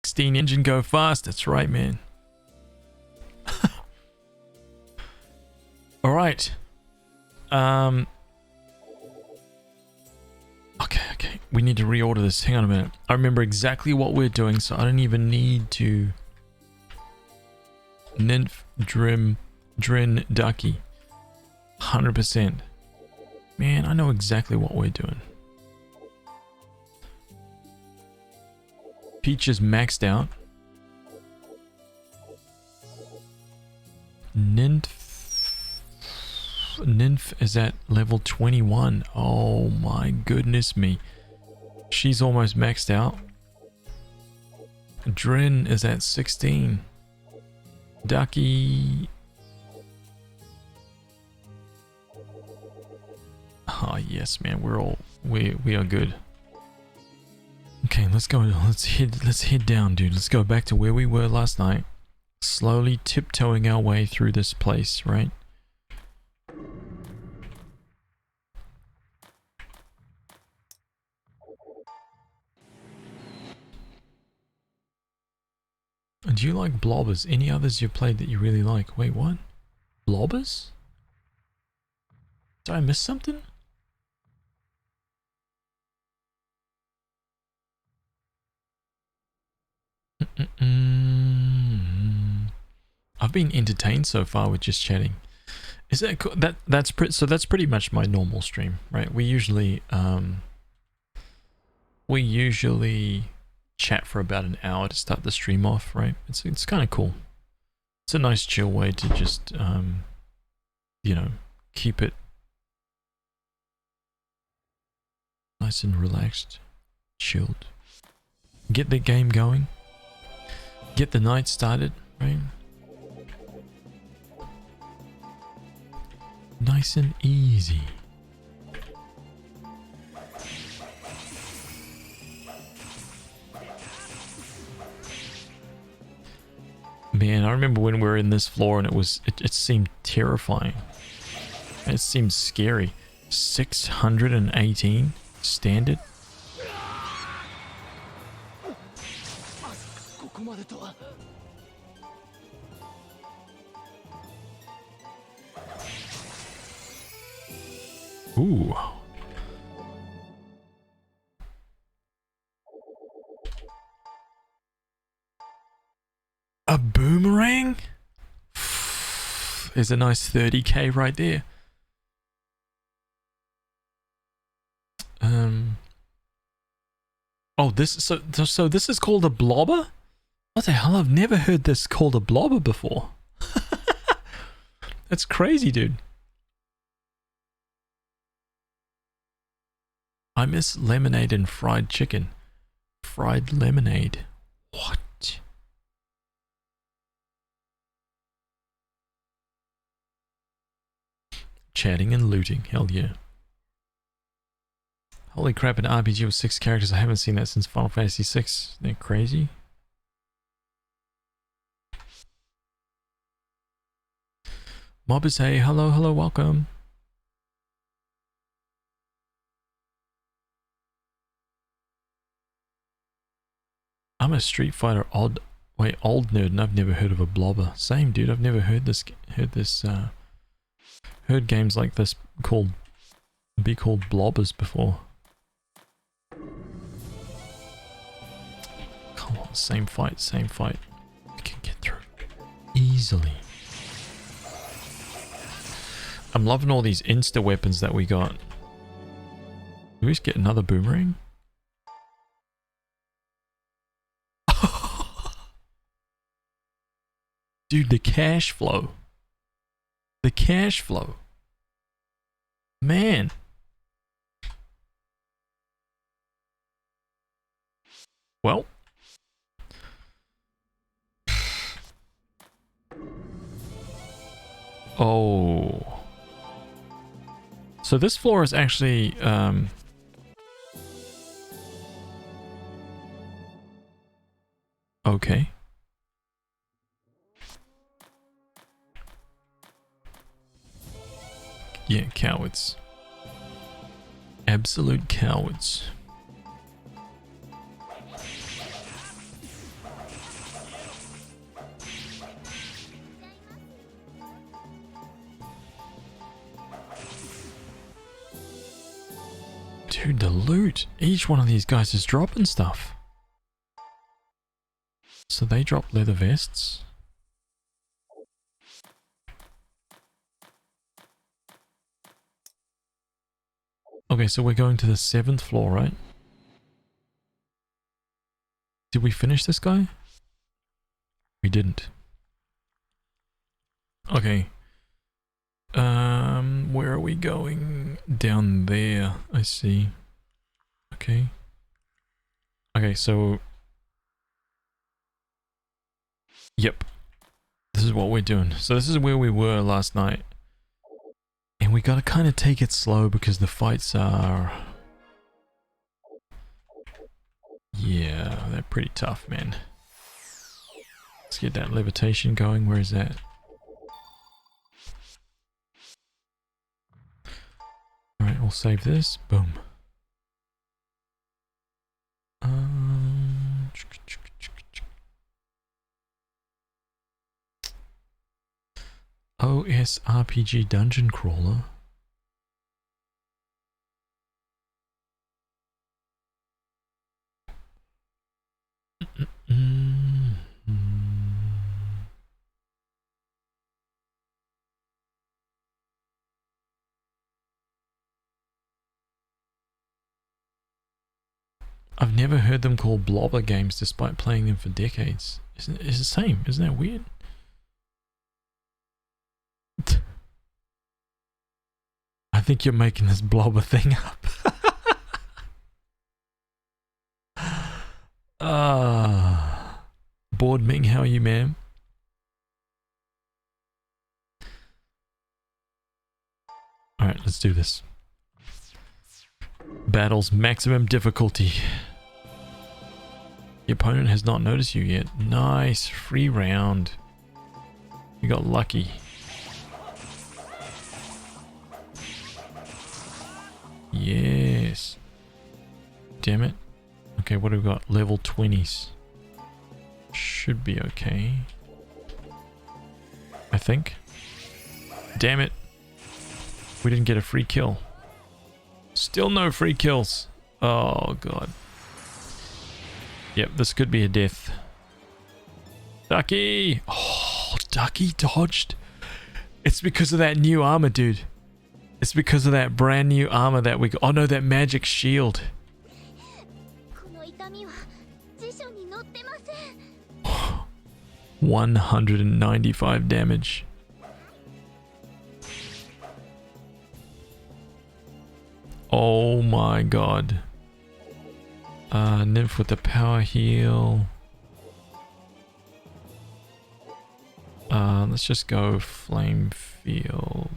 16 engine go fast. That's right, man. All right. Okay. We need to reorder this. Hang on a minute. I remember exactly what we're doing, so I don't even need to. Nymph, Drin, Ducky. 100%. Man, I know exactly what we're doing. Peach is maxed out. Nymph is at level 21. Oh my goodness me. She's almost maxed out. Drin is at 16. Ducky. Oh yes, man. We are good. Okay, let's go. Let's head down, dude. Let's go back to where we were last night. Slowly tiptoeing our way through this place, right? Do you like blobbers? Any others you've played that you really like? Wait, what? Blobbers? Did I miss something? I've been entertained so far with just chatting. Is that cool? That's pretty much my normal stream, right? We usually chat for about an hour to start the stream off, right? It's kind of cool. It's a nice chill way to just you know, keep it nice and relaxed, chilled. Get the game going. Get the night started, right? Nice and easy. Man, I remember when we were in this floor and it seemed terrifying. It seemed scary. 618 standard. Ooh. A boomerang? There's a nice 30k right there. Oh, so this is called a blobber? What the hell? I've never heard this called a blobber before. That's crazy, dude. I miss lemonade and fried chicken. Fried lemonade. What? Chatting and looting. Hell yeah. Holy crap, an RPG with 6 characters. I haven't seen that since Final Fantasy VI. Isn't that crazy? Mobbers, hey, hello, welcome. I'm a Street Fighter old nerd, and I've never heard of a blobber. Same, dude. I've never heard games like this called blobbers before. Come on, same fight. We can get through easily. I'm loving all these insta weapons that we got. Do we just get another boomerang? Dude, the cash flow. The cash flow. Man. Well. Oh. So this floor is actually okay. Yeah, cowards. Absolute cowards. Dude, the loot. Each one of these guys is dropping stuff. So they drop leather vests. Okay, so we're going to the 7th floor, right? Did we finish this guy? We didn't. Okay. Where are we going? Down there, I see. Okay. Okay, so... Yep. This is what we're doing. So this is where we were last night. And we gotta kind of take it slow because the fights are... Yeah, they're pretty tough, man. Let's get that levitation going. Where is that? Alright, we'll save this. Boom. HazVsRPG Dungeon Crawler. I've never heard them called blobber games despite playing them for decades. It's the same, isn't that weird? I think you're making this blobber thing up. Board Ming, how are you, ma'am? Alright, let's do this. Battles maximum difficulty. Your opponent has not noticed you yet. Nice, free round. You got lucky. Yes. Damn it. Okay, what do we got? Level 20s. Should be okay. I think. Damn it. We didn't get a free kill. Still no free kills. Oh, God. Yep, this could be a death. Ducky! Oh, Ducky dodged. It's because of that new armor, dude. It's because of that brand new armor that we got. Oh no, that magic shield. 195 damage. Oh my god. Nymph with the power heal. Let's just go flame field.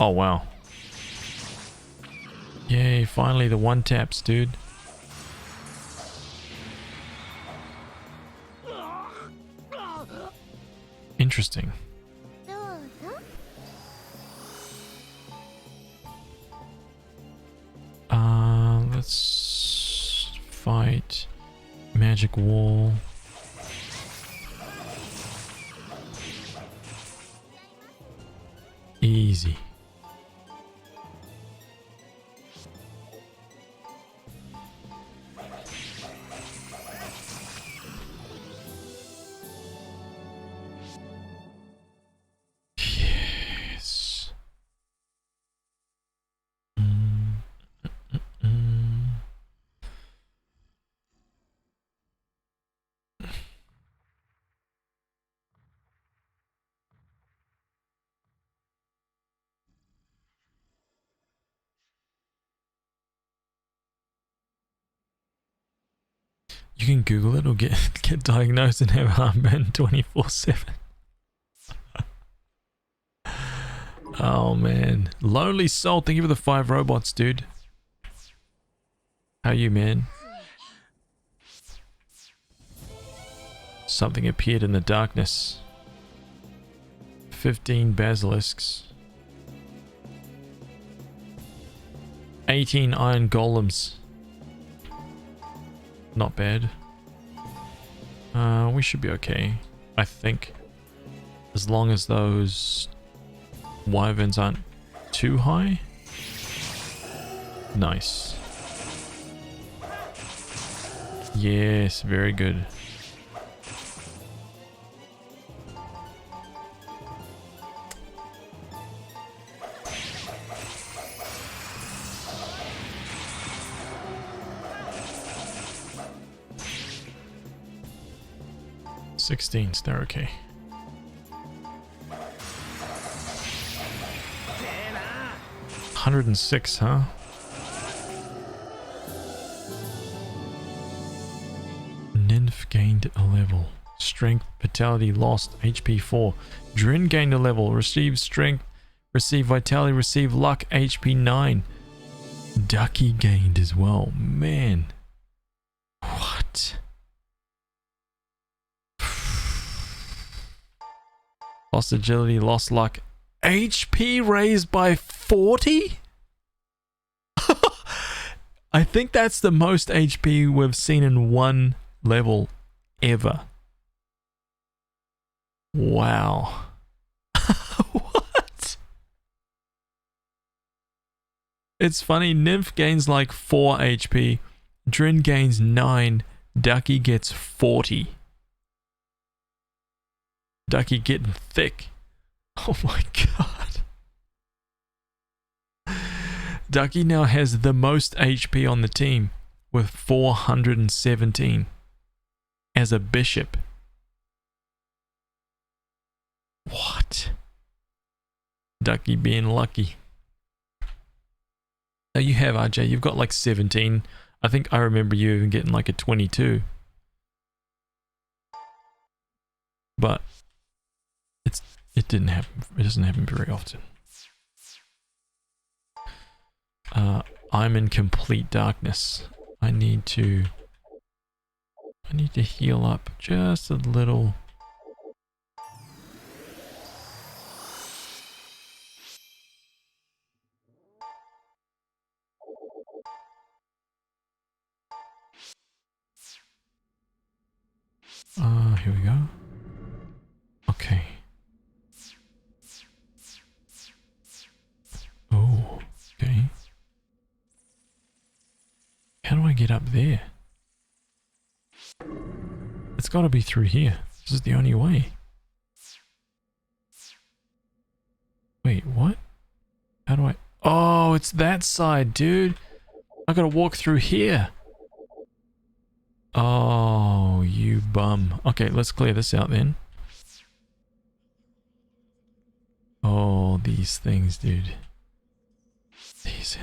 Oh wow. Yay, finally the one taps, dude. Interesting. Let's fight magic wall. Easy. Yes. You can Google it or get diagnosed and have heartburn 24/7. Oh man. Lonely Soul, thank you for the 5 robots, dude. How you, man? Something appeared in the darkness. 15 basilisks. 18 iron golems. Not bad. We should be okay, I think. As long as those wyverns aren't too high. Nice. Yes, very good. Sixteens, they're okay. $106, huh? Nymph gained a level. Strength, vitality lost, HP 4. Drin gained a level. Receive strength, receive vitality, receive luck, HP 9. Ducky gained as well. Man. What? Lost agility, lost luck. HP raised by 40? I think that's the most HP we've seen in one level ever. Wow. What? It's funny, Nymph gains like 4 HP, Drin gains 9, Ducky gets 40. Ducky getting thick. Oh my god. Ducky now has the most HP on the team with 417 as a bishop. What? Ducky being lucky. Now you have, RJ, you've got like 17. I think I remember you even getting like a 22. But it didn't happen. It doesn't happen very often. I'm in complete darkness. I need to heal up just a little. Here we go. Okay. Oh, okay. How do I get up there? It's got to be through here. This is the only way. Wait, what? How do I... Oh, it's that side, dude. I gotta walk through here. Oh, you bum. Okay, let's clear this out then. Oh, these things, dude. These...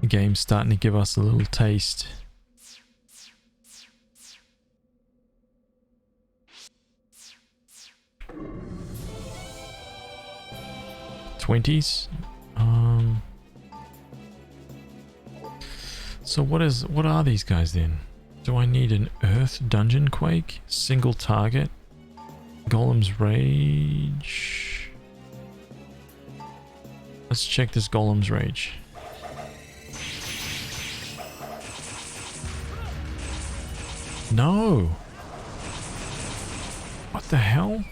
The game's starting to give us a little taste. $20s. So what are these guys then? Do I need an Earth Dungeon Quake? Single target? Golem's Rage? Let's check this Golem's Rage. No! What the hell?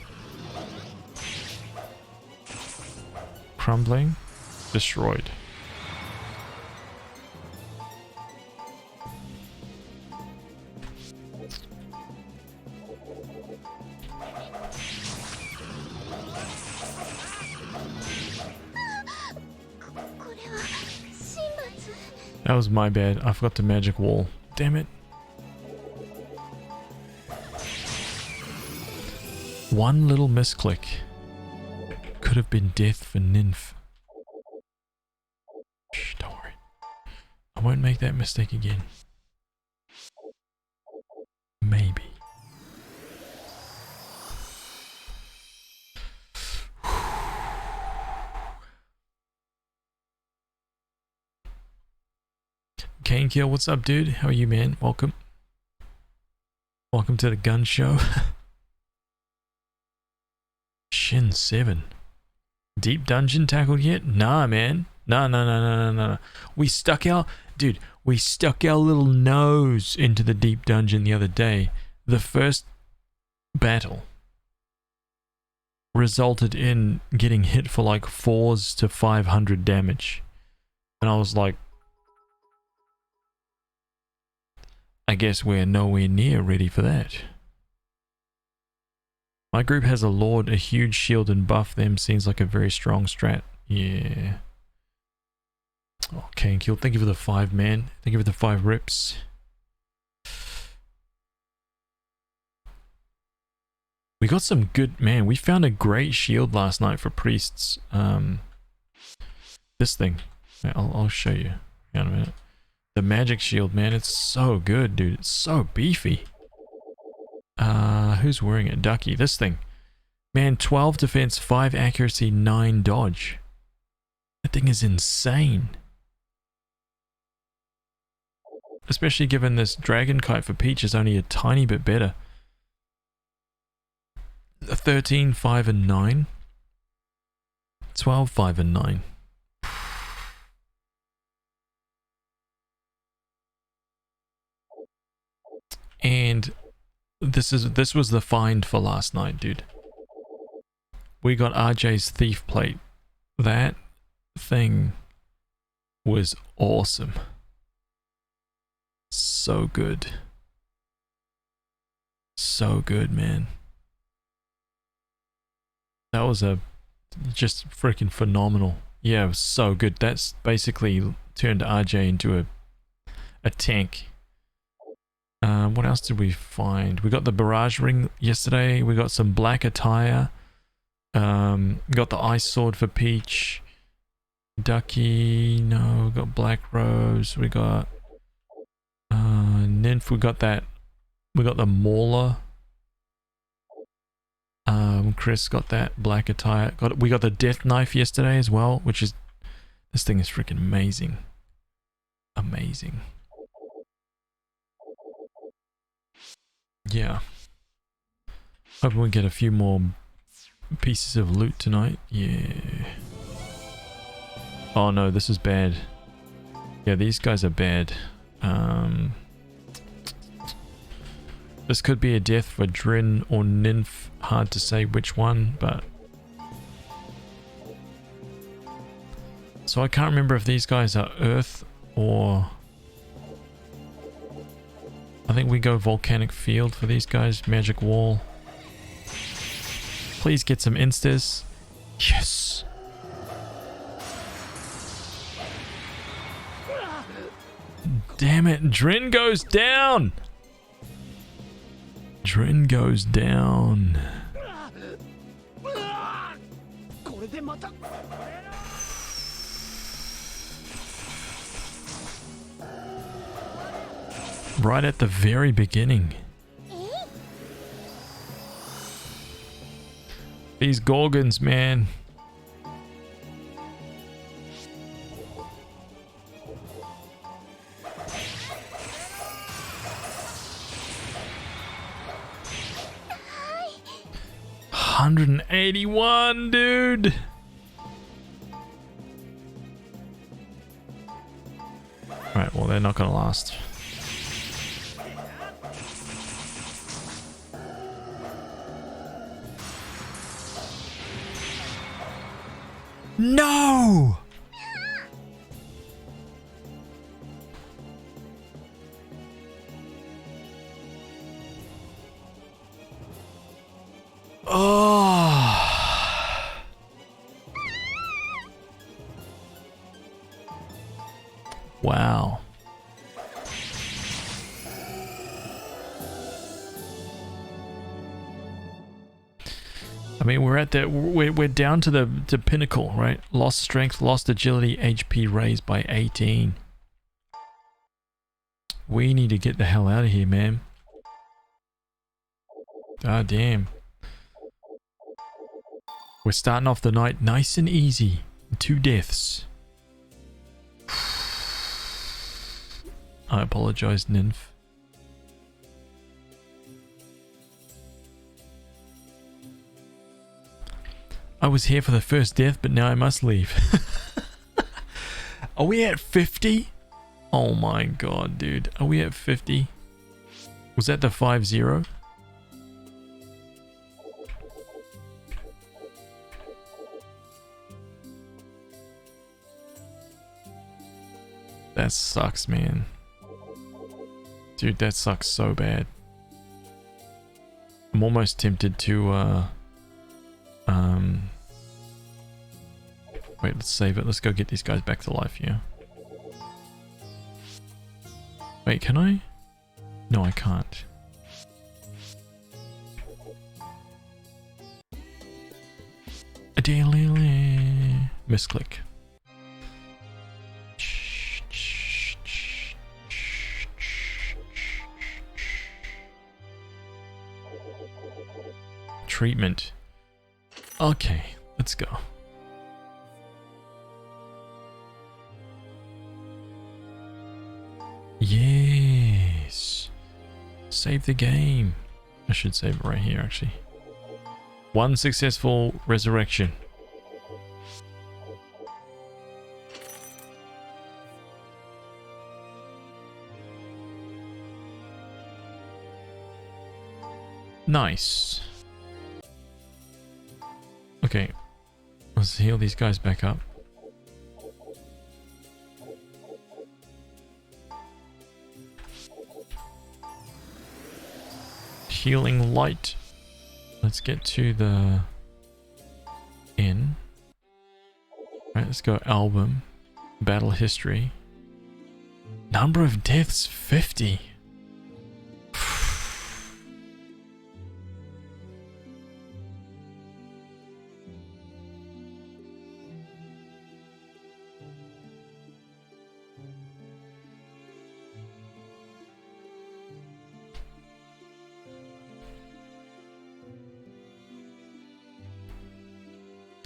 Crumbling? Destroyed. That was my bad. I forgot the magic wall. Damn it. One little misclick could have been death for Nymph. Shh, don't worry. I won't make that mistake again. Maybe. Kane Kill, what's up, dude? How are you, man? Welcome. Welcome to the gun show. Shin 7. Deep dungeon tackled yet? Nah, man. Nah. We stuck our Dude, we stuck our little nose into the deep dungeon the other day. The first battle resulted in getting hit for like 4s to 500 damage. And I was like, I guess we're nowhere near ready for that. My group has a lord, a huge shield, and buff them. Seems like a very strong strat. Yeah. Okay, Kill. Thank you for the 5, man. Thank you for the 5 rips. We got some good, man. We found a great shield last night for priests. This thing. I'll show you. Hang on a minute. The magic shield, man. It's so good, dude. It's so beefy. Who's wearing it? Ducky. This thing. Man, 12 defense, 5 accuracy, 9 dodge. That thing is insane. Especially given this dragon kite for Peach is only a tiny bit better. 13, 5, and 9. 12, 5, and 9. And this was the find for last night, dude. We got RJ's thief plate. That thing was awesome. So good. So good, man. That was just freaking phenomenal. Yeah, it was so good. That's basically turned RJ into a tank. What else did we find? We got the barrage ring yesterday. We got some black attire. Got the ice sword for Peach. Ducky. No, we got black rose. We got nymph. We got that. We got the mauler. Chris got that black attire. We got the death knife yesterday as well, which is, this thing is freaking amazing. Amazing. Yeah. Hoping we get a few more pieces of loot tonight. Yeah. Oh no, this is bad. Yeah, these guys are bad. This could be a death for Drin or Nymph. Hard to say which one, but... So I can't remember if these guys are Earth or... I think we go Volcanic Field for these guys. Magic Wall. Please get some instas. Yes! Damn it, Drin goes down! Drin goes down. Right at the very beginning. These Gorgons, man. $181, dude. Alright, well, they're not gonna last. No! Oh. Wow. I mean, we're at the we're down to the pinnacle, right? Lost strength, lost agility, HP raised by 18. We need to get the hell out of here, man. God damn. We're starting off the night nice and easy. 2 deaths. I apologize, Nymph. I was here for the first death, but now I must leave. Are we at 50? Oh my god, dude. Are we at 50? Was that the 5-0? That sucks, man. Dude, that sucks so bad. I'm almost tempted to, wait, let's save it. Let's go get these guys back to life here. Wait, can I? No, I can't. Misclick. Treatment. Okay, let's go. Yes. Save the game. I should save it right here, actually. One successful resurrection. Nice. Okay, let's heal these guys back up. Healing light. Let's get to the inn. Right, let's go album. Battle history. Number of deaths 50.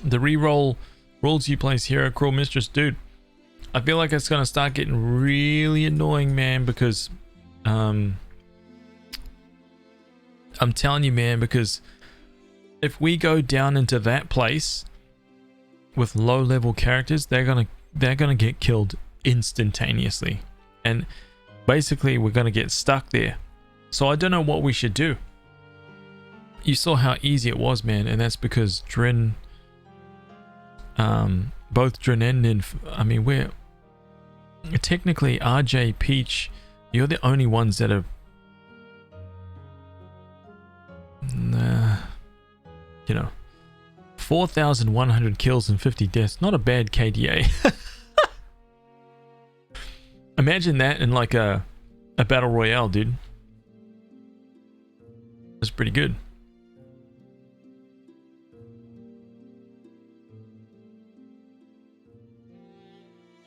The reroll rules you place Hero Cruel Mistress, dude. I feel like it's gonna start getting really annoying, man, because I'm telling you, man, because if we go down into that place with low level characters, they're gonna get killed instantaneously, and basically we're gonna get stuck there. So I don't know what we should do. You saw how easy it was, man, and that's because Drin. Both Drin and Nymph, I mean, we're technically RJ, Peach, you're the only ones that are, you know, 4,100 kills and 50 deaths. Not a bad KDA. Imagine that in like a battle royale, dude. That's pretty good.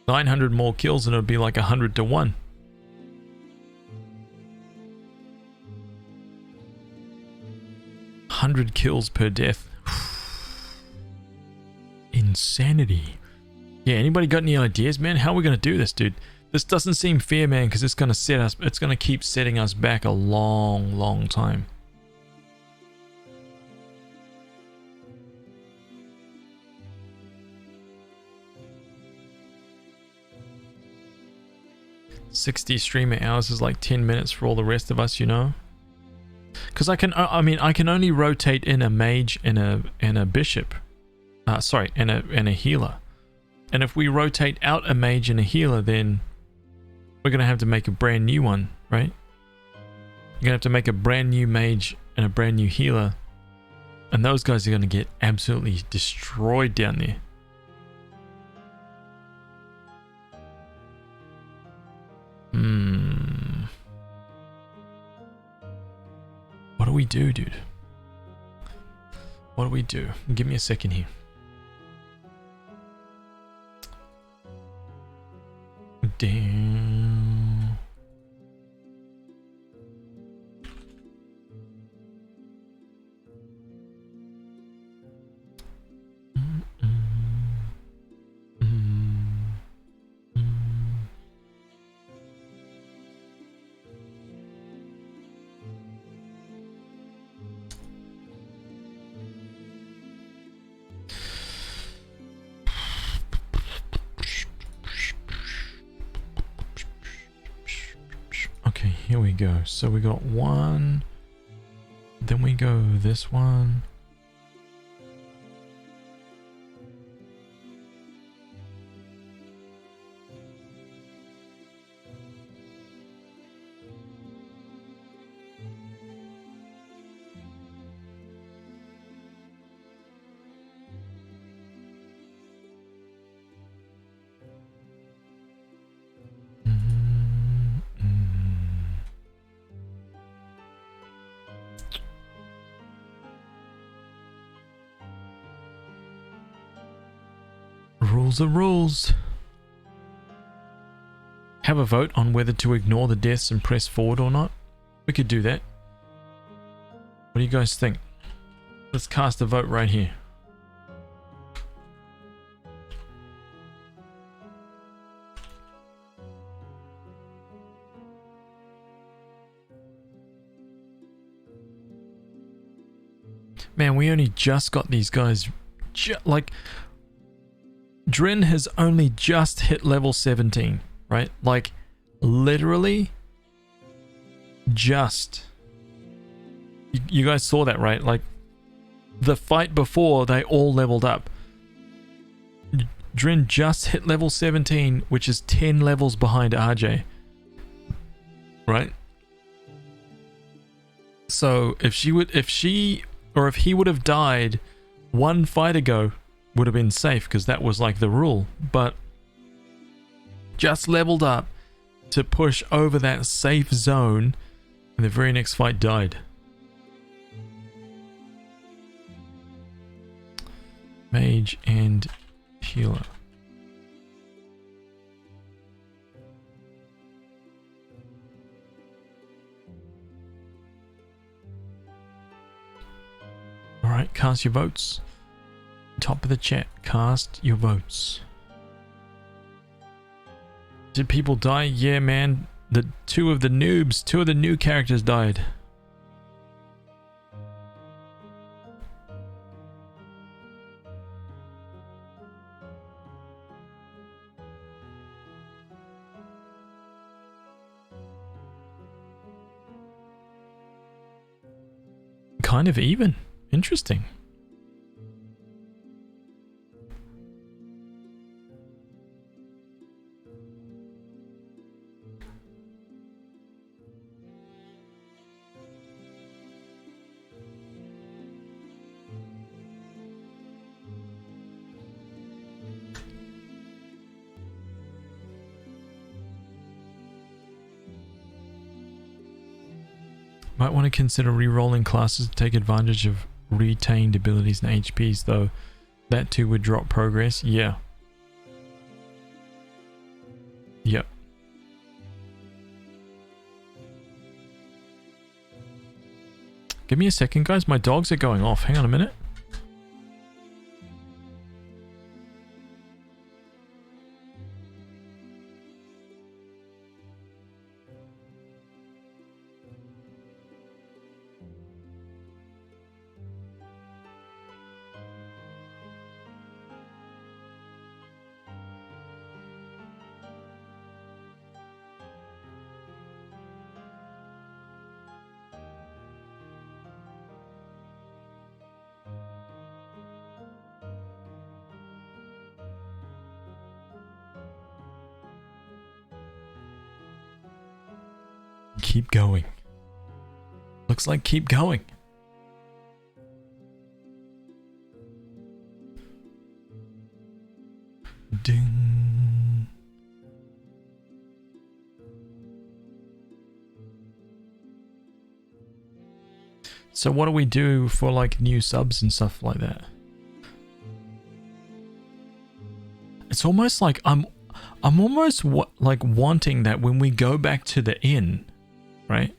900 more kills and it would be like 100 to 1. $100 kills per death. Insanity. Yeah, anybody got any ideas, man? How are we gonna do this, dude? This doesn't seem fair, man, because it's gonna keep setting us back a long time. $60 streamer hours is like 10 minutes for all the rest of us, you know? Because I can only rotate in a mage and a bishop. Sorry, and a healer. And if we rotate out a mage and a healer, then we're gonna have to make a brand new one, right? You're gonna have to make a brand new mage and a brand new healer, and those guys are gonna get absolutely destroyed down there. What do we do, dude? What do we do? Give me a second here. Damn. here we go. So we got one, then we go this one. Rules are rules. Have a vote on whether to ignore the deaths and press forward or not. We could do that. What do you guys think? Let's cast a vote right here. Man, we only just got these guys. Like, Dren has only just hit level 17, right? Like, literally just. You guys saw that, right? Like, the fight before, they all leveled up. Dren just hit level 17, which is 10 levels behind RJ. Right? So, if he would have died one fight ago, would have been safe, because that was like the rule. But just leveled up to push over that safe zone, and the very next fight died. Mage and healer. Alright, cast your votes. Top of the chat, cast your votes. Did people die? Yeah, man. Two of the new characters died. Kind of even. Interesting. Might want to consider re-rolling classes to take advantage of retained abilities and HPs, though. That too would drop progress. Yeah. Yep. Give me a second, guys. My dogs are going off. Hang on a minute. Keep going. Looks like keep going. Ding. So what do we do for like new subs and stuff like that? It's almost like I'm almost like wanting that when we go back to the inn, right?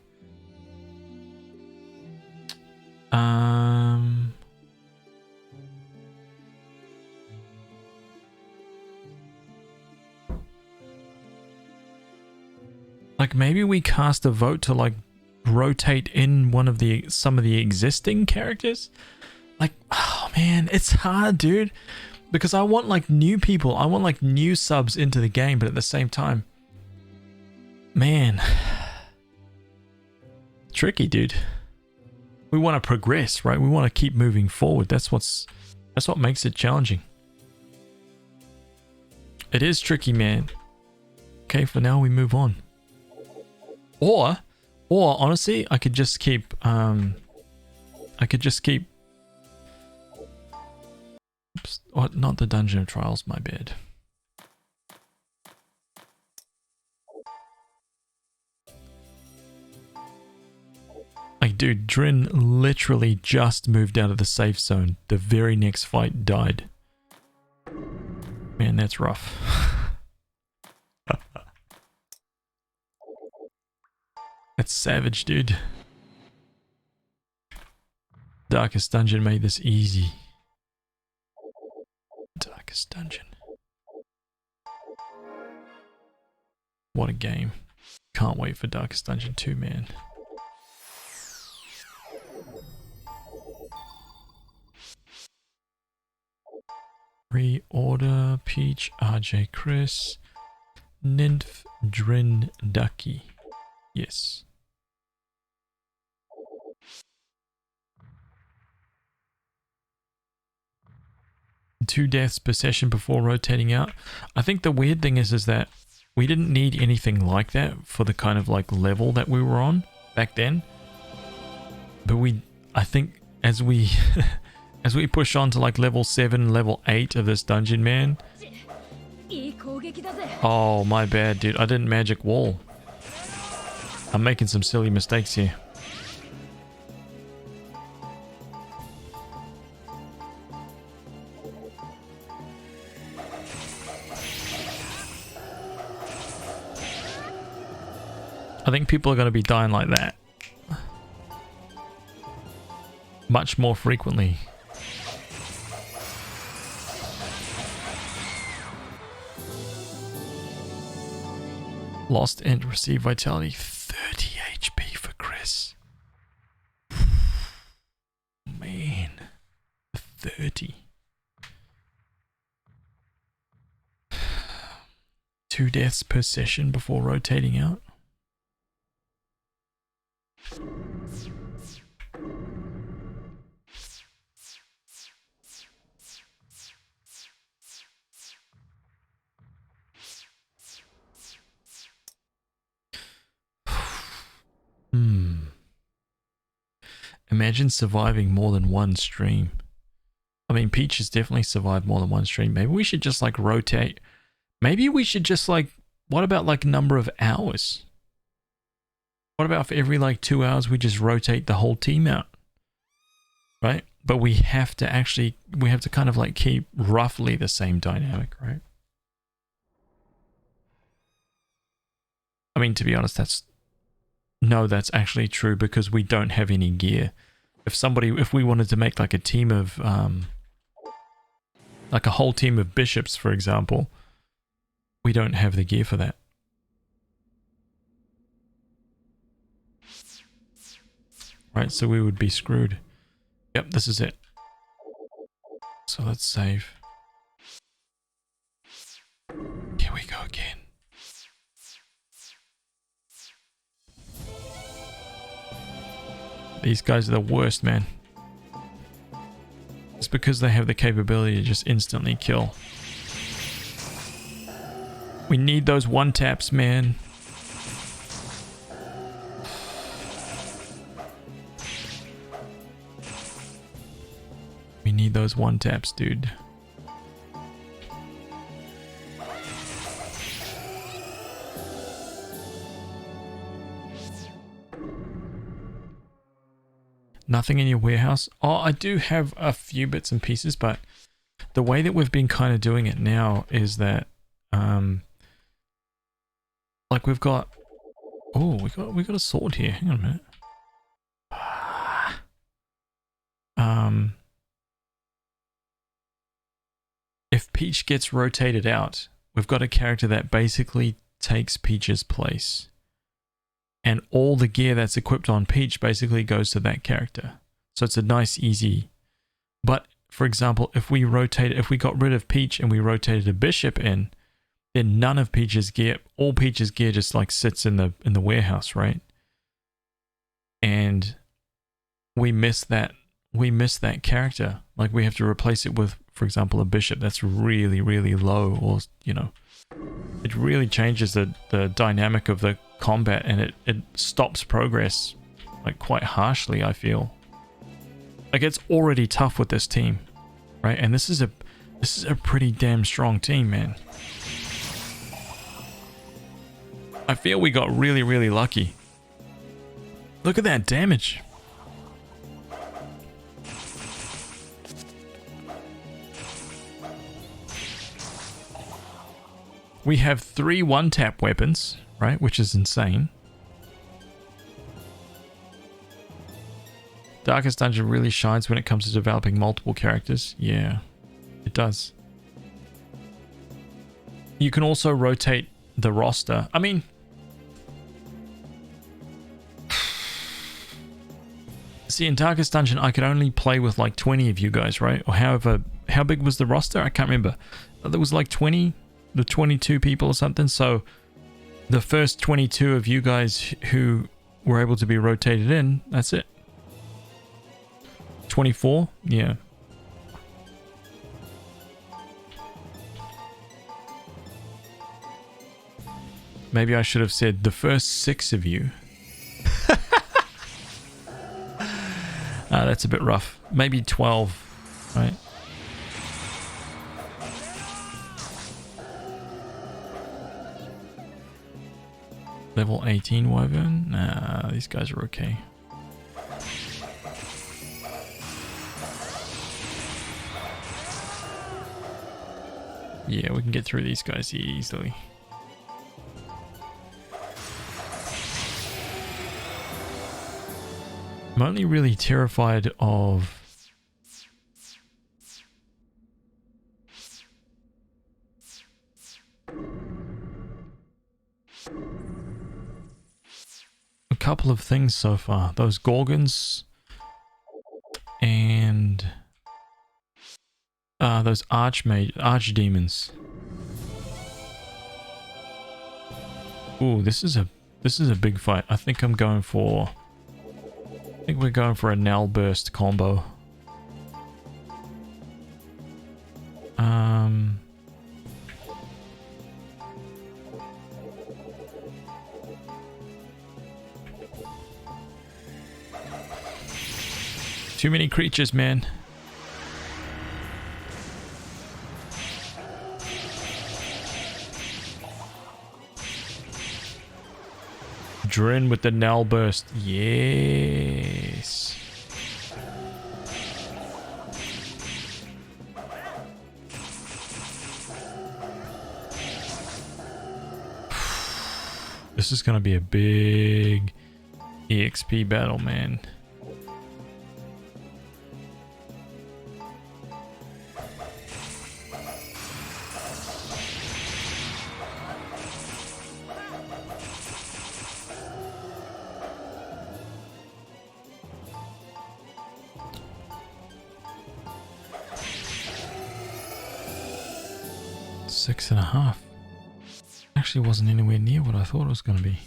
Like maybe we cast a vote to like rotate in some of the existing characters. Like, oh man, it's hard, dude, because I want like new people, I want like new subs into the game, but at the same time, man, tricky, dude. We want to progress, right? We want to keep moving forward. That's what makes it challenging. It is tricky, man. Okay, for now we move on. Or honestly, I could just keep oops, oh, not the Dungeon of Trials, my bad. Like, dude, Drin literally just moved out of the safe zone. The very next fight died. Man, that's rough. That's savage, dude. Darkest Dungeon made this easy. Darkest Dungeon. What a game. Can't wait for Darkest Dungeon 2, man. Reorder, Peach, RJ, Chris, Nymph, Drin, Ducky. Yes. Two deaths per session before rotating out. I think the weird thing is that we didn't need anything like that for the kind of like level that we were on back then. But I think as we as we push on to like level 7, level 8 of this dungeon, man. Oh, my bad, dude. I didn't magic wall. I'm making some silly mistakes here. I think people are going to be dying like that much more frequently. Lost and received vitality. 30 HP for Chris. Man. 30. 2 deaths per session before rotating out. Imagine surviving more than one stream. I mean, Peach has definitely survived more than one stream. Maybe we should just like rotate. Maybe we should just like, what about like number of hours? What about for every like 2 hours we just rotate the whole team out? Right? But we have to kind of like keep roughly the same dynamic, right? I mean, to be honest, that's actually true because we don't have any gear. If we wanted to make like a team of, like a whole team of bishops, for example, we don't have the gear for that. Right, so we would be screwed. Yep, this is it. So let's save. Here we go again. These guys are the worst, man. It's because they have the capability to just instantly kill. We need those one taps, man. We need those one taps, dude. Nothing in your warehouse? Oh, I do have a few bits and pieces, but the way that we've been kind of doing it now is that, like we've got, oh, we got a sword here. Hang on a minute. If Peach gets rotated out, we've got a character that basically takes Peach's place. And all the gear that's equipped on Peach basically goes to that character. So it's a nice, easy... But, for example, if we got rid of Peach and we rotated a bishop in, then none of Peach's gear, all Peach's gear just like sits in the warehouse, right? and we miss that character. Like we have to replace it with, for example, a bishop that's really, really low, or you know, it really changes the dynamic of the combat, and it stops progress like quite harshly, I feel. Like it's already tough with this team, right? And this is a pretty damn strong team, man. I feel we got really, really lucky. Look at that damage. We have 3 one-tap weapons, right? Which is insane. Darkest Dungeon really shines when it comes to developing multiple characters. Yeah, it does. You can also rotate the roster. I mean, see, in Darkest Dungeon, I could only play with like 20 of you guys, right? Or however, how big was the roster? I can't remember. There was like 20... the 22 people or something. So the first 22 of you guys who were able to be rotated in, that's it. 24? Yeah. Maybe I should have said the first 6 of you. That's a bit rough. Maybe 12, right? Level 18 Wyvern? Nah, these guys are okay. Yeah, we can get through these guys easily. I'm only really terrified of... a couple of things so far. Those Gorgons and those archdemons. Ooh, this is a big fight. I think we're going for a Null Burst combo. Too many creatures, man. Drin with the Null Burst. Yes. This is going to be a big EXP battle, man. Six and a half. Actually wasn't anywhere near what I thought it was going to be.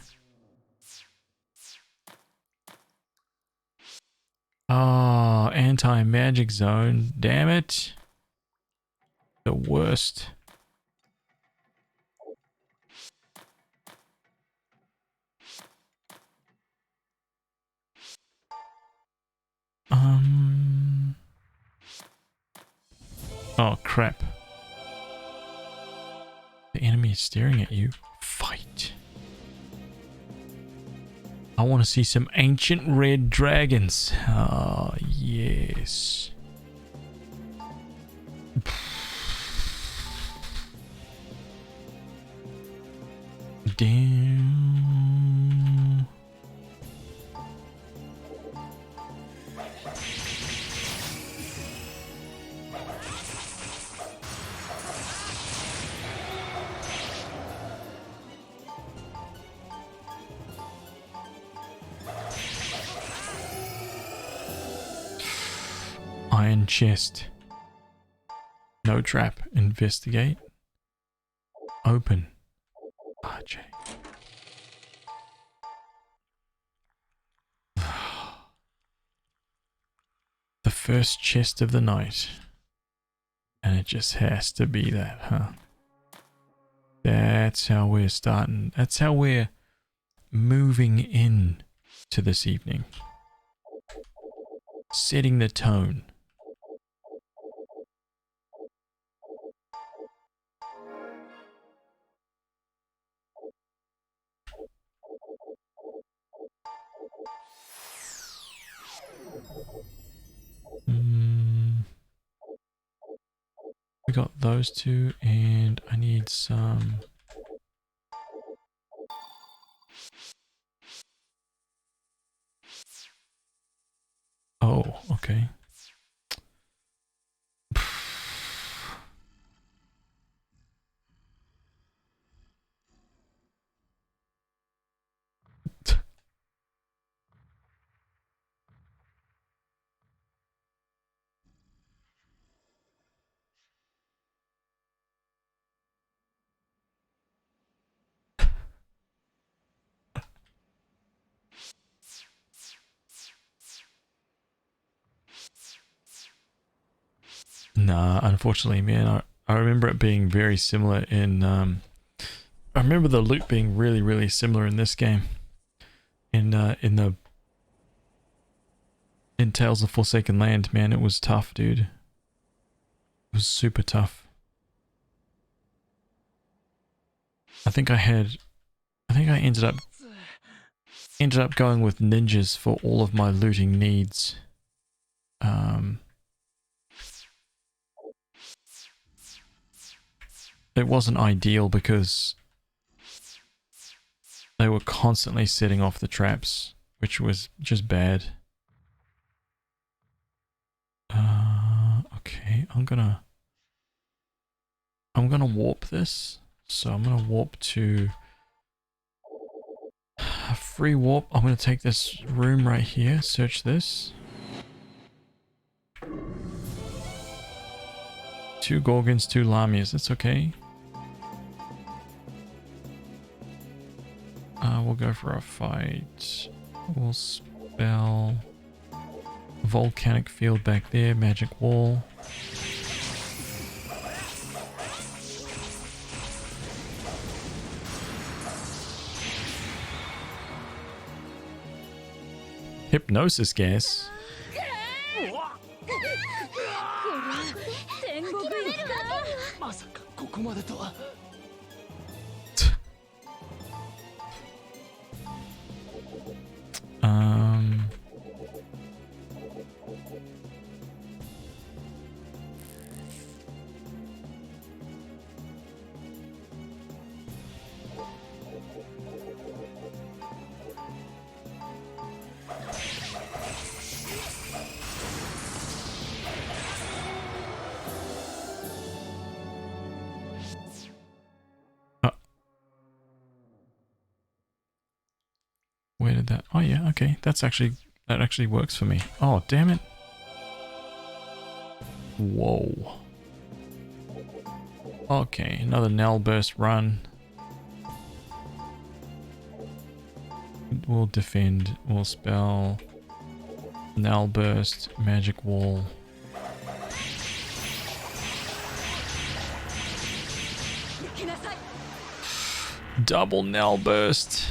Oh, anti-magic zone. Damn it. The worst. Oh, crap. The enemy is staring at you. Fight. I want to see some ancient red dragons. Oh, yes. Damn. Iron chest. No trap. Investigate. Open. RJ. First chest of the night. And it just has to be that, huh? That's how we're starting. That's how we're moving in to this evening. Setting the tone. We got those two, and I need some... Oh, okay. Nah, unfortunately, man, I remember it being very similar in, I remember the loot being really, really similar in this game. In Tales of Forsaken Land, man, it was tough, dude. It was super tough. I think I ended up going with ninjas for all of my looting needs. It wasn't ideal because they were constantly setting off the traps, which was just bad. Okay, I'm gonna warp this. So I'm gonna warp to free warp. I'm gonna take this room right here, search this. 2 Gorgons, 2 Lamias, that's okay. We'll go for a fight. We'll spell volcanic field back there, magic wall. Hypnosis gas. Where did that... Oh yeah, okay. That actually works for me. Oh, damn it. Whoa. Okay, another Null Burst run. We'll defend. We'll spell Null Burst, Magic Wall. Double Null Burst.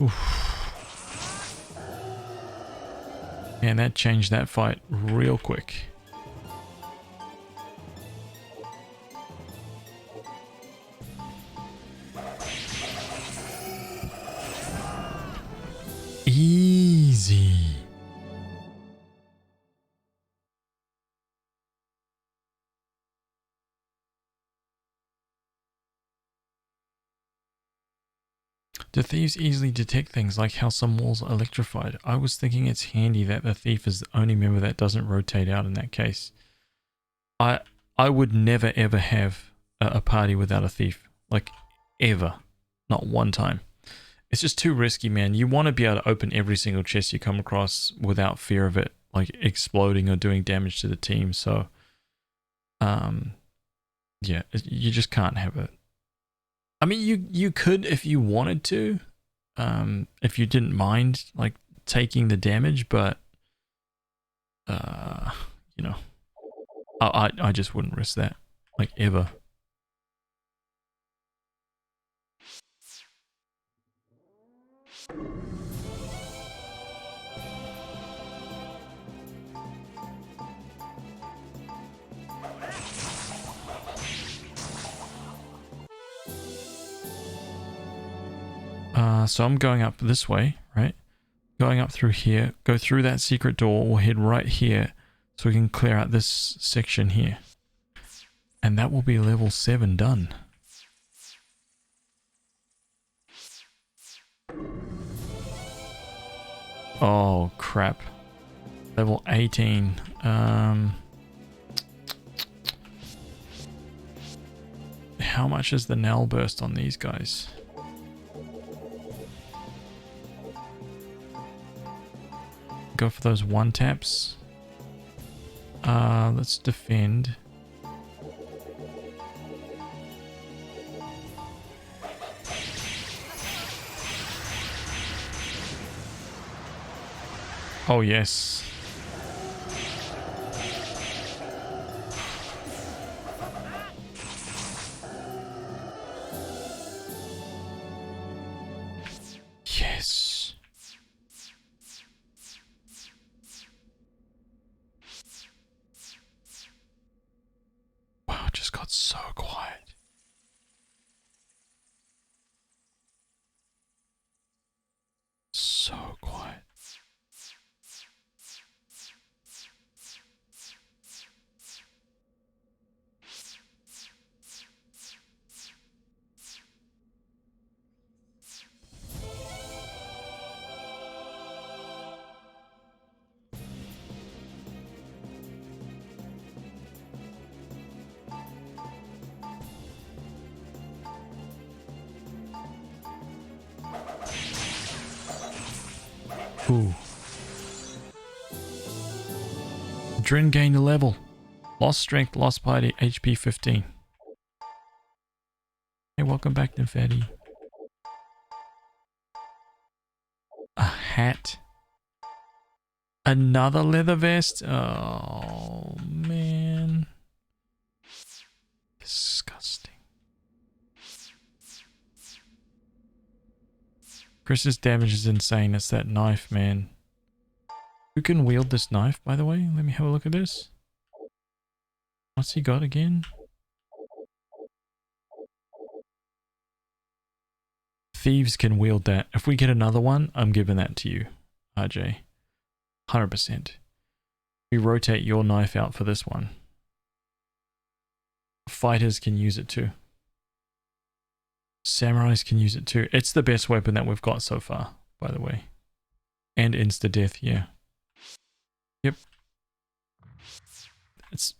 Oof. Man, that changed that fight real quick. Easy. Do thieves easily detect things like how some walls are electrified? I was thinking it's handy that the thief is the only member that doesn't rotate out in that case. I would never ever have a party without a thief. Like, ever. Not one time. It's just too risky, man. You want to be able to open every single chest you come across without fear of it, like, exploding or doing damage to the team. So, yeah, you just can't have it. I mean, you could if you wanted to, if you didn't mind, like, taking the damage, but you know, I just wouldn't risk that, like, ever. So I'm going up this way, right? Going up through here, go through that secret door, we'll head right here so we can clear out this section here. And that will be level 7 done. Oh, crap. Level 18. How much is the Null Burst on these guys? Go for those 1-taps. Let's defend. Oh, yes. Yes. Wow, it just got so quiet. So quiet. Ooh. Drin gained a level. Lost strength, lost piety, HP 15. Hey, welcome back, Nymphetti. A hat. Another leather vest? Oh, man. Disgusting. Chris's damage is insane. It's that knife, man. Who can wield this knife, by the way? Let me have a look at this. What's he got again? Thieves can wield that. If we get another one, I'm giving that to you, RJ. 100%. We rotate your knife out for this one. Fighters can use it too. Samurais can use it too. It's the best weapon that we've got so far, by the way. And insta-death, yeah. Yep. It's...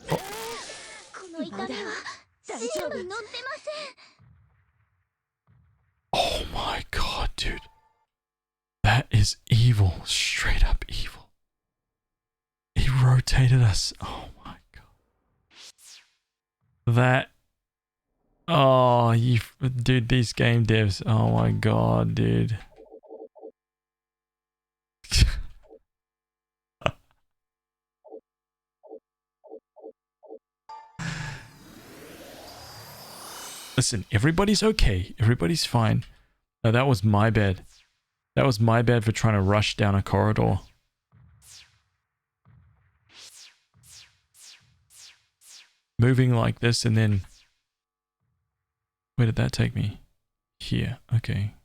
Oh my god, dude. That is evil. Straight up evil. He rotated us. Oh my god. That... Oh, you... Dude, these game devs. Oh my god, dude. Listen, everybody's okay. Everybody's fine. No, that was my bad. That was my bad for trying to rush down a corridor. Moving like this and then... Where did that take me? Here. Okay.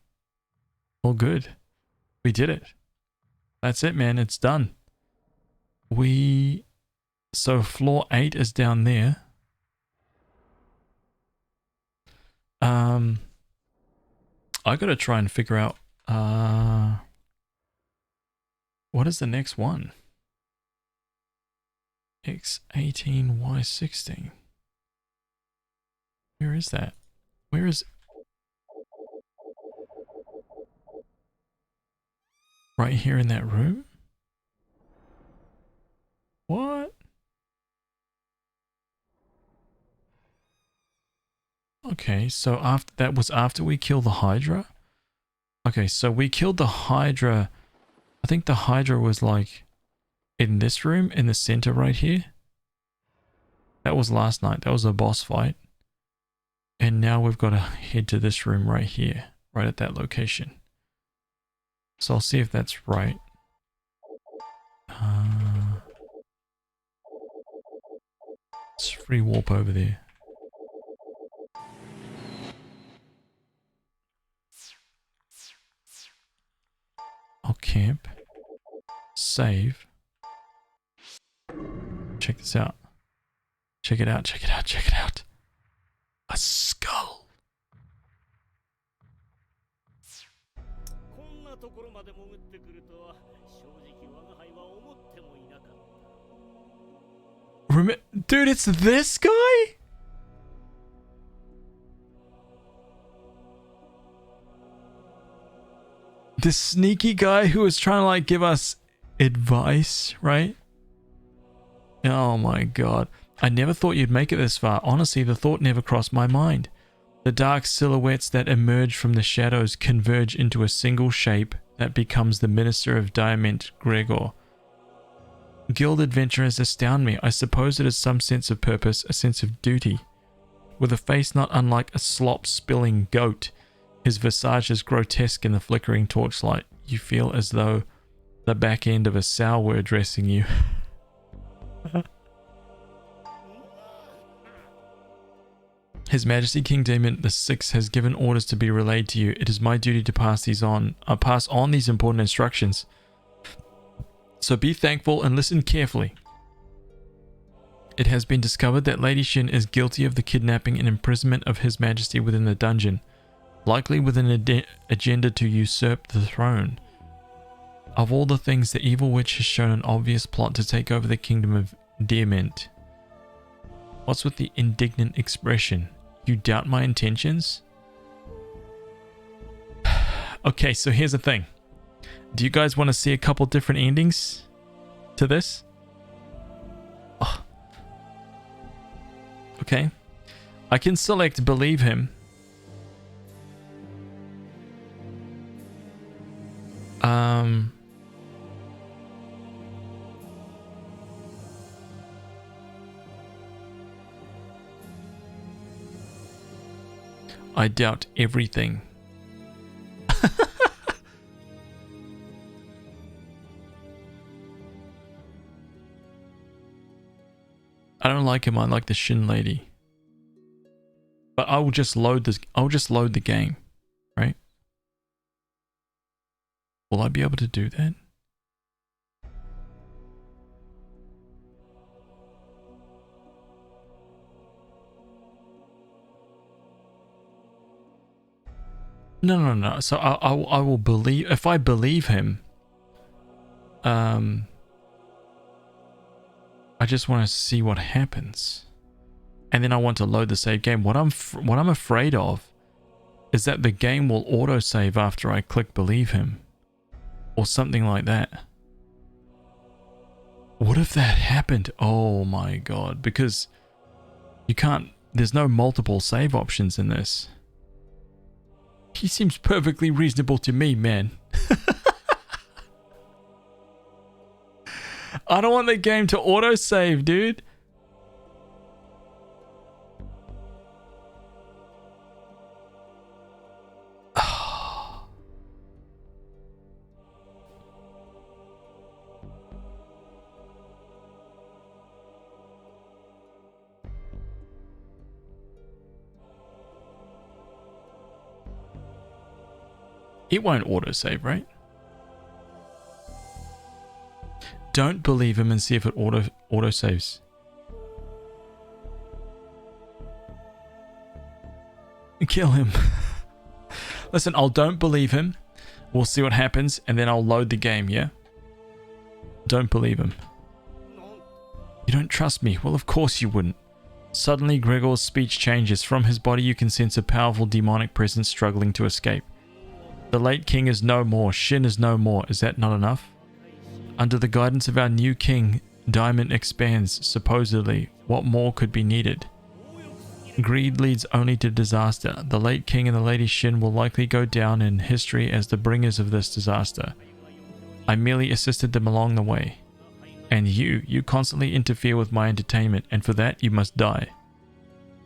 All good. We did it. That's it, man. It's done. So floor 8 is down there. I gotta try and figure out what is the next one? X18, Y16. Where is that? Where is... Right here in that room? What? Okay, so that was after we killed the Hydra? Okay, so we killed the Hydra. I think the Hydra was like in this room, in the center right here. That was last night. That was a boss fight. And now we've got to head to this room right here, right at that location. So I'll see if that's right. Let's free warp over there. I'll camp. Save. Check this out. Check it out, check it out, check it out. A skull. Dude, it's this guy? This sneaky guy who was trying to like give us advice, right? Oh my god. I never thought you'd make it this far. Honestly, the thought never crossed my mind. The dark silhouettes that emerge from the shadows converge into a single shape that becomes the Minister of Diamant, Gregor. Guild adventurers astound me. I suppose it is some sense of purpose, a sense of duty. With a face not unlike a slop-spilling goat, his visage is grotesque in the flickering torchlight. You feel as though the back end of a sow were addressing you. His Majesty King Demon VI has given orders to be relayed to you. It is my duty to pass on these important instructions. So be thankful and listen carefully. It has been discovered that Lady Shin is guilty of the kidnapping and imprisonment of His Majesty within the dungeon, likely with an agenda to usurp the throne. Of all the things, the evil witch has shown an obvious plot to take over the kingdom of Diamant. What's with the indignant expression? You doubt my intentions? Okay, so here's the thing. Do you guys want to see a couple different endings to this? Oh. Okay. I can select believe him. I doubt everything. I don't like him. I like the Shin lady. But I will just load this. I'll just load the game, right? Will I be able to do that? No. So I will believe, if I believe him, I just want to see what happens, and then I want to load the save game. What I'm afraid of is that the game will autosave after I click believe him, or something like that. What if that happened? Oh my god! Because you can't. There's no multiple save options in this. He seems perfectly reasonable to me, man. I don't want the game to autosave, dude. It won't autosave, right? Don't believe him and see if it autosaves. Kill him. Listen, I'll don't believe him. We'll see what happens, and then I'll load the game, yeah? Don't believe him. You don't trust me? Well, of course you wouldn't. Suddenly, Gregor's speech changes. From his body, you can sense a powerful demonic presence struggling to escape. The late king is no more. Shin is no more. Is that not enough? Under the guidance of our new king, Diamond expands, supposedly. What more could be needed? Greed leads only to disaster. The late king and the Lady Shin will likely go down in history as the bringers of this disaster. I merely assisted them along the way. And you constantly interfere with my entertainment, and for that you must die.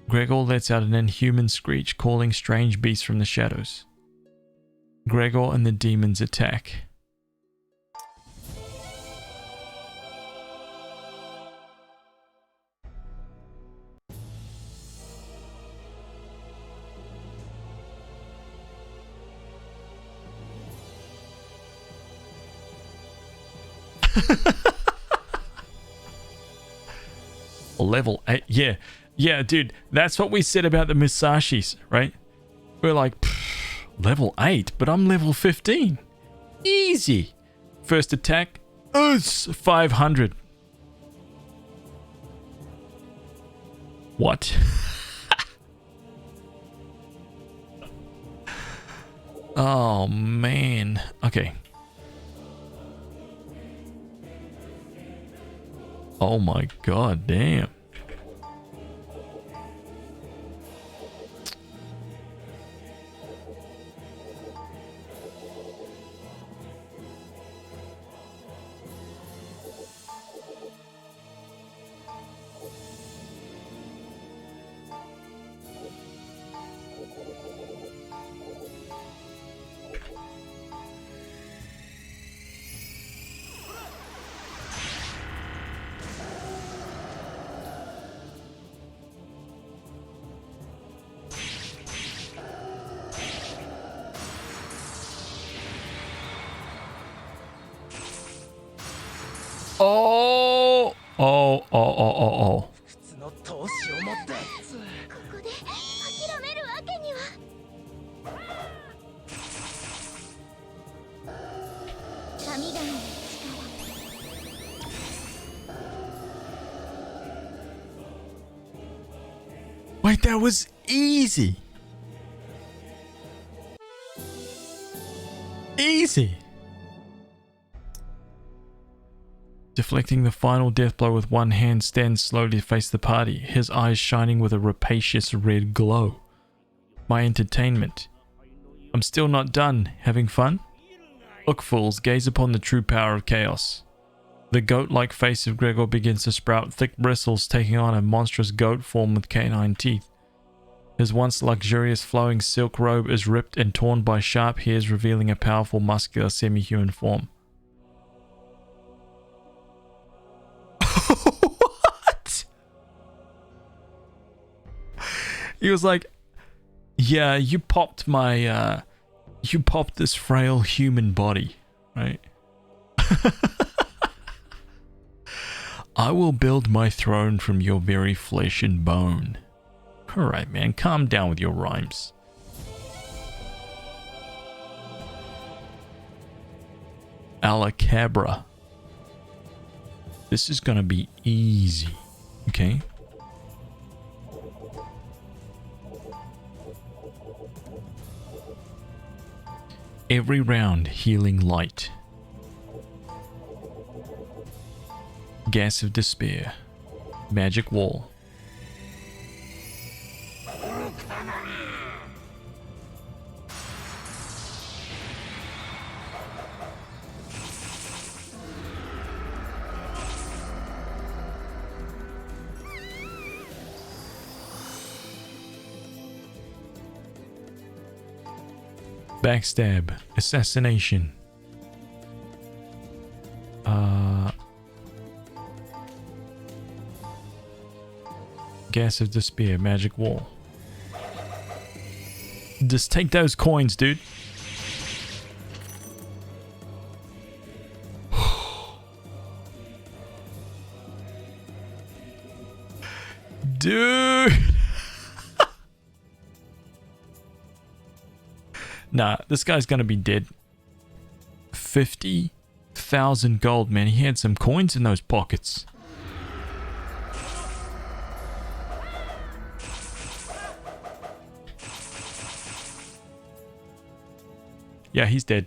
Gregor lets out an inhuman screech, calling strange beasts from the shadows. Gregor and the demons attack. Level 8. Yeah, dude. That's what we said about the Musashis, right? We're like, level 8, but I'm level 15. Easy. First attack, 500. What? Oh, man. Okay. Oh my god, damn. Oh. Wait, that was easy. Easy. Deflecting the final death blow with one hand, stands slowly to face the party, his eyes shining with a rapacious red glow. My entertainment. I'm still not done. Having fun? Look, fools, gaze upon the true power of chaos. The goat-like face of Gregor begins to sprout thick bristles, taking on a monstrous goat form with canine teeth. His once luxurious flowing silk robe is ripped and torn by sharp hairs, revealing a powerful muscular semi-human form. What? He was like, yeah, you popped this frail human body, right? I will build my throne from your very flesh and bone. Alright, man, calm down with your rhymes. Alacabra. This is gonna be easy, okay? Every round, healing light. Gas of despair. Magic wall. Backstab. Assassination. Gas of despair. Magic wall. Just take those coins, dude. Dude. Nah, this guy's gonna be dead. 50,000 gold, man. He had some coins in those pockets. Yeah, he's dead.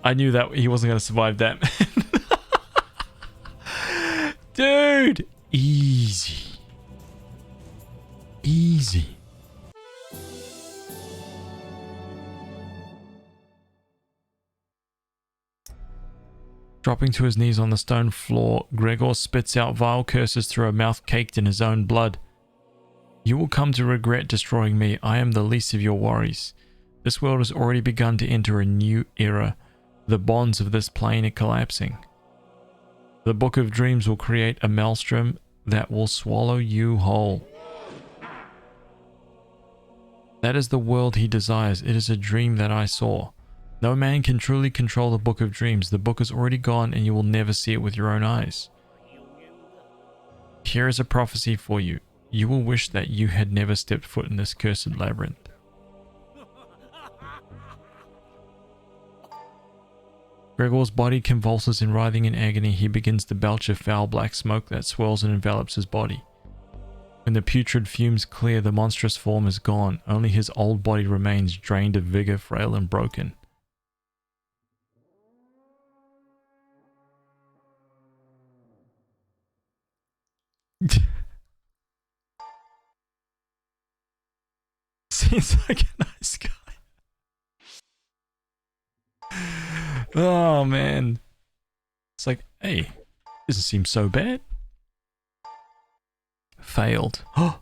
I knew that he wasn't gonna survive that. Dude! Easy. Easy. Dropping to his knees on the stone floor, Gregor spits out vile curses through a mouth caked in his own blood. You will come to regret destroying me. I am the least of your worries. This world has already begun to enter a new era. The bonds of this plane are collapsing. The Book of Dreams will create a maelstrom that will swallow you whole. That is the world he desires. It is a dream that I saw. No man can truly control the Book of Dreams. The book is already gone and you will never see it with your own eyes. Here is a prophecy for you. You will wish that you had never stepped foot in this cursed labyrinth. Gregor's body convulses in writhing in agony. He begins to belch a foul black smoke that swirls and envelops his body. When the putrid fumes clear, the monstrous form is gone. Only his old body remains, drained of vigor, frail and broken. Seems like a nice guy. Oh man. It's like, hey, doesn't seem so bad. Failed. Oh.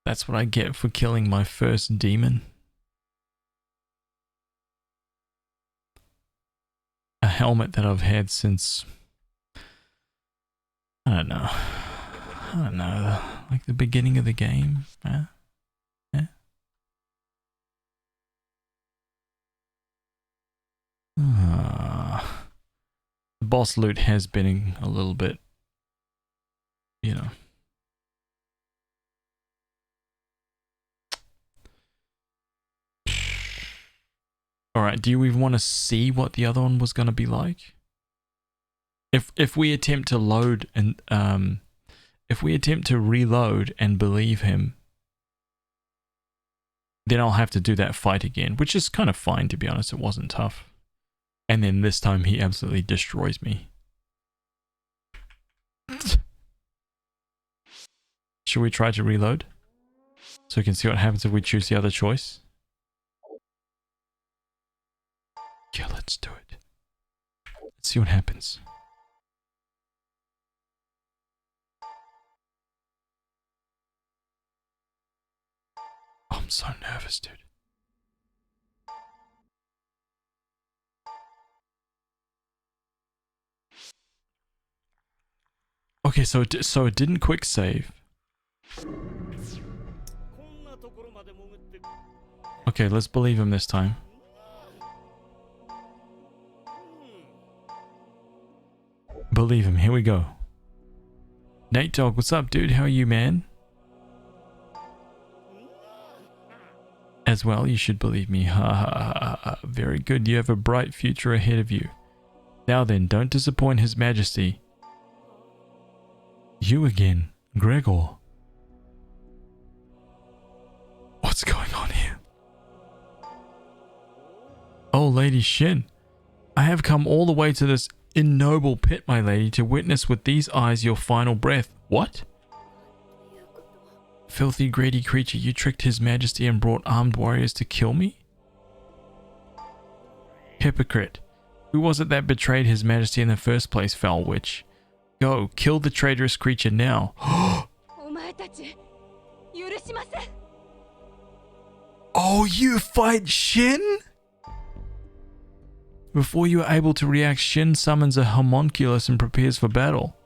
That's what I get for killing my first demon. A helmet that I've had since, I don't know, like the beginning of the game. Yeah. The boss loot has been a little bit, you know. Alright, do you even want to see what the other one was going to be like? If we attempt to load and if we attempt to reload and believe him, then I'll have to do that fight again, which is kind of fine, to be honest. It wasn't tough. And then this time he absolutely destroys me. Should we try to reload? So we can see what happens if we choose the other choice? Yeah, let's do it. Let's see what happens. Oh, I'm so nervous, dude. Okay, so it didn't quick save. Okay, let's believe him this time. Believe him. Here we go. Nate Dog, what's up, dude? How are you, man? As well, you should believe me. Ha ha ha ha. Very good. You have a bright future ahead of you. Now then, don't disappoint His Majesty. You again, Gregor. What's going on here? Oh, Lady Shin. I have come all the way to this ignoble pit, my lady, to witness with these eyes your final breath. What? Filthy, greedy creature, you tricked His Majesty and brought armed warriors to kill me? Hypocrite. Who was it that betrayed His Majesty in the first place, foul witch? Go, kill the traitorous creature now. Oh, you fight Shin? Before you are able to react, Shin summons a homunculus and prepares for battle.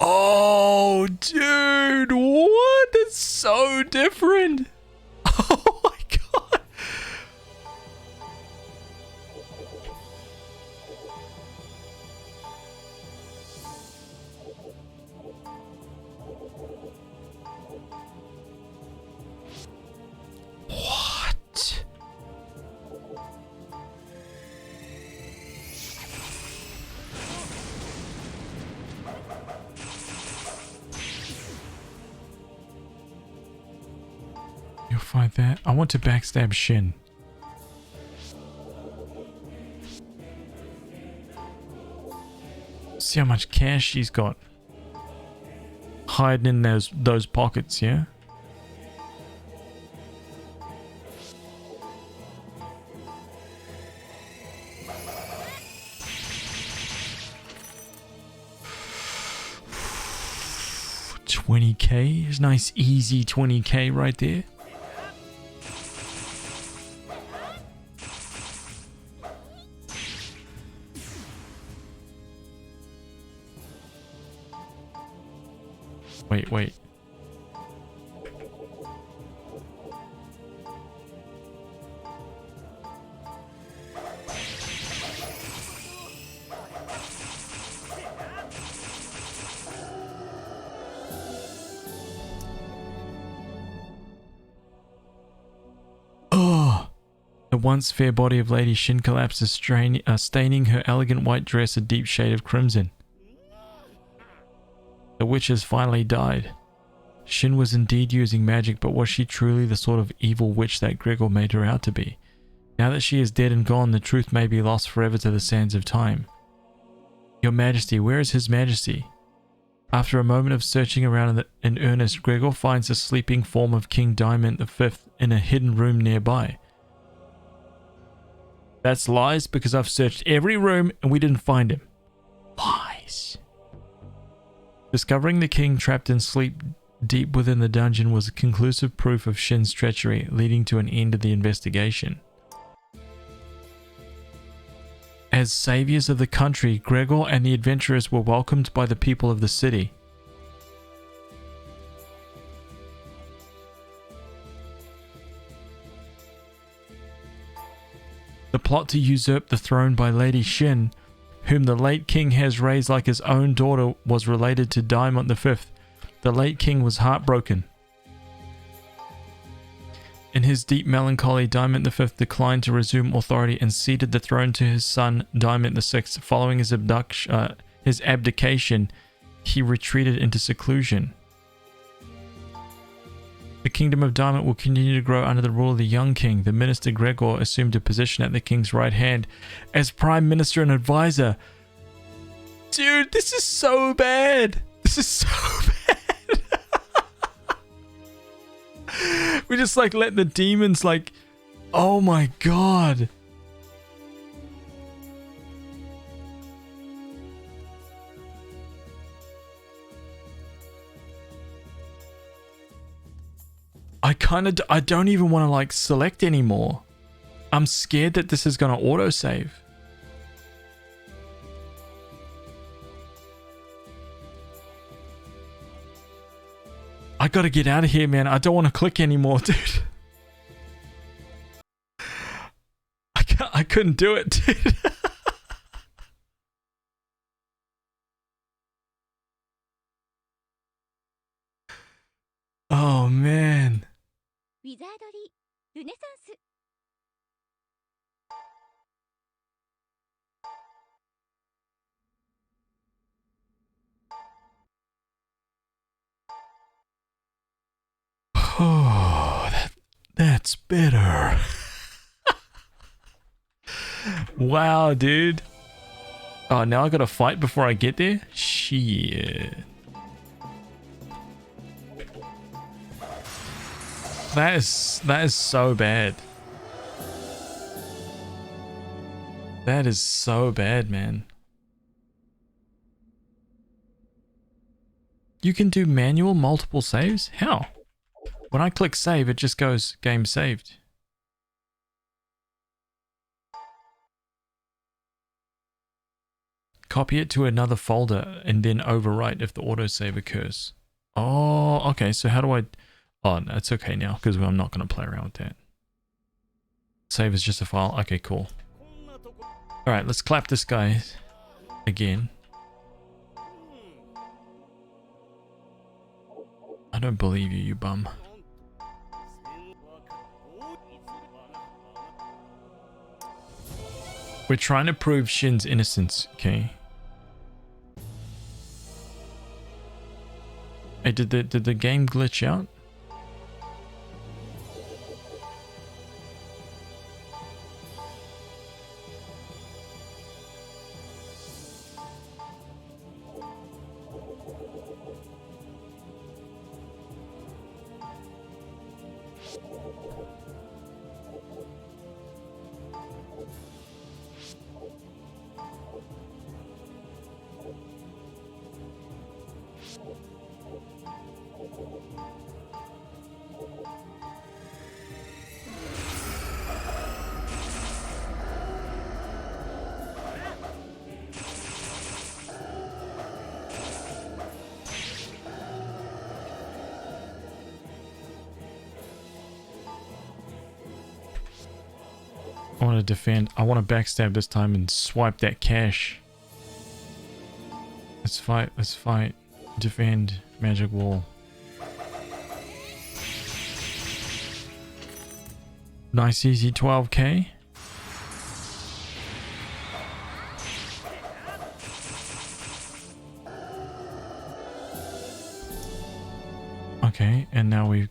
Oh, dude, what? That's so different. Oh my god. What? You'll find that. I want to backstab Shin. See how much cash she's got. hiding in those pockets, yeah? $20K is nice, easy $20K right there. Wait. Oh! The once fair body of Lady Shin collapses, staining her elegant white dress a deep shade of crimson. The witch has finally died. Shin was indeed using magic, but was she truly the sort of evil witch that Gregor made her out to be? Now that she is dead and gone, the truth may be lost forever to the sands of time. Your Majesty, where is His Majesty? After a moment of searching around in earnest, Gregor finds the sleeping form of King Diamond V in a hidden room nearby. That's lies, because I've searched every room and we didn't find him. Lies. Discovering the king trapped in sleep deep within the dungeon was conclusive proof of Shin's treachery, leading to an end of the investigation. As saviors of the country, Gregor and the adventurers were welcomed by the people of the city. The plot to usurp the throne by Lady Shin, whom the late king has raised like his own daughter, was related to Diamond V. The late king was heartbroken. In his deep melancholy, Diamond V declined to resume authority and ceded the throne to his son Diamond VI. Following his abdication, he retreated into seclusion. The kingdom of Diamond will continue to grow under the rule of the young king. The minister Gregor assumed a position at the king's right hand as prime minister and advisor. Dude, this is so bad. This is so bad. We just like let the demons like, oh my god. I don't even want to like select anymore. I'm scared that this is going to autosave. I gotta get out of here, man. I don't want to click anymore, dude. I couldn't do it, dude. Oh, man. Wizardry Renaissance. Oh, that's better. Wow, dude. Oh, now I gotta fight before I get there? Shit. That is so bad. That is so bad, man. You can do manual multiple saves? How? When I click save, it just goes game saved. Copy it to another folder and then overwrite if the autosave occurs. Oh, okay. So how do I... Oh, no, it's okay now because I'm not going to play around with that. Save is just a file. Okay, cool. Alright, let's clap this guy again. I don't believe you, you bum. We're trying to prove Shin's innocence, okay? Hey, did the game glitch out? I want to defend. I want to backstab this time and swipe that cash. Let's fight. Let's fight. Defend. Magic wall. Nice easy 12k. Okay, and now we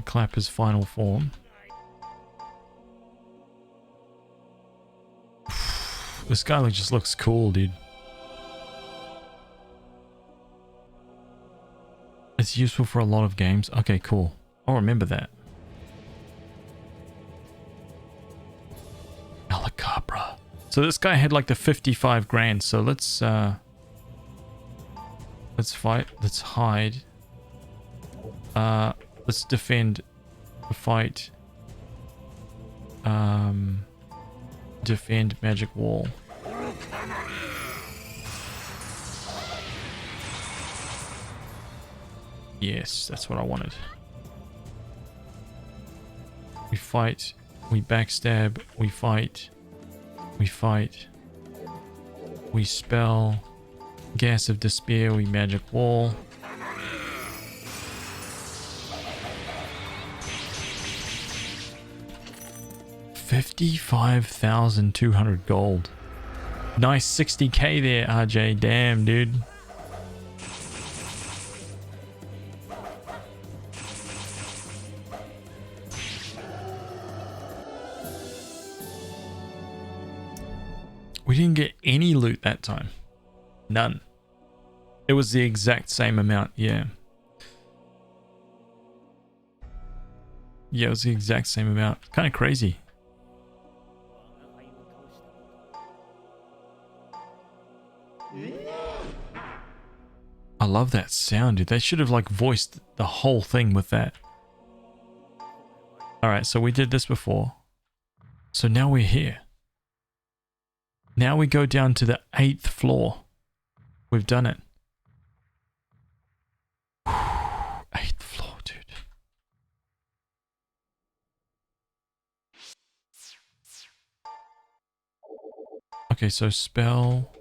clap his final form. This guy just looks cool, dude. It's useful for a lot of games. Okay, cool. I'll remember that. Alacabra. So this guy had like the 55 grand. So let's fight. Let's hide. Let's defend. Fight. Defend magic wall. Yes, that's what I wanted. We fight. We backstab. We fight. We fight. We spell. Gas of despair. We magic wall. $55,200 gold. Nice 60k there, RJ. Damn, dude. We didn't get any loot that time. None. It was the exact same amount, yeah. Yeah, it was the exact same amount. Kind of crazy. I love that sound, dude. They should have like voiced the whole thing with that. Alright, so we did this before. So now we're here. Now we go down to the 8th floor. We've done it. 8th floor, dude. Okay, so spell.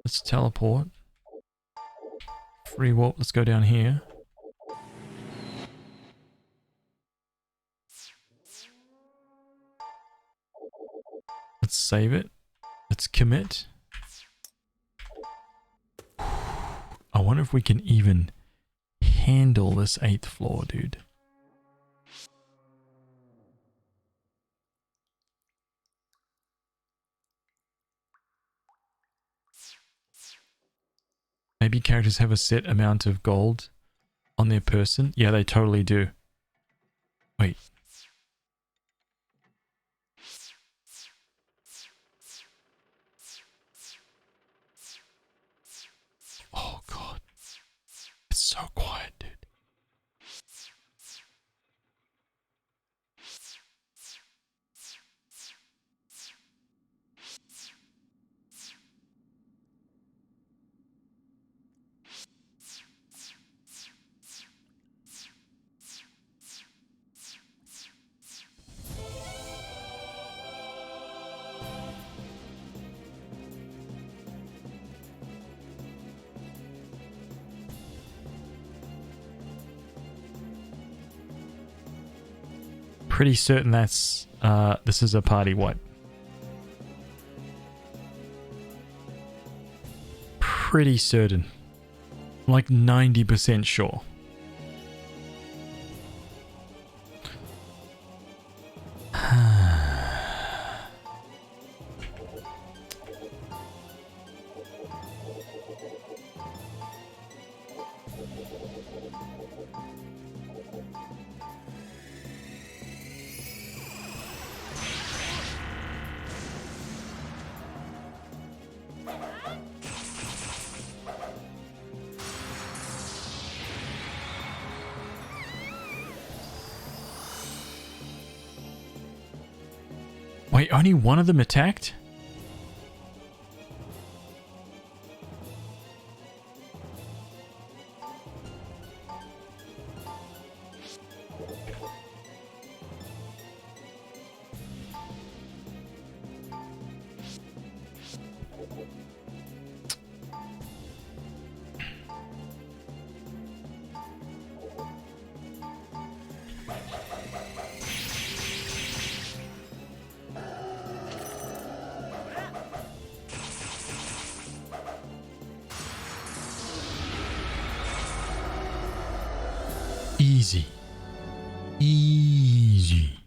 Let's teleport. Free warp. Let's go down here. Let's save it. Let's commit. I wonder if we can even handle this 8th floor, dude. Maybe characters have a set amount of gold on their person. Yeah, they totally do. Wait. Oh god. It's so quiet, dude. Pretty certain that's this is a party wipe. Pretty certain. Like 90% sure. Wait, only one of them attacked? Easy. Easy.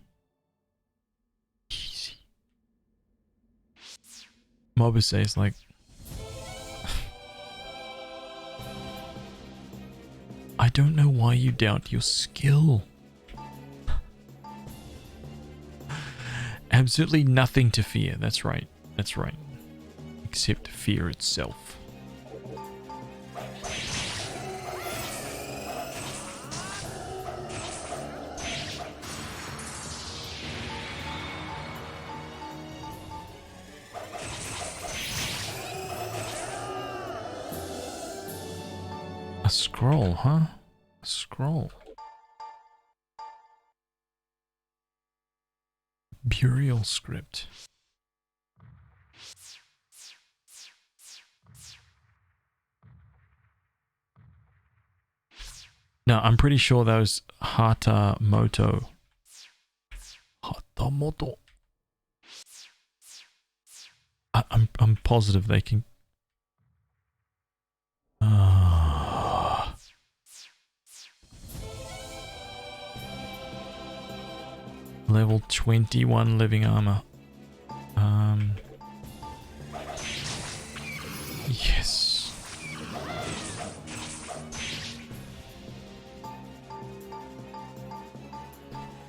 Easy. Moba says like, I don't know why you doubt your skill. Absolutely nothing to fear. That's right. That's right. Except fear itself. A scroll, huh? A scroll. Burial script. No, I'm pretty sure that was Hatamoto. Hatamoto. I'm positive they can. Level 21 living armor. Yes.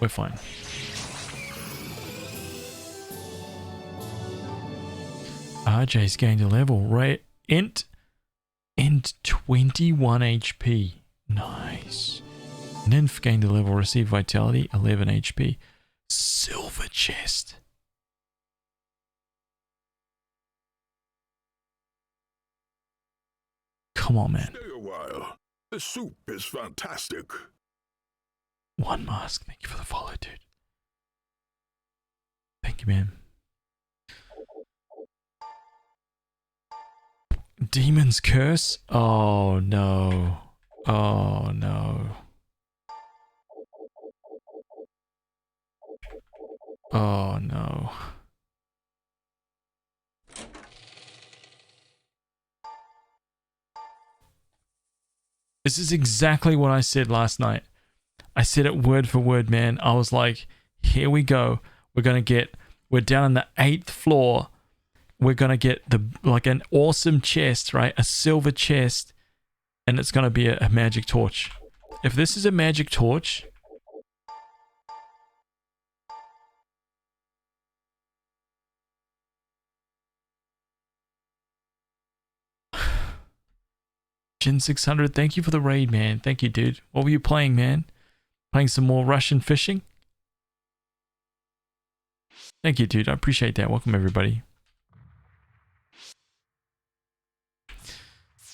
We're fine. RJ's gained a level, right? Int 21 HP. Nice. Nymph gained a level, received vitality, 11 HP. Silver chest. Come on, man. Stay a while. The soup is fantastic. One mask. Thank you for the follow, dude. Thank you, man. Demon's curse? Oh, no. Oh, no. Oh, no. This is exactly what I said last night. I said it word for word, man. I was like, here we go. We're down on the 8th floor. We're going to get like an awesome chest, right? A silver chest. And it's going to be a magic torch. If this is a magic torch... Jin 600, thank you for the raid, man. Thank you, dude. What were you playing, man? Playing some more Russian fishing? Thank you, dude. I appreciate that. Welcome, everybody.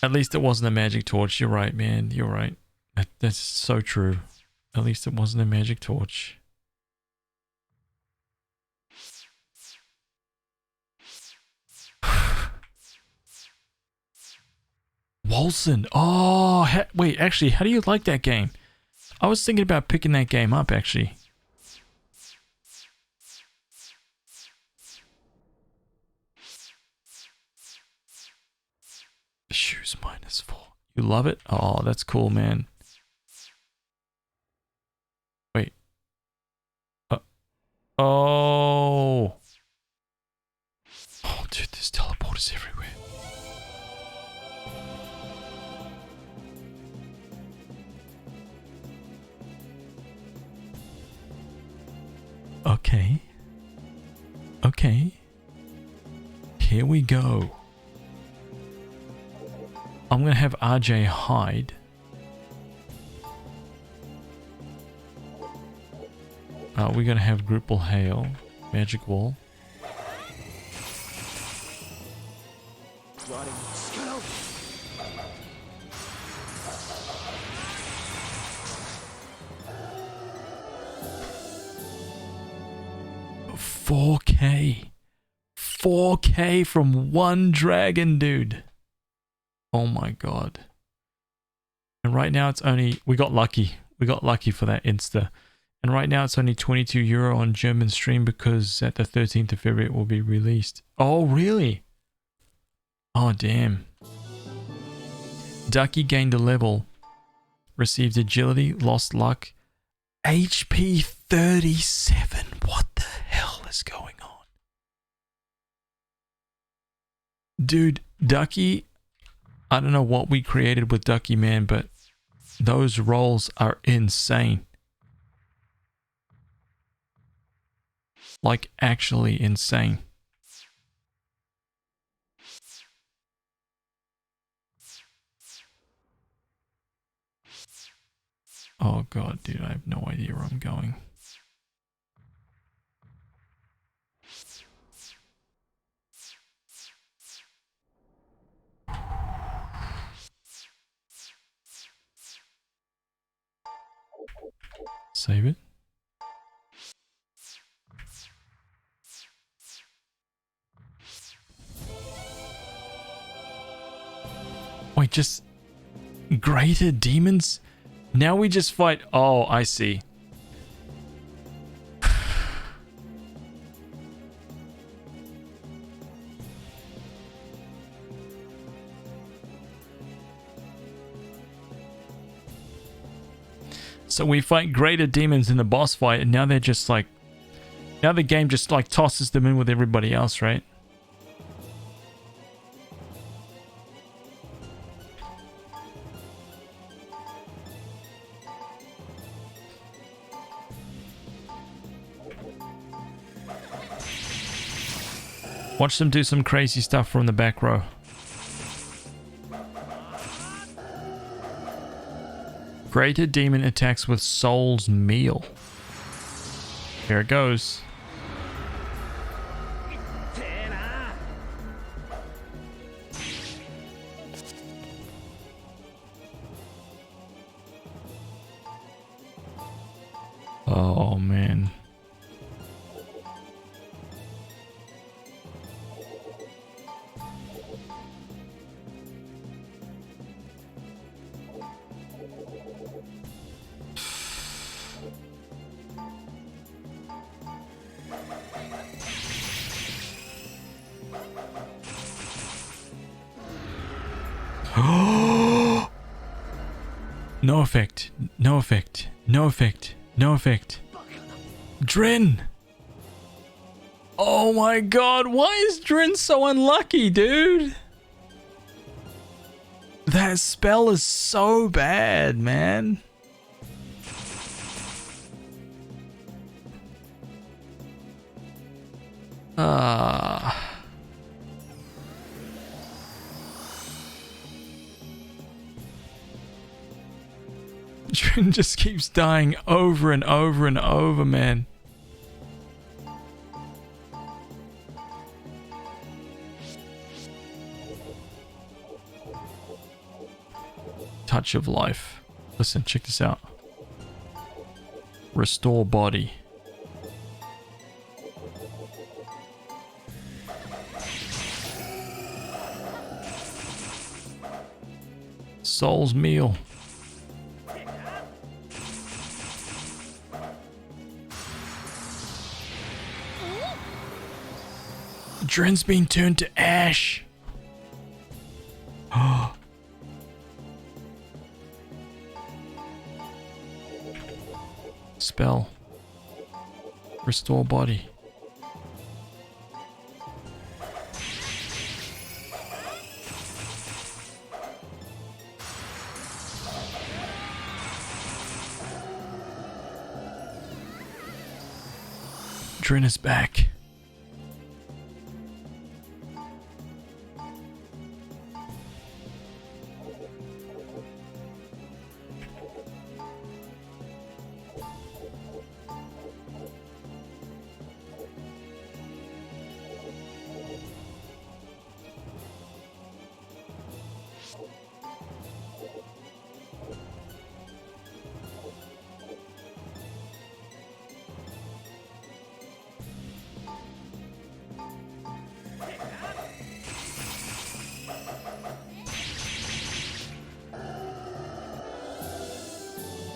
At least it wasn't a magic torch. You're right, man. You're right. That's so true. At least it wasn't a magic torch. Wolson. Oh, wait, actually, how do you like that game? I was thinking about picking that game up, actually. The shoes -4. You love it? Oh, that's cool, man. Wait. Oh. Oh, dude, there's teleporters everywhere. Okay. Okay. Here we go. I'm going to have RJ hide. We're going to have Gripple Hail. Magic Wall. Rotting skill. 4K. 4K from one dragon, dude. Oh my god. And right now it's only... We got lucky. We got lucky for that Insta. And right now it's only €22 on German stream because at the 13th of February it will be released. Oh, really? Oh, damn. Ducky gained a level. Received agility, lost luck. HP 37. What the hell is going on? Dude, Ducky, I don't know what we created with Ducky, man, but those rolls are insane. Like, actually insane. Oh god, dude, I have no idea where I'm going. Save it. Wait, just greater demons? Now we just fight. Oh, I see. So we fight greater demons in the boss fight, and now they're just like, now the game just like tosses them in with everybody else, right? Watch them do some crazy stuff from the back row. Greater demon attacks with Soul's Meal. Here it goes. Oh, man. No effect. No effect. No effect. No effect. Drin! Oh my god, why is Drin so unlucky, dude? That spell is so bad, man. Drin just keeps dying over and over and over, man. Touch of life. Listen, check this out. Restore body. Soul's Meal. Drin's been turned to ash. Spell. Restore body. Drin is back.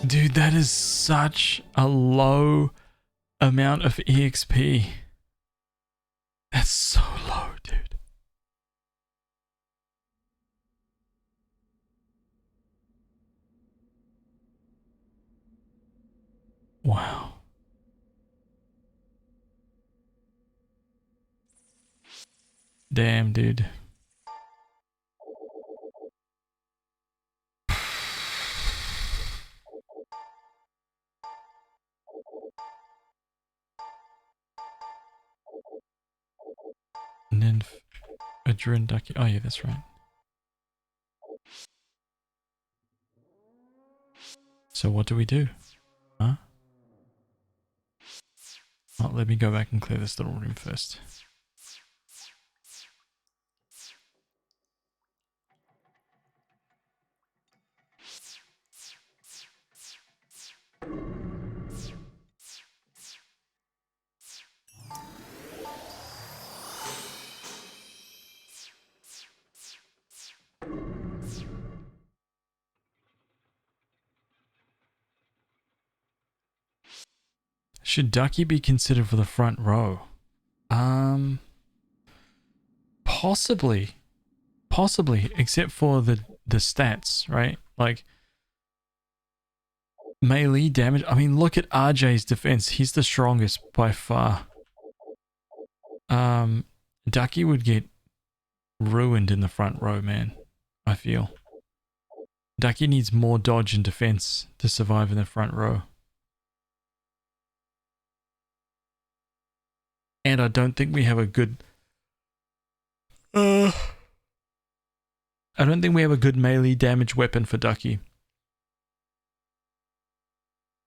Dude, that is such a low amount of EXP. That's so low, dude. Wow. Damn, dude. And then Adrin Ducky. Oh yeah, that's right. So what do we do? Huh? Oh, let me go back and clear this little room first. Should Ducky be considered for the front row? Possibly. Possibly, except for the stats, right? Like melee damage. I mean, look at RJ's defense. He's the strongest by far. Ducky would get ruined in the front row, man. I feel. Ducky needs more dodge and defense to survive in the front row. And I don't think we have a good... I don't think we have a good melee damage weapon for Ducky.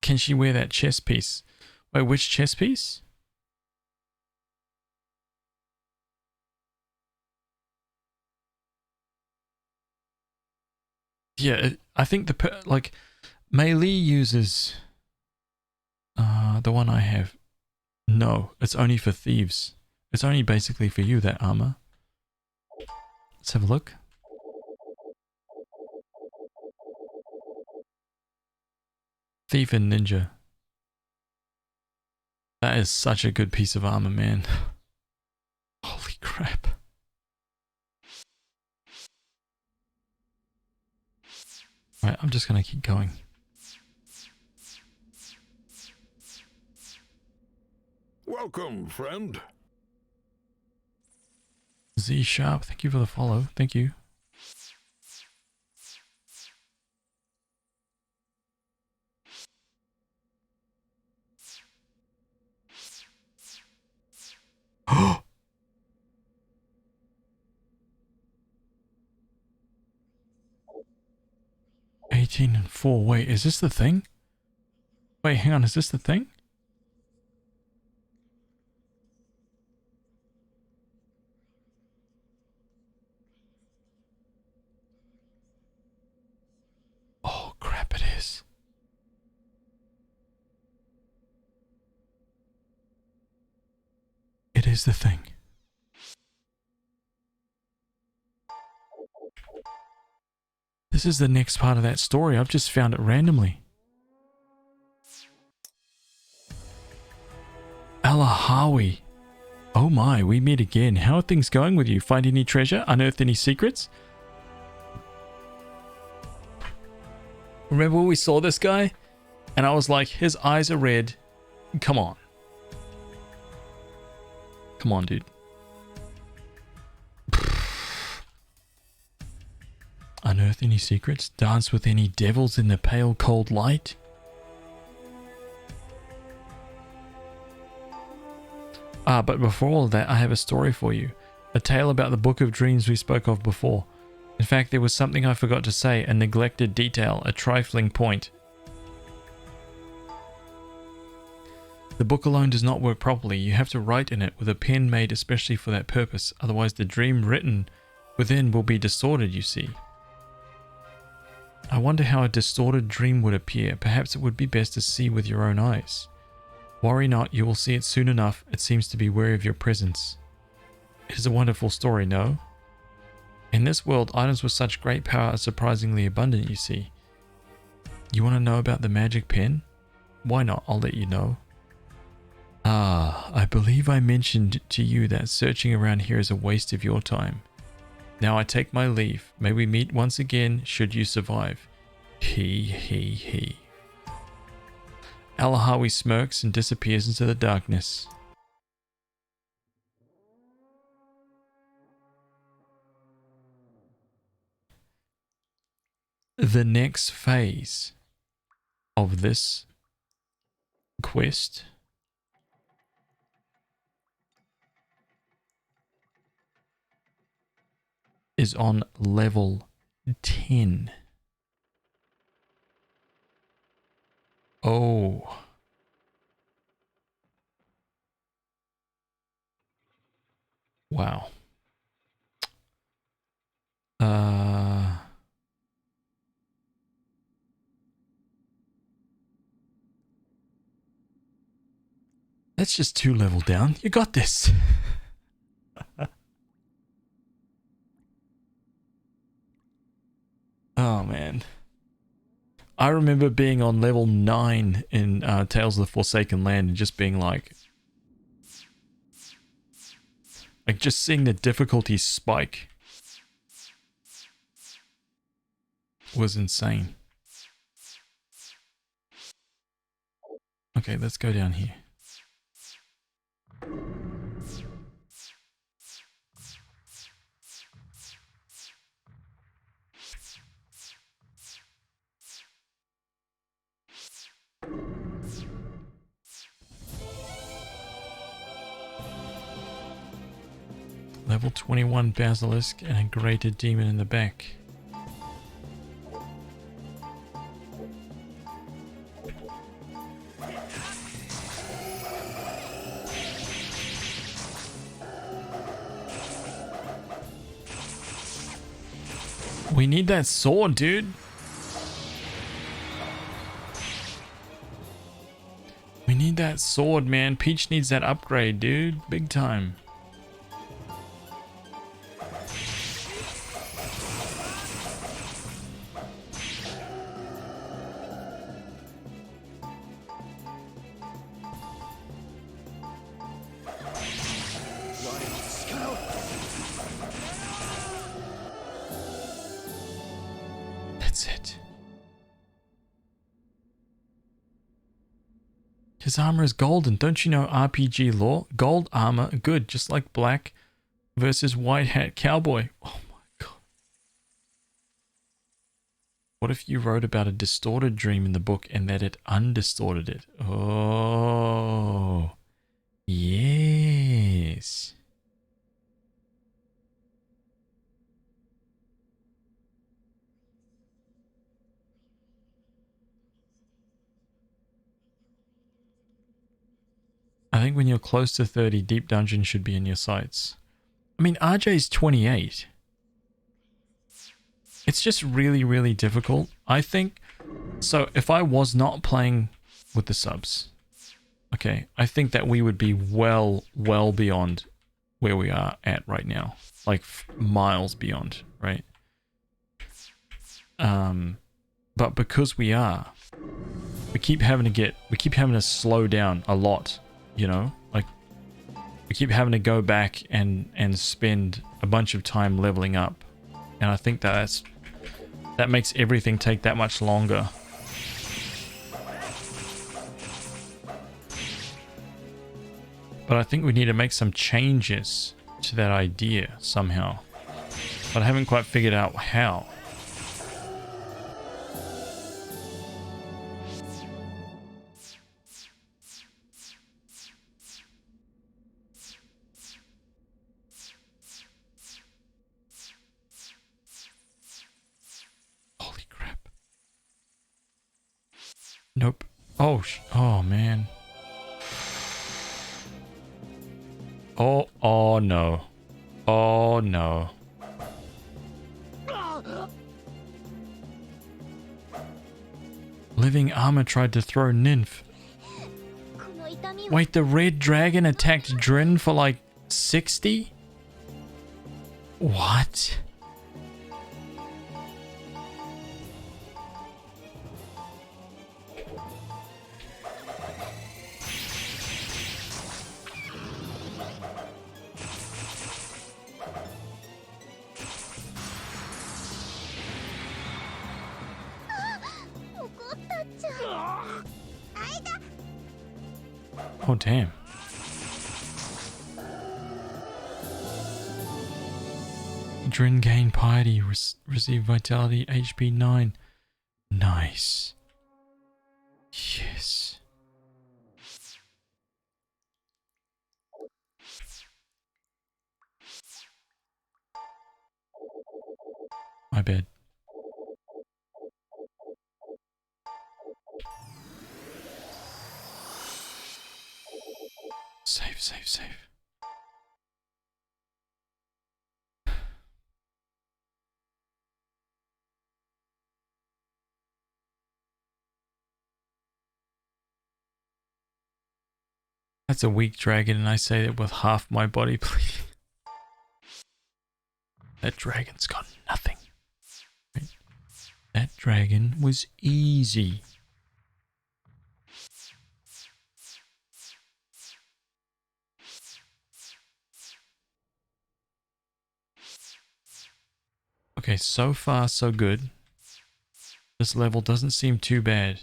Can she wear that chest piece? Wait, which chest piece? Yeah, I think like melee uses the one I have. No, it's only for thieves. It's only basically for you, that armor. Let's have a look. Thief and ninja. That is such a good piece of armor, man. Holy crap. Right, I'm just gonna keep going. Welcome, friend. Z Sharp, thank you for the follow. Thank you. Oh! 18 and 4. Wait, is this the thing? Wait, hang on, is this the thing? Oh, crap, it is. It is the thing. This is the next part of that story. I've just found it randomly. Alahawi. Oh my, we meet again. How are things going with you? Find any treasure? Unearthed any secrets? Remember when we saw this guy? And I was like, his eyes are red. Come on. Come on, dude. Unearth any secrets? Dance with any devils in the pale cold light? But before all of that, I have a story for you. A tale about the Book of Dreams we spoke of before. In fact, there was something I forgot to say, a neglected detail, a trifling point. The book alone does not work properly. You have to write in it with a pen made especially for that purpose. Otherwise, the dream written within will be distorted, you see. I wonder how a distorted dream would appear. Perhaps it would be best to see with your own eyes. Worry not, you will see it soon enough. It seems to be wary of your presence. It is a wonderful story, no? In this world, items with such great power are surprisingly abundant, you see. You want to know about the magic pen? Why not? I'll let you know. I believe I mentioned to you that searching around here is a waste of your time. Now I take my leave. May we meet once again, should you survive. He. Alahawi smirks and disappears into the darkness. The next phase of this quest is on level 10. Oh. Wow. That's just 2 level down. You got this. Oh, man. I remember being on level 9 in Tales of the Forsaken Land and just being like just seeing the difficulty spike was insane. Okay, let's go down here. Level 21 Basilisk and a greater demon in the back. We need that sword, dude. We need that sword, man. Peach needs that upgrade, dude. Big time. That's it. His armor is golden. Don't you know RPG lore? Gold armor, good, just like black versus white hat cowboy. Oh my god. What if you wrote about a distorted dream in the book and that it undistorted it? Oh, yes. I think when you're close to 30, Deep Dungeon should be in your sights. I mean, RJ's 28. It's just really, really difficult. I think, so if I was not playing with the subs, okay, I think that we would be well beyond where we are at right now. Like miles beyond, right? But because we are, we keep having to slow down a lot. You know, like we keep having to go back and spend a bunch of time leveling up, and I think that makes everything take that much longer. But I think we need to make some changes to that idea somehow, but I haven't quite figured out how. Nope. Oh man. Oh no. Oh no. Living armor tried to throw Nymph. Wait, the red dragon attacked Drin for like 60? What? Oh, damn. Drin gain piety. Receive vitality. HP 9. Nice. Yes. My bad. Save, save, save. That's a weak dragon, and I say that with half my body bleeding. That dragon's got nothing. Right? That dragon was easy. Okay, so far so good. This level doesn't seem too bad.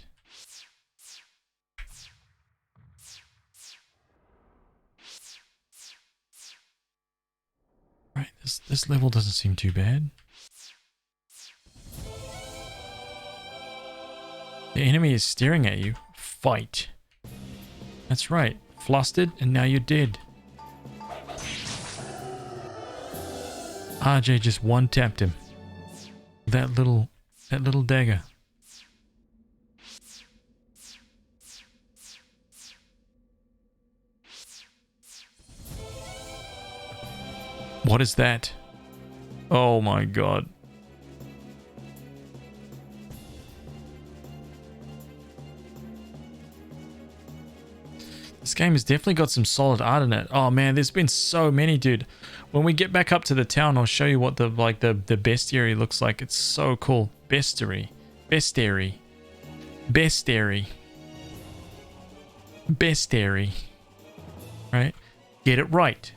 Right, this level doesn't seem too bad. The enemy is staring at you. Fight. That's right. Flustered, and now you're dead. RJ just one-tapped him. That little dagger. What is that? Oh my god. This game has definitely got some solid art in it. Oh man, there's been so many, dude. When we get back up to the town, I'll show you what the bestiary looks like. It's so cool. Bestiary. Bestiary. Bestiary. Bestiary. Right? Get it right.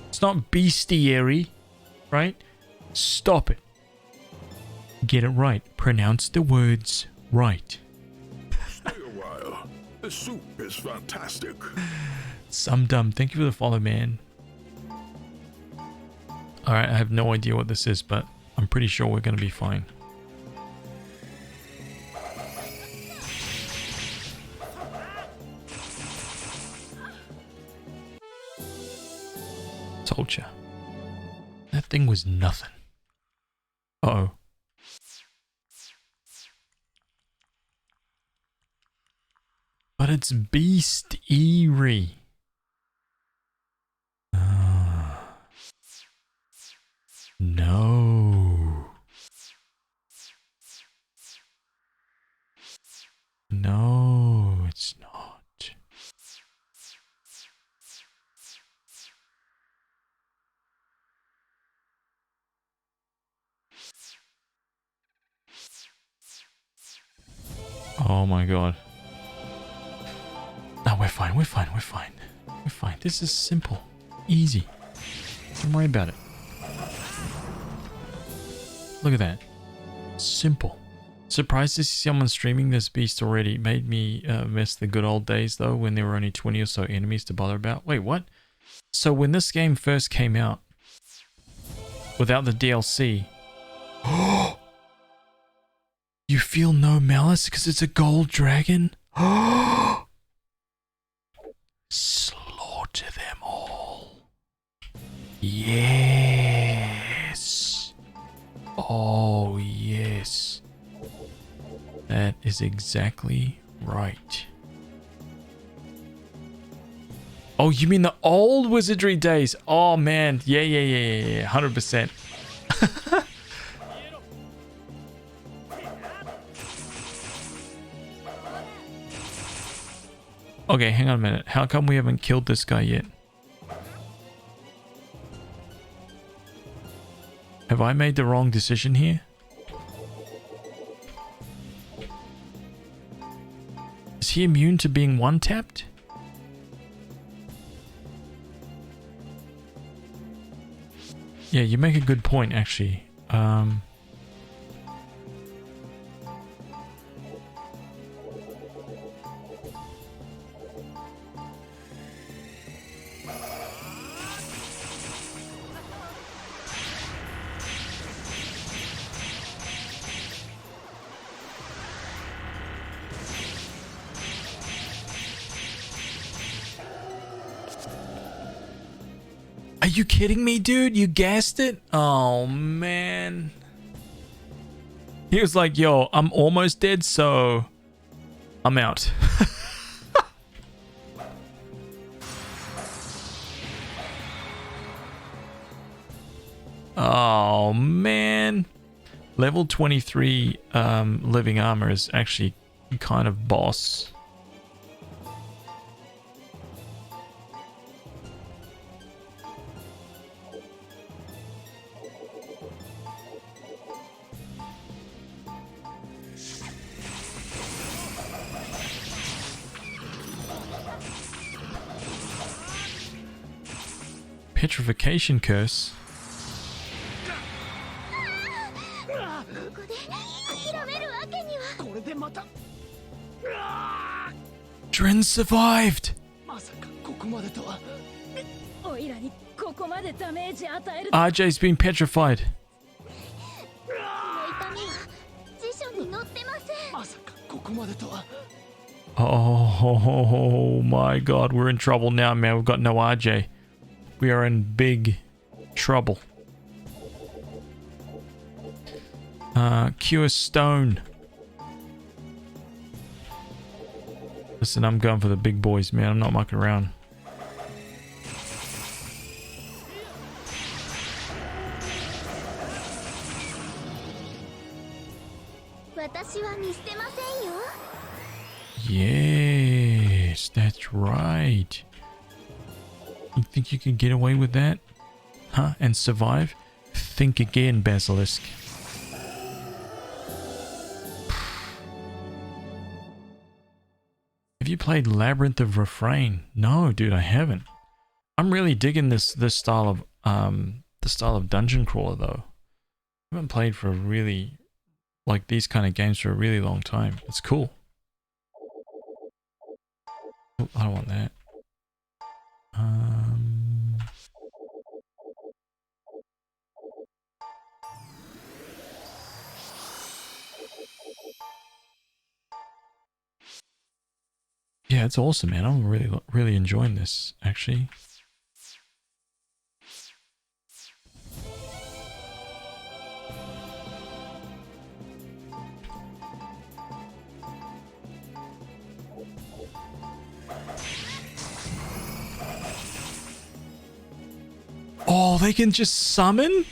It's not bestiary, right? Stop it. Get it right. Pronounce the words right. Stay a while. The soup is fantastic. Some dumb. Thank you for the follow, man. Alright, I have no idea what this is, but I'm pretty sure we're going to be fine. Told ya. That thing was nothing. Uh-oh. But it's beast eerie. No. No, it's not. Oh my god. No, we're fine, we're fine, we're fine. We're fine. This is simple. Easy. Don't worry about it. Look at that. Simple. Surprised to see someone streaming this beast already. Made me miss the good old days though, when there were only 20 or so enemies to bother about. Wait, what? So when this game first came out, without the DLC, you feel no malice because it's a gold dragon? Slaughter them all. Yes. Oh, yes. That is exactly right. Oh, you mean the old Wizardry days? Oh, man. Yeah. 100%. Okay, hang on a minute. How come we haven't killed this guy yet? Have I made the wrong decision here? Is he immune to being one-tapped? Yeah, you make a good point, actually. Are you kidding me, dude? You gassed it? Oh, man. He was like, yo, I'm almost dead, so I'm out. Oh, man. Level 23 living armor is actually kind of boss. Petrification curse. ここで諦めるわけには。これでまた Dren survived. まさかここまでとは。おいらにここまでダメージ与える。 RJ's been petrified. この痛みは辞書に載ってません。まさかここまでとは。 Oh my god, we're in trouble now, man. We've got no RJ. We are in big trouble. Cure stone. Listen, I'm going for the big boys, man. I'm not mucking around. Yes, that's right. You think you could get away with that? Huh? And survive? Think again, Basilisk. Have you played Labyrinth of Refrain? No, dude, I haven't. I'm really digging this style of dungeon crawler though. I haven't played for a really like these kind of games for a really long time. It's cool. Oh, I don't want that. Yeah, it's awesome, man. I'm really enjoying this, actually. Oh, they can just summon?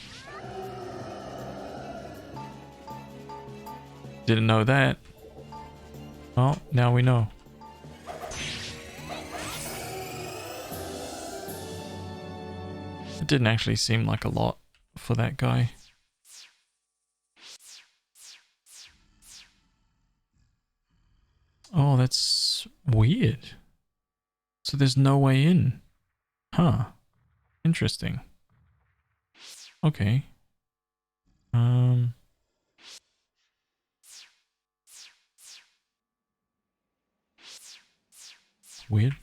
Didn't know that. Oh, now we know. It didn't actually seem like a lot for that guy. Oh, that's weird. So there's no way in. Huh. Interesting. Okay. Weird.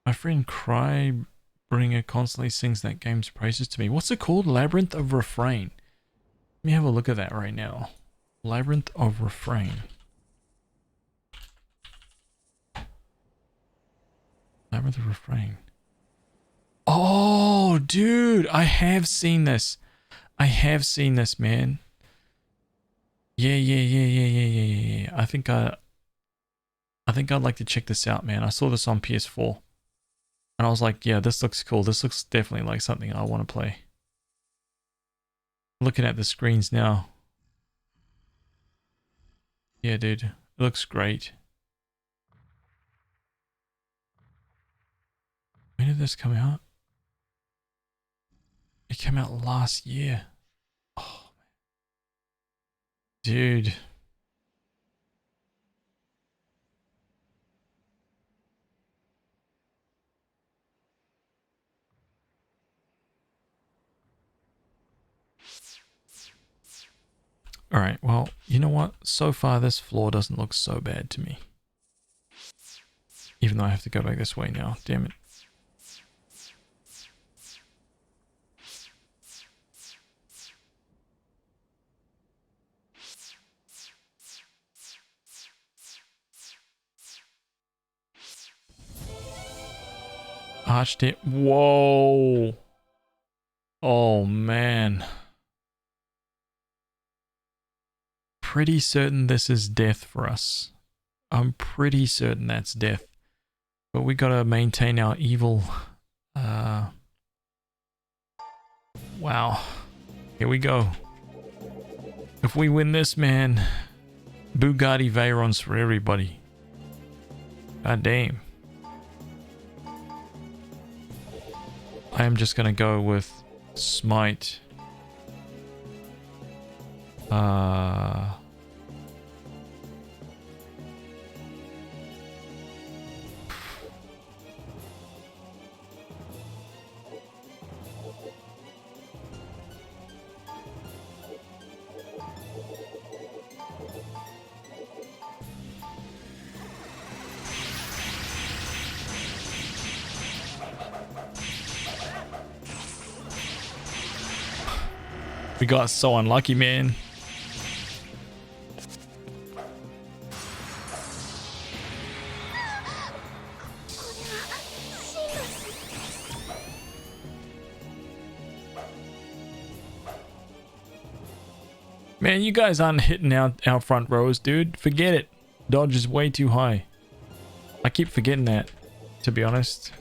My friend Crybringer constantly sings that game's praises to me. What's it called? Labyrinth of Refrain. Let me have a look at that right now. Labyrinth of Refrain. Labyrinth of Refrain. Oh, dude, I have seen this. I have seen this, man. Yeah. I think I'd like to check this out, man. I saw this on PS4. And I was like, yeah, this looks cool. This looks definitely like something I want to play. Looking at the screens now. Yeah, dude. It looks great. When did this come out? It came out last year. Oh, man. Dude. Alright, well, you know what? So far, this floor doesn't look so bad to me. Even though I have to go back this way now. Damn it. Arched it. Whoa. Oh, man. Pretty certain this is death for us. I'm pretty certain that's death. But we gotta maintain our evil. Wow. Here we go. If we win this, man, Bugatti Veyrons for everybody. God damn. I am just gonna go with Smite. We got so unlucky, man. Man, you guys aren't hitting our front rows, dude. Forget it. Dodge is way too high. I keep forgetting that, to be honest.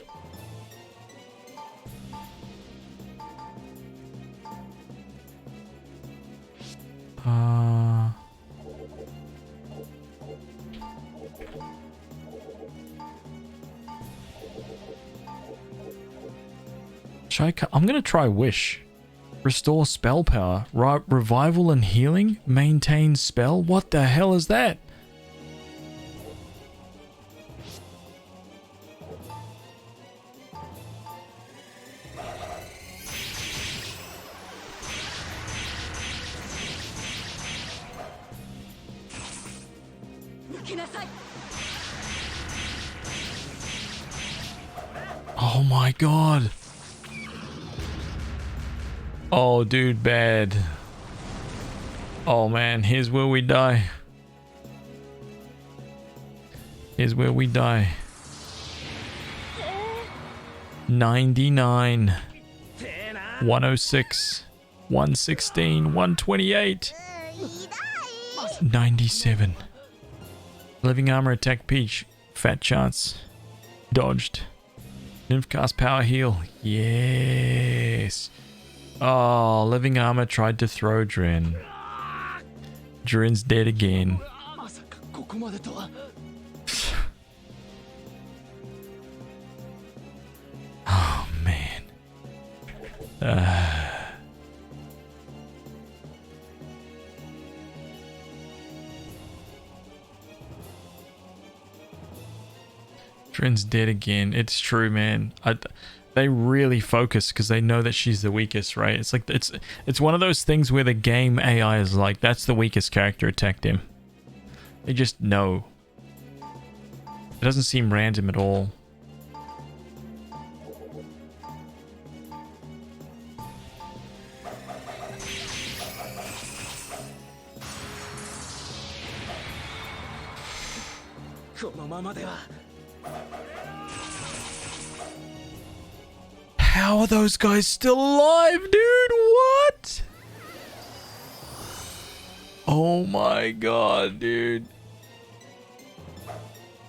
I'm gonna try Wish. Restore spell power. Revival and healing. Maintain spell. What the hell is that? Oh my god. Oh, dude, bad. Oh, man, here's where we die. Here's where we die. 99. 106. 116. 128. 97. Living armor attack Peach. Fat chance. Dodged. Nymph cast power heal. Yes. Oh, living armor tried to throw Dren. Dren's dead again. Oh, man. Dren's dead again. It's true, man. They really focus because they know that she's the weakest, right? It's like it's one of those things where the game AI is like, that's the weakest character, attacked him. They just know. It doesn't seem random at all. How are those guys still alive, dude? What? Oh my god, dude.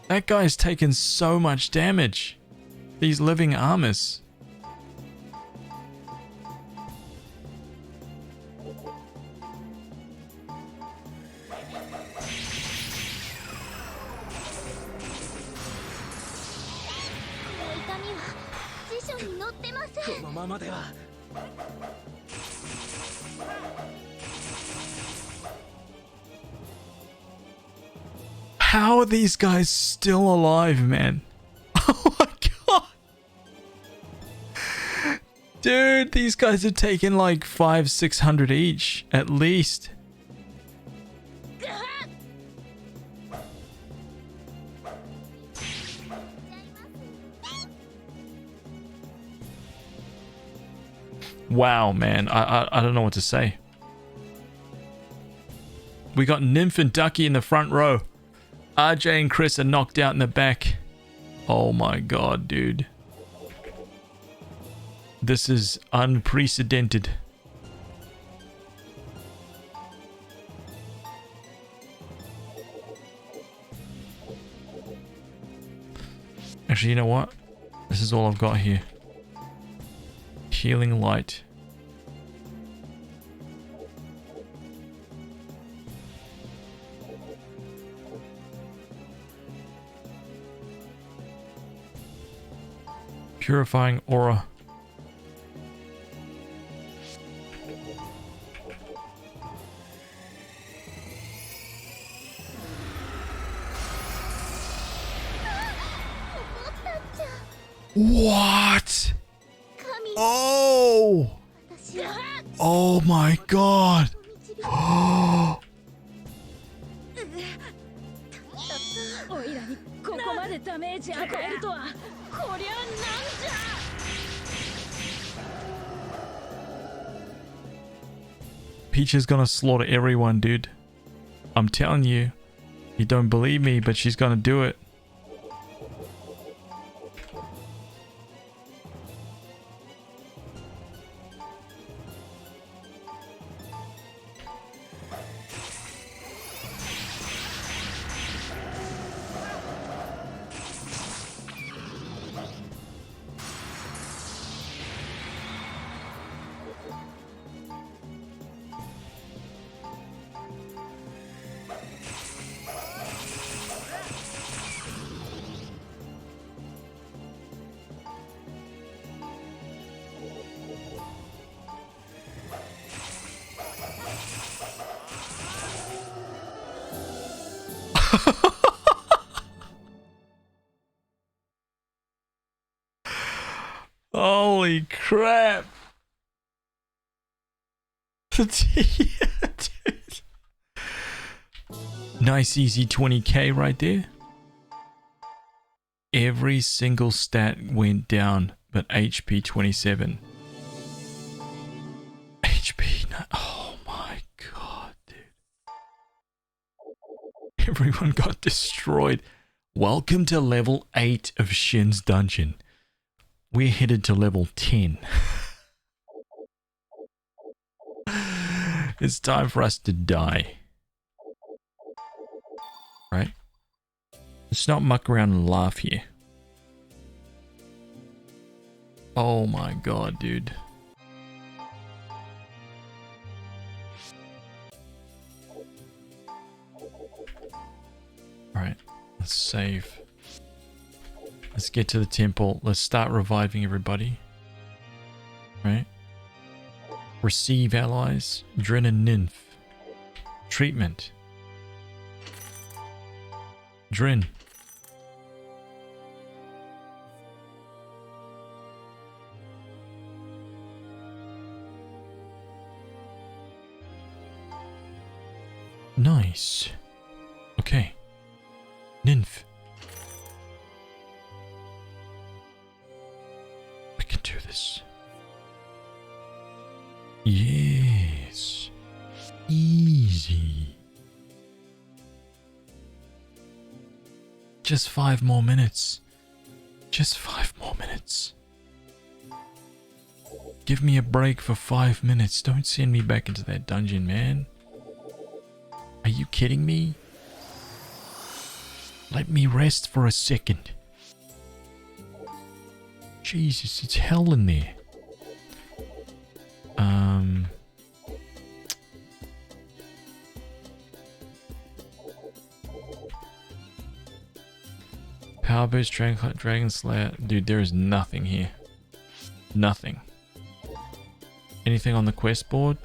That guy's taken so much damage. These living armors. How are these guys still alive, man? Oh my god. Dude, these guys have taken like 500-600 each, at least. Wow, man. I don't know what to say. We got Nymph and Ducky in the front row. RJ and Chris are knocked out in the back. Oh my god, dude. This is unprecedented. Actually, you know what? This is all I've got here. Healing light. Purifying aura. What? Oh! Oh my god! Oh! おいらにここまでダメージ与えるとはこりゃなんじゃ Peach is gonna slaughter everyone, dude. I'm telling you. You don't believe me, but she's gonna do it. Holy crap. Dude. Nice easy 20k right there. Every single stat went down but HP 27. HP, oh my god, dude. Everyone got destroyed. Welcome to level 8 of Shin's dungeon. We're headed to level 10. It's time for us to die. Right? Let's not muck around and laugh here. Oh my god, dude. Alright, let's save. Let's get to the temple. Let's start reviving everybody. Right? Receive allies. Dren and Nymph. Treatment. Dren. Nice. Okay. Nymph. We can do this. Yes. Easy. Just 5 more minutes. Just 5 more minutes. Give me a break for 5 minutes. Don't send me back into that dungeon, man. Are you kidding me? Let me rest for a second. Jesus, it's hell in there. Power boost, Dragon Slayer. Dude, there is nothing here. Nothing. Anything on the quest board?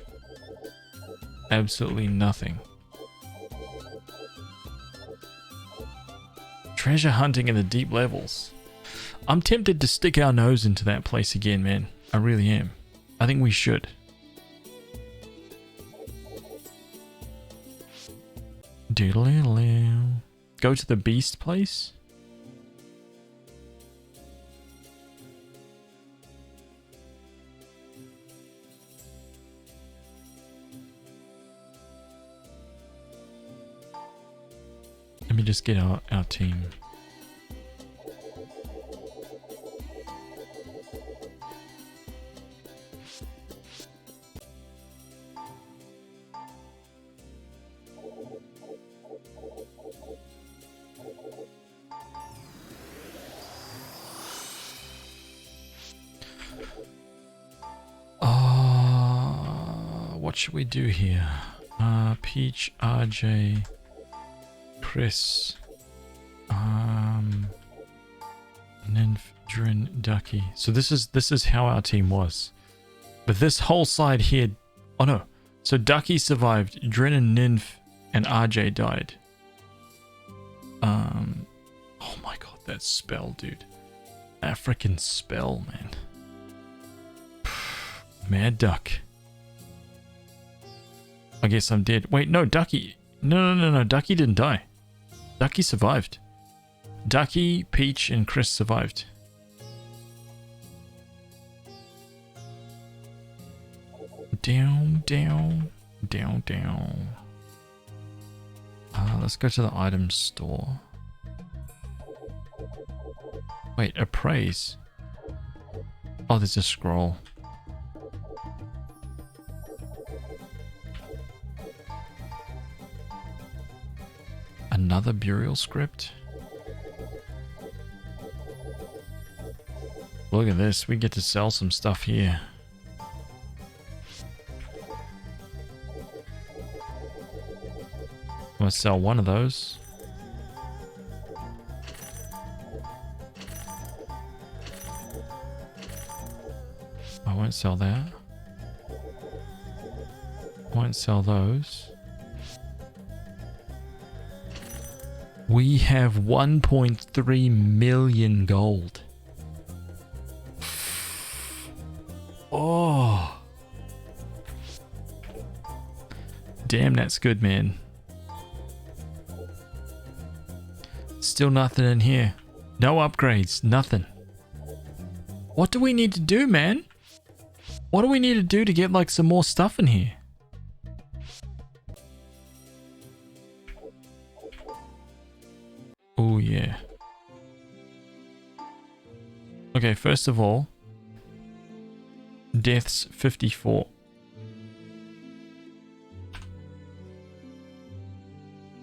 Absolutely nothing. Treasure hunting in the deep levels. I'm tempted to stick our nose into that place again, man. I really am. I think we should. Doodle-doodle. Go to the beast place? Let me just get our team. what should we do here? Peach, RJ, Chris, Nymph, Drin, Ducky. So this is how our team was. But this whole side here, oh no. So Ducky survived, Drin and Nymph and RJ died. Oh my god, that spell, dude. That freaking spell, man. Mad Duck. I guess I'm dead. Wait, no, Ducky. No. Ducky didn't die. Ducky survived. Ducky, Peach, and Chris survived. Down. Let's go to the items store. Wait, appraise. Oh, there's a scroll. Another burial script. Look at this. We get to sell some stuff here. I'm gonna sell one of those. I won't sell that. Won't sell those. We have 1.3 million gold. Oh. Damn, that's good, man. Still nothing in here. No upgrades, nothing. What do we need to do, man? What do we need to do to get like some more stuff in here? Oh yeah. Okay, first of all, deaths 54.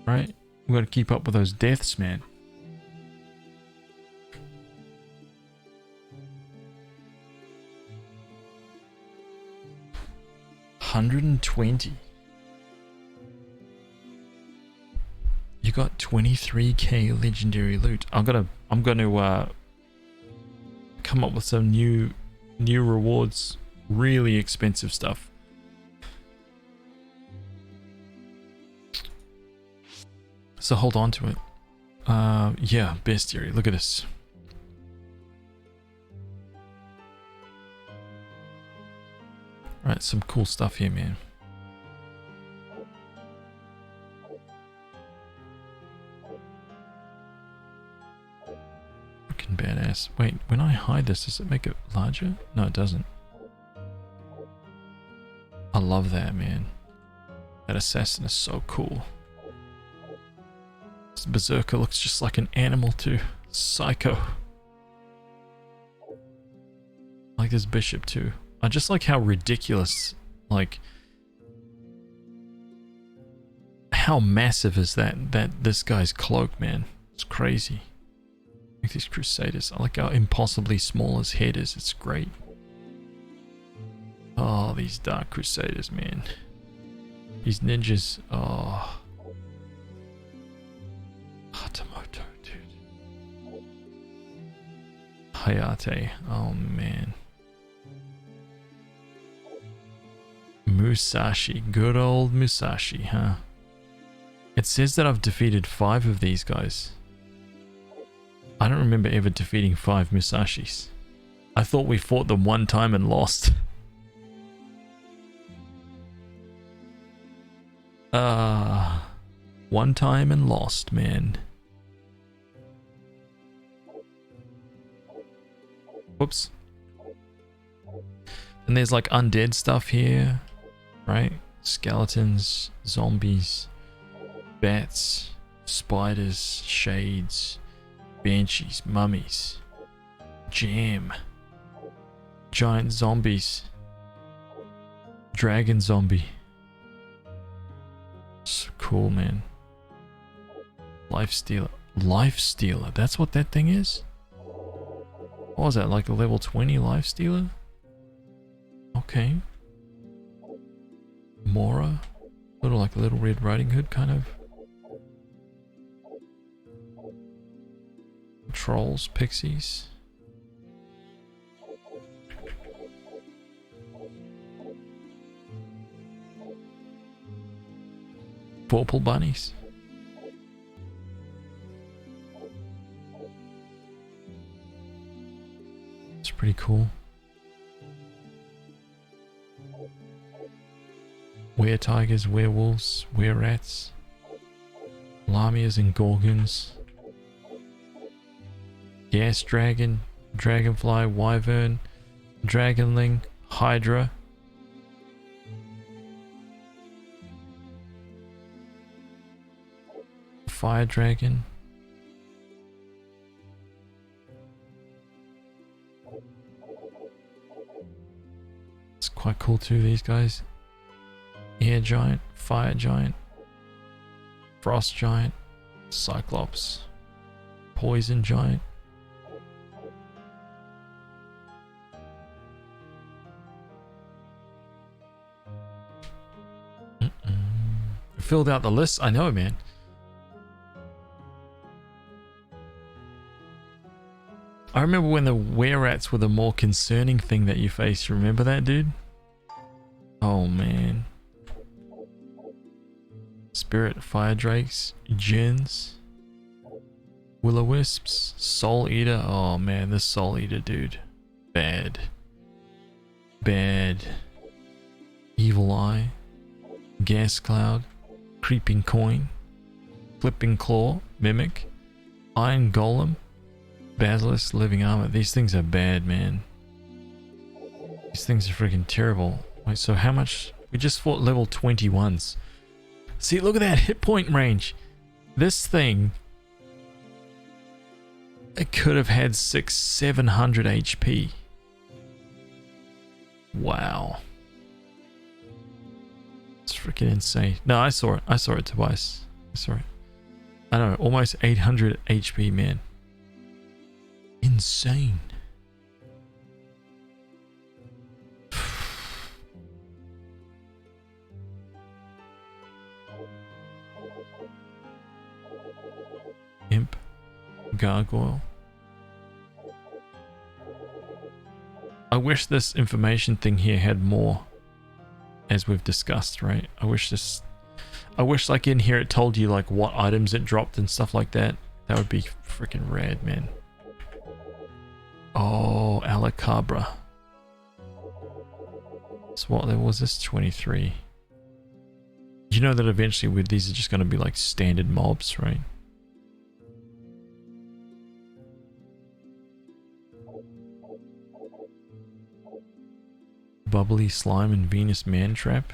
Right? We gotta keep up with those deaths, man. $120. You got 23k legendary loot. I'm gonna come up with some new rewards. Really expensive stuff. So hold on to it. Yeah, bestiary. Look at this. Right, some cool stuff here, man. Freaking badass. Wait, when I hide this, does it make it larger? No, it doesn't. I love that, man. That assassin is so cool. This berserker looks just like an animal too. Psycho. I like this bishop too. I just like how ridiculous, like, how massive is this guy's cloak, man. It's crazy. Like these crusaders. I like how impossibly small his head is. It's great. Oh, these dark crusaders, man. These ninjas. Oh. Hatamoto, dude. Hayate. Oh, man. Musashi. Good old Musashi, huh? It says that I've defeated 5 of these guys. I don't remember ever defeating 5 Musashis. I thought we fought them one time and lost. One time and lost, man. Whoops. And there's like undead stuff here, right? Skeletons, zombies, bats, spiders, shades, banshees, mummies, jam, giant zombies, dragon zombie. So cool, man. Life stealer. Life stealer. That's what that thing is? What was that, like a level 20 life stealer? Okay. Mora? Little like a Little Red Riding Hood kind of. Trolls, pixies. Vorpal bunnies. It's pretty cool. Were tigers, werewolves, were rats, lamias and gorgons, gas dragon, dragonfly, wyvern, dragonling, hydra, fire dragon, it's quite cool too, these guys. Air giant, fire giant, frost giant, cyclops, poison giant. Filled out the list. I know, man. I remember when the were-rats were the more concerning thing that you faced. Remember that, dude? Oh, man. Spirit fire drakes, gins, will-o-wisps, soul eater. Oh man, this soul eater dude, bad, bad. Evil eye, gas cloud, creeping coin, flipping claw, mimic, iron golem, basilisk, living armor. These things are bad, man. These things are freaking terrible. Wait, so how much? We just fought level 21s. See, look at that hit point range. This thing, it could have had 600-700 HP. Wow. It's freaking insane. No, I saw it. I saw it twice. I saw it. I don't know, almost 800 HP, man. Insane. Imp, gargoyle. I wish this information thing here had more, as we've discussed, right? I wish like in here it told you like what items it dropped and stuff like that. That would be freaking rad, man. Oh, Alacabra. So what level was this? 23. You know that eventually with these are just going to be like standard mobs, right? Bubbly slime and Venus mantrap.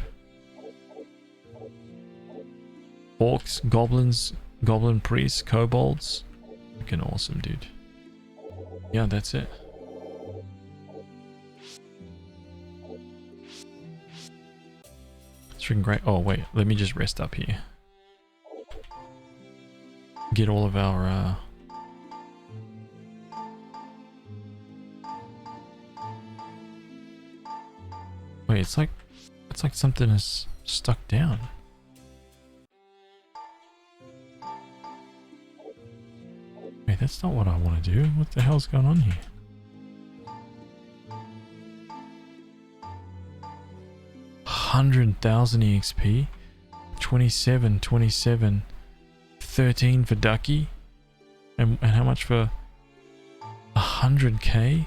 Orcs, goblins, goblin priests, kobolds. Freaking awesome, dude. Yeah, that's it. It's freaking great. Oh wait, let me just rest up here. Get all of our wait, it's like something is stuck down. Wait, that's not what I want to do. What the hell's going on here? $100,000 EXP, 27, 13 for Ducky, and how much for 100k?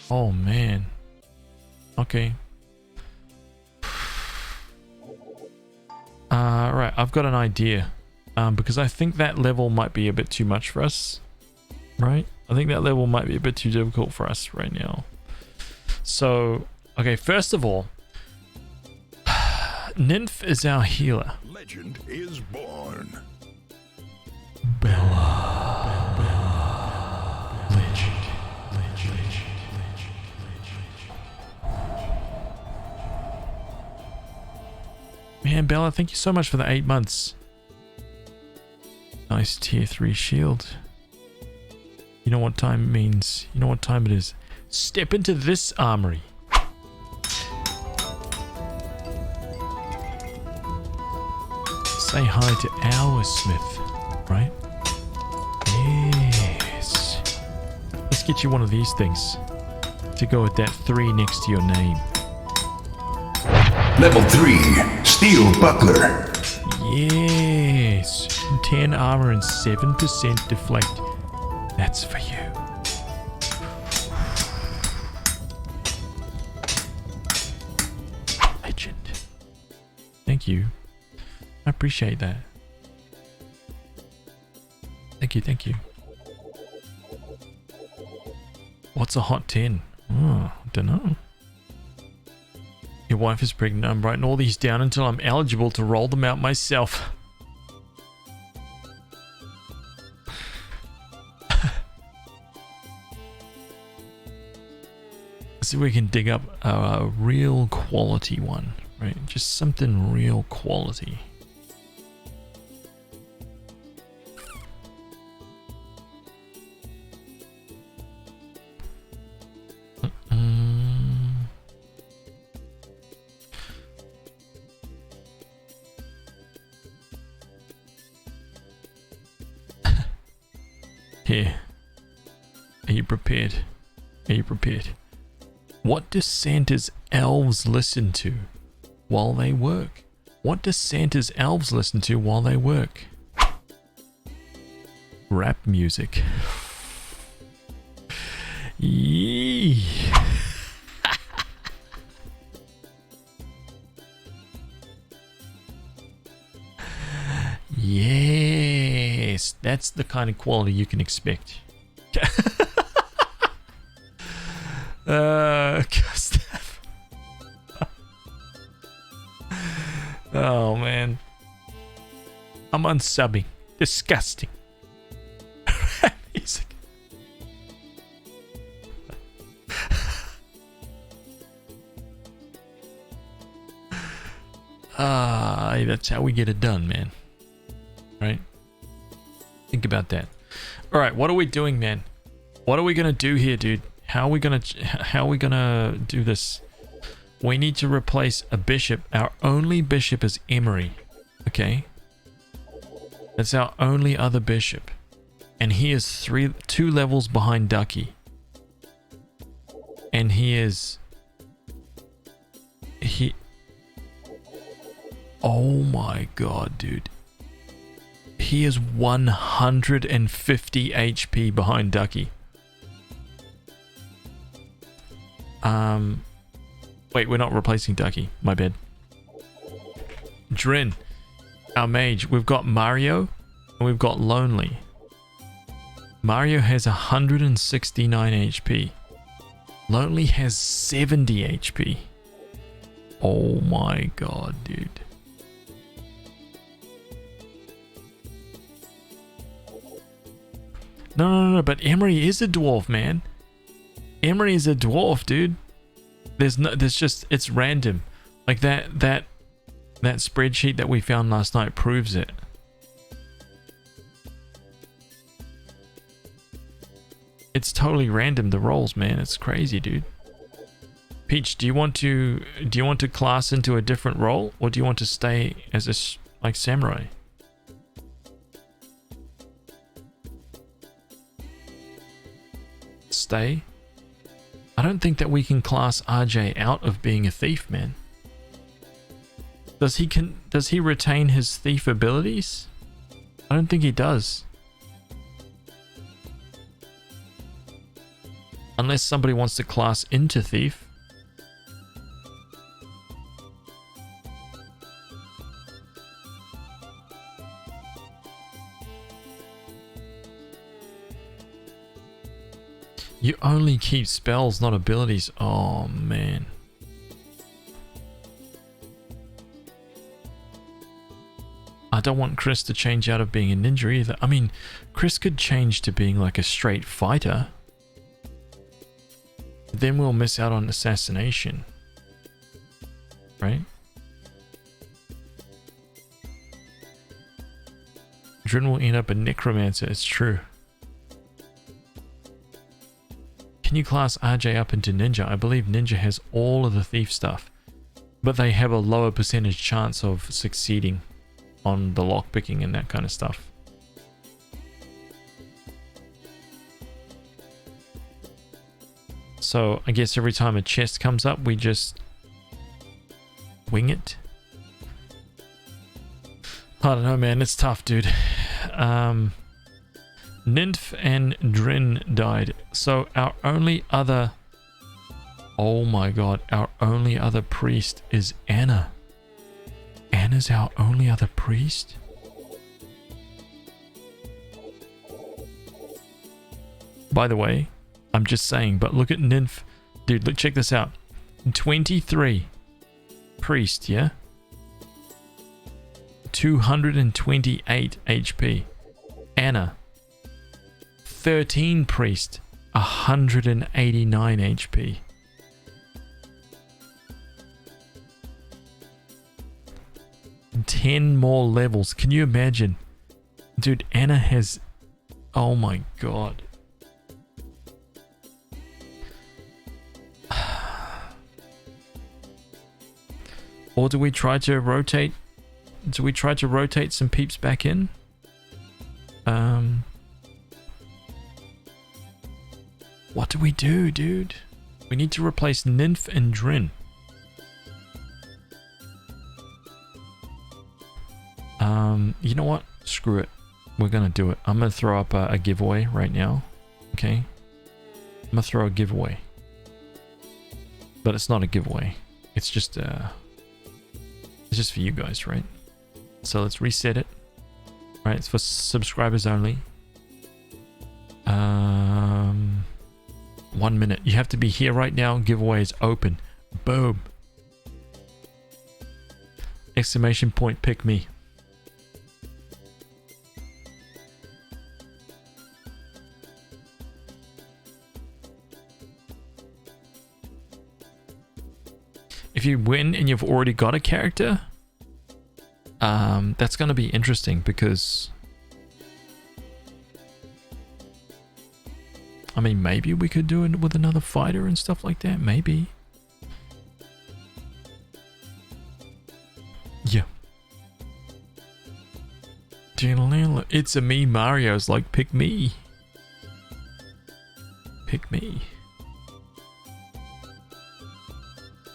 Oh man. Okay. Right, I've got an idea. Because I think that level might be a bit too much for us. Right? I think that level might be a bit too difficult for us right now. So, okay, first of all, Nymph is our healer. Legend is born. Bella. Legend. Man, Bella, thank you so much for the 8 months. Nice tier 3 shield. You know what time means. You know what time it is. Step into this armory. Say hi to our Smith, right? Yes. Let's get you one of these things to go with that 3 next to your name. Level 3, Steel Buckler. Yes. 10 armor and 7% deflect. That's for you. Legend. Thank you. I appreciate that. Thank you, thank you. What's a hot 10? Oh, don't know. Your wife is pregnant. I'm writing all these down until I'm eligible to roll them out myself. See if we can dig up a real quality one, right? Just something real quality. Here. Are you prepared? Are you prepared? What do Santa's elves listen to while they work? What do Santa's elves listen to while they work? Rap music. Yee. Yes, that's the kind of quality you can expect. Gustav. Oh man, I'm unsubbing. Disgusting. Rap music. That's how we get it done, man. Right? Think about that. All right, what are we doing, man? What are we gonna do here, dude? How are we gonna do this? We need to replace a bishop. Our only bishop is Emery. Okay, that's our only other bishop, and he is 2 levels behind Ducky, and he. Oh my god, dude. He is 150 HP behind Ducky. Wait, we're not replacing Ducky. My bad. Drin, our mage. We've got Mario and we've got Lonely. Mario has 169 HP. Lonely has 70 HP. Oh my god, dude. No, but Emery is a dwarf, man. Emery is a dwarf, dude. It's random. Like that spreadsheet that we found last night proves it. It's totally random, the rolls, man. It's crazy, dude. Peach, do you want to class into a different role, or do you want to stay as a samurai? Stay. I don't think that we can class RJ out of being a thief, man. Does he retain his thief abilities? I don't think he does. Unless somebody wants to class into thief. You only keep spells, not abilities. Oh, man. I don't want Chris to change out of being a ninja either. I mean, Chris could change to being like a straight fighter. Then we'll miss out on assassination. Right? Drin will end up a necromancer, it's true. Can you class RJ up into ninja? I believe ninja has all of the thief stuff, but they have a lower percentage chance of succeeding. on the lock picking and that kind of stuff. So I guess every time a chest comes up, we just wing it. I don't know, man. It's tough, dude. Nymph and Drin died. So our only other... Oh my god. Our only other priest is Anna. Anna's our only other priest? By the way, I'm just saying, but look at Nymph. Dude, look, check this out. 23 priest, yeah? 228 HP. Anna, 13 priest, 189 HP. Ten more levels. Can you imagine? Dude, Anna has... Oh my god. Or do we try to rotate? Do we try to rotate some peeps back in? What do we do, dude? We need to replace Nymph and Drin. You know what? Screw it. We're gonna do it. I'm gonna throw up a giveaway right now. Okay? I'm gonna throw a giveaway. But it's not a giveaway. It's just for you guys, right? So let's reset it. Right, it's for subscribers only. 1 minute. You have to be here right now. Giveaway is open. Boom. Exclamation point, pick me. If you win and you've already got a character, that's going to be interesting because... I mean, maybe we could do it with another fighter and stuff like that. Maybe. Yeah. It's a me, Mario's like, pick me. Pick me.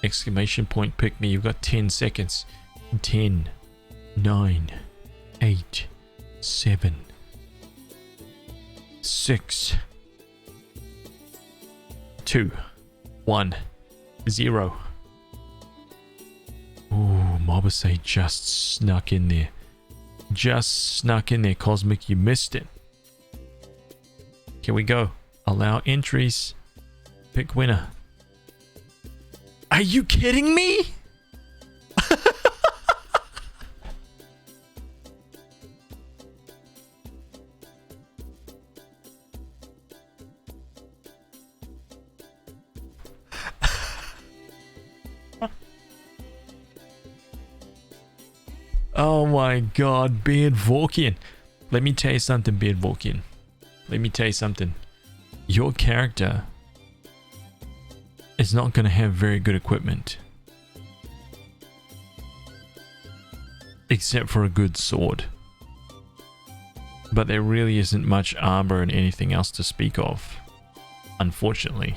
Exclamation point, pick me. You've got 10 seconds. 10, 9, 8, 7, 6, 2, 1, 0. Ooh, Mobasay just snuck in there. Just snuck in there, Cosmic. You missed it. Here we go. Allow entries. Pick winner. Are you kidding me? Oh my god, Beard Vorkian. Let me tell you something, Beard Vorkian. Let me tell you something. Your character is not going to have very good equipment. Except for a good sword. But there really isn't much armor and anything else to speak of. Unfortunately.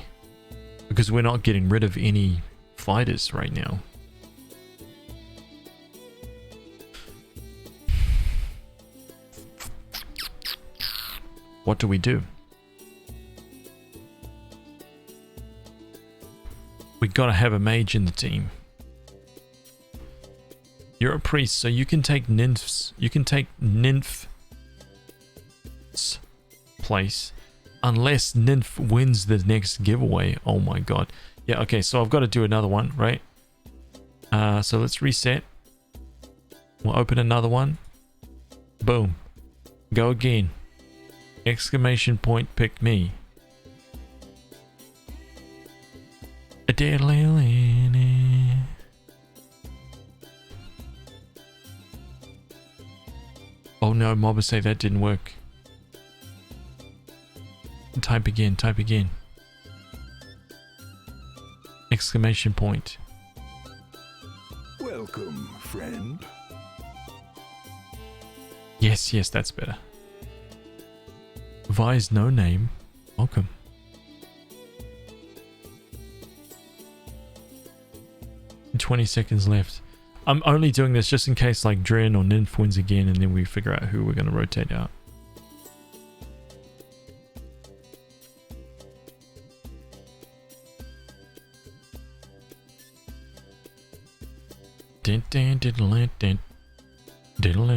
Because we're not getting rid of any fighters right now. What do we do? We gotta have a mage in the team. You're a priest, so you can take nymphs. You can take nymph's place. Unless nymph wins the next giveaway. Oh my god. Yeah, okay, so I've got to do another one, right? So let's reset. We'll open another one. Boom. Go again. Exclamation point, pick me. Oh no, Mobasay, that didn't work. Type again, type again. Exclamation point. Welcome, friend. Yes, yes, that's better. Vi's no name. Welcome. And 20 seconds left. I'm only doing this just in case like Dren or Nymph wins again and then we figure out who we're going to rotate out. Din, din, diddle, din, diddle.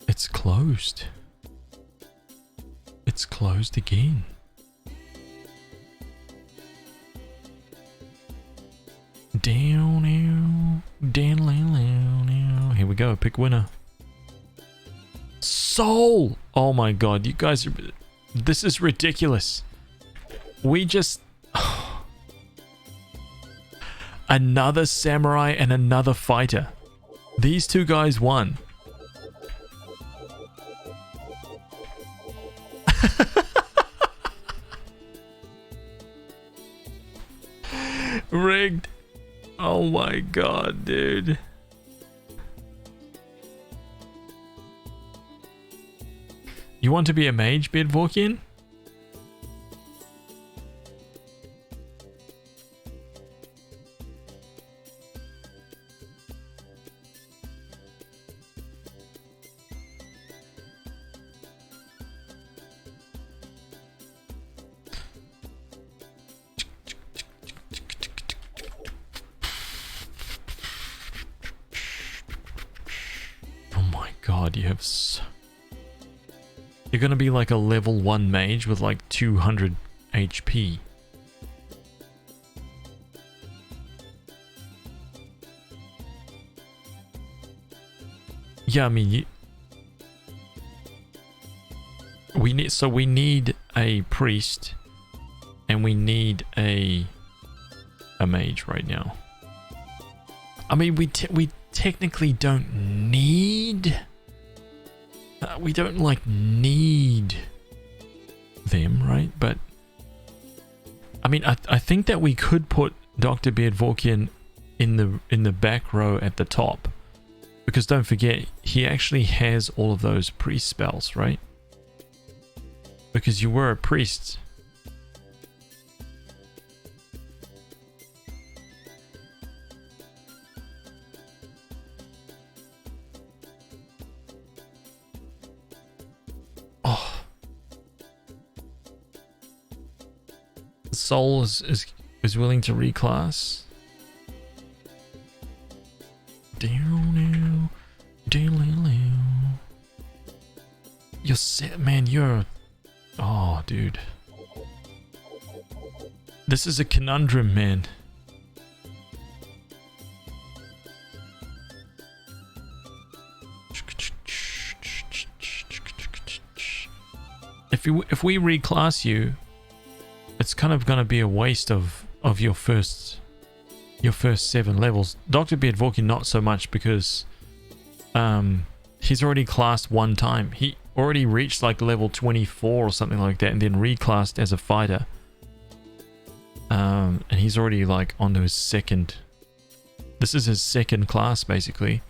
It's closed. It's closed again. Down now, down. Here we go. Pick winner. Soul. Oh my god, you guys are. This is ridiculous. We just. Another samurai and another fighter. These two guys won. Rigged. Oh my god, dude. You want to be a mage, Beardvorkian? You're gonna be like a level 1 mage with like 200 HP. Yeah, I mean, we need a priest, and we need a mage right now. I mean, we technically don't need. We don't like need them, right? But I mean, I think that we could put Dr. Beardvorkian in the back row at the top, because don't forget he actually has all of those priest spells, right? Because you were a priest. Soul is willing to reclass. You're set, man. You're. Oh, dude. This is a conundrum, man. If we reclass you, it's kind of gonna be a waste of your first 7 levels. Dr. Beardvorkian not so much, because he's already classed 1 time. He already reached like level 24 or something like that, and then reclassed as a fighter. And he's already like onto his second. This is his second class basically.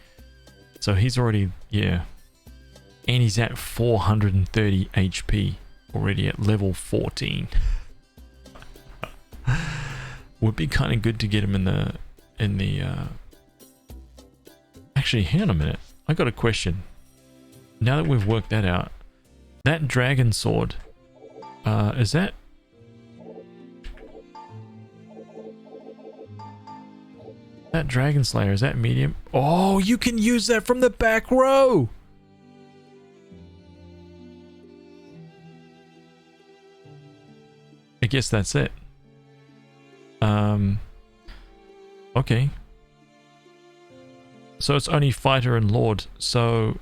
So he's already, yeah. And he's at 430 HP already at level 14. Would be kind of good to get him in the Actually, hang on a minute. I got a question. Now that we've worked that out, that dragon sword, is that Dragon Slayer, is that medium? Oh, you can use that from the back row. I guess that's it. Okay. So it's only fighter and lord. So,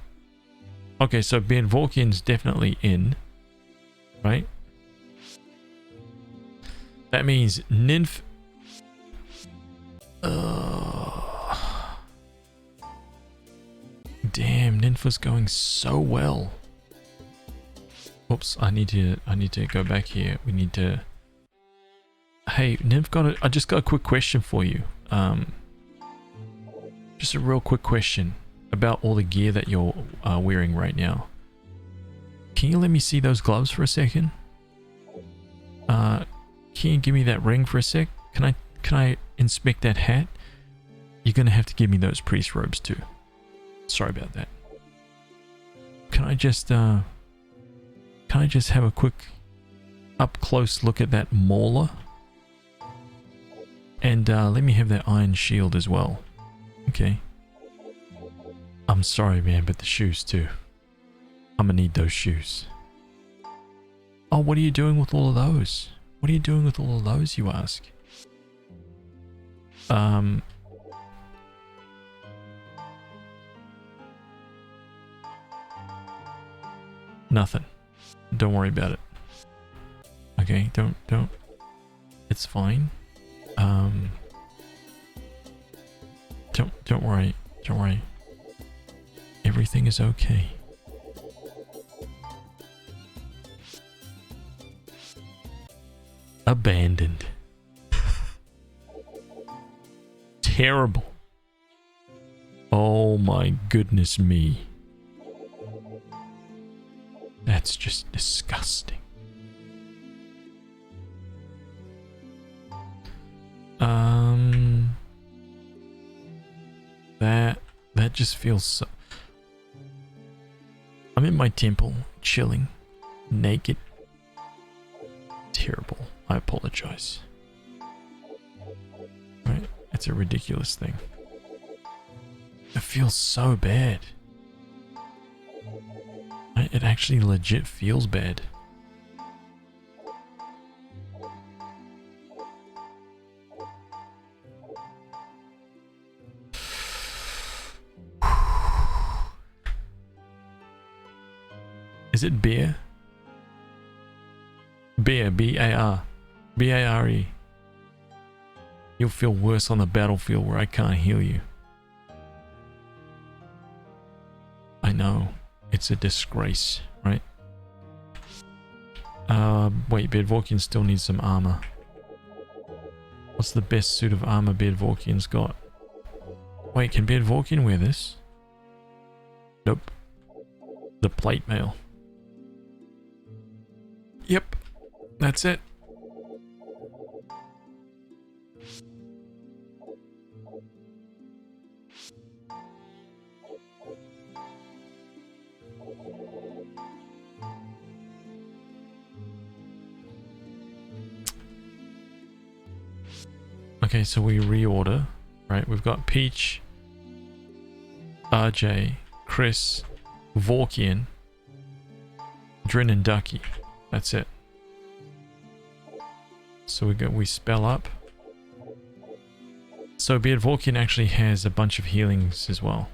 okay, so Beardvorkian's definitely in, right? That means Nymph. Damn, Nymph was going so well. Oops, I need to go back here. We need to. Hey, Nymph, I just got a quick question for you. just a real quick question about all the gear that you're wearing right now. Can you let me see those gloves for a second? Can you give me that ring for a sec? Can I inspect that hat? You're gonna have to give me those priest robes too. Sorry about that. Can I just have a quick up close look at that mauler? And let me have that iron shield as well. Okay. I'm sorry, man, but the shoes too. I'm gonna need those shoes. Oh, what are you doing with all of those? What are you doing with all of those, you ask? Nothing. Don't worry about it. Okay, don't. It's fine. Don't worry. Don't worry. Everything is okay. Abandoned. Terrible. Oh my goodness me. That's just disgusting. That just feels so... I'm in my temple, chilling, naked. Terrible. I apologize. Right? It's a ridiculous thing. It feels so bad. It actually legit feels bad. Is it beer? Beer, B-A-R. B-A-R-E. You'll feel worse on the battlefield where I can't heal you. I know. It's a disgrace, right? Wait, Bedvorkian still needs some armor. What's the best suit of armor Bedvorkian's got? Wait, can Bedvorkian wear this? Nope. The plate mail. Yep, that's it. Okay, so we reorder, right? We've got Peach, RJ, Chris, Vorkian, Drin and Ducky. That's it. So we spell up. So Beardvorkian actually has a bunch of healings as well.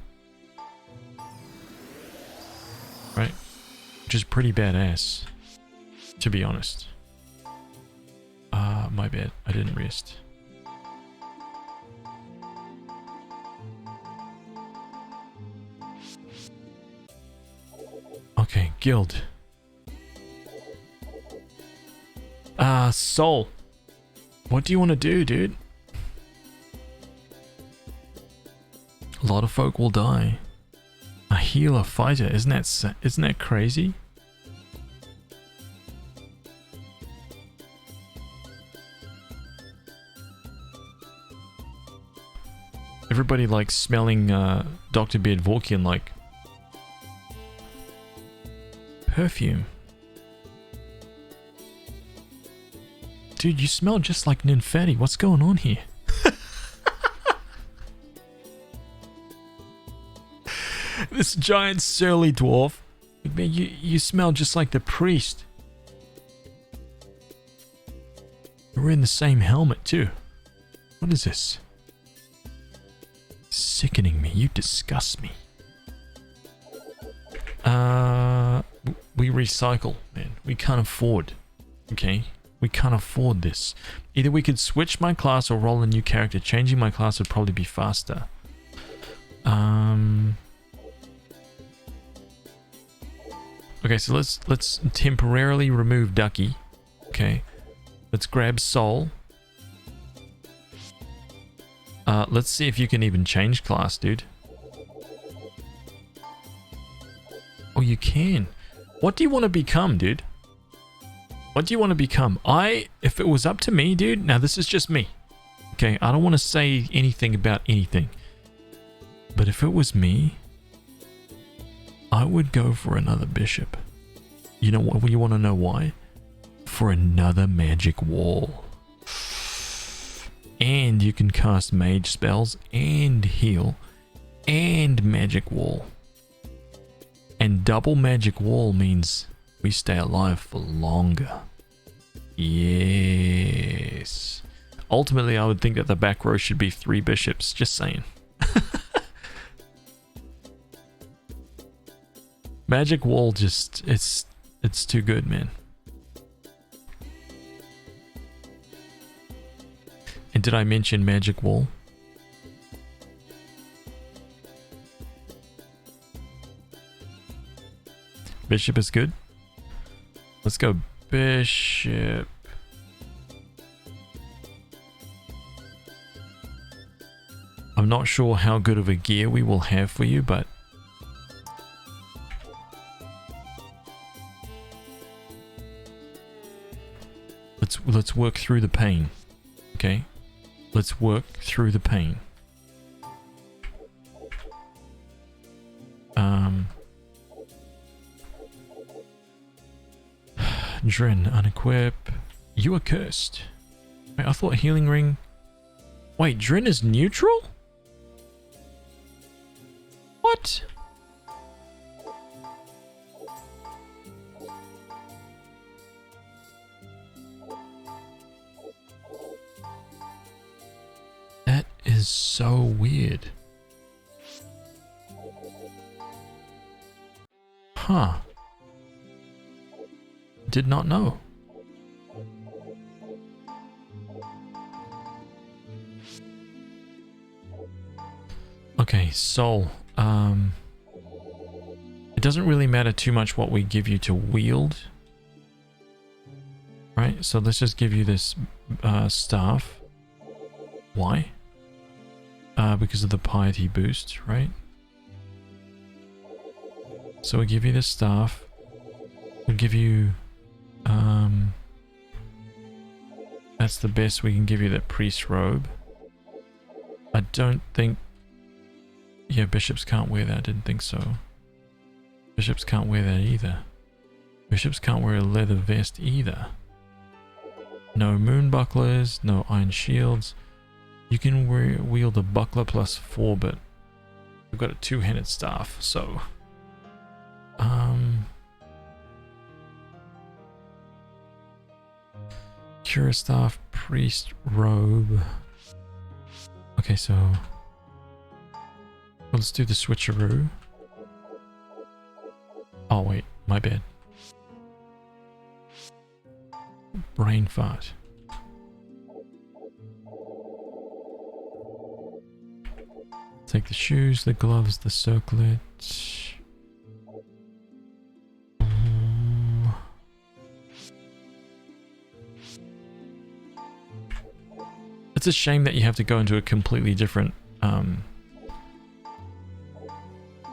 Right? Which is pretty badass, to be honest. My bad. I didn't rest. Okay, guild. Soul. What do you want to do, dude? A lot of folk will die. A healer fighter, isn't that crazy? Everybody likes smelling Dr. Beardvorkian like perfume. Dude, you smell just like Ninfetti. What's going on here? This giant surly dwarf. Man, you smell just like the priest. We're in the same helmet too. What is this? Sickening me. You disgust me. We recycle, man. We can't afford. Okay? We can't afford this. Either we could switch my class or roll a new character. Changing my class would probably be faster. Okay, so let's temporarily remove Ducky. Okay. Let's grab Soul. Let's see if you can even change class, dude. Oh, you can. What do you want to become, dude? What do you want to become? If it was up to me, dude, now this is just me. Okay, I don't want to say anything about anything. But if it was me, I would go for another bishop. You know what? You want to know why? For another magic wall. And you can cast mage spells and heal and magic wall. And double magic wall means we stay alive for longer. Yes. Ultimately, I would think that the back row should be 3 bishops. Just saying. Magic wall just, it's too good, man. And did I mention magic wall? Bishop is good. Let's go bishop. I'm not sure how good of a gear we will have for you, but let's work through the pain. Okay? Let's work through the pain. Dren, unequip. You are cursed. Wait, I thought healing ring. Wait, Dren is neutral? What? That is so weird. Huh. Did not know. Okay, soul. It doesn't really matter too much what we give you to wield. Right, so let's just give you this staff. Why? Because of the piety boost, right? So we give you this staff. We'll give you... that's the best we can give you, that priest robe. I don't think... Yeah, bishops can't wear that. I didn't think so. Bishops can't wear that either. Bishops can't wear a leather vest either. No moon bucklers, no iron shields. You can wield a buckler plus 4, but we've got a 2-handed staff, so... Cura staff, priest robe. Okay, so... Well, let's do the switcheroo. Oh wait, my bad. Brain fart. Take the shoes, the gloves, the circlet. It's a shame that you have to go into a completely different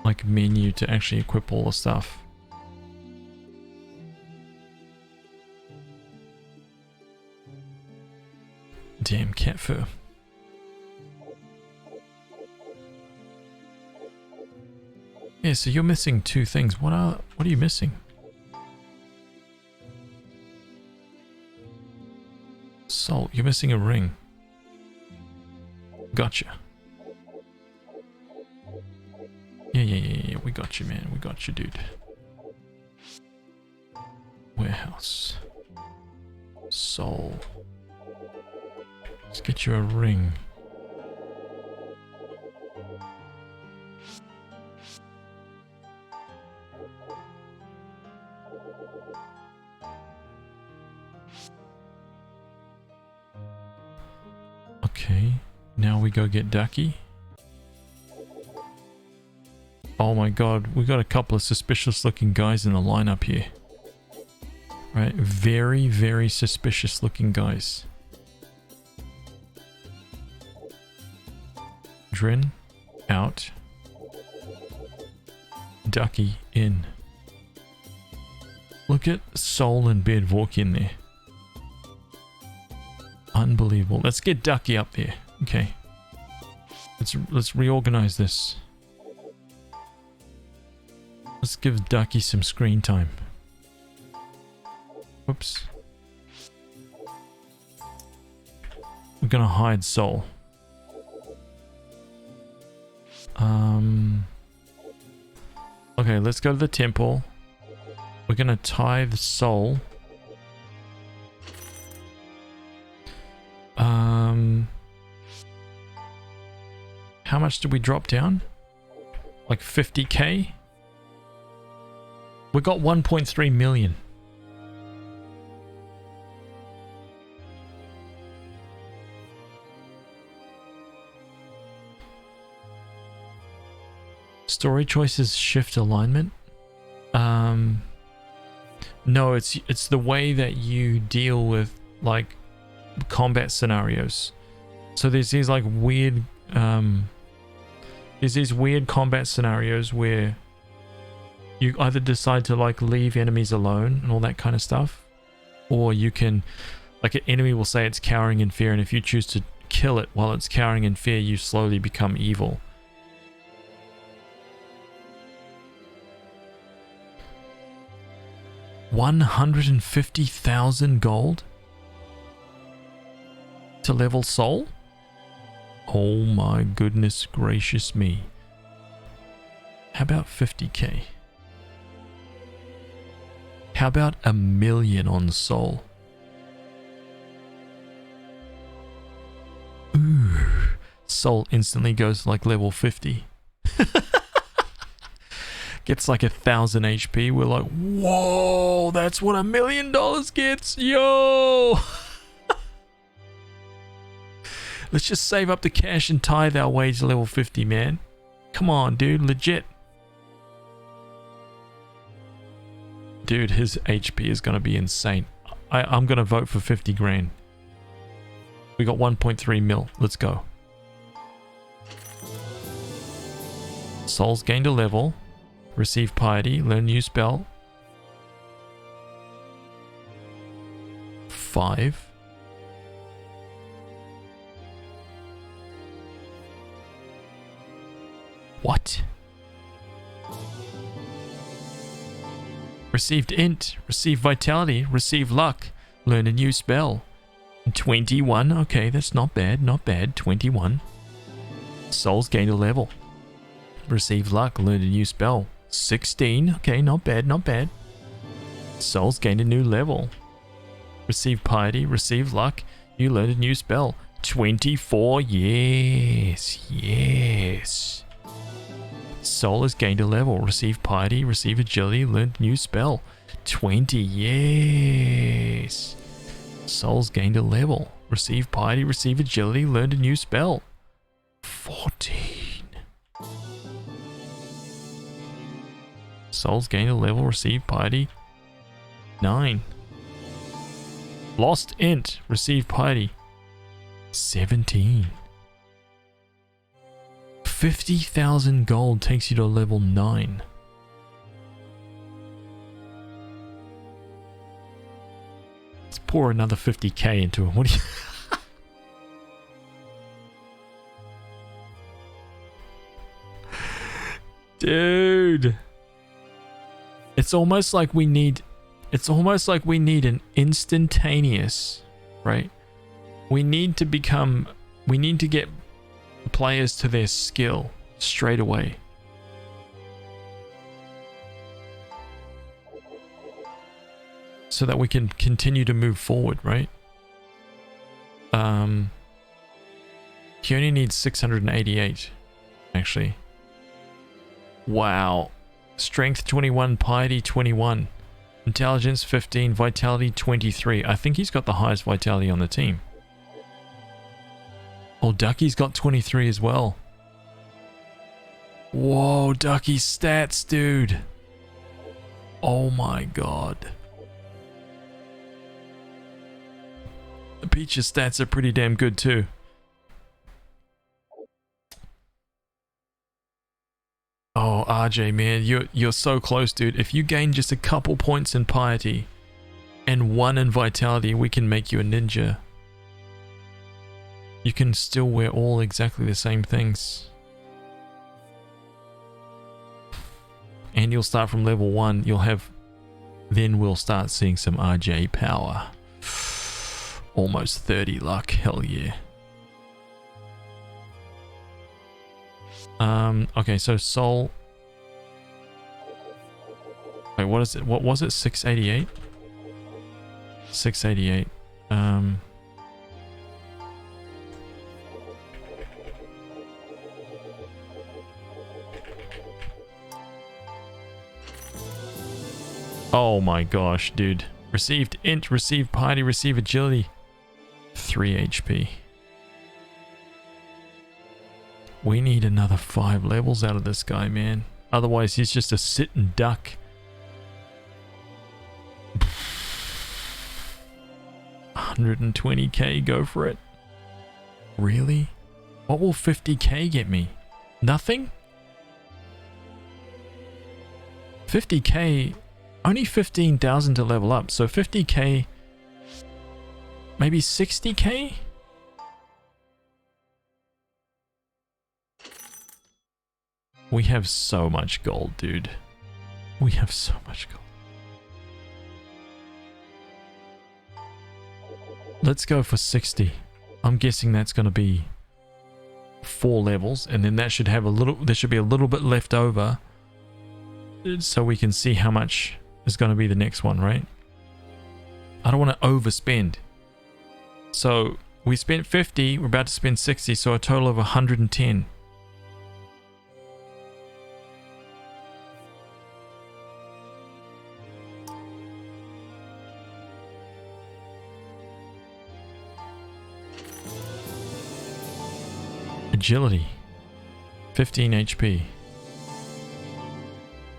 like menu to actually equip all the stuff. Damn cat fur. Yeah, so you're missing 2 things. What are you missing? Salt, you're missing a ring. Gotcha. Yeah, we got you, man. We got you, dude. Warehouse. Soul. Let's get you a ring. Okay, now we go get Ducky. Oh my god, we got a couple of suspicious looking guys in the lineup here. Right, very, very suspicious looking guys. Cauldron out. Ducky in. Look at Soul and Beardvork in there. Unbelievable. Let's get Ducky up there. Okay. Let's reorganize this. Let's give Ducky some screen time. Whoops. We're gonna hide Soul. Okay, let's go to the temple. We're gonna tie the Soul. How much did we drop down? Like 50k? We got 1.3 million. Story choices shift alignment. No, it's the way that you deal with like combat scenarios. So there's these like weird there's these weird combat scenarios where you either decide to like leave enemies alone and all that kind of stuff, or you can, like, an enemy will say it's cowering in fear, and if you choose to kill it while it's cowering in fear, you slowly become evil. $150,000 gold to level Soul? Oh my goodness gracious me. How about 50k? How about $1 million on Soul? Ooh. Soul instantly goes to like level 50. Gets like 1,000 HP. We're like, whoa, that's what $1 million gets. Yo! Let's just save up the cash and tithe our way to level 50, man. Come on, dude. Legit. Dude, his HP is going to be insane. I'm going to vote for 50 grand. We got 1.3 mil. Let's go. Soul's gained a level. Receive piety. Learn new spell. 5. What? Received int. Receive vitality. Receive luck. Learn a new spell. 21. Okay, that's not bad. Not bad. 21. Soul's gained a level. Receive luck. Learn a new spell. 16. Okay, not bad. Not bad. Soul's gained a new level. Receive piety. Receive luck. You learned a new spell. 24. Yes. Yes. Soul has gained a level. Receive piety. Receive agility. Learned a new spell. 20. Yes. Soul's gained a level. Receive piety. Receive agility. Learned a new spell. 14. Soul's gained a level. Receive piety. 9. Lost int. Receive piety. 17. 50,000 gold takes you to level 9. Let's pour another 50k into him. What do you... Dude. It's almost like we need an instantaneous, right? We need to get players to their skill straight away. So that we can continue to move forward, right? He only needs 688, actually. Wow. Strength 21, piety 21, intelligence 15, vitality 23. I think he's got the highest vitality on the team. Oh, Ducky's got 23 as well. Whoa, Ducky's stats, dude. Oh my god. The Peach's stats are pretty damn good too. RJ, man, you're so close, dude. If you gain just a couple points in piety and 1 in vitality, we can make you a ninja. You can still wear all exactly the same things. And you'll start from level 1. Then we'll start seeing some RJ power. Almost 30 luck. Hell yeah. Okay, so soul. Wait, what is it? What was it? 688? 688. Oh my gosh, dude. Received int, received piety, received agility. 3 HP. We need another 5 levels out of this guy, man. Otherwise, he's just a sitting duck. 120k, go for it. Really? What will 50k get me? Nothing? 50k, only 15,000 to level up, so 50k, maybe 60k? We have so much gold, dude. We have so much gold. Let's go for 60. I'm guessing that's going to be 4 levels, and then that should have there should be a little bit left over, so we can see how much is going to be the next one, right? I don't want to overspend. So we spent 50, we're about to spend 60, so a total of 110. Agility, 15 HP,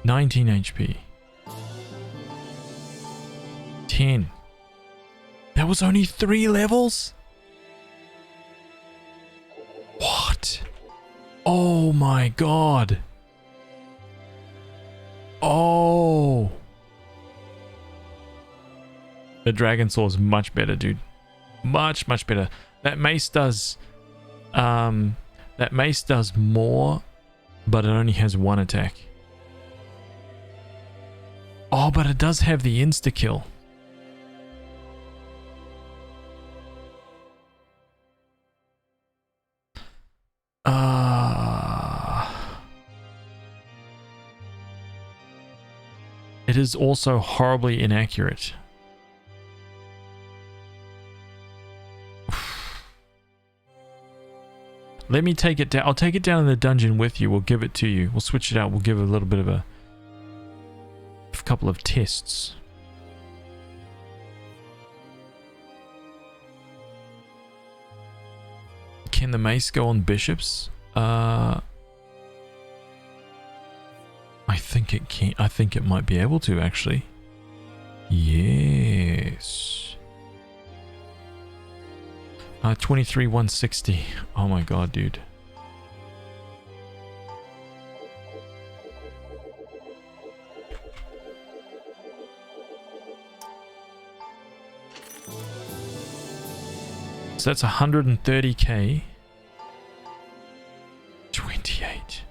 19 HP, 10. That was only 3 levels? What? Oh my god. Oh. The Dragon Sword is much better, dude. Much, much better. That mace does more, but it only has 1 attack. Oh, but it does have the insta-kill. It is also horribly inaccurate. Let me take it down. I'll take it down in the dungeon with you. We'll give it to you. We'll switch it out. We'll give it a little bit of a couple of tests. Can the mace go on bishops? I think it can. I think it might be able to, actually. Yes. 23,160. Oh my god, dude. So that's 130k. 28.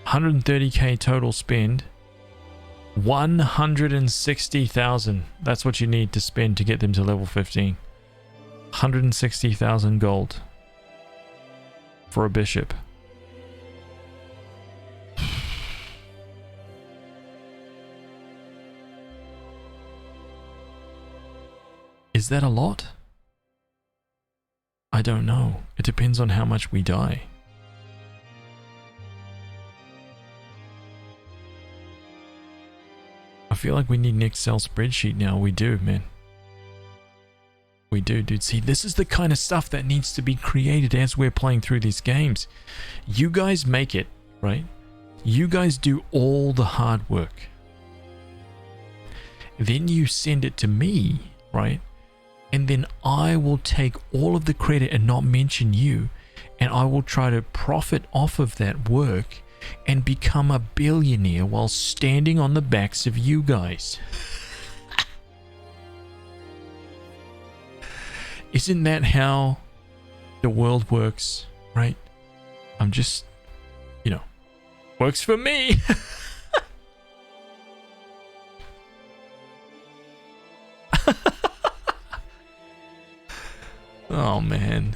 130k total spend. 160,000. That's what you need to spend to get them to level 15. 160,000 gold for a bishop. Is that a lot? I don't know. It depends on how much we die. I feel like we need an Excel spreadsheet now. We do, man. We do, dude. See, this is the kind of stuff that needs to be created as we're playing through these games. You guys make it, right? You guys do all the hard work. Then you send it to me, right? And then I will take all of the credit and not mention you. And I will try to profit off of that work and become a billionaire while standing on the backs of you guys. Isn't that how the world works, right? I'm just, you know, works for me. Oh, man.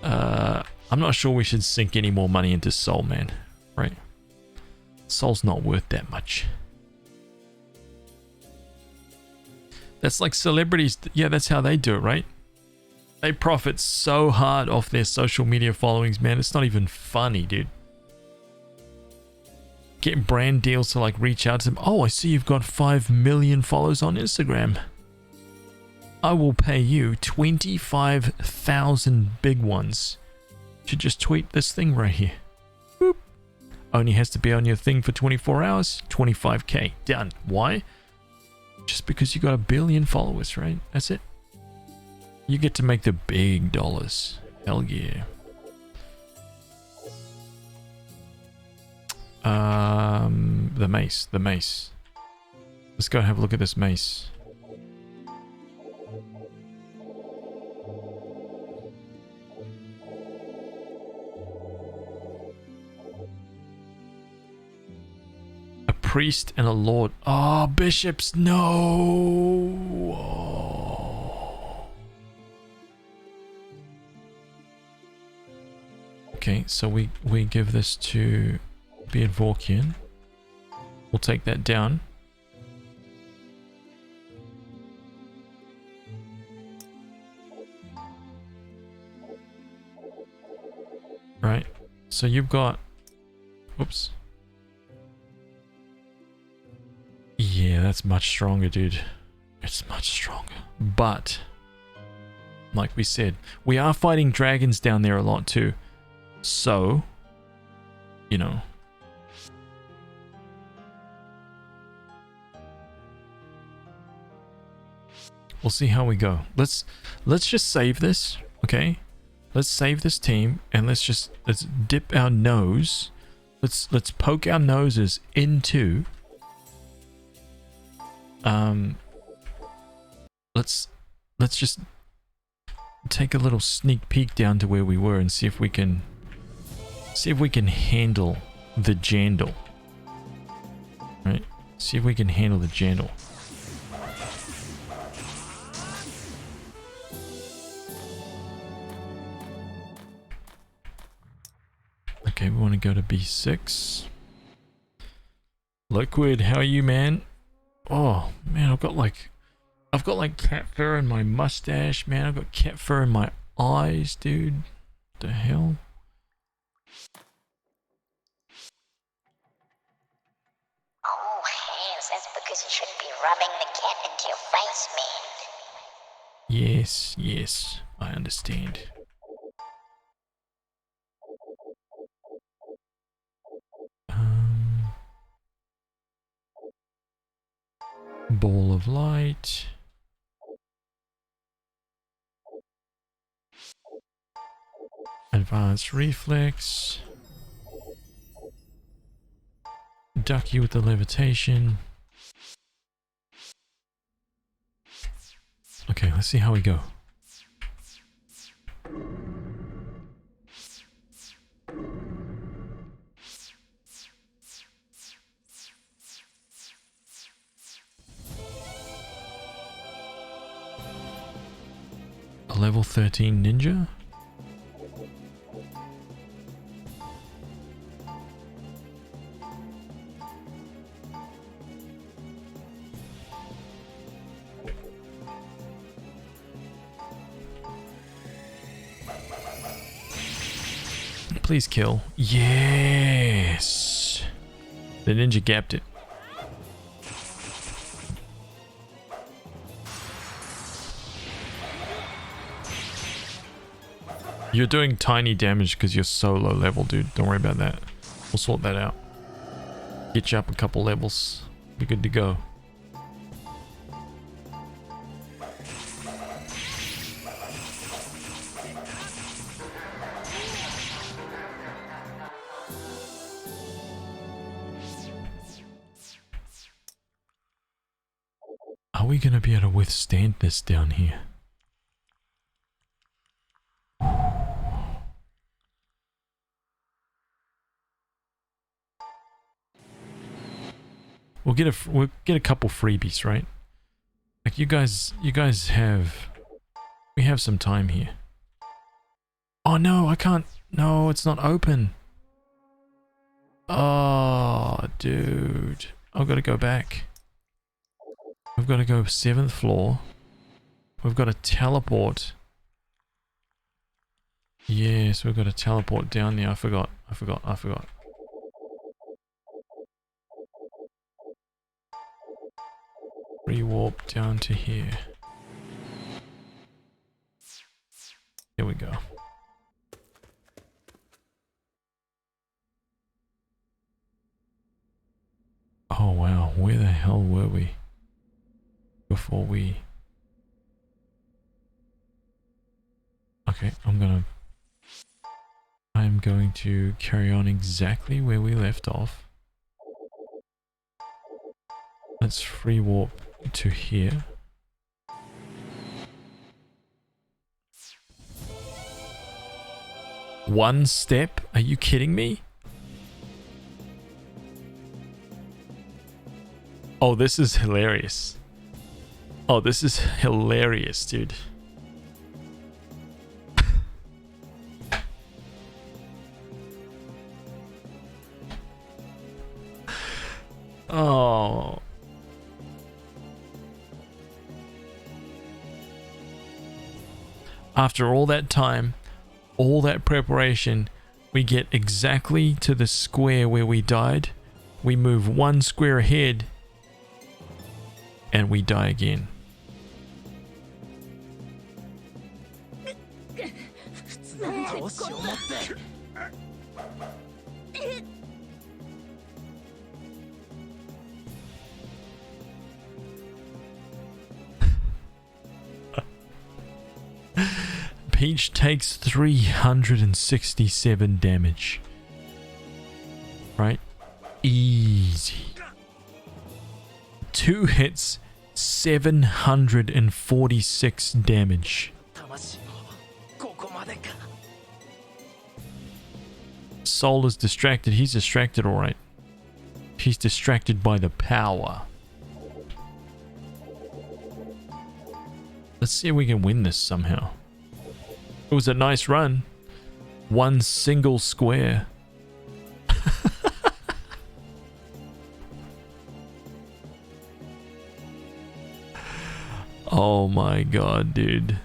I'm not sure we should sink any more money into Soul, man. Right? Soul's not worth that much. That's like celebrities. Yeah, that's how they do it, right? They profit so hard off their social media followings, man. It's not even funny, dude. Getting brand deals to like reach out to them. Oh, I see you've got 5 million followers on Instagram. I will pay you 25,000 big ones to just tweet this thing right here. Boop. Only has to be on your thing for 24 hours. 25k. Done. Why? Just because you got 1 billion followers, right? That's it. You get to make the big dollars. Hell yeah. The mace. The mace. Let's go and have a look at this mace. A priest and a lord. Oh, bishops, no. Oh. Okay, so we give this to Beardvorkian. We'll take that down. Right, so you've got, oops. Yeah, that's much stronger, dude. It's much stronger. But, like we said, we are fighting dragons down there a lot too. So, you know. We'll see how we go. Let's just save this, okay? Let's save this team and let's dip our nose. Let's poke our noses into let's just take a little sneak peek down to where we were and see if we can handle the Jandal. Right? See if we can handle the Jandal. Okay, we want to go to B6. Liquid, how are you, man? Oh, man, I've got like cat fur in my mustache, man. I've got cat fur in my eyes, dude. What the hell? Oh, Haz, that's because you shouldn't be rubbing the cat into your face, man. Yes, yes, I understand. Ball of light. Advanced reflex. Ducky with the levitation. Okay, let's see how we go. A level 13 ninja? Please kill. Yes! The ninja gapped it. You're doing tiny damage because you're so low level, dude. Don't worry about that. We'll sort that out. Get you up a couple levels. Be good to go. Are we going to be able to withstand this down here? We'll get a couple freebies, right? Like you guys have, we have some time here. Oh no, I can't. No, it's not open. Oh, dude. I've got to go back. We've got to go 7th floor. We've got to teleport. Yes, we've got to teleport down there. I forgot. Re-warp down to here. Here we go. Oh wow, where the hell were we before we... Okay, I'm going to carry on exactly where we left off. Let's free warp to here. One step? Are you kidding me? Oh, this is hilarious. Oh, this is hilarious, dude. Oh. After all that time, all that preparation, we get exactly to the square where we died. We move one square ahead and we die again. Peach takes 367 damage. Right? Easy. 2 hits, 746 damage. Soul is distracted. He's distracted, alright. He's distracted by the power. Let's see if we can win this somehow. It was a nice run. One single square. Oh my god, dude.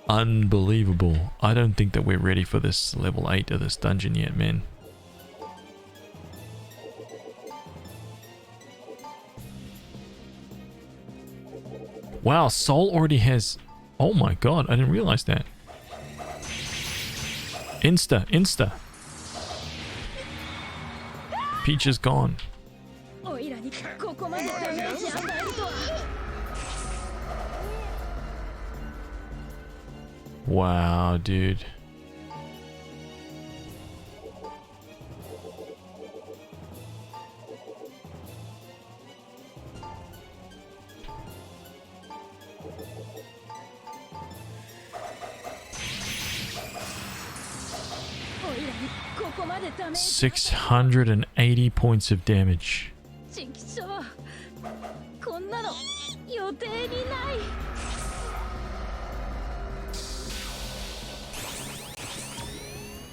Unbelievable. I don't think that we're ready for this level 8 of this dungeon yet, man. Wow, Soul already has... Oh my god, I didn't realize that. Insta. Peach is gone. Wow, dude. Oh, 680 points of damage.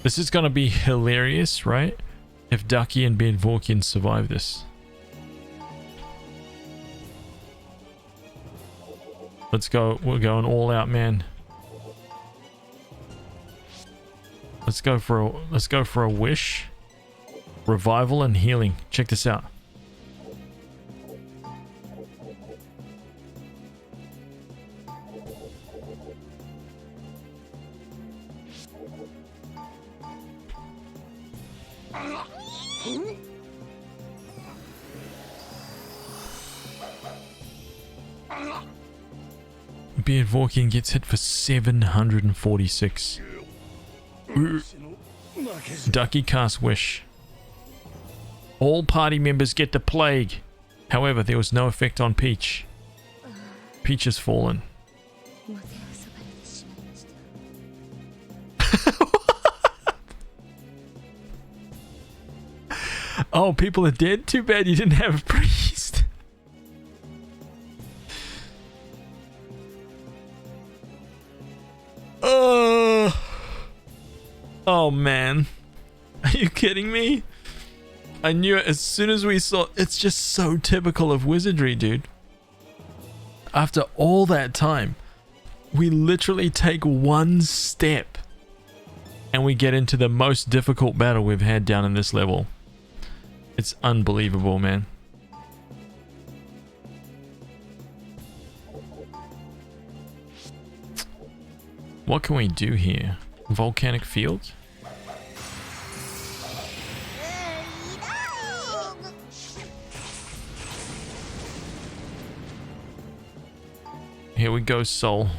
This is gonna be hilarious, right? If Ducky and Ben Vorkian survive this. Let's go. We're going all out, man. Let's go for a wish, revival, and healing. Check this out. Beard Vorkian gets hit for 746. Ducky cast wish. All party members get the plague. However, there was no effect on Peach. Peach has fallen. もてあそばれてしまいました Oh, people are dead? Too bad you didn't have a priest. Oh man. Are you kidding me? I knew it as soon as we saw. It's just so typical of Wizardry, dude. After all that time, we literally take one step and we get into the most difficult battle we've had down in this level. It's unbelievable, man. What can we do here? Volcanic field? Here we go, soul.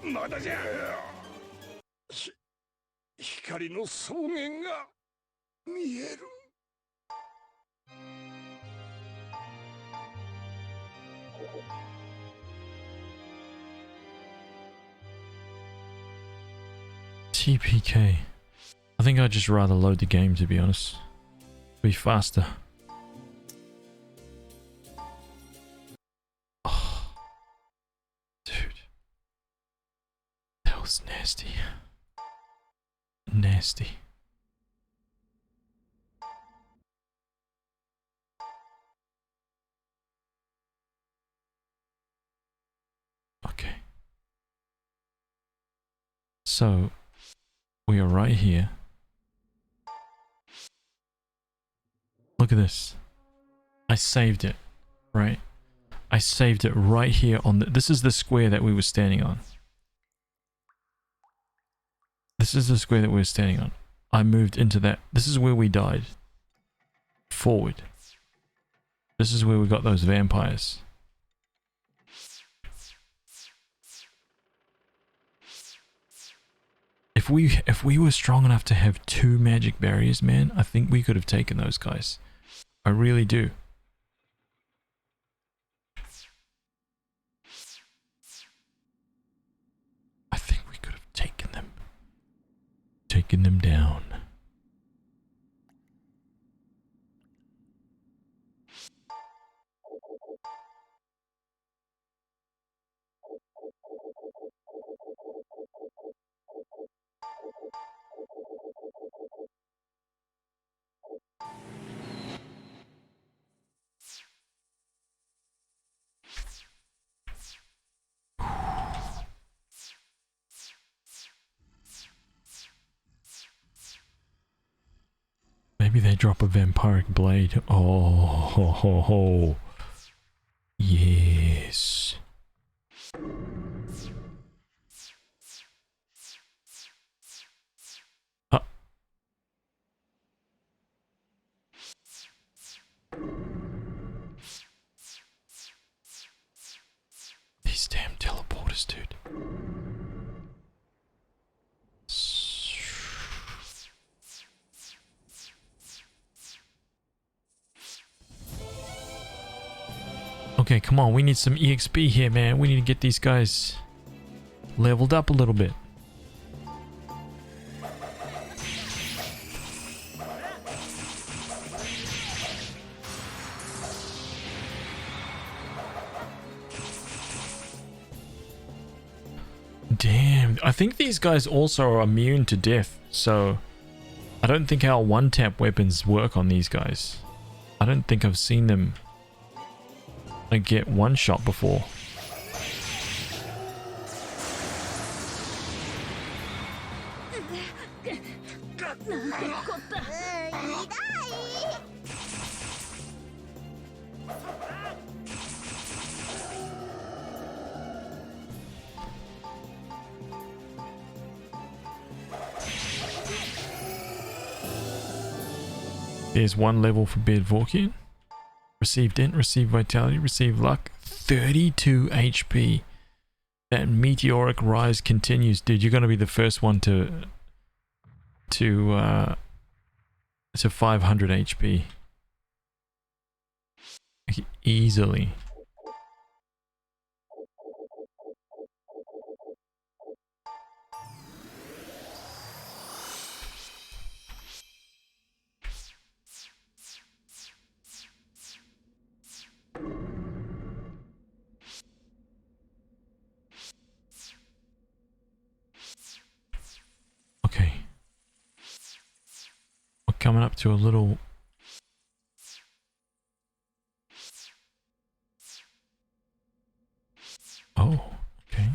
まだじゃ。光の草原が見える。TPK. I think I'd just rather load the game, to be honest. Be faster. Oh, dude. That was nasty. Nasty. Okay. So, we are right here. Look at this. I saved it, right? I saved it right here on the... This is the square that we were standing on. This is the square that we were standing on. I moved into that. This is where we died. Forward. This is where we got those vampires. If we were strong enough to have 2 magic barriers, man, I think we could have taken those guys. I really do. I think we could have taken them. Taken them down. Maybe they drop a vampiric blade. Oh, ho, ho, ho. Yes. These damn teleporters, dude. Okay, come on. We need some EXP here, man. We need to get these guys leveled up a little bit. Damn. I think these guys also are immune to death, so I don't think our one-tap weapons work on these guys. I don't think I've seen them get one shot before. There's one level for Bedvorkian. Receive Dent, receive Vitality, receive Luck. 32 HP. That meteoric rise continues. Dude, you're going to be the first one to to 500 HP. Easily. Okay. We're coming up to a little... Oh, okay.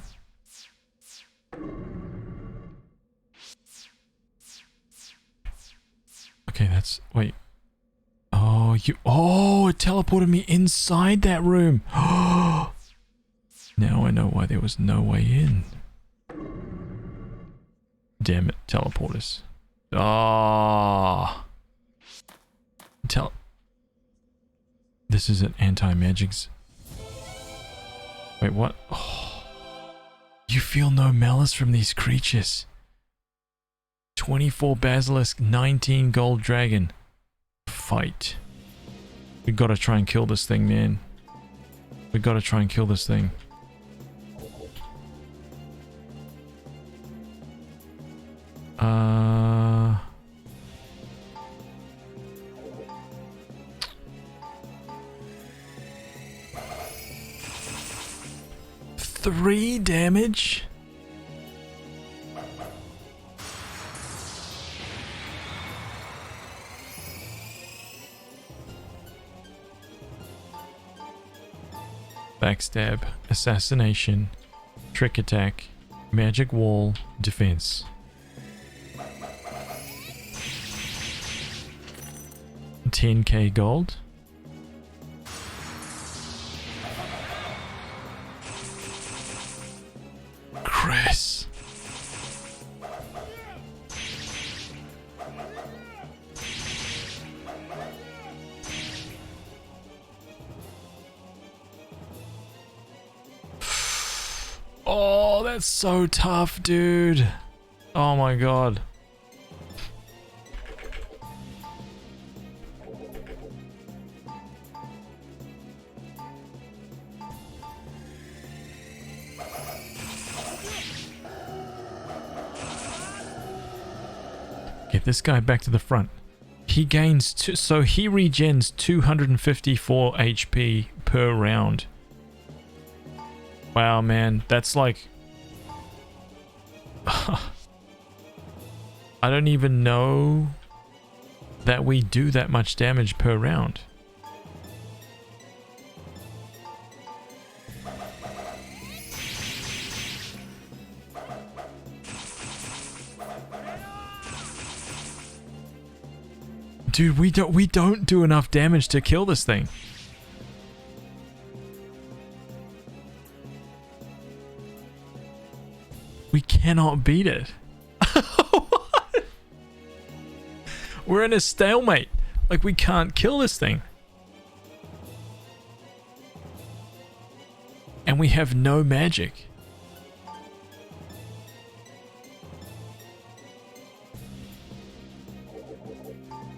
Okay, that's... Wait. Oh, you... Oh, it teleported me inside that room. Now I know why there was no way in. Damn it, teleporters. Ah. This is an anti-magics. Wait, what? Oh. You feel no malice from these creatures. 24 basilisk, 19 gold dragon. Fight. We gotta try and kill this thing, man. We gotta try and kill this thing. Three damage? Backstab, assassination, trick attack, magic wall, defense. $10k gold. Chris. Oh, that's so tough, dude. Oh my god. Get this guy back to the front. He gains so he regens 254 HP per round. Wow, man, that's like I don't even know that we do that much damage per round. Dude, we don't do enough damage to kill this thing. We cannot beat it. What? We're in a stalemate. Like, we can't kill this thing. And we have no magic.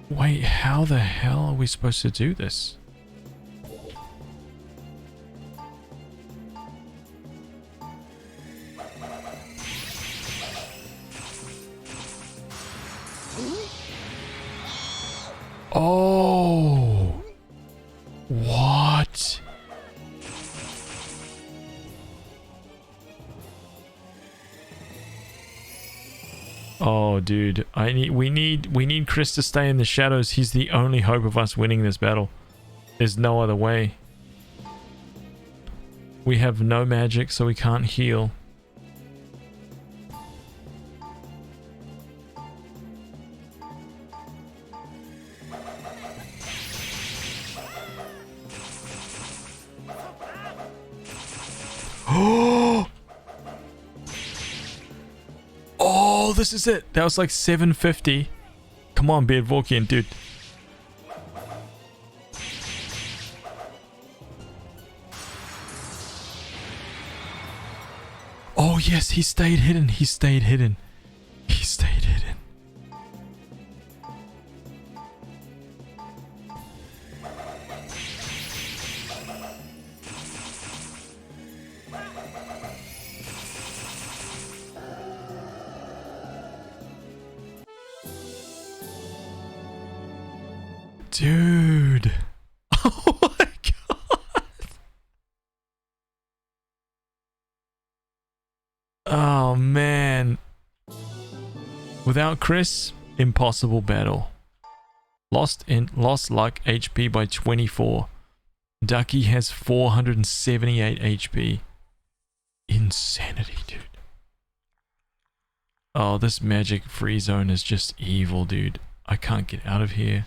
Wait, how the hell are we supposed to do this? Oh, what? Oh, dude, we need Chris to stay in the shadows. He's the only hope of us winning this battle. There's no other way. We have no magic, so we can't heal. Oh, this is it. That was like 750. Come on, Beardvorkian, dude. Oh, yes, he stayed hidden. He stayed hidden. He stayed hidden. Dude. Oh my god. Oh man. Without Chris, impossible battle. Lost luck HP by 24. Ducky has 478 HP. Insanity, dude. Oh, this magic free zone is just evil, dude. I can't get out of here.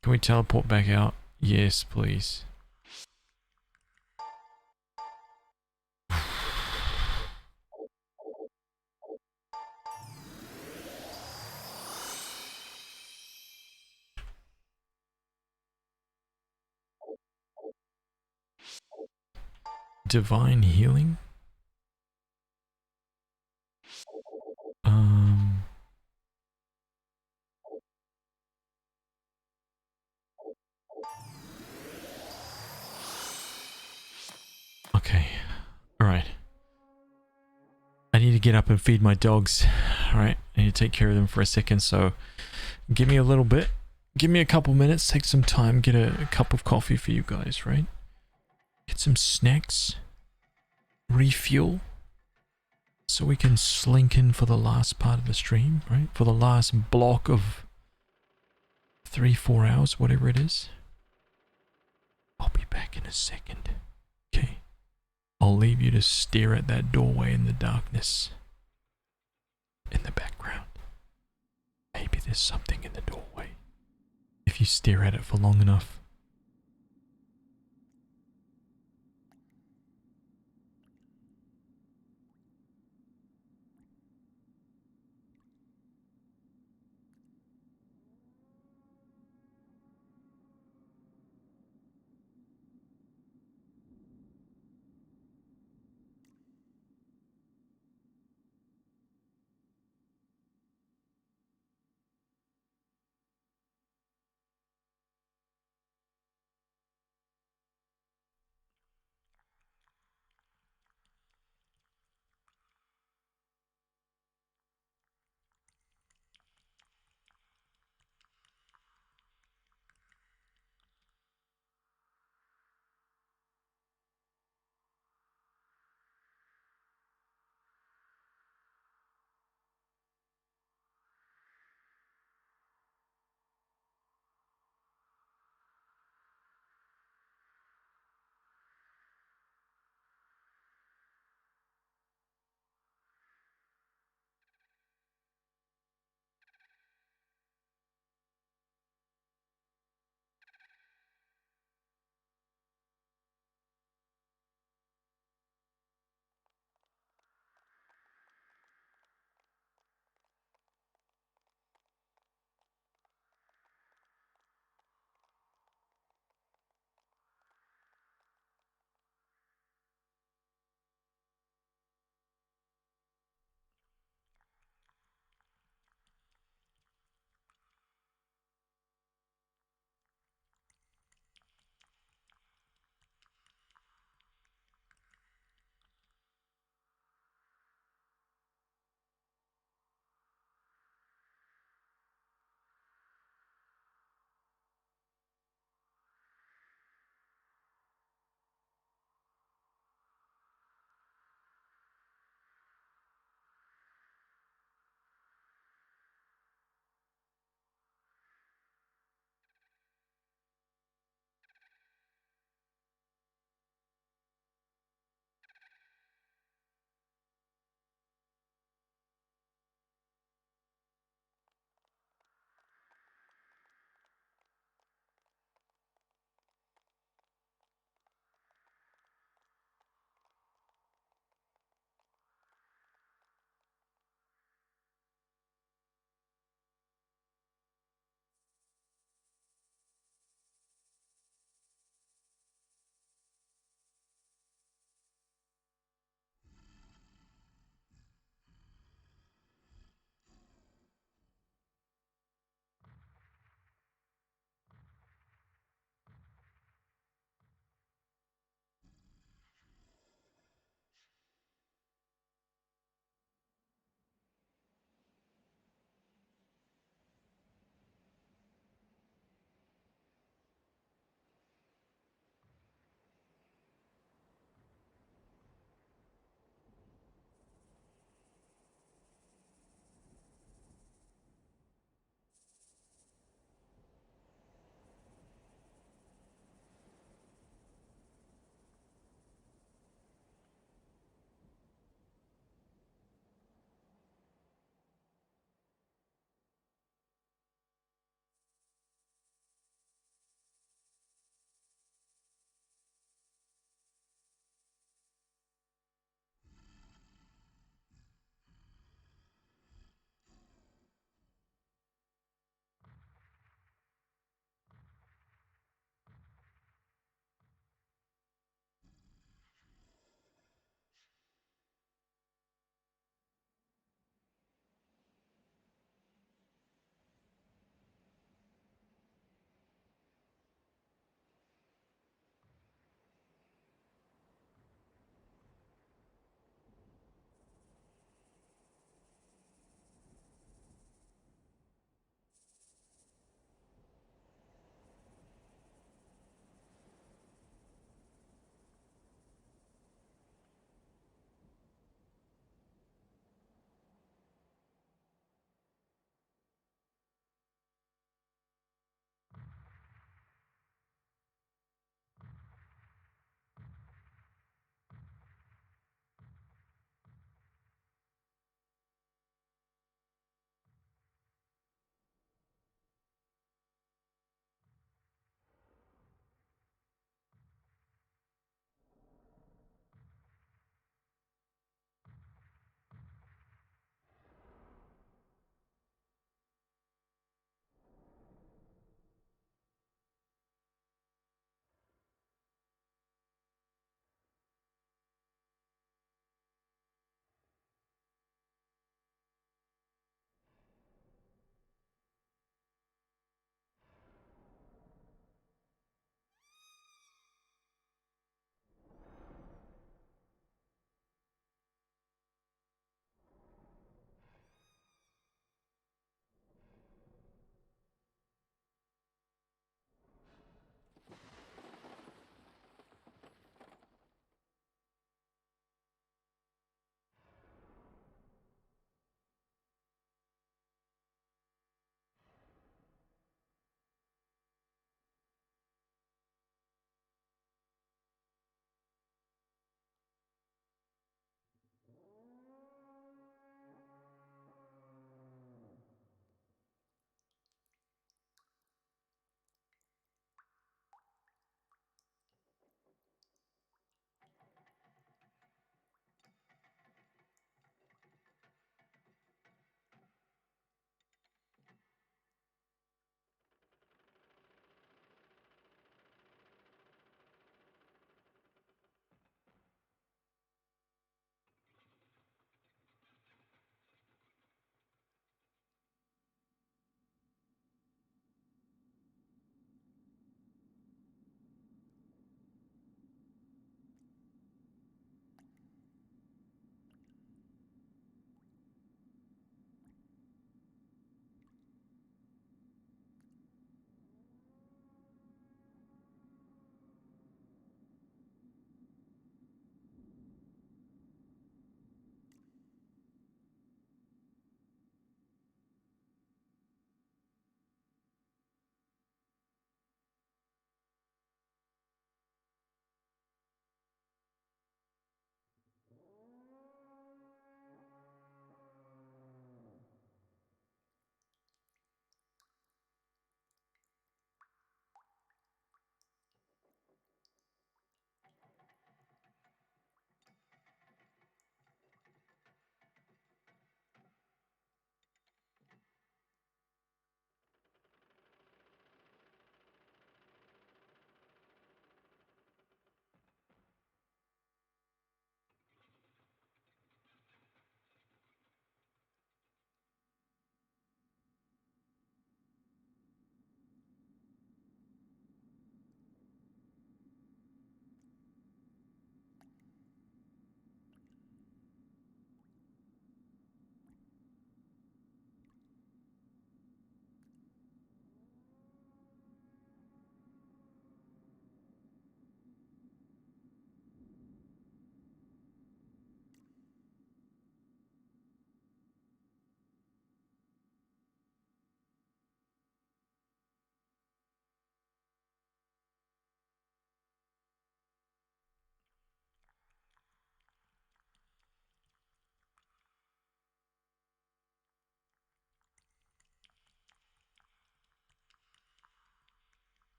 Can we teleport back out? Yes, please. Divine healing? Okay. Alright. I need to get up and feed my dogs. Alright. I need to take care of them for a second, so give me a little bit. Give me a couple minutes, take some time, get a cup of coffee for you guys, right? Get some snacks. Refuel. So we can slink in for the last part of the stream, right? For the last block of 3-4 hours, whatever it is. I'll be back in a second. Okay. I'll leave you to stare at that doorway in the darkness. In the background. Maybe there's something in the doorway. If you stare at it for long enough.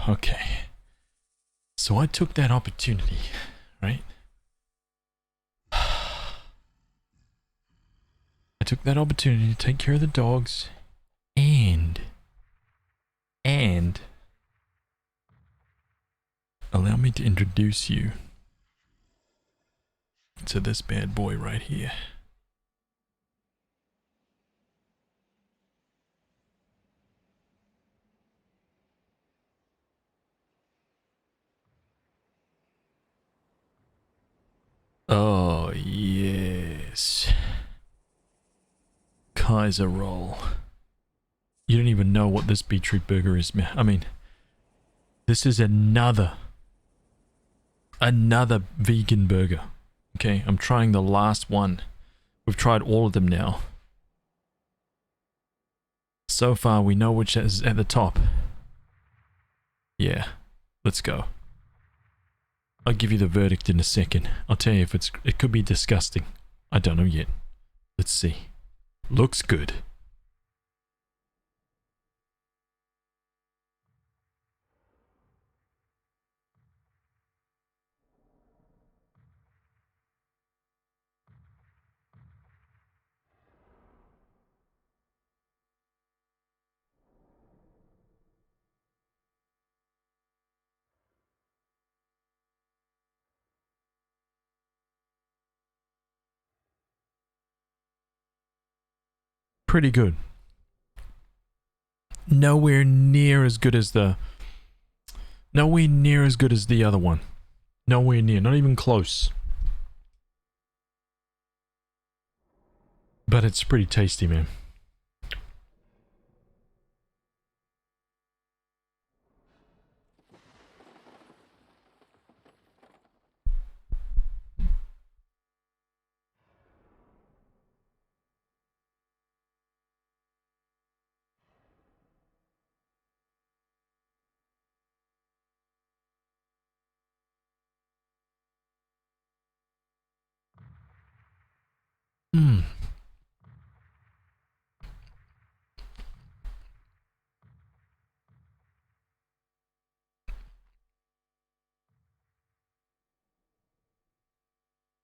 Okay. So I took that opportunity, right? I took that opportunity to take care of the dogs and allow me to introduce you to this bad boy right here. Oh, yes. Kaiser roll. You don't even know what this beetroot burger is, man. I mean, this is another vegan burger. Okay, I'm trying the last one. We've tried all of them now. So far, we know which is at the top. Yeah, let's go. I'll give you the verdict in a second. I'll tell you if it could be disgusting. I don't know yet. Let's see. Looks good. Pretty good. Nowhere near as good as the other one. Nowhere near, not even close. But it's pretty tasty, man. Hmm.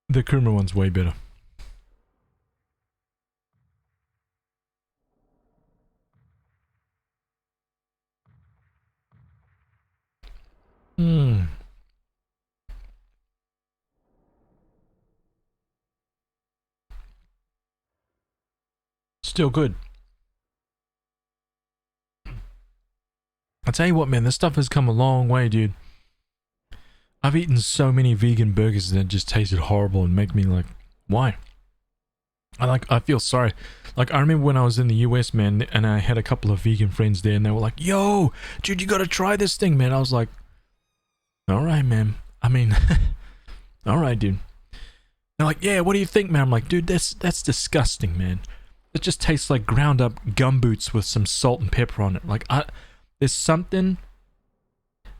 The Kurma one's way better. Hmm. Still good. I'll tell you what, man, this stuff has come a long way, dude. I've eaten so many vegan burgers that just tasted horrible and make me like, why? I feel sorry. Like, I remember when I was in the US, man, and I had a couple of vegan friends there, and they were like, yo, dude, you gotta try this thing, man. I was like, alright, man. I mean, alright, dude. They're like, yeah, what do you think, man? I'm like, dude, that's disgusting, man. It just tastes like ground up gumboots with some salt and pepper on it. Like, there's something...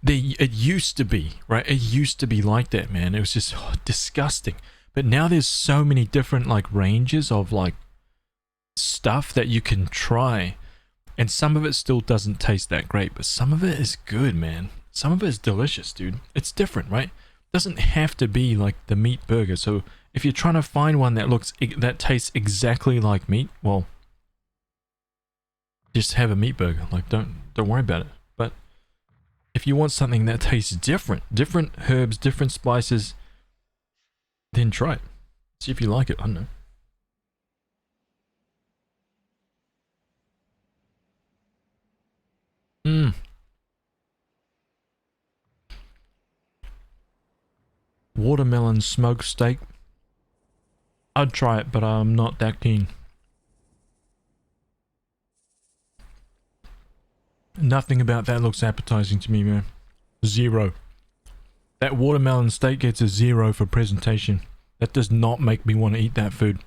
It used to be, right? It used to be like that, man. It was just disgusting. But now there's so many different, like, ranges of, like, stuff that you can try. And some of it still doesn't taste that great, but some of it is good, man. Some of it is delicious, dude. It's different, right? It doesn't have to be like the meat burger. So if you're trying to find one that tastes exactly like meat, well, just have a meat burger. Like, don't worry about it. But if you want something that tastes different herbs, different spices, then try it. See if you like it. I don't know. Watermelon smoked steak. I'd try it, but I'm not that keen. Nothing about that looks appetizing to me, man. 0. That watermelon steak gets a 0 for presentation. That does not make me want to eat that food.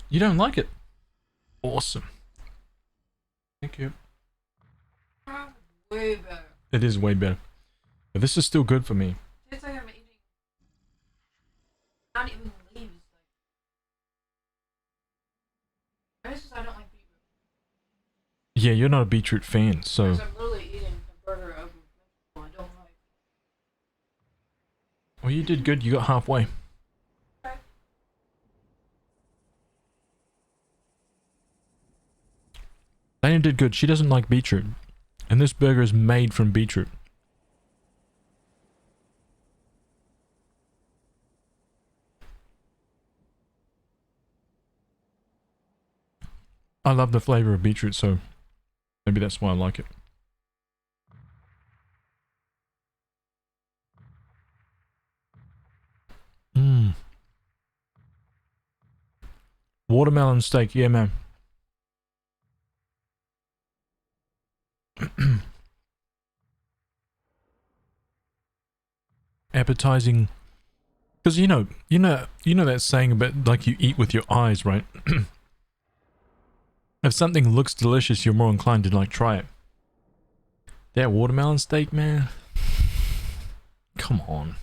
You don't like it? Awesome. Thank you. Way better. It is way better. But this is still good for me. Tastes like I'm eating. Not even leaves. Maybe it's because I don't like beetroot. Yeah, you're not a beetroot fan, so... Because I'm literally eating a burger of vegetable I don't like. Well, you did good. You got halfway. Okay. Dana did good. She doesn't like beetroot. And this burger is made from beetroot. I love the flavor of beetroot, so maybe that's why I like it. Mmm. Watermelon steak, yeah, man. Appetizing, because you know that saying about like you eat with your eyes, right? If something looks delicious, you're more inclined to like try it. That watermelon steak, man. Come on.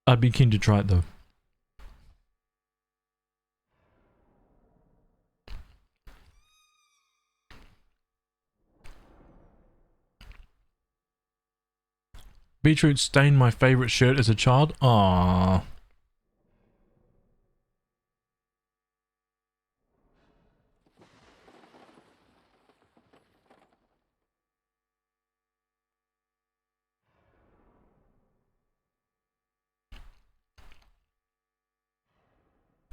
I'd be keen to try it though. Beetroot stained my favorite shirt as a child. Aww.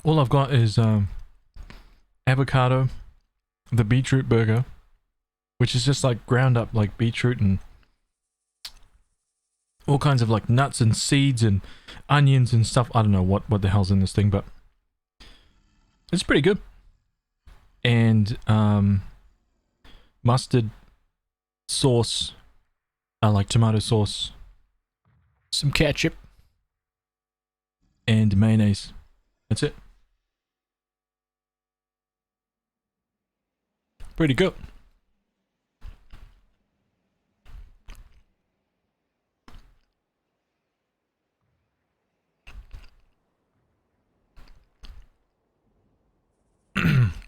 All I've got is avocado, the beetroot burger, which is just like ground up like beetroot and all kinds of like nuts and seeds and onions and stuff. I don't know what the hell's in this thing, but it's pretty good. And mustard sauce, I like tomato sauce, some ketchup, and mayonnaise. That's it. Pretty good.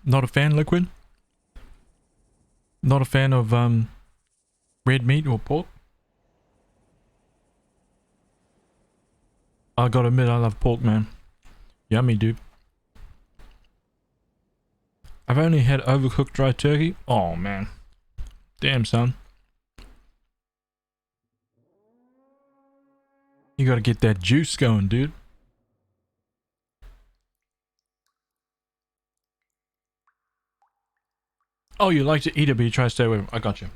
Not a fan, Liquid? Not a fan of red meat or pork? I gotta admit, I love pork, man. Yummy, dude. I've only had overcooked dry turkey. Oh, man. Damn, son. You gotta get that juice going, dude. Oh, you like to eat it, but you try to stay away from it. I got you.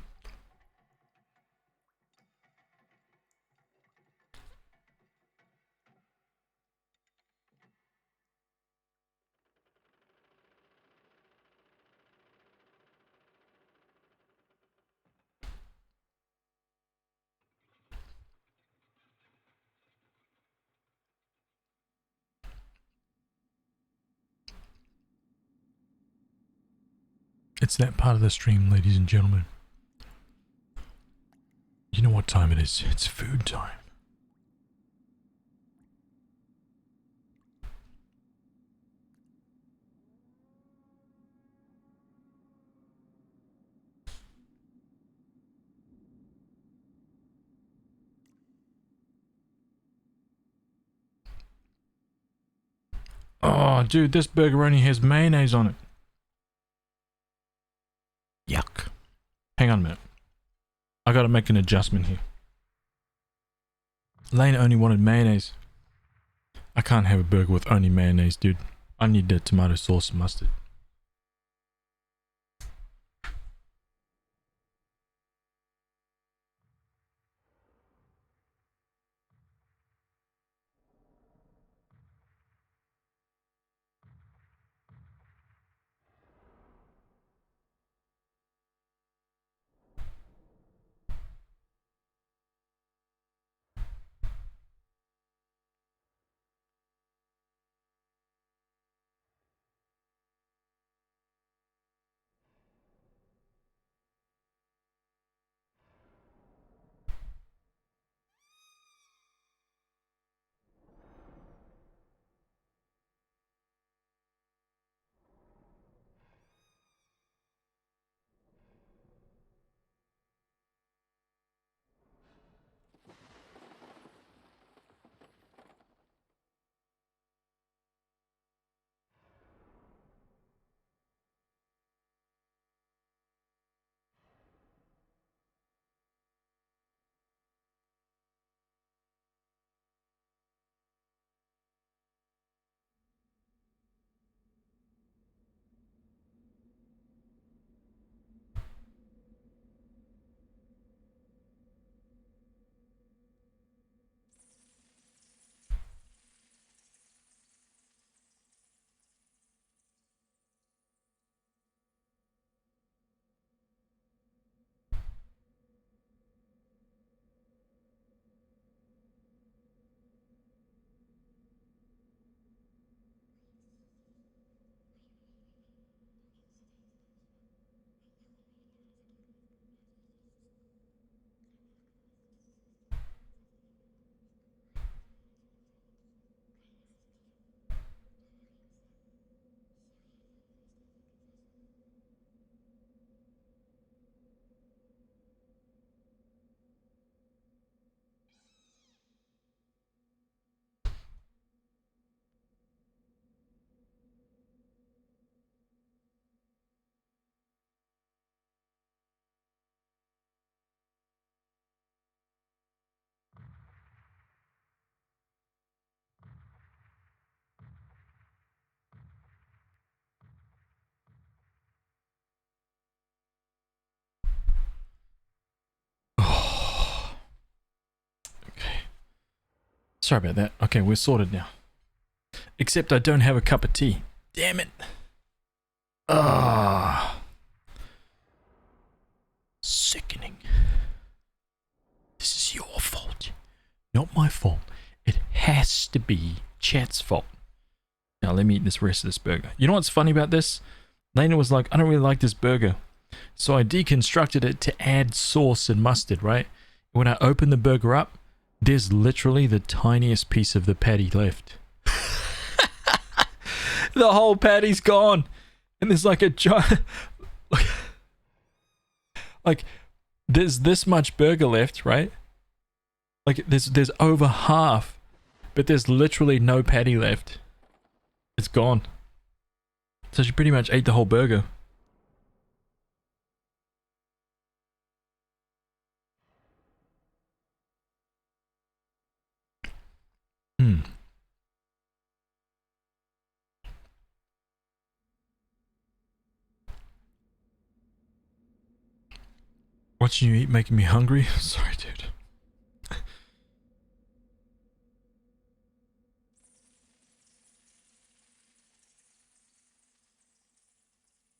It's that part of the stream, ladies and gentlemen. You know what time it is? It's food time. Oh, dude, this burger only has mayonnaise on it. Yuck. Hang on a minute. I gotta make an adjustment here. Lane only wanted mayonnaise. I can't have a burger with only mayonnaise, dude. I need the tomato sauce and mustard. Sorry about that. Okay, we're sorted now. Except I don't have a cup of tea. Damn it. Ah. Sickening. This is your fault. Not my fault. It has to be Chat's fault. Now let me eat this rest of this burger. You know what's funny about this? Lena was like, I don't really like this burger. So I deconstructed it to add sauce and mustard, right? When I open the burger up, there's literally the tiniest piece of the patty left. The whole patty's gone. And there's like a giant... like, there's this much burger left, right? Like, there's over half. But there's literally no patty left. It's gone. So she pretty much ate the whole burger. Watching you eat making me hungry. Sorry, dude.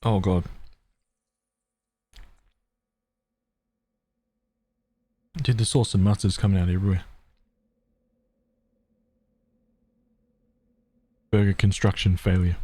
Oh god. Dude, the sauce and mustard's coming out everywhere. Burger construction failure.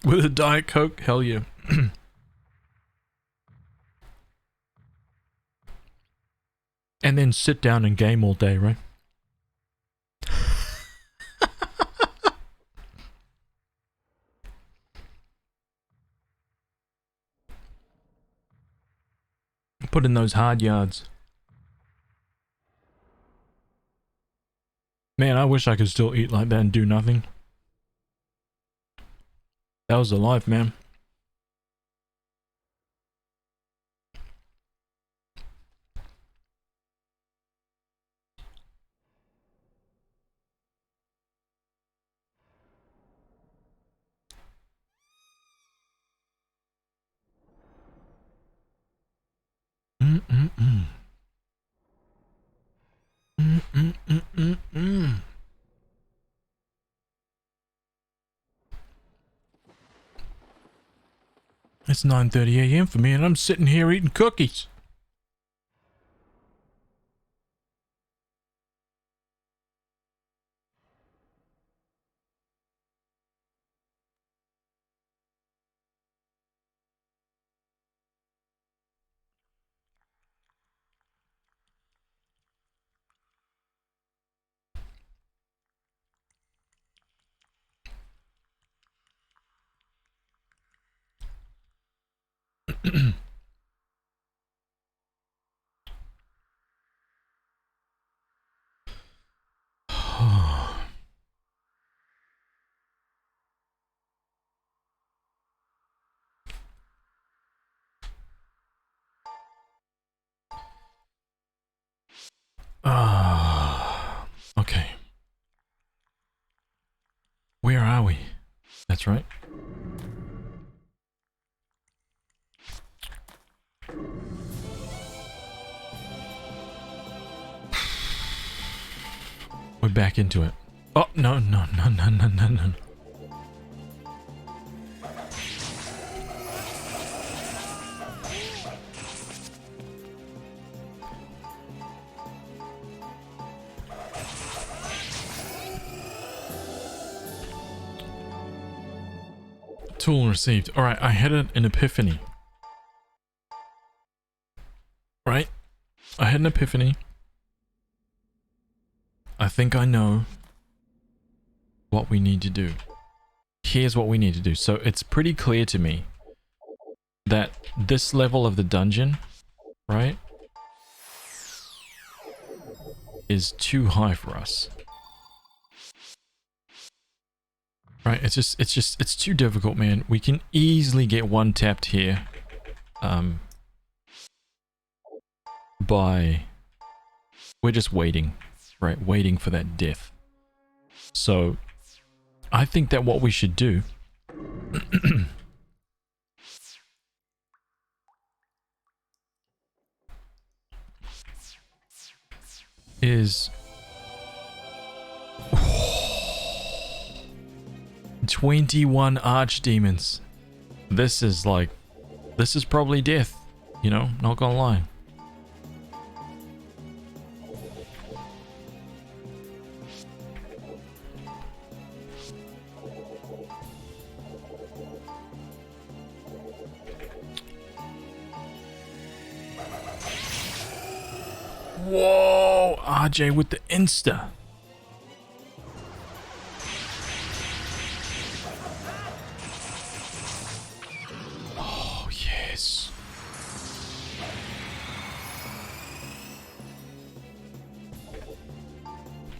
With a Diet Coke? Hell yeah. And then sit down and game all day, right? Put in those hard yards. Man, I wish I could still eat like that and do nothing. That was the life, man. It's 9:30 a.m. for me and I'm sitting here eating cookies. Okay. Where are we? That's right. We're back into it. Oh, no. Tool received. Alright, I had an epiphany. Right? I had an epiphany. I think I know what we need to do. Here's what we need to do. So it's pretty clear to me that this level of the dungeon, right, is too high for us. Right, it's too difficult, man. We can easily get one tapped here. We're just waiting, right? Waiting for that death. So, I think that what we should do is 21 archdemons. This is probably death, you know, not gonna lie. Whoa, RJ with the insta. Oh, yes.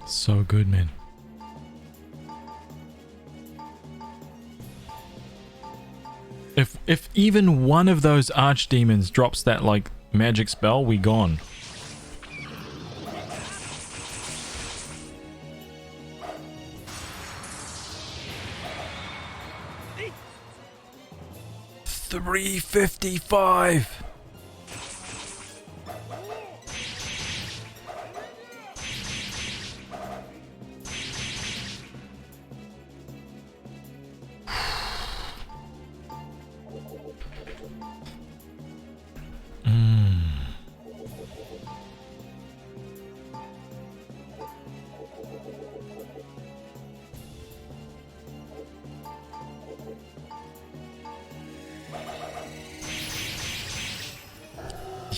So good, man. If even one of those archdemons drops that like magic spell, we gone. $355.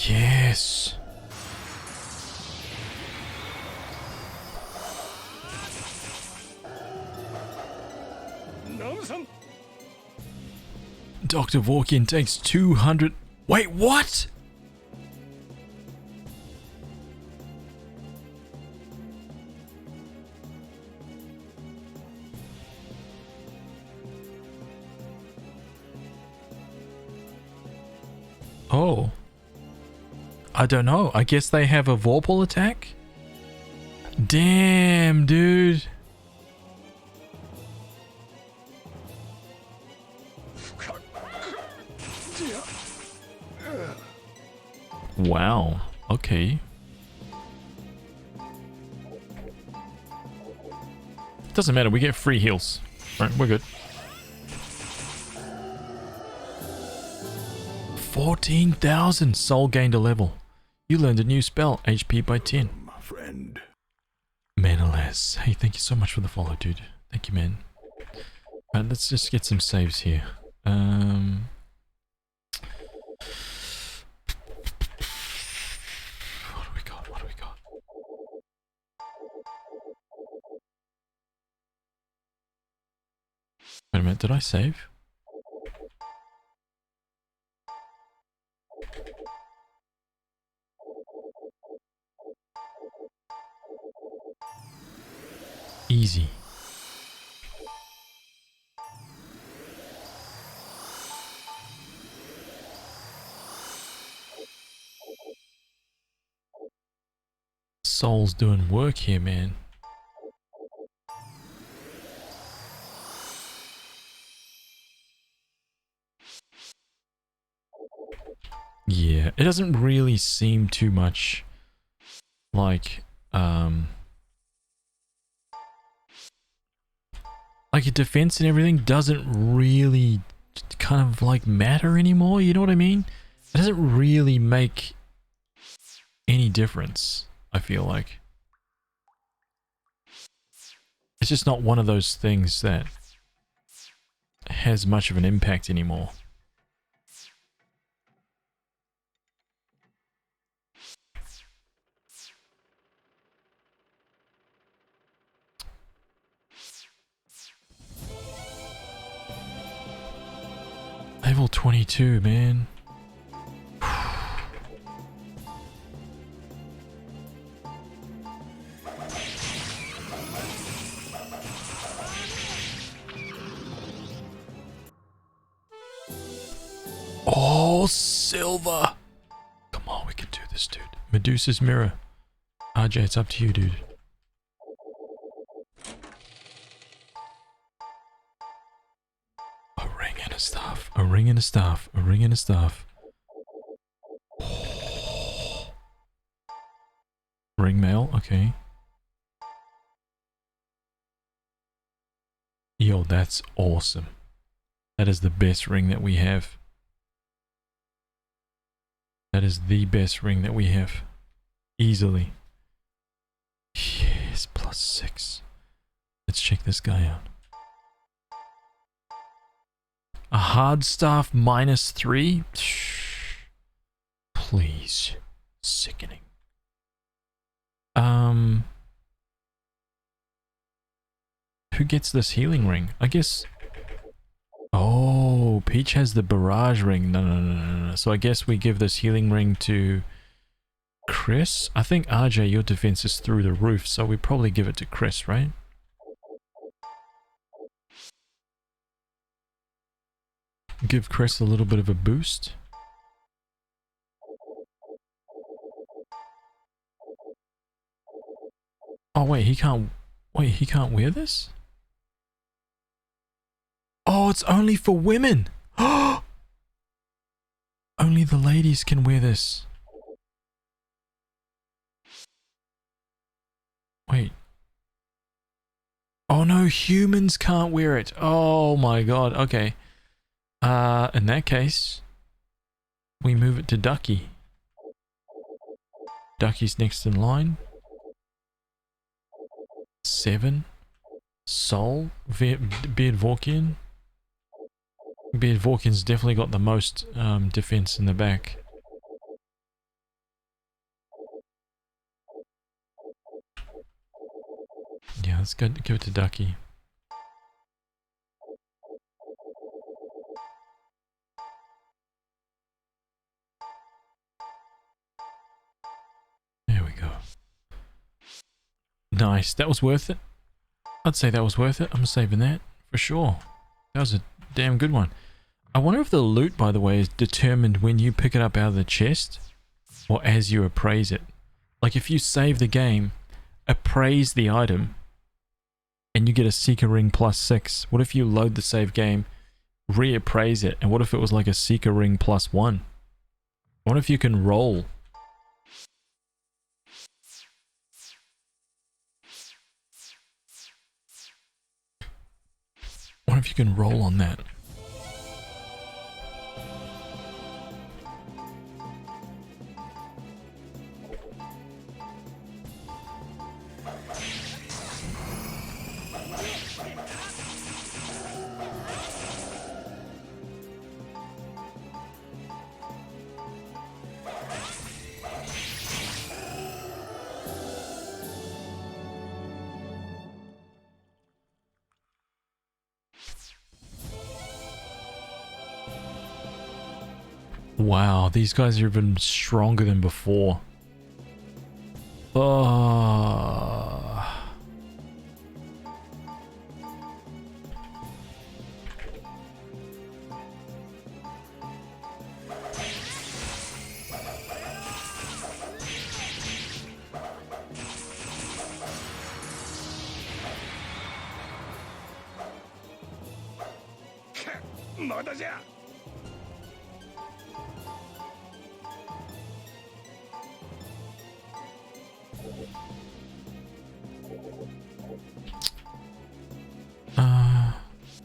Yes. Dr. Vorkin takes 200. Wait, what? Oh. I don't know. I guess they have a Vorpal attack? Damn, dude. Wow. Okay. Doesn't matter. We get free heals. Right, we're good. 14,000 soul gained a level. You learned a new spell, HP by 10. My friend. Manalas. Hey, thank you so much for the follow, dude. Thank you, man. Alright, let's just get some saves here. What do we got? What do we got? Wait a minute, did I save? Easy. Soul's doing work here, man. Yeah, it doesn't really seem too much like your defense and everything doesn't really kind of like matter anymore, you know what I mean? It doesn't really make any difference, I feel like. It's just not one of those things that has much of an impact anymore. Level 22, man. Oh, silver. Come on, we can do this, dude. Medusa's mirror. RJ, it's up to you, dude. A ring and a staff. A ring and a staff. A ring and a staff. Ring mail, okay. Yo, that's awesome. That is the best ring that we have. That is the best ring that we have. Easily. Yes, +6. Let's check this guy out. A hard staff -3? Please. Sickening. Who gets this healing ring? I guess... Oh, Peach has the barrage ring. No. So I guess we give this healing ring to Chris. I think RJ, your defense is through the roof, so we probably give it to Chris, right? Give Chris a little bit of a boost. Oh wait, he can't wear this? Oh, it's only for women. Only the ladies can wear this. Wait. Oh no, humans can't wear it. Oh my god. Okay. In that case, we move it to Ducky. Ducky's next in line. 7. Soul. Beard Vorkian. Beard Vorkian's definitely got the most defense in the back. Yeah, let's go give it to Ducky. There we go. Nice. That was worth it. I'd say that was worth it. I'm saving that for sure. That was a damn good one. I wonder if the loot, by the way, is determined when you pick it up out of the chest or as you appraise it. Like if you save the game, appraise the item, and you get a Seeker Ring +6. What if you load the save game, reappraise it, and what if it was like a Seeker Ring +1? What if you can roll? What if you can roll on that? Wow, these guys are even stronger than before. Oh.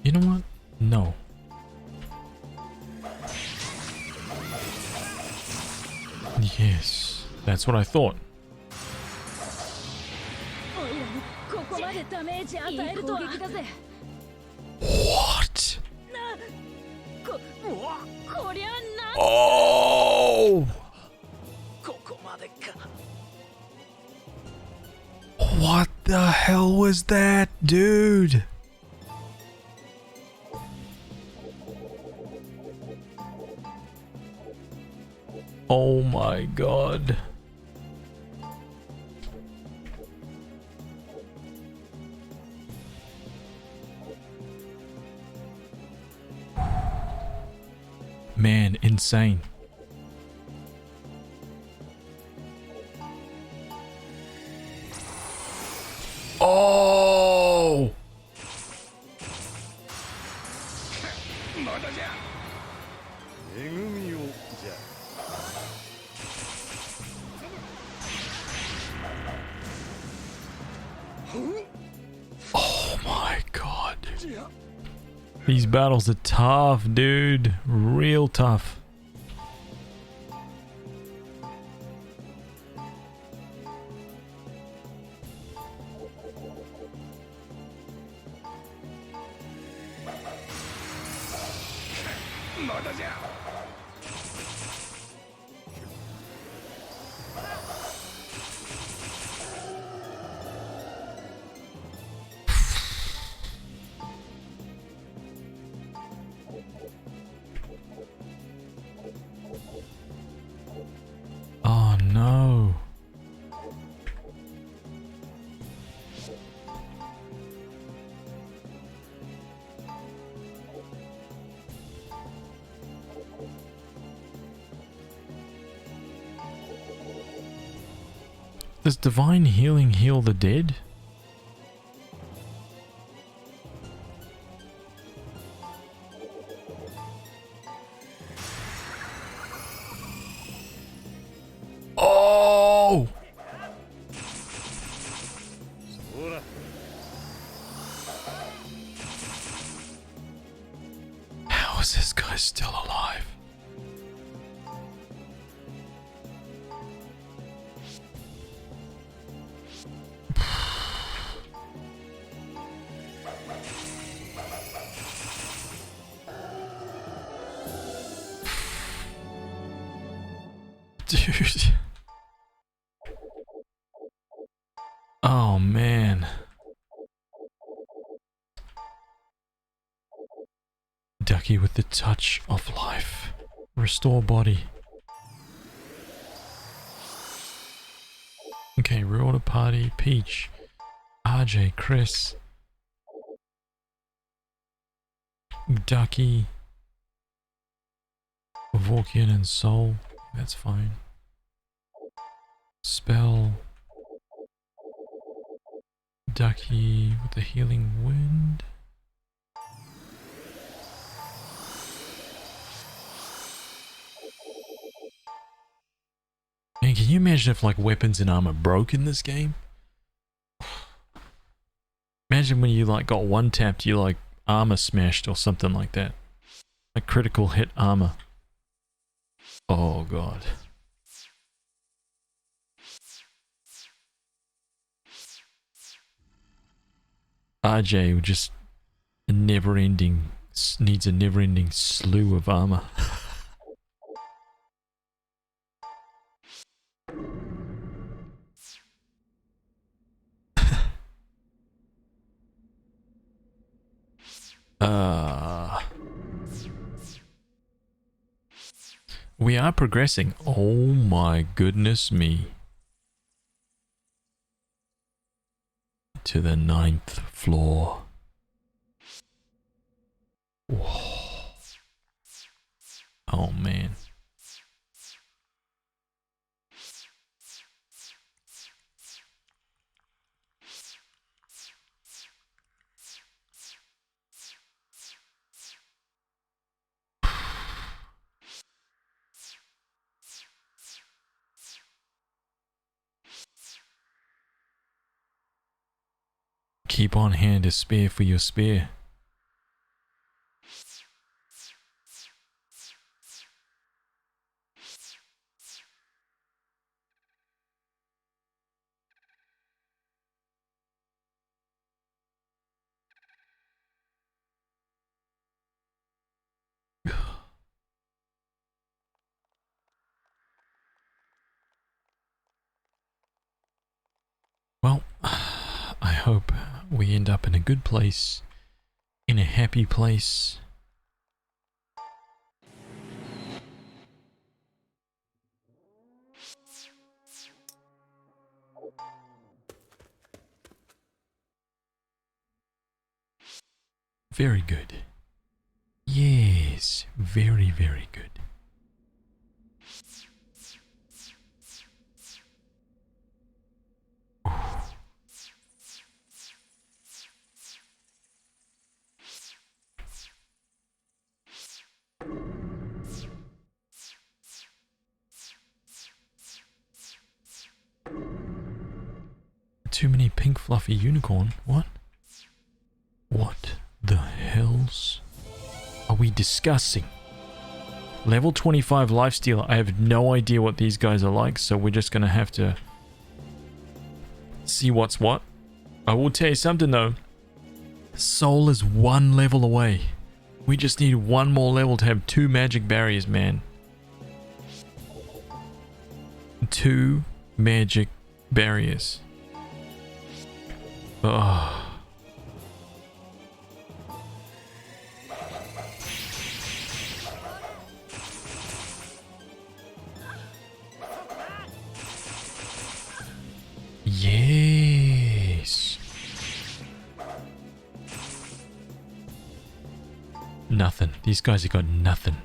You know what? No. Yes, that's what I thought. What? Oh! What the hell was that, dude? Oh my god. Man, insane. Oh! Oh my god. These battles are tough, dude. Real tough. Oh no. Does divine healing heal the dead? Oh! How is this guy still alive? Dude. Oh man. Ducky with the touch of life. Restore body. Okay, reorder party. Peach. RJ, Chris. Ducky. Vorkian and Soul. That's fine. Spell. Ducky with the healing wind. Man, can you imagine if like weapons and armor broke in this game? Imagine when you like got one tapped, you like armor smashed or something like that. A critical hit armor. Oh god. RJ would just a never-ending, needs a never-ending slew of armor. We are progressing. Oh my goodness me. To the 9th floor. Whoa. Oh man. Keep on hand a spear for your spear. Well, I hope we end up in a good place, in a happy place. Very good. Yes, very, very good. Too many pink fluffy unicorn. What? What the hells are we discussing? Level 25 lifesteal. I have no idea what these guys are like, so we're just gonna have to see what's what. I will tell you something though. Soul is 1 level away. We just need 1 more level to have 2 magic barriers, man. 2 magic barriers. Oh. Yes. Nothing. These guys have got nothing.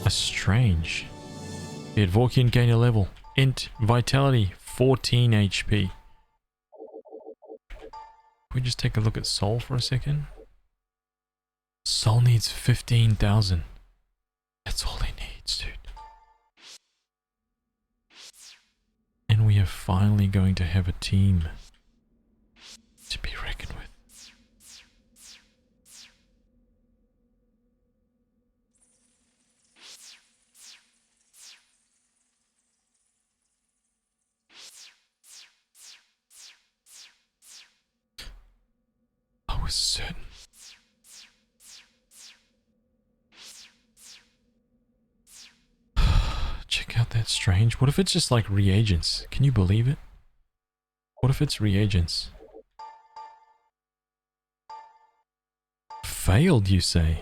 That's strange. The Advorkian gain a level. Int Vitality 14 HP. Can we just take a look at Soul for a second? Soul needs 15,000. That's all he needs, dude. And we are finally going to have a team to be reckoned with. I was certain. Check out that strange. What if it's just like reagents? Can you believe it? What if it's reagents? Failed, you say?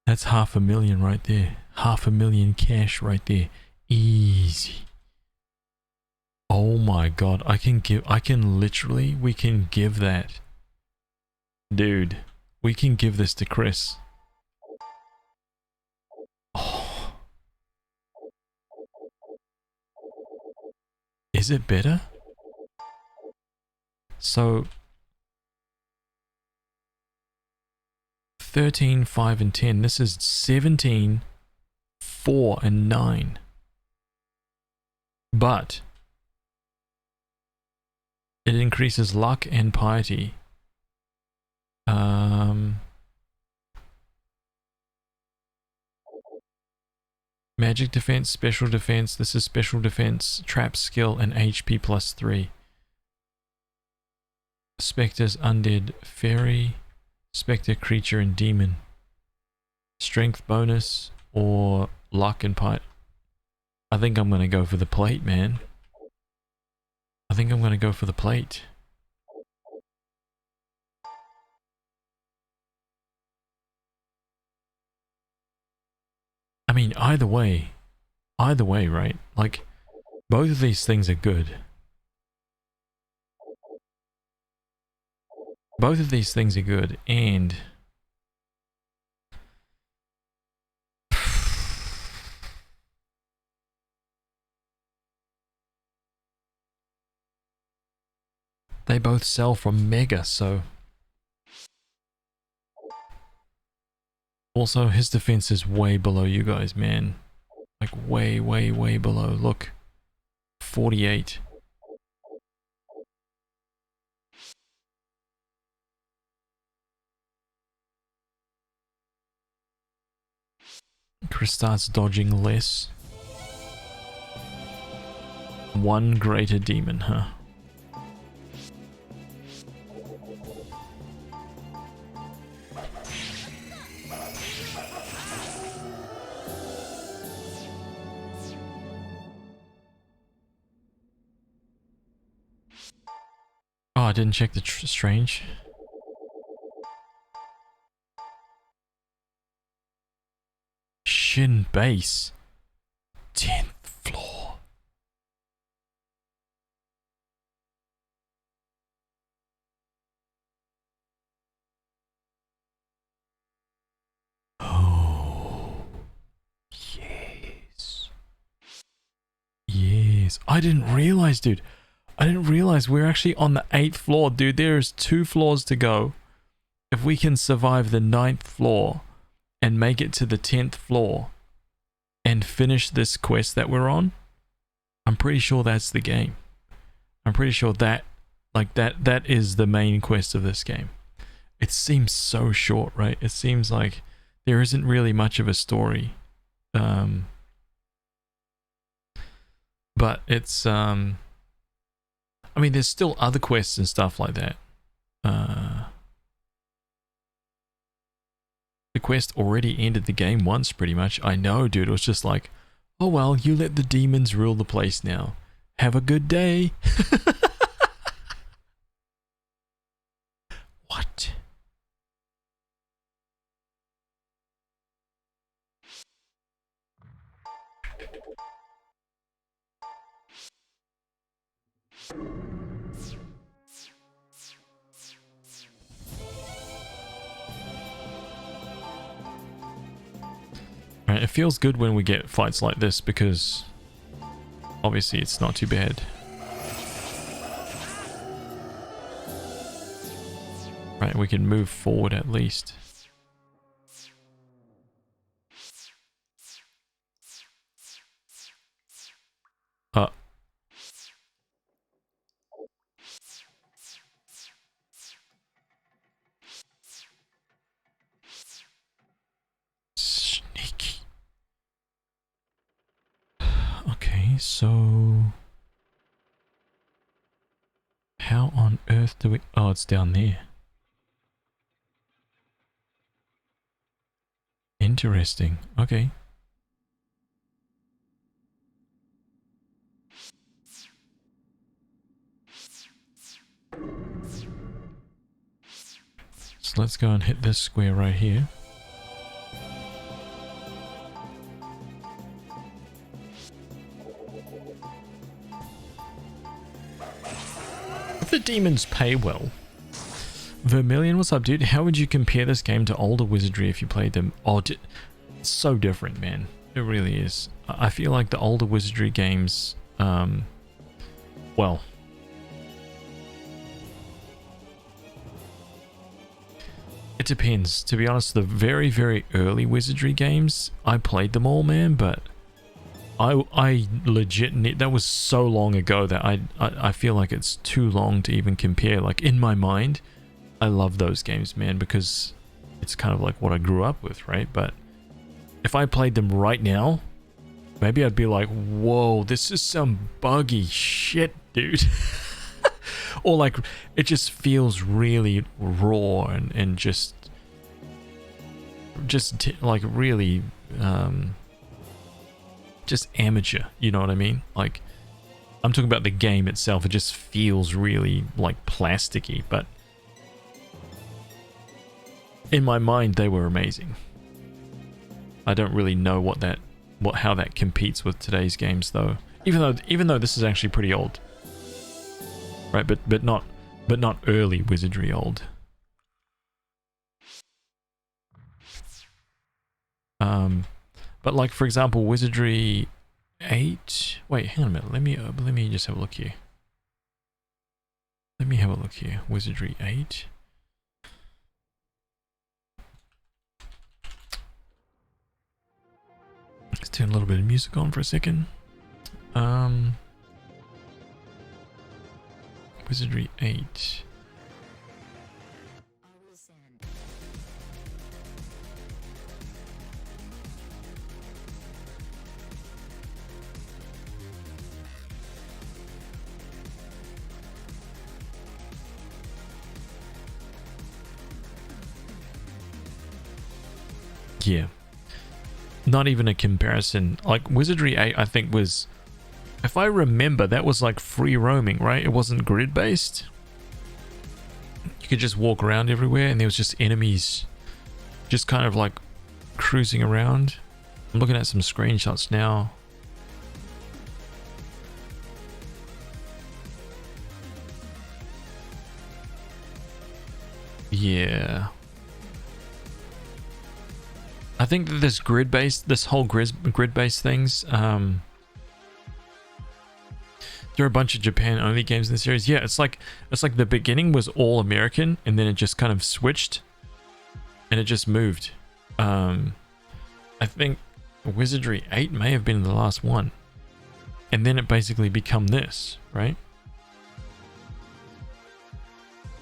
That's 500,000 right there. 500,000 cash right there. Easy. Oh my god. We can give that. Dude, we can give this to Chris. Oh. Is it better? So 13, 5 and 10. This is 17, 4 and 9. But it increases luck and piety. Magic defense, special defense. This is special defense, trap skill, and HP plus 3. Spectres, undead, fairy, spectre, creature, and demon. Strength bonus or luck and piety. I think I'm going to go for the plate, man. I think I'm going to go for the plate. I mean, either way, right? Like, both of these things are good. Both of these things are good, and they both sell from Mega, so also his defense is way below you guys, man. Like way, way, way below. Look, 48. Chris starts dodging less. 1 greater demon, huh? Oh, I didn't check the strange. Shin base. 10th floor. Oh. Yes. Yes. I didn't realize, dude. I didn't realize we're actually on the 8th floor, dude. There's 2 floors to go. If we can survive the 9th floor and make it to the 10th floor and finish this quest that we're on, I'm pretty sure that's the game. I'm pretty sure that, like, that is the main quest of this game. It seems so short, right? It seems like there isn't really much of a story. But it's, I mean, there's still other quests and stuff like that. The quest already ended the game once, pretty much. I know, dude. It was just like, oh well, you let the demons rule the place now. Have a good day. What? Right, it feels good when we get fights like this because obviously it's not too bad. Right, we can move forward at least. Sneaky. Okay, so how on earth do we... Oh, it's down there. Interesting. Okay. So let's go and hit this square right here. If the demons pay well. Vermilion, what's up, dude? How would you compare this game to older Wizardry if you played them? Oh, it's so different, man. It really is. I feel like the older Wizardry games, well, it depends. To be honest, the very, very early Wizardry games, I played them all, man, but I legit, that was so long ago that I feel like it's too long to even compare. Like, in my mind, I love those games, man, because it's kind of like what I grew up with, right? But if I played them right now, maybe I'd be like, whoa, this is some buggy shit, dude. Or like, it just feels really raw and just like really, just amateur, you know what I mean? Like, I'm talking about the game itself. It just feels really like plasticky, but in my mind, they were amazing. I don't really know how that competes with today's games, though. Even though this is actually pretty old, right? But not early Wizardry old. But like, for example, Wizardry 8. Wait, hang on a minute. Let me just have a look here. Let me have a look here. Wizardry 8. Let's turn a little bit of music on for a second. Wizardry 8. Yeah. Not even a comparison. Like, Wizardry 8, I think, was, if I remember, that was like free roaming, right? It wasn't grid based. you could just walk around everywhere and there was just enemies just kind of like cruising around. I'm looking at some screenshots now. Yeah. I think that this whole grid-based things, there are a bunch of Japan-only games in the series. Yeah, it's like the beginning was all American, and then it just kind of switched, and it just moved. I think Wizardry 8 may have been the last one, and then it basically become this, right?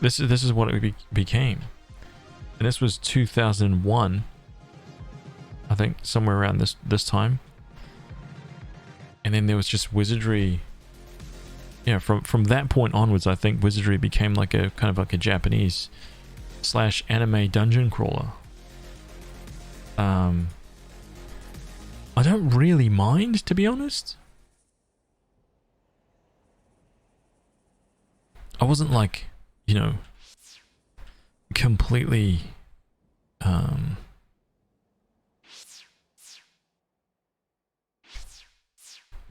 This is what it became, and this was 2001. I think somewhere around this time, and then there was just Wizardry. Yeah, from that point onwards, I think Wizardry became like a kind of like a Japanese / anime dungeon crawler. I don't really mind, to be honest. I wasn't like, you know, completely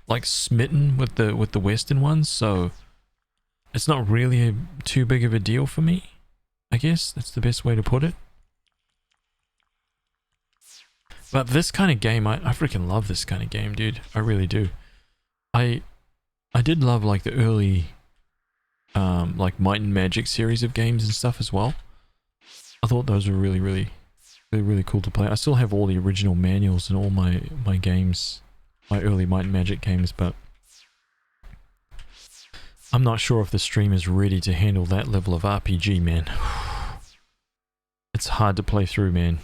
like smitten with the Western ones, so it's not really too big of a deal for me. I guess that's the best way to put it. But this kind of game, I freaking love this kind of game, dude. I really do. I did love like the early like Might and Magic series of games and stuff as well. I thought those were really cool to play. I still have all the original manuals and all my games, my early Might and Magic games, but I'm not sure if the stream is ready to handle that level of RPG, man. It's hard to play through, man.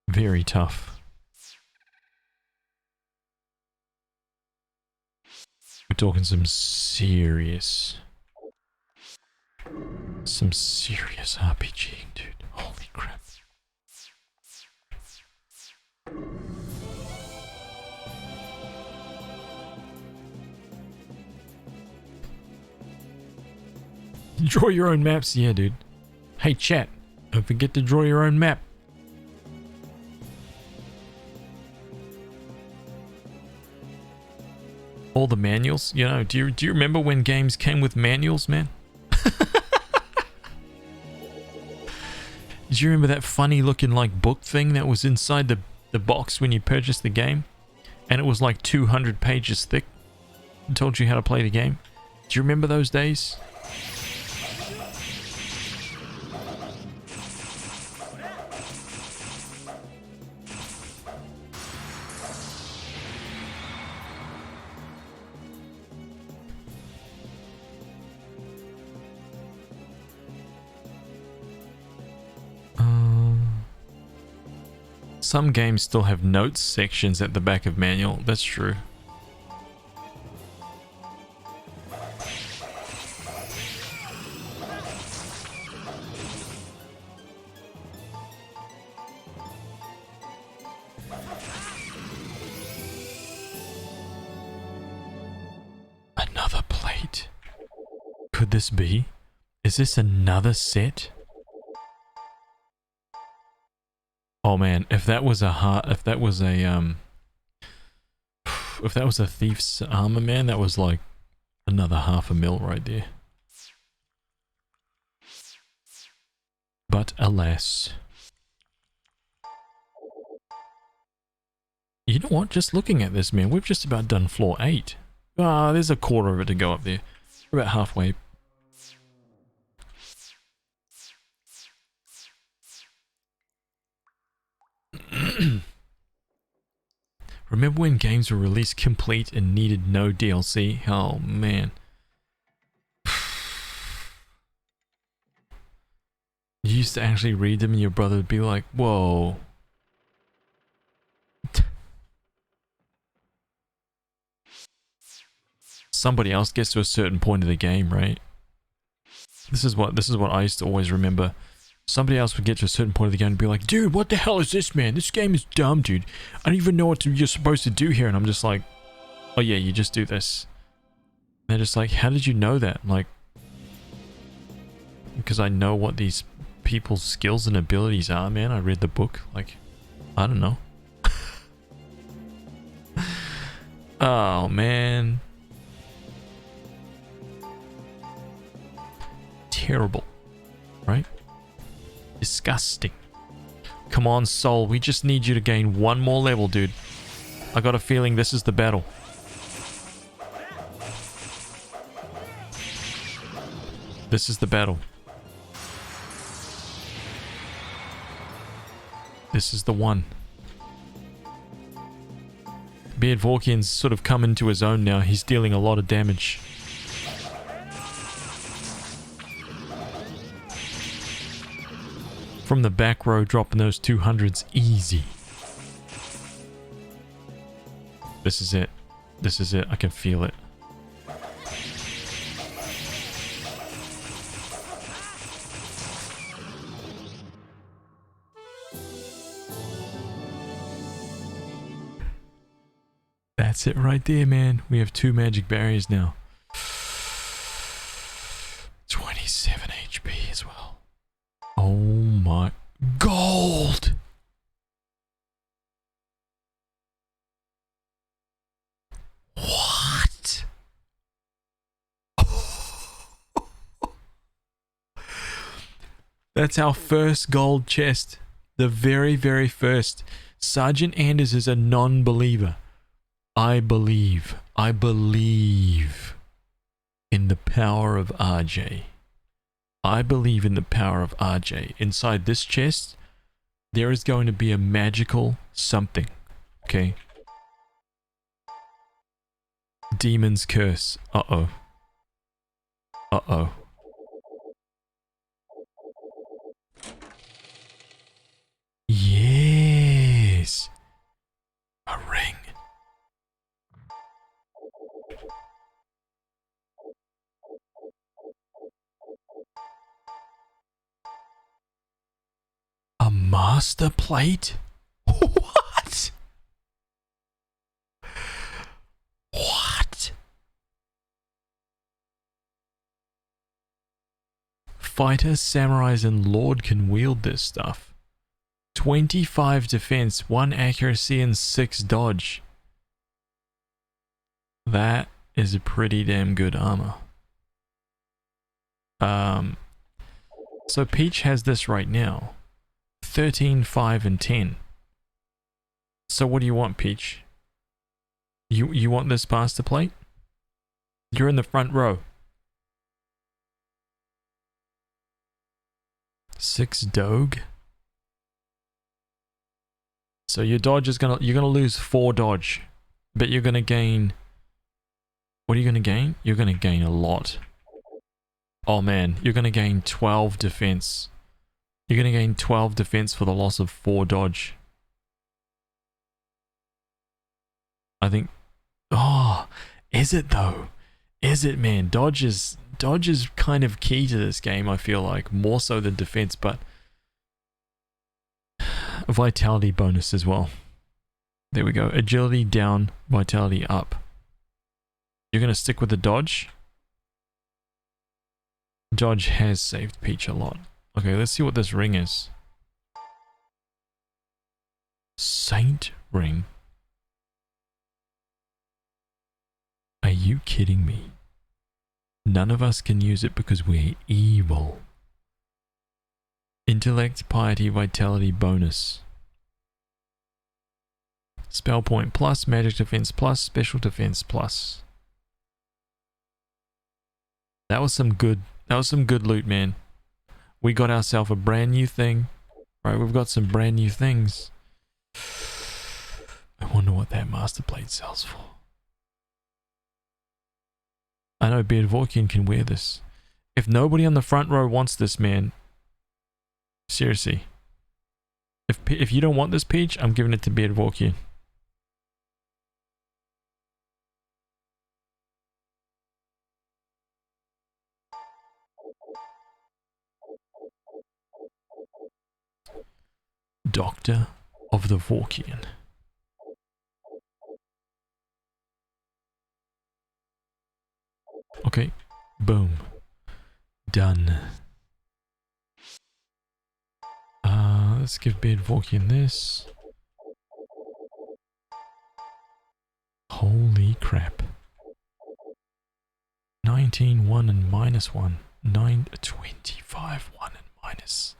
Very tough. We're talking some serious RPGing, dude. Holy crap. Draw your own maps, yeah, dude. Hey, chat, don't forget to draw your own map. All the manuals, you know, do you remember when games came with manuals, man? Do you remember that funny looking like book thing that was inside the box when you purchased the game? And it was like 200 pages thick. It told you how to play the game. Do you remember those days? Some games still have notes sections at the back of manual. That's true. Another plate. Could this be? Is this another set? Oh man, if that was a thief's armor, man, that was like another $500,000 right there. But alas. You know what? Just looking at this, man, we've just about done floor 8. Ah, there's a quarter of it to go up there. We're about halfway. Remember when games were released complete and needed no DLC? Oh man. You used to actually read them and your brother would be like, whoa. Somebody else gets to a certain point of the game, right? This is what I used to always remember. Somebody else would get to a certain point of the game and be like, dude, what the hell is this, man? This game is dumb, dude. I don't even know what you're supposed to do here. And I'm just like, oh yeah, you just do this. And they're just like, how did you know that? I'm like, because I know what these people's skills and abilities are, man. I read the book. Like, I don't know. Oh, man. Terrible. Right? Disgusting. Come on, Soul. We just need you to gain one more level, dude. I got a feeling this is the battle. This is the battle. This is the one. Beard Vorkian's sort of come into his own now. He's dealing a lot of damage. From the back row, dropping those 200s easy. This is it. This is it. I can feel it. That's it right there, man. We have 2 magic barriers now. 27 HP as well. Oh my... Gold! What? That's our first gold chest. The very, very first. Sergeant Anders is a non-believer. I believe in the power of RJ. I believe in the power of RJ. Inside this chest, there is going to be a magical something. Okay? Demon's Curse. Uh-oh. Uh-oh. Yes! A ring. A master plate? What? What? Fighters, samurais, and lord can wield this stuff. 25 defense, 1 accuracy, and 6 dodge. That is a pretty damn good armor. So Peach has this right now. 13, 5, and 10. So what do you want, Peach? You want this master plate? You're in the front row. 6 Doge. So your dodge is you're gonna lose 4 dodge, but you're gonna gain. What are you gonna gain? You're gonna gain a lot. Oh man, you're gonna gain 12 defense. You're gonna gain 12 defense for the loss of 4 dodge. I think. Oh, is it though? Is it, man? Dodge is kind of key to this game. I feel like more so than defense, but a vitality bonus as well. There we go. Agility down, vitality up. You're gonna stick with the dodge. Dodge has saved Peach a lot. Okay, let's see what this ring is. Saint ring. Are you kidding me? None of us can use it because we're evil. Intellect, piety, vitality bonus. Spell point plus, magic defense plus, special defense plus. That was some good loot, man. We got ourselves a brand new thing. Right, we've got some brand new things. I wonder what that master plate sells for. I know Beard Vorkian can wear this. If nobody on the front row wants this, man. Seriously. If you don't want this, Peach, I'm giving it to Beard Vorkian. Doctor of the Vorkian. Okay, boom. Done. let's give Beardvorkian this. Holy crap. 19, 1 and minus 1. 9, 25, 1 and minus.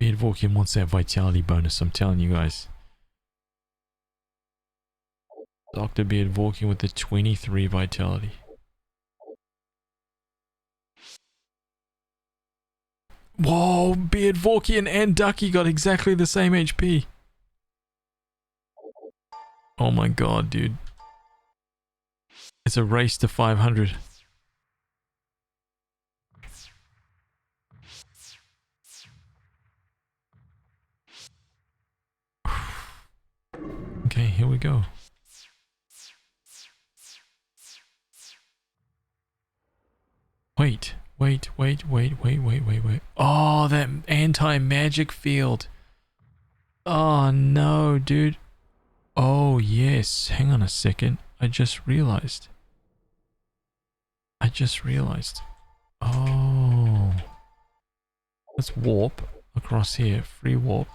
Beardvorkian wants that vitality bonus, I'm telling you guys. Dr. Beardvorkian with the 23 vitality. Whoa, Beardvorkian and Ducky got exactly the same HP. Oh my god, dude. It's a race to 500. Okay, here we go. Wait. Oh, that anti-magic field. Oh no, dude. Oh yes, hang on a second. I just realized. Oh. Let's warp across here. Free warp.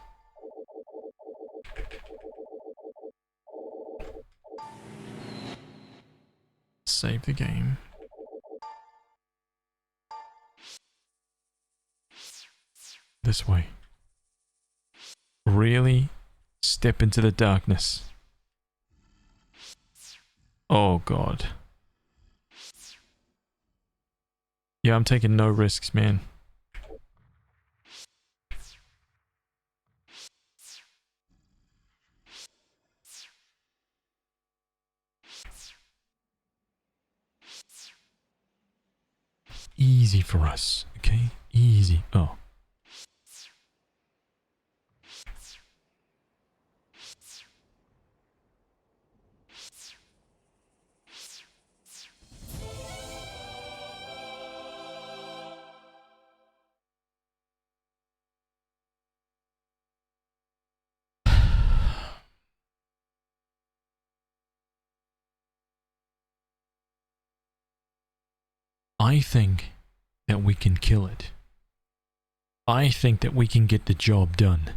Save the game. This way. Really? Step into the darkness. Oh god. Yeah, I'm taking no risks, man. Easy for us, okay? Easy. Oh. I think that we can kill it. I think that we can get the job done.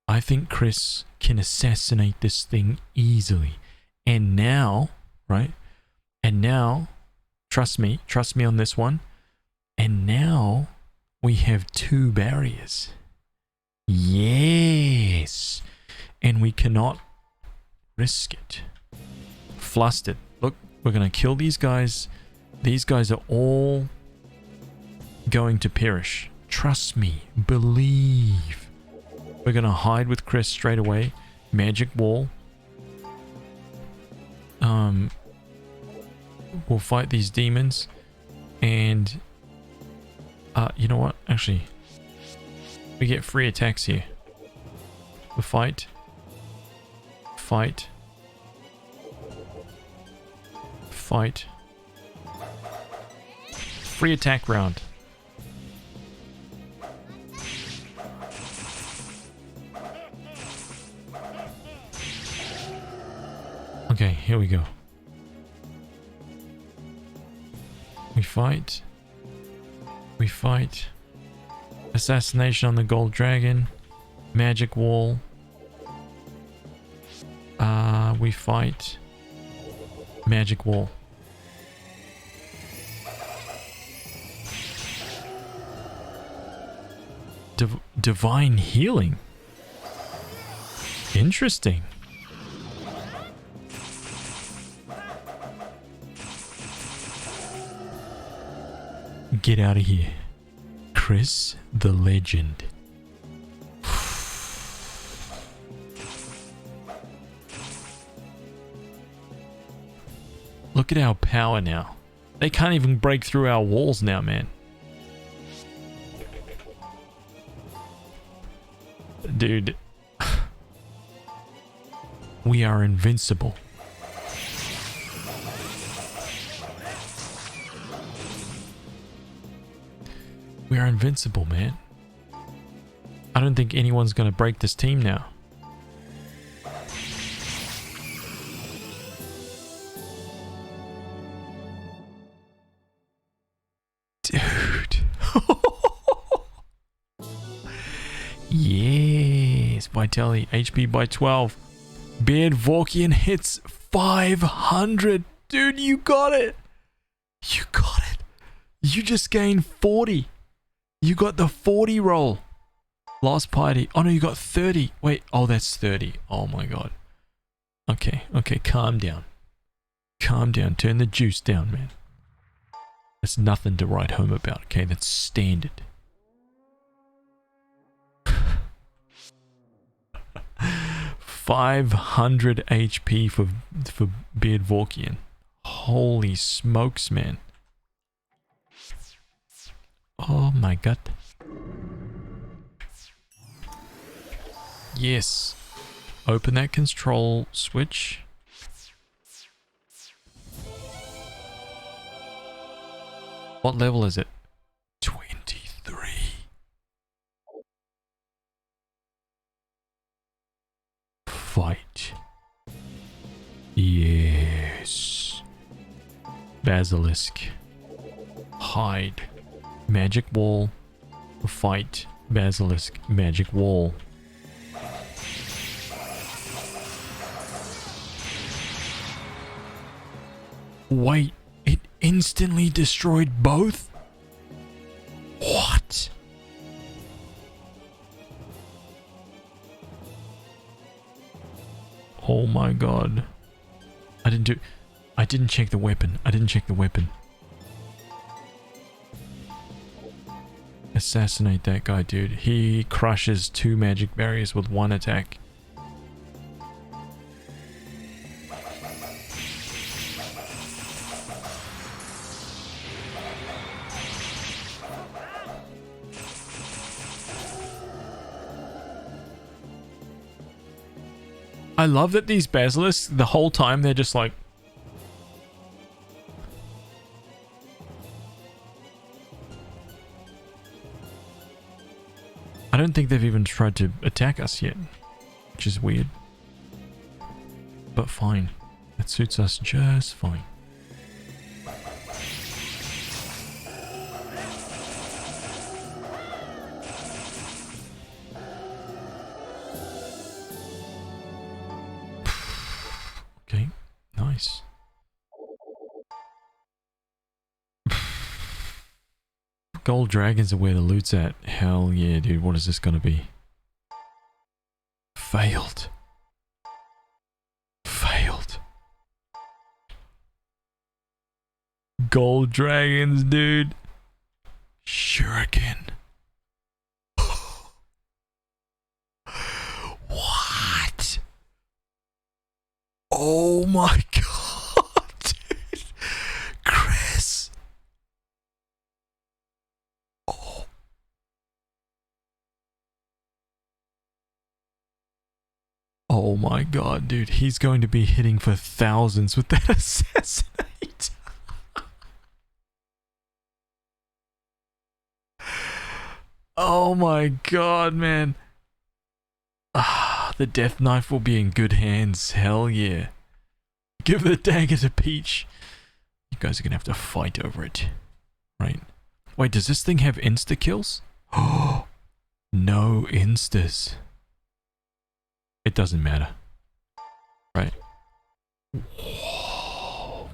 I think Chris can assassinate this thing easily. And now, right? And now, trust me on this one. And now we have 2 barriers. Yes. And we cannot risk it. Flustered. Look, we're going to kill these guys. These guys are all going to perish. Trust me. Believe. We're going to hide with Chris straight away. Magic wall. We'll fight these demons. And you know what? Actually, we get free attacks here. We fight. Fight. Fight. Free attack round. Okay, here we go. We fight. We fight. Assassination on the gold dragon. Magic wall. We fight. Magic wall. Divine healing. Interesting. Get out of here. Chris the Legend. Look at our power now. They can't even break through our walls now, man. Dude. We are invincible. We are invincible, man. I don't think anyone's gonna break this team now. Vitality, HP by 12. Beard Vorkian hits 500. Dude, you got it. You got it. You just gained 40. You got the 40 roll. Last party. Oh no, you got 30. Wait, oh that's 30. Oh my god. Okay, calm down. Calm down. Turn the juice down, man. That's nothing to write home about, okay? That's standard. 500 HP for Beard Vorkian. Holy smokes, man. Oh my god. Yes. Open that control switch. What level is it? 23. Fight. Yes. Basilisk. Hide. Magic wall. Fight. Basilisk. Magic wall. Wait, it instantly destroyed both? What? Oh my god. I didn't check the weapon. Assassinate that guy, dude. He crushes 2 magic barriers with 1 attack. I love that these basilisks, the whole time, they're just like... I don't think they've even tried to attack us yet, which is weird. But fine. It suits us just fine. Okay, nice. Gold dragons are where the loot's at. Hell yeah, dude. What is this gonna be? Failed. Failed. Gold dragons, dude. Shuriken. What? Oh my god, dude. Chris. Oh. Oh my god, dude. He's going to be hitting for thousands with that assassinate. Oh my god, man. Ah, the death knife will be in good hands. Hell yeah. Give the dagger to Peach. You guys are gonna have to fight over it. Right. Wait, does this thing have insta-kills? Oh, no instas. It doesn't matter. Right. Whoa,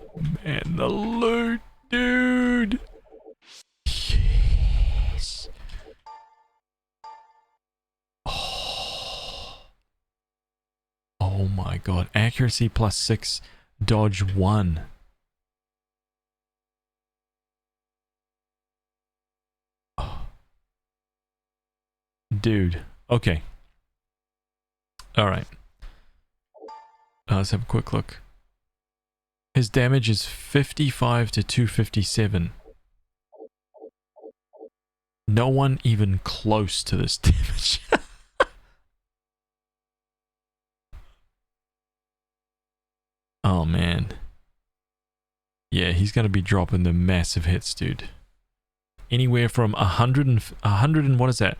man, the loot, dude. Yes. Oh my god. Accuracy +6, dodge 1. Oh. Dude. Okay. Alright. Let's have a quick look. His damage is 55 to 257. No one even close to this damage. Oh man. Yeah, he's gonna be dropping the massive hits, dude. Anywhere from 100 and what is that?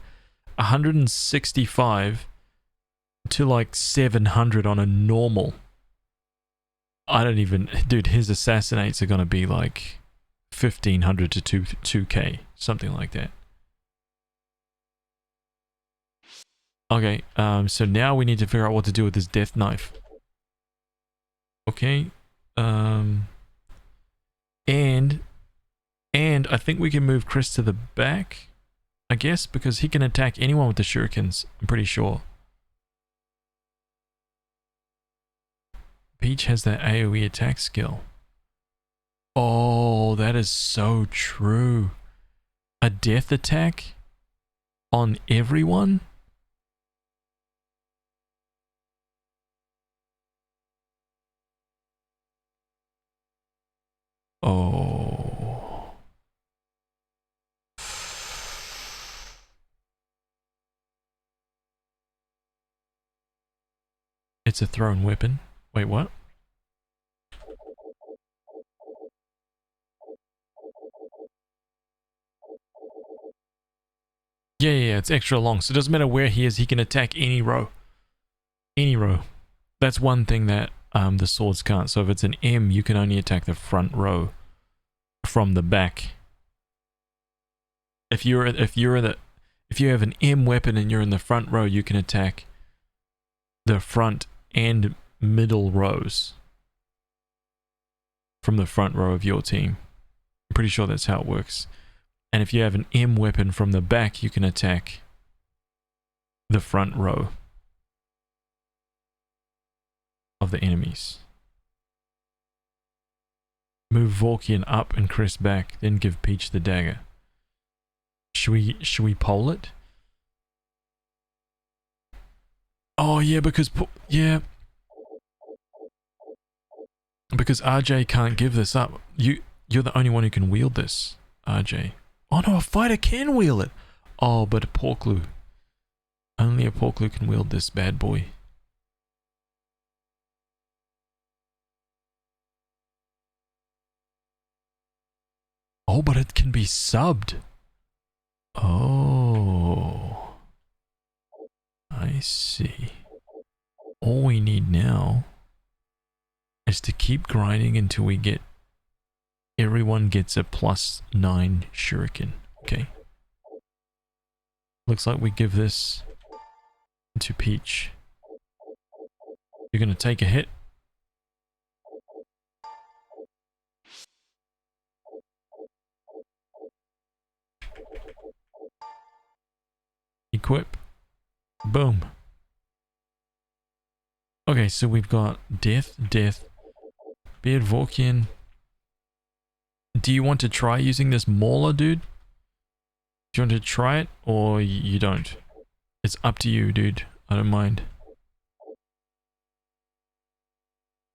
165 to like 700 on a normal. I don't even... Dude, his assassinates are gonna be like 1500 to 2k. Something like that. Okay, so now we need to figure out what to do with this death knife. Okay, and I think we can move Chris to the back, I guess, because he can attack anyone with the shurikens, I'm pretty sure. Peach has that AoE attack skill. Oh, that is so true. A death attack on everyone? Oh. It's a thrown weapon. Wait, what? Yeah, it's extra long, so it doesn't matter where he is, he can attack any row. Any row. That's one thing that the swords can't. So if it's an M, you can only attack the front row from the back. If you have an M weapon and you're in the front row, you can attack the front and middle rows from the front row of your team. I'm pretty sure that's how it works. And if you have an M weapon from the back, you can attack the front row of the enemies. Move Vorkian up and Chris back, then give Peach the dagger. Should we pole it? Oh yeah, because RJ can't give this up. You're the only one who can wield this, RJ. Oh no, a fighter can wield it. Oh, but a Porkloo. Only a Porkloo can wield this bad boy. Oh, but it can be subbed. Oh. I see. All we need now is to keep grinding until we get everyone gets a +9 shuriken. Okay. Looks like we give this to Peach. You're gonna take a hit. Equip. Boom. Okay, so we've got death, Beard Vorkian. Do you want to try using this Mauler, dude? Do you want to try it, or you don't? It's up to you, dude. I don't mind.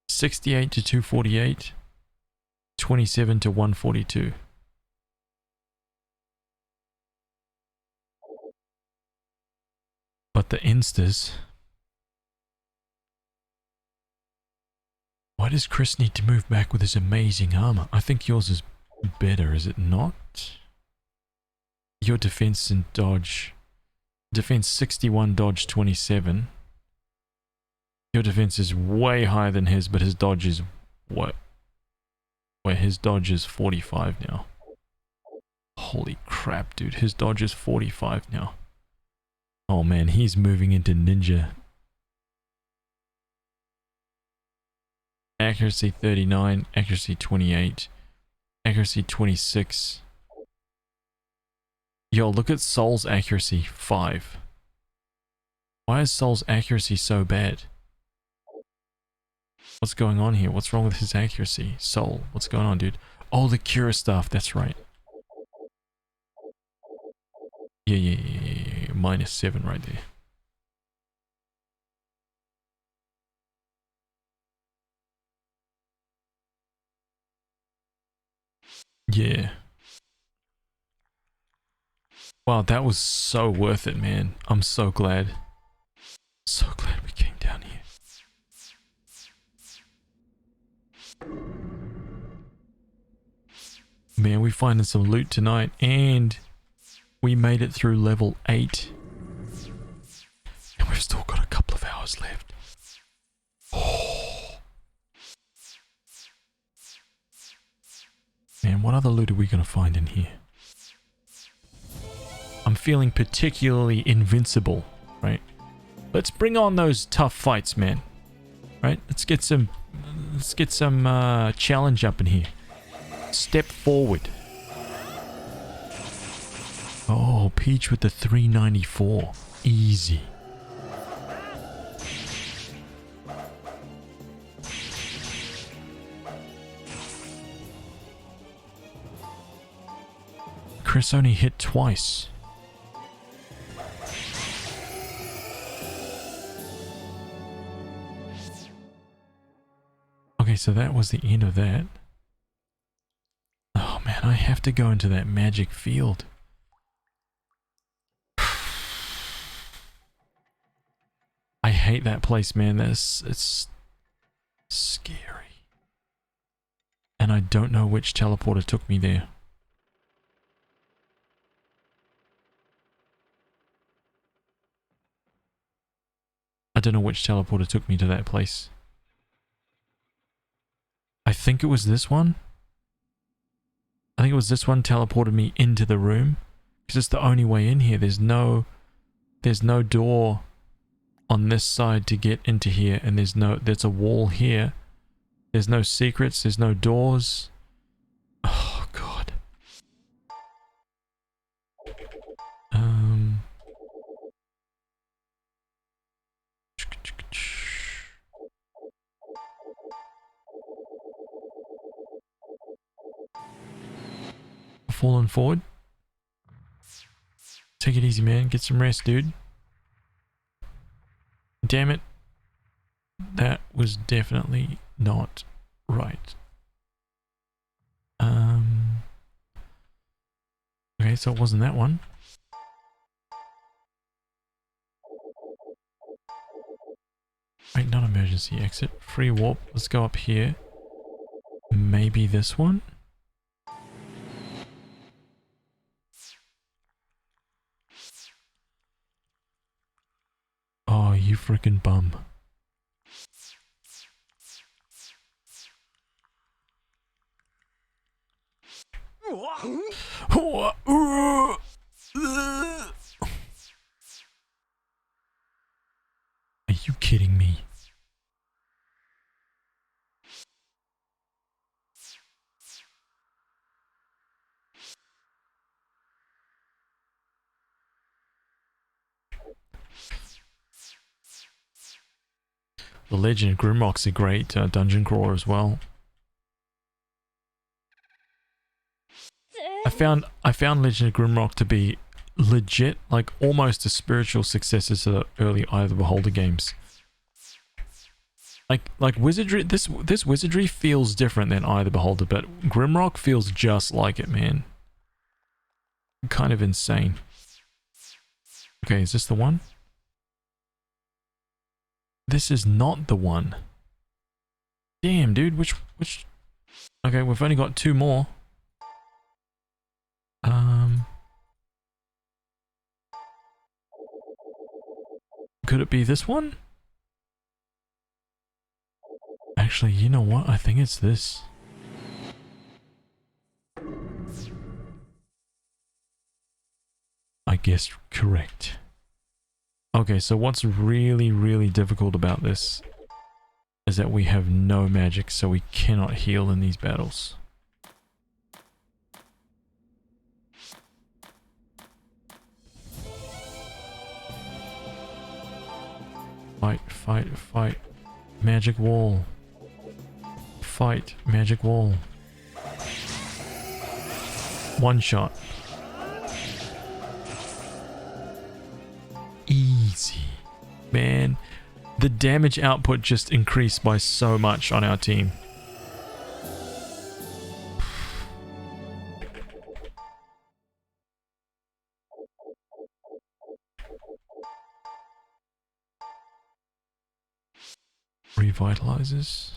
68 to 248. 27 to 142. But the instas... Why does Chris need to move back with his amazing armor? I think yours is better, is it not? Your defense and dodge... Defense 61, dodge 27. Your defense is way higher than his, but his dodge is what? Where his dodge is 45 now. Holy crap, dude. His dodge is 45 now. Oh man, he's moving into ninja. Accuracy 39, accuracy 28, accuracy 26. Yo, look at Soul's accuracy, 5. Why is Soul's accuracy so bad? What's going on here? What's wrong with his accuracy? Soul, what's going on, dude? Oh, the Cura stuff, that's right. Yeah. -7 right there. Yeah. Wow, that was so worth it, man. I'm so glad. So glad we came down here. Man, we finding some loot tonight, and we made it through level 8. And we've still got a couple of hours left. Oh. Man, what other loot are we going to find in here? I'm feeling particularly invincible, right? Let's bring on those tough fights, man. Right? Let's get some challenge up in here. Step forward. Oh, Peach with the 394. Easy. Chris only hit twice. Okay, so that was the end of that. Oh man, I have to go into that magic field. I hate that place, man. It's scary. And I don't know which teleporter took me there. I don't know which teleporter took me to that place. I think it was this one. I think it was this one teleported me into the room. Because it's the only way in here. There's no door on this side to get into here. And there's a wall here. There's no secrets. There's no doors. Oh, God. Falling forward. Take it easy, man. Get some rest, dude. Damn it. That was definitely not right. Okay, so it wasn't that one. Wait, not emergency exit. Free warp. Let's go up here. Maybe this one? Oh, you freaking bum. Are you kidding me? The Legend of Grimrock's a great dungeon crawler as well. I found Legend of Grimrock to be legit, like almost a spiritual successor to the early Eye of the Beholder games. Like Wizardry, this Wizardry feels different than Eye of the Beholder, but Grimrock feels just like it, man. Kind of insane. Okay, is this the one? This is not the one. Damn, dude, which... Okay, we've only got two more. Could it be this one? Actually, you know what? I think it's this. I guess correct. Okay, so what's really, really difficult about this is that we have no magic, so we cannot heal in these battles. Fight, fight, fight. Magic wall. Fight, magic wall. One shot. Easy. Man, the damage output just increased by so much on our team. Revitalizes.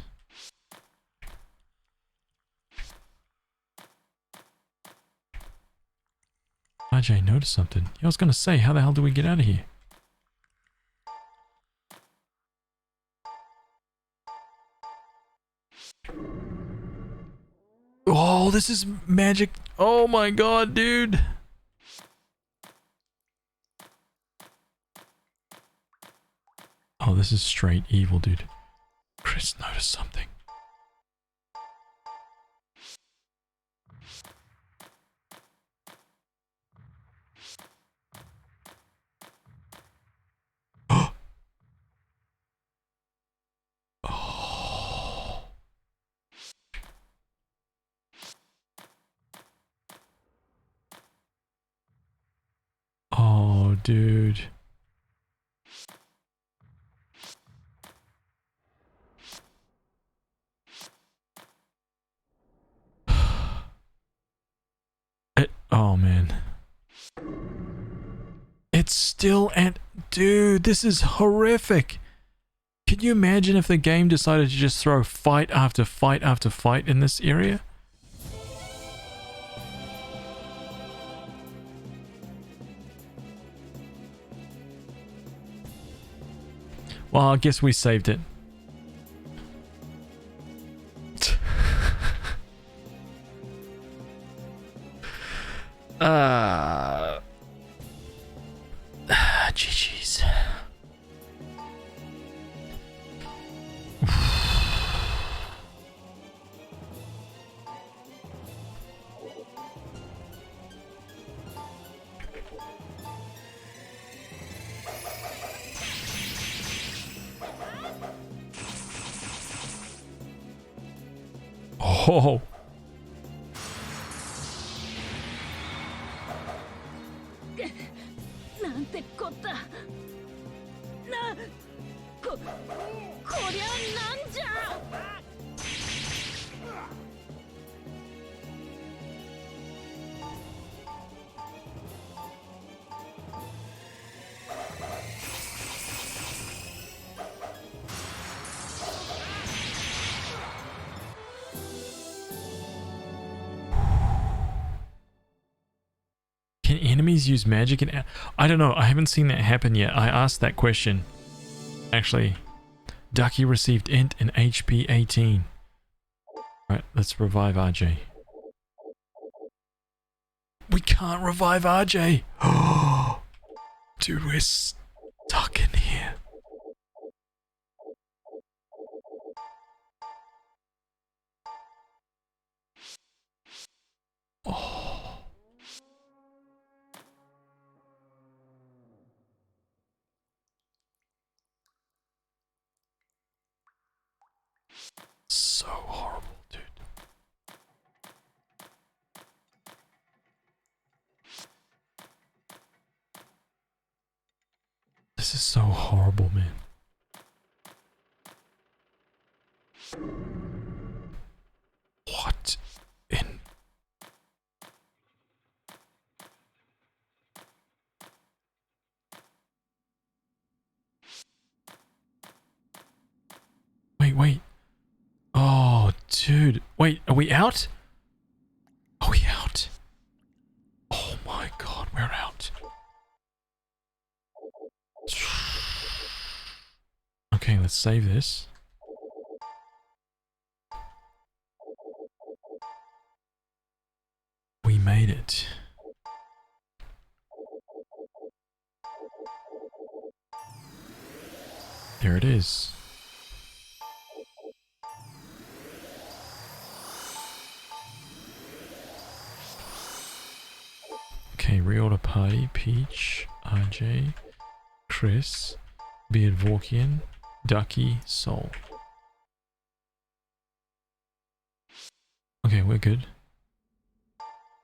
RJ noticed something. I was gonna say, how the hell do we get out of here? Oh, this is magic. Oh my god, dude. Oh, this is straight evil, dude. Chris noticed something. Oh. Oh, dude. Oh, man. It's still and dude, this is horrific. Can you imagine if the game decided to just throw fight after fight after fight in this area? Well, I guess we saved it. GG's. Oh. Can enemies use magic? And I don't know. I haven't seen that happen yet. I asked that question. Actually, Ducky received int and HP 18. Alright, let's revive RJ. We can't revive RJ. Oh, dude, we're stuck in here. Oh. So horrible, dude. This is so horrible, man. What in... Wait. Oh, dude. Wait, are we out? Are we out? Oh my god, we're out. Okay, let's save this. We made it. There it is. Okay, reorder party. Peach, RJ, Chris, Beard Vorkian, Ducky, Soul. Okay, we're good.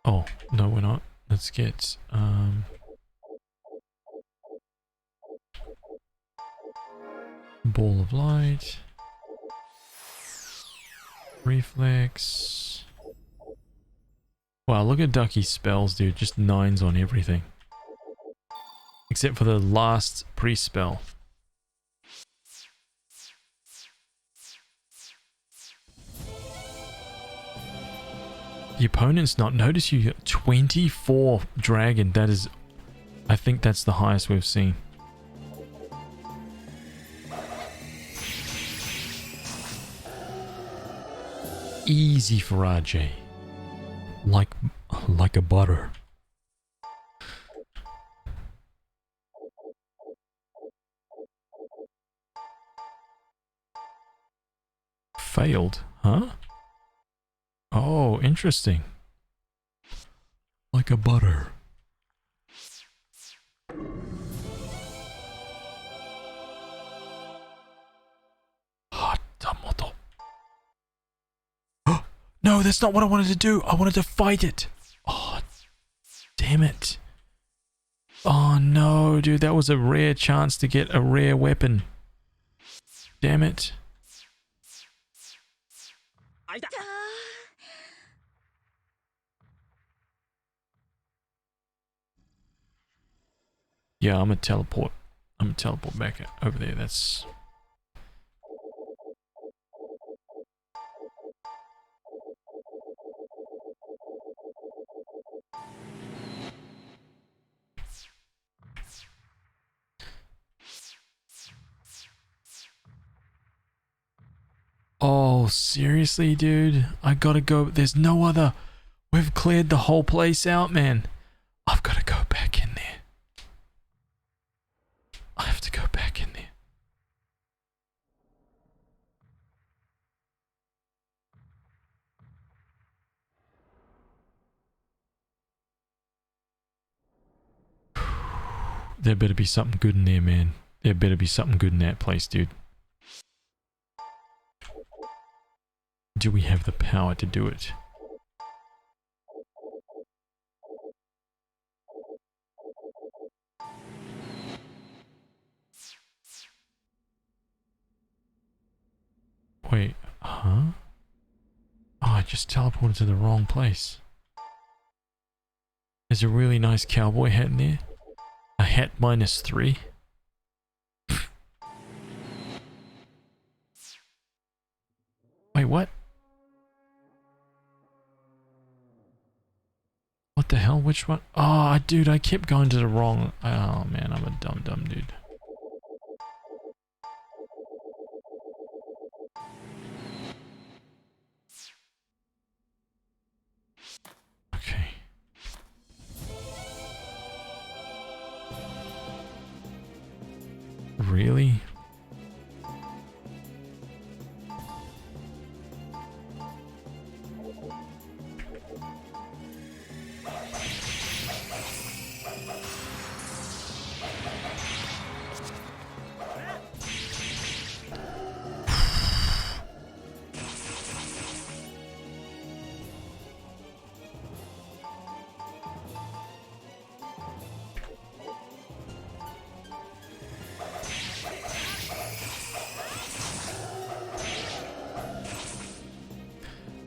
Oh, no we're not. Let's get Ball of Light, Reflex. Wow, look at Ducky's spells, dude. Just 9s on everything. Except for the last pre-spell. The opponent's not. Notice you got 24 dragon. That is... I think that's the highest we've seen. Easy for RJ. Like a butter. failed, huh? Oh, interesting. Like a butter. Hatamoto. No, that's not what I wanted to do. I wanted to fight it. Oh, damn it. Oh no, dude, that was a rare chance to get a rare weapon. Damn it. Yeah, I'm gonna teleport. I'm gonna teleport back over there. That's... Oh, seriously, dude? I gotta go. There's no other... We've cleared the whole place out, man. I've gotta go back in there. I have to go back in there. There better be something good in there, man. There better be something good in that place, dude. Do we have the power to do it? Wait, huh? Oh, I just teleported to the wrong place. There's a really nice cowboy hat in there. A hat -3. Wait, what? What the hell? Which one? Oh, dude, I kept going to the wrong... Oh, man, I'm a dumb dude. Okay. Really?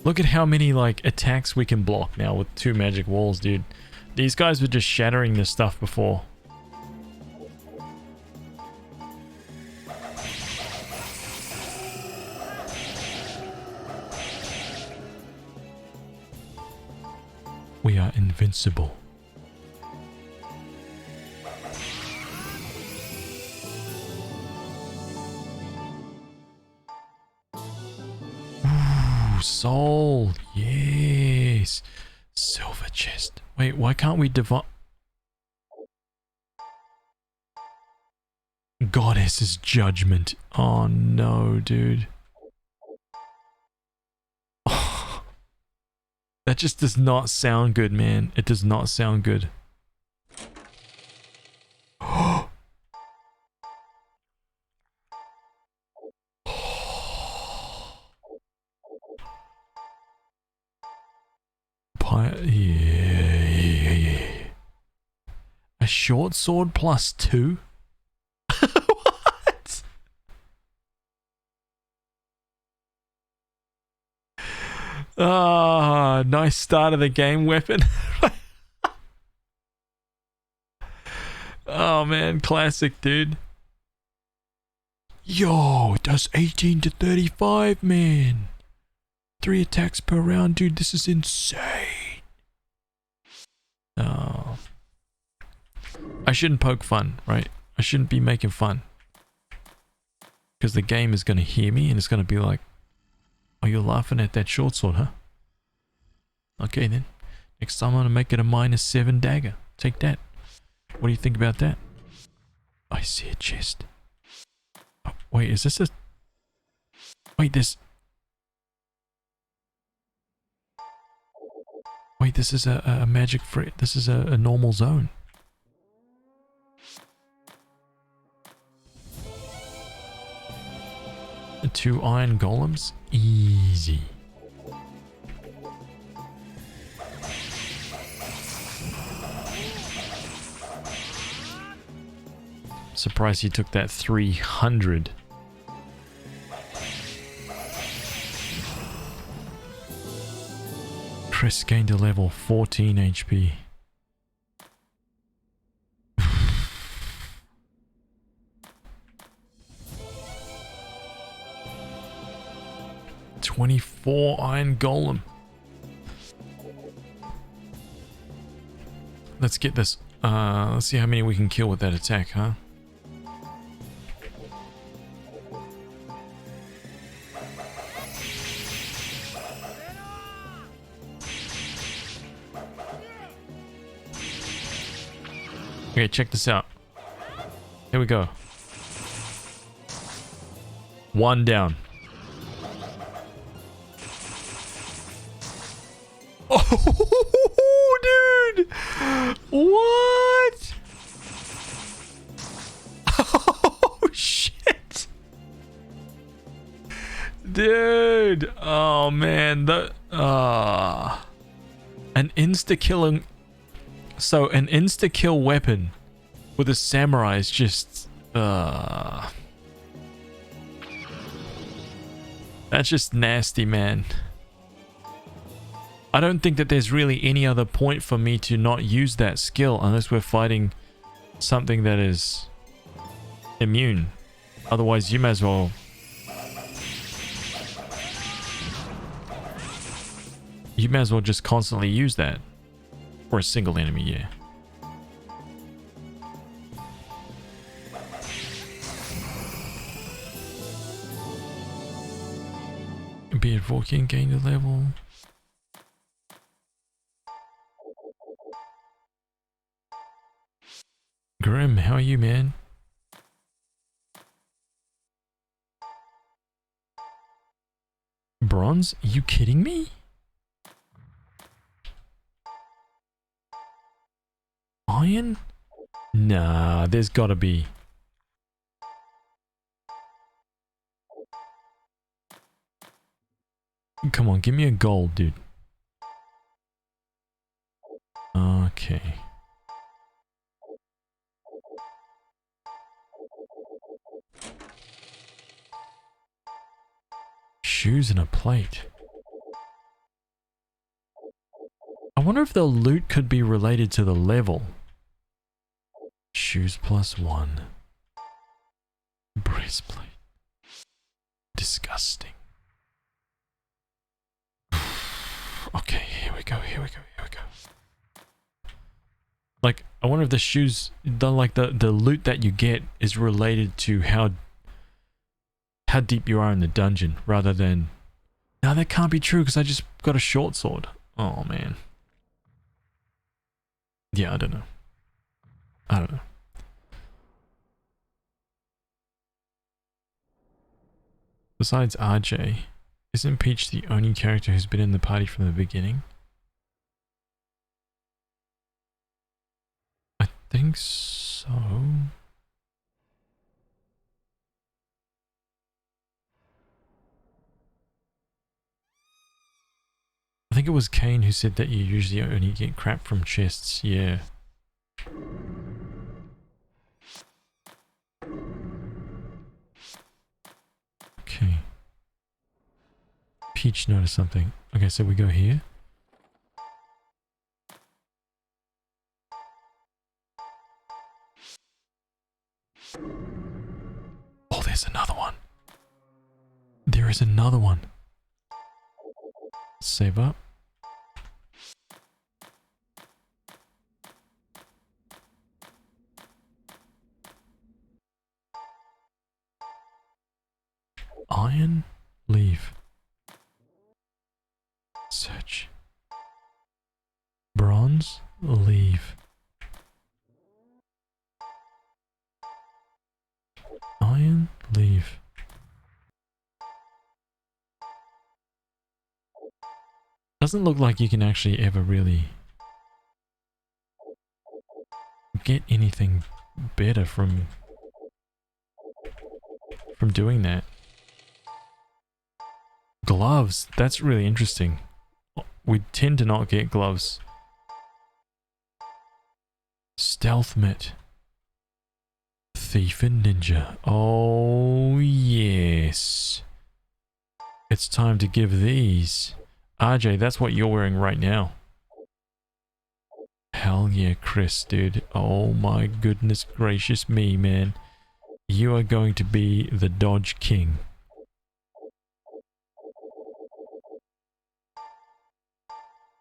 Look at how many, like, attacks we can block now with 2 magic walls, dude. These guys were just shattering this stuff before. We are invincible. Soul, yes. Silver chest. Wait, why can't we divide? Goddess's judgment. Oh no, dude. Oh, that just does not sound good, man. It does not sound good. Yeah. A short sword +2? What? Ah, nice start of the game weapon. Oh man, classic, dude. Yo, it does 18 to 35, man. 3 attacks per round, dude. This is insane. Oh. I shouldn't poke fun, right? I shouldn't be making fun. Because the game is going to hear me and it's going to be like, oh, you're laughing at that short sword, huh? Okay then. Next time I'm going to make it a -7 dagger. Take that. What do you think about that? I see a chest. Oh, wait, is this a... Wait, there's... wait, this is a magic free. This is a normal zone. Two iron golems? Easy. Surprised he took that 300. Chris gained a level 14 HP. $24 iron golem. Let's get this. Let's see how many we can kill with that attack, huh? Okay, check this out. Here we go. One down. Oh, dude! What? Oh, shit! Dude! Oh, man. An insta-killing... So, an insta-kill weapon with a samurai is just... That's just nasty, man. I don't think that there's really any other point for me to not use that skill unless we're fighting something that is immune. Otherwise, you might as well... You might as well just constantly use that. For a single enemy, yeah. Be advocating gain the level. Grim, how are you, man? Bronze? Are you kidding me? Iron? Nah, there's gotta be. Come on, give me a gold, dude. Okay. Shoes and a plate. I wonder if the loot could be related to the level. Shoes +1. Breastplate. Disgusting. Okay, here we go. Like, I wonder if the shoes, the loot that you get is related to how deep you are in the dungeon, rather than... Now that can't be true because I just got a short sword. Oh, man. Yeah, I don't know. Besides RJ, isn't Peach the only character who's been in the party from the beginning? I think so. I think it was Kane who said that you usually only get crap from chests, yeah. Okay. Peach noticed something. Okay, so we go here. Oh, there's another one. There is another one. Save up. Iron, leave. Search. Bronze, leave. Iron, leave. Doesn't look like you can actually ever really get anything better from doing that. Gloves, that's really interesting. We tend to not get gloves. Stealth mitt. Thief and ninja. Oh yes. It's time to give these. RJ, that's what you're wearing right now. Hell yeah, Chris, dude. Oh my goodness gracious me, man. You are going to be the Dodge King.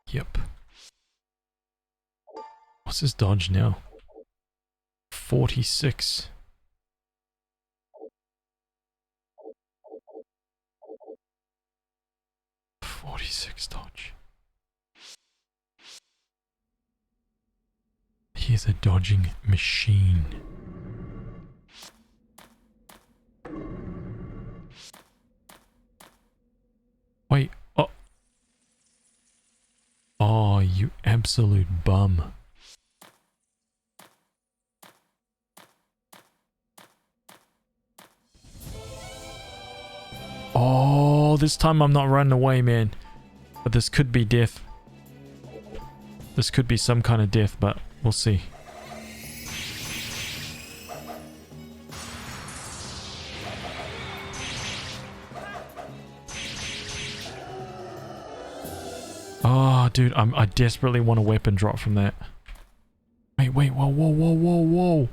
Yep. What's his dodge now? 46. Dodge. He's a dodging machine. Wait, oh. Oh, you absolute bum. Oh, this time I'm not running away, man. But this could be death. This could be some kind of death, but we'll see. Oh, dude, I desperately want a weapon drop from that. Wait, whoa.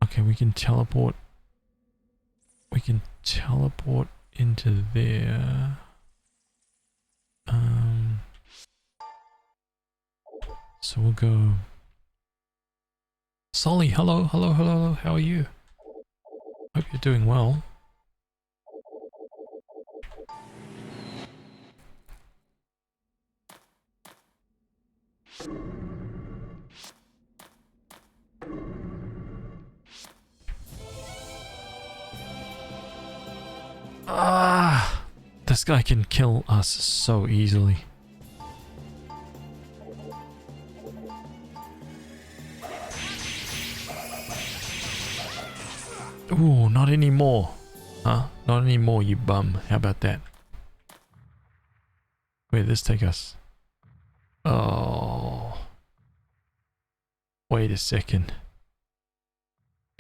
Okay, we can teleport. We can teleport into there. So we'll go. Solly, hello, how are you? Hope you're doing well. Ah, this guy can kill us so easily. Ooh, not anymore. Huh? Not anymore, you bum. How about that? Where did this take us? Oh. Wait a second.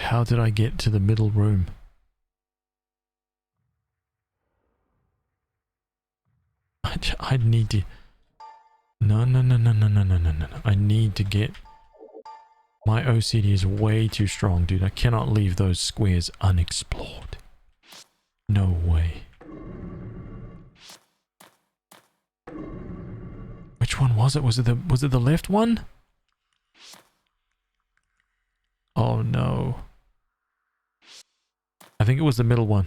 How did I get to the middle room? I need to... No. I need to get... My OCD is way too strong, dude. I cannot leave those squares unexplored. No way. Which one was it? Was it the left one? Oh no. I think it was the middle one.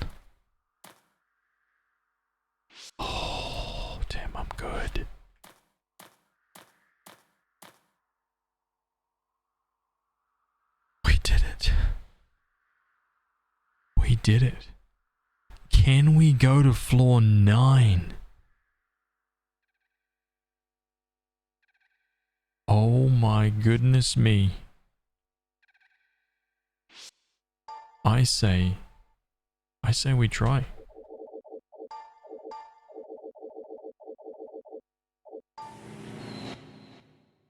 Oh, damn, I'm good. We did it. We did it. Can we go to floor 9? Oh my goodness me. I say we try.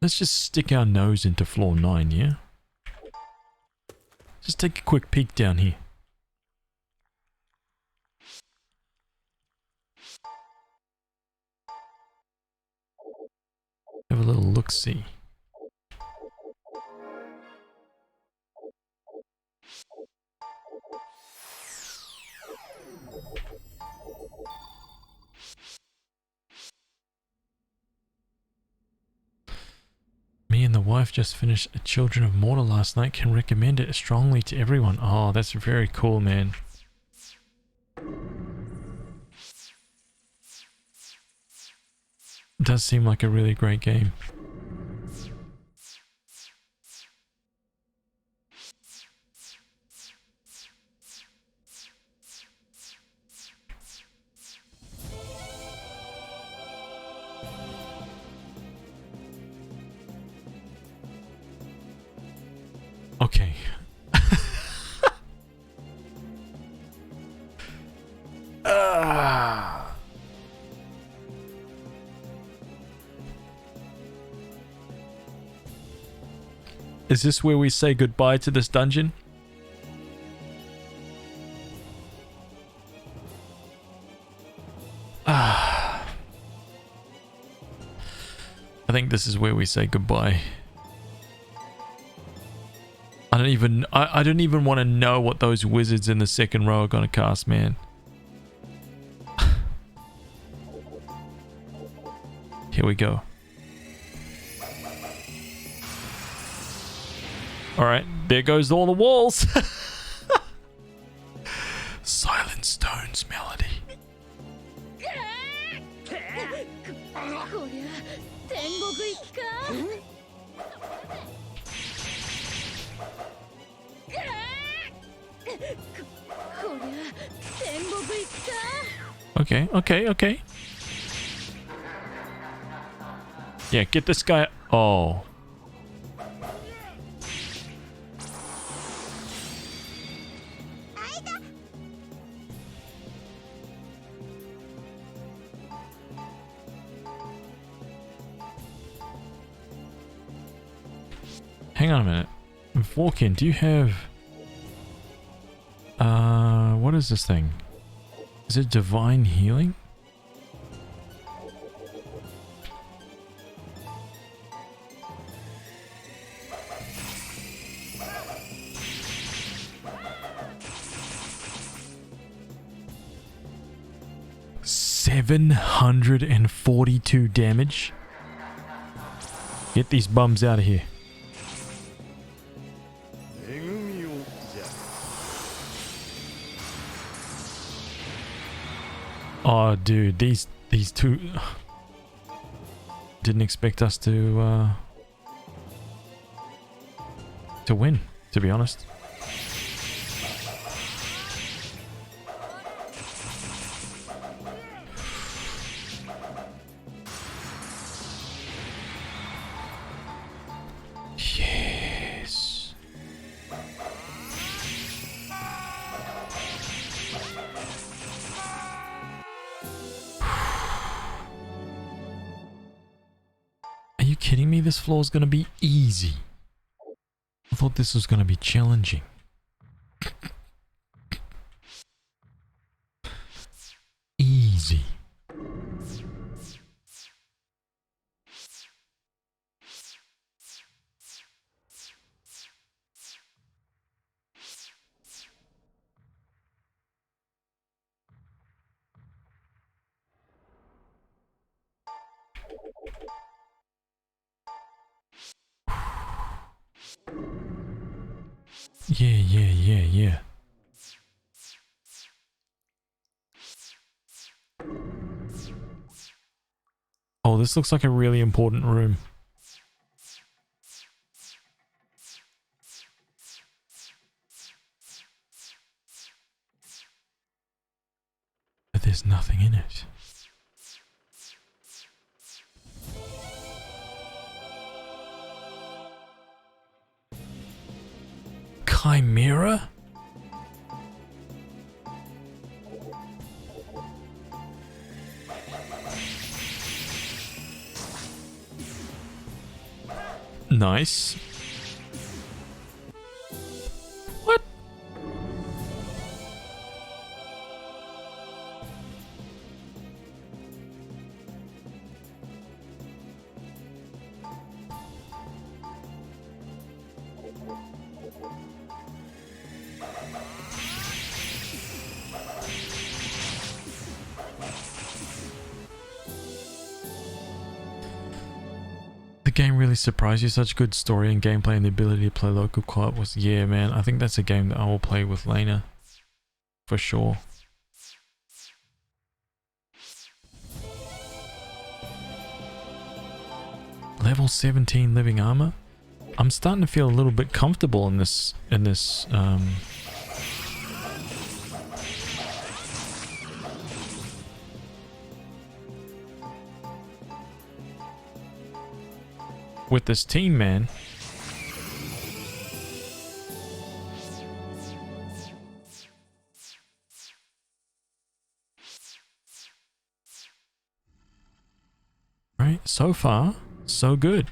Let's just stick our nose into floor 9, yeah? Just take a quick peek down here. Have a little look-see. Me and the wife just finished Children of Morta last night. Can recommend it strongly to everyone. Oh, that's very cool, man. It does seem like a really great game. Is this where we say goodbye to this dungeon? Ah. I think this is where we say goodbye. I don't even want to know what those wizards in the second row are going to cast, man. Here we go. Alright, there goes all the walls. Silent Stone's melody. こりゃ天国行きか。こりゃ天国行きか。Okay, okay, okay. Yeah, get this guy. Oh. Hang on a minute. Vorkin, do you have... what is this thing? Is it divine healing? $742 damage. Get these bums out of here. Oh, dude, these two didn't expect us to win, to be honest. Yes. Are you kidding me? This floor is going to be easy. I thought this was going to be challenging. Easy. Yeah. Oh, this looks like a really important room. But there's nothing in it. Chimera? Nice. What? The game really surprised you. Such good story and gameplay, and the ability to play local co-op was... Yeah, man. I think that's a game that I will play with Lena. For sure. Level 17 living armor? I'm starting to feel a little bit comfortable in this... with this team, man. Right, so far, so good.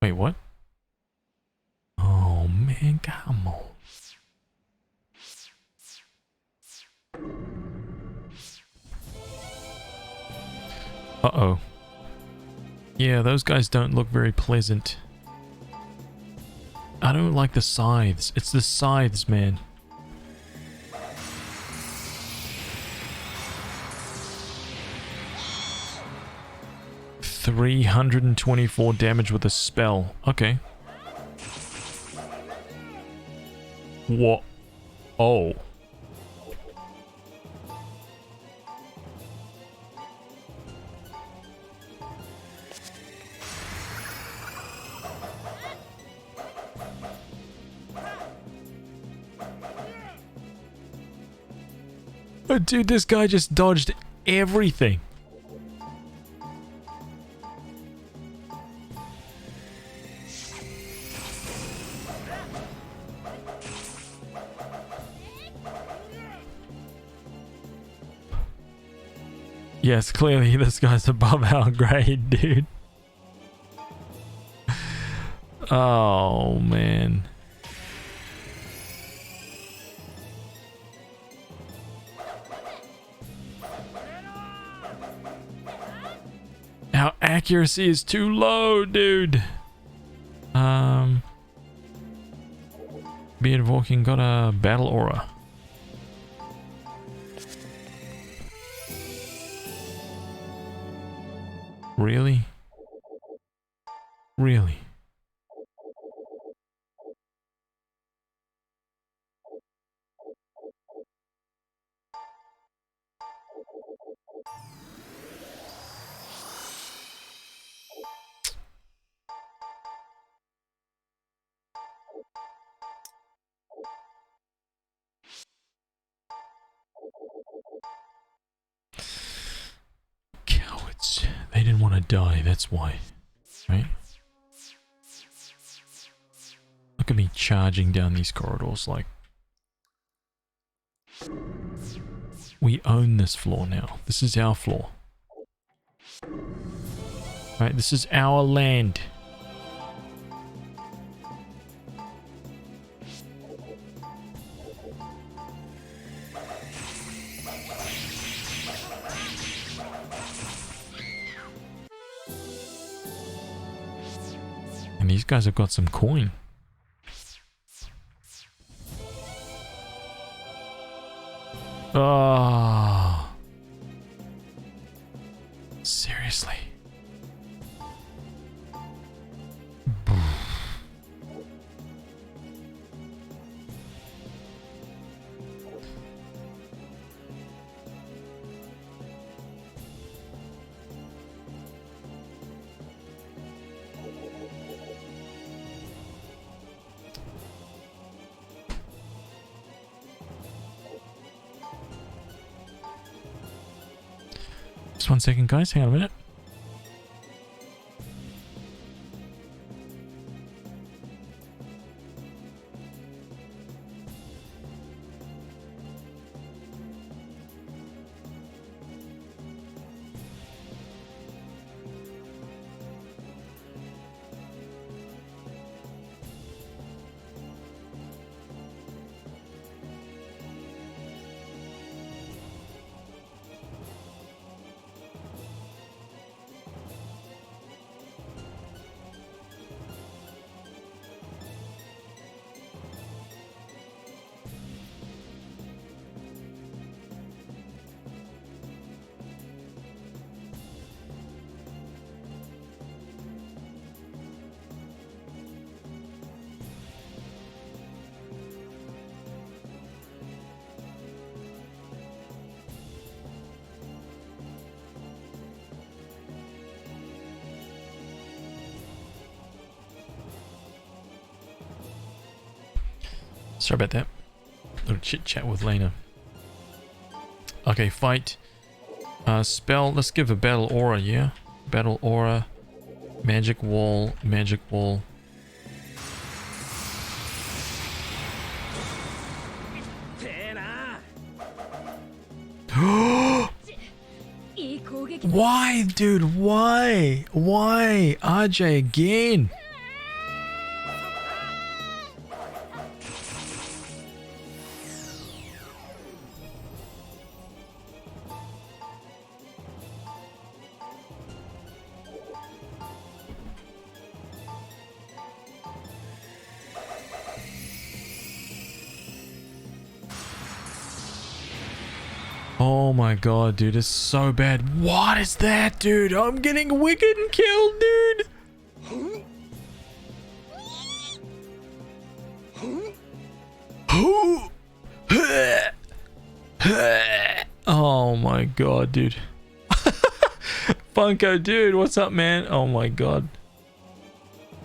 Wait, what? Oh man, come on. Uh-oh. Yeah, those guys don't look very pleasant. I don't like the scythes. It's the scythes, man. $324 damage with a spell. Okay. What? Oh. Oh, dude, this guy just dodged everything. Yes, clearly this guy's above our grade, dude. Oh, man. Our accuracy is too low, dude. Beard of Walking got a battle aura. Really? Really? Cowards. They didn't want to die, that's why. Right? Look at me charging down these corridors like... We own this floor now. This is our floor. Right, this is our land. And these guys have got some coin. Oh. Seriously. Just 1 second, guys. Hang on a minute. Sorry about that. Little chit chat with Lena. Okay, fight. Spell. Let's give a battle aura, yeah? Battle aura. Magic wall. Magic wall. いい攻撃だ。 Why, dude? Why? Why? RJ again? Oh my god, dude, it's so bad. What is that, dude? I'm getting wicked and killed, dude. Who? Oh my god, dude. Funko, dude, what's up, man? Oh my god.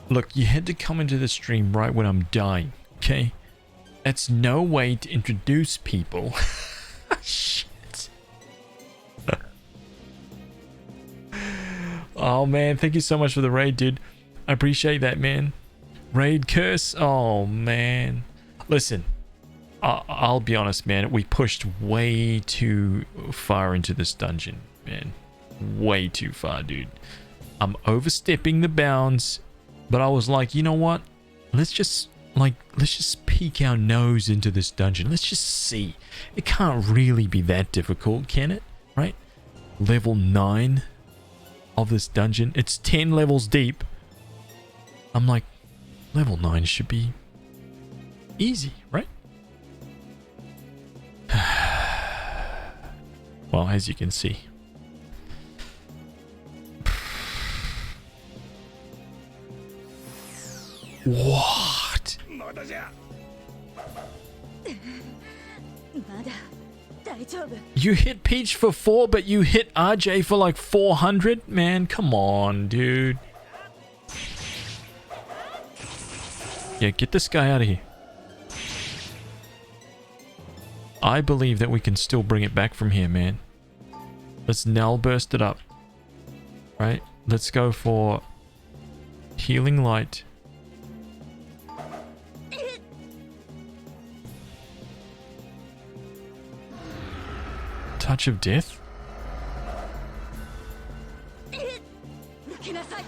Look, you had to come into the stream right when I'm dying, okay? That's no way to introduce people. Shit. Oh man, thank you so much for the raid, dude. I appreciate that, man. Raid curse? Oh man. Listen, I'll be honest, man. We pushed way too far into this dungeon, man. Way too far, dude. I'm overstepping the bounds, but I was like, you know what? Let's just peek our nose into this dungeon. Let's just see. It can't really be that difficult, can it? Right? Level 9 of this dungeon. It's 10 levels deep. I'm like, level 9 should be easy, right? Well, as you can see. What? まだ大丈夫。 You hit Peach for 4, but you hit RJ for like 400? Man, come on, dude. Yeah, get this guy out of here. I believe that we can still bring it back from here, man. Let's null burst it up. Right? Let's go for Healing Light. Touch of Death? 抜けなさい。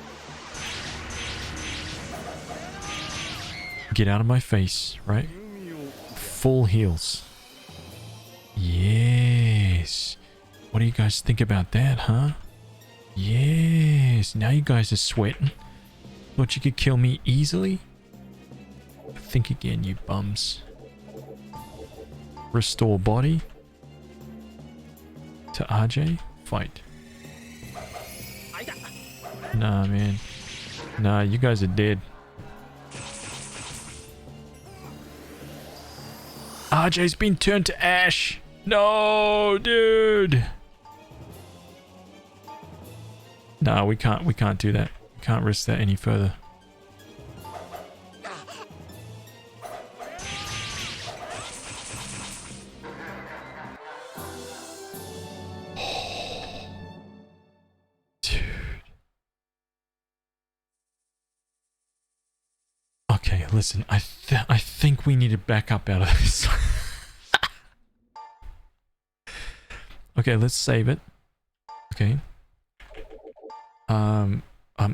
Get out of my face, right? Full heals. Yes. What do you guys think about that, huh? Yes. Now you guys are sweating. Thought you could kill me easily? Think again, you bums. Restore body. To RJ? Fight. Nah, man. Nah, you guys are dead. RJ's been turned to ash. No, dude. Nah, we can't do that. We can't risk that any further. Dude. Okay, listen. I think we need to back up out of this. Okay, let's save it. Okay. I'm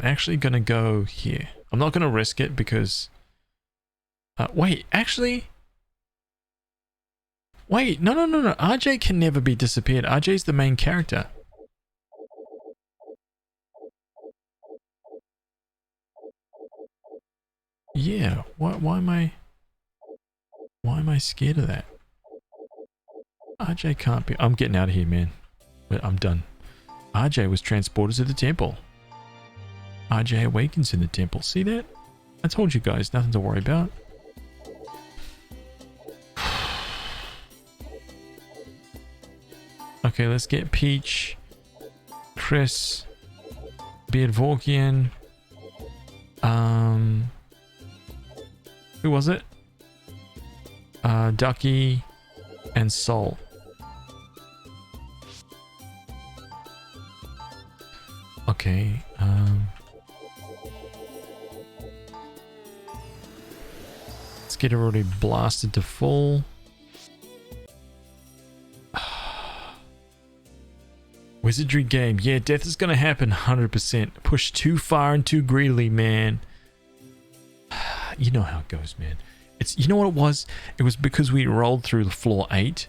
actually gonna go here. I'm not gonna risk it because... wait, actually... Wait, no. RJ can never be disappeared. RJ's the main character. Yeah, why am I scared of that? RJ can't be... I'm getting out of here, man. I'm done. RJ was transported to the temple. RJ awakens in the temple. See that? I told you guys, nothing to worry about. Okay, let's get Peach, Chris, Beardvorkian, who was it? Ducky and Soul. Okay, let's get her already blasted to full. Wizardry game. Yeah, death is gonna happen 100%. Push too far and too greedily, man. You know how it goes, man. It's, you know what it was? It was because we rolled through the floor 8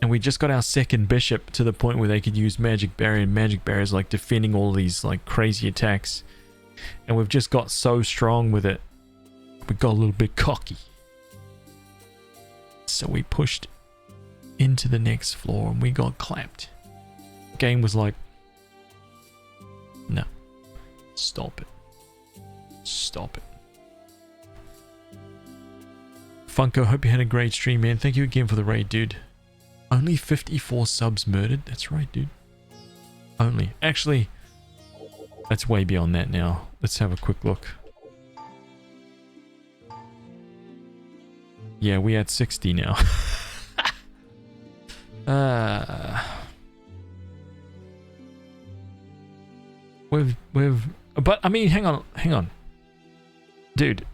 and we just got our second bishop to the point where they could use magic barrier, and magic barrier is like defending all these like crazy attacks. And we've just got so strong with it. We got a little bit cocky. So we pushed into the next floor and we got clapped. Game was like, no, stop it, stop it. Funko, hope you had a great stream, man. Thank you again for the raid, dude. Only 54 subs murdered. That's right, dude. Only. Actually, that's way beyond that now. Let's have a quick look. Yeah, we at 60 now. But I mean, hang on. Dude,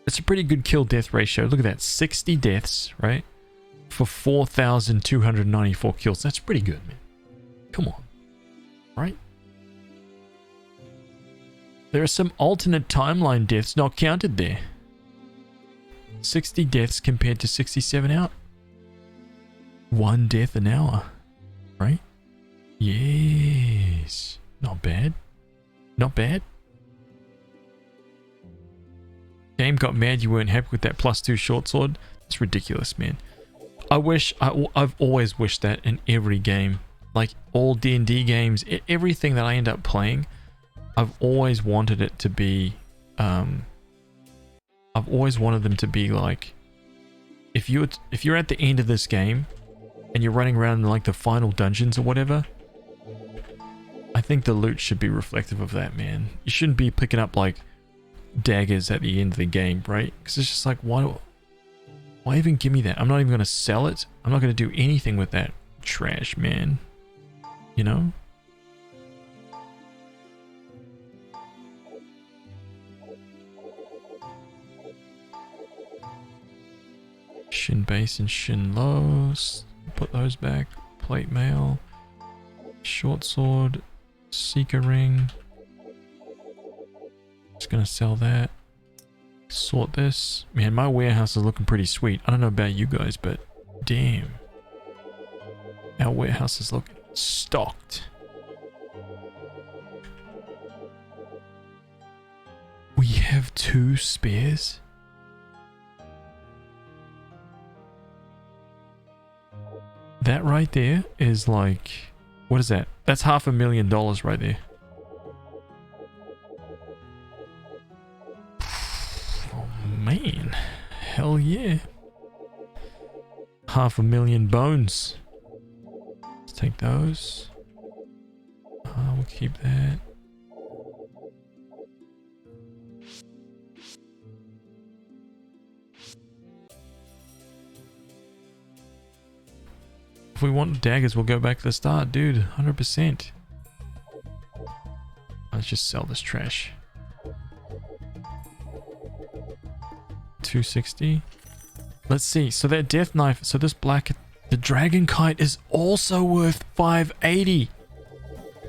it's a pretty good kill death ratio. Look at that, 60 deaths, right? For 4,294 kills. That's pretty good, man. Come on. Right? There are some alternate timeline deaths not counted there. 60 deaths compared to 67 out. 1 death an hour. Right? Yes. Not bad. Not bad. Game got mad you weren't happy with that +2 short sword. It's ridiculous, man. I've always wished that in every game. Like all D&D games, everything that I end up playing, I've always wanted it to be, I've always wanted them to be like, if you're at the end of this game and you're running around in like the final dungeons or whatever, I think the loot should be reflective of that, man. You shouldn't be picking up like daggers at the end of the game, right? Because it's just like, why even give me that? I'm not even going to sell it. I'm not going to do anything with that trash, man. You know? Shin base and shin lows. Put those back. Plate mail. Short sword. Seeker ring. Just gonna sell that. Sort this. Man, my warehouse is looking pretty sweet. I don't know about you guys, but damn. Our warehouse is looking stocked. We have 2 spares. That right there is like, what is that? That's $500,000 right there. Oh man, hell yeah. 500,000 bones. Let's take those. We'll keep that. If we want daggers, we'll go back to the start, dude. 100%. Let's just sell this trash. 260. Let's see. So that death knife, so this black, the dragon kite is also worth 580.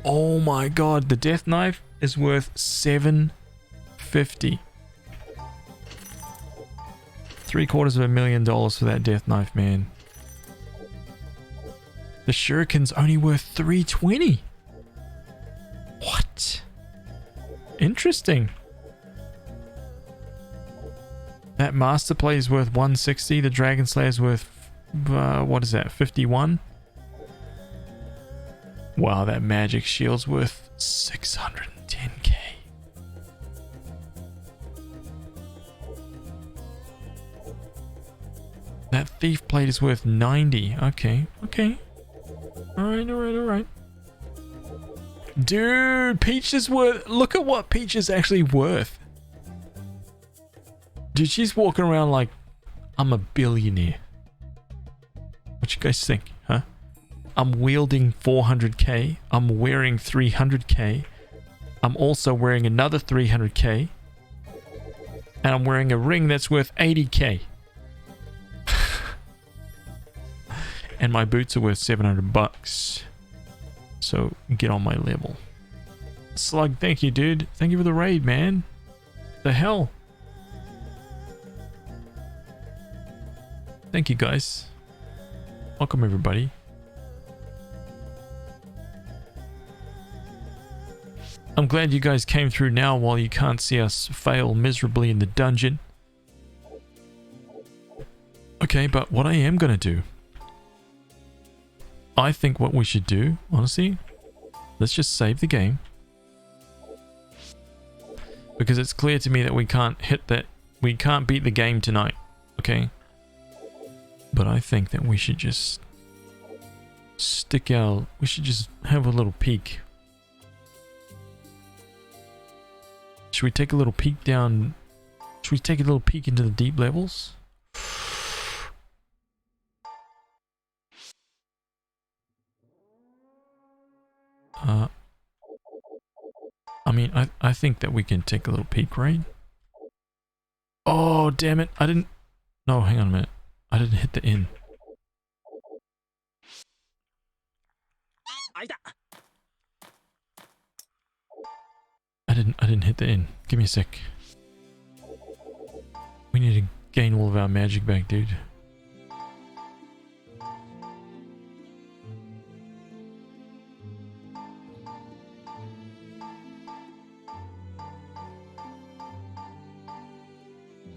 Oh my god, the death knife is worth 750. $750,000 for that death knife, man. The shuriken's only worth 320. What? Interesting. That master plate is worth 160. The dragon slayer is worth what is that? 51. Wow, that magic shield's worth 610k. That thief plate is worth 90. Okay. Alright. Dude, Peach is worth... Look at what Peach is actually worth. Dude, she's walking around like, I'm a billionaire. What you guys think, huh? I'm wielding 400k. I'm wearing 300k. I'm also wearing another 300k. And I'm wearing a ring that's worth 80k. And my boots are worth $700. So get on my level. Slug, thank you, dude. Thank you for the raid, man. The hell? Thank you, guys. Welcome, everybody. I'm glad you guys came through now while you can't see us fail miserably in the dungeon. Okay, but what I am gonna do, I think what we should do, honestly, let's just save the game. Because it's clear to me that we can't hit that, we can't beat the game tonight, okay? But I think that we should just we should just have a little peek. Should we take a little peek down? Should we take a little peek into the deep levels? I mean, I think that we can take a little peek, right? Oh, damn it. I didn't... No, hang on a minute. I didn't hit the inn. I didn't hit the inn. Give me a sec. We need to gain all of our magic back, dude.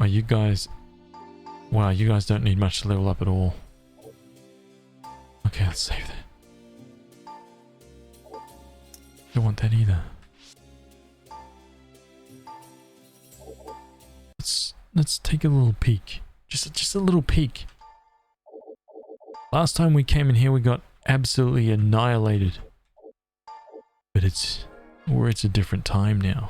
Oh, you guys... Wow, you guys don't need much to level up at all. Okay, let's save that. Don't want that either. Let's take a little peek. Just a little peek. Last time we came in here, we got absolutely annihilated. But it's a different time now.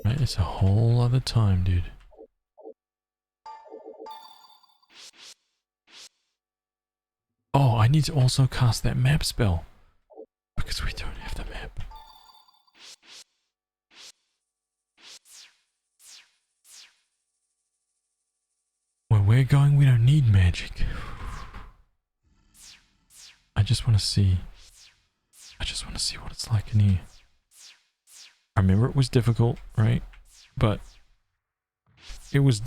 Right, it's a whole other time, dude. Oh, I need to also cast that map spell. Because we don't have the map. Where we're going, we don't need magic. I just want to see what it's like in here. I remember it was difficult, right? But it was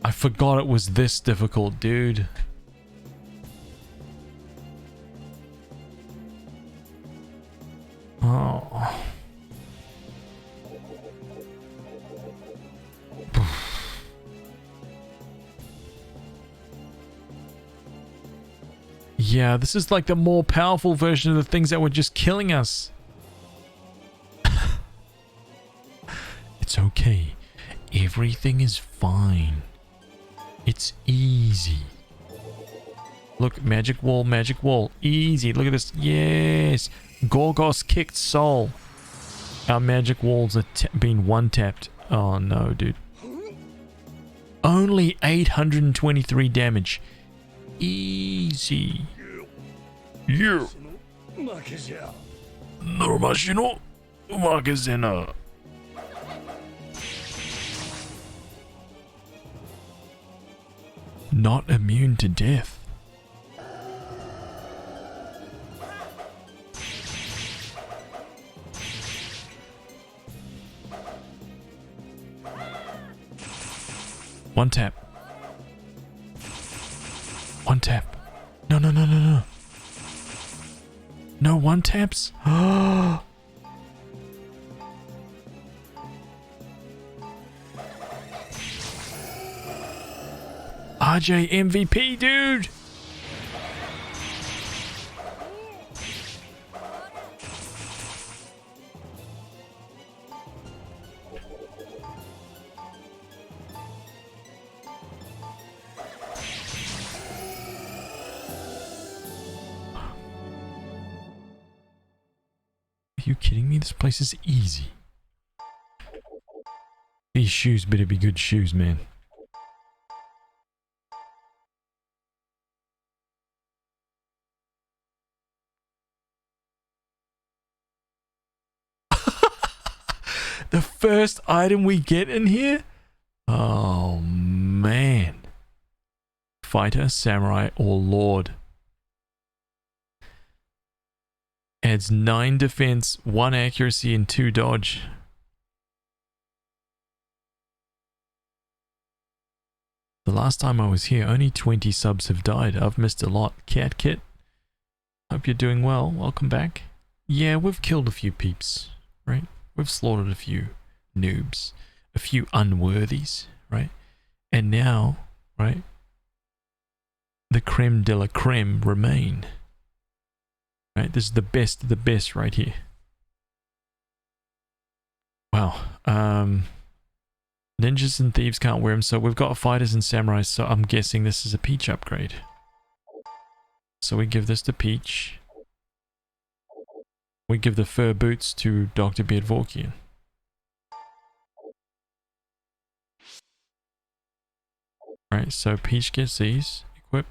I forgot it was this difficult, dude. Oh. Yeah, this is like the more powerful version of the things that were just killing us. It's okay. Everything is fine. It's easy. Look, magic wall. Easy. Look at this. Yes. Gorgos kicked soul. Our magic walls are being one-tapped. Oh no, dude. Only 823 damage. Easy. Yeah. Normashino Umakezena. Not immune to death. One tap. One tap. No. No one taps? RJ MVP, dude! Are you kidding me? This place is easy. These shoes better be good shoes, man. The first item we get in here? Oh, man. Fighter, samurai, or lord. Adds 9 defense, 1 accuracy, and 2 dodge. The last time I was here, only 20 subs have died. I've missed a lot. Cat Kit, hope you're doing well. Welcome back. Yeah, we've killed a few peeps, right? We've slaughtered a few noobs, a few unworthies, right? And now, right, the creme de la creme remain. Right, this is the best of the best right here. Wow. Ninjas and thieves can't wear them, so we've got fighters and samurais, so I'm guessing this is a Peach upgrade. So we give this to Peach. We give the fur boots to Dr. Beardvorkian. Right, so Peach gets these. Equip.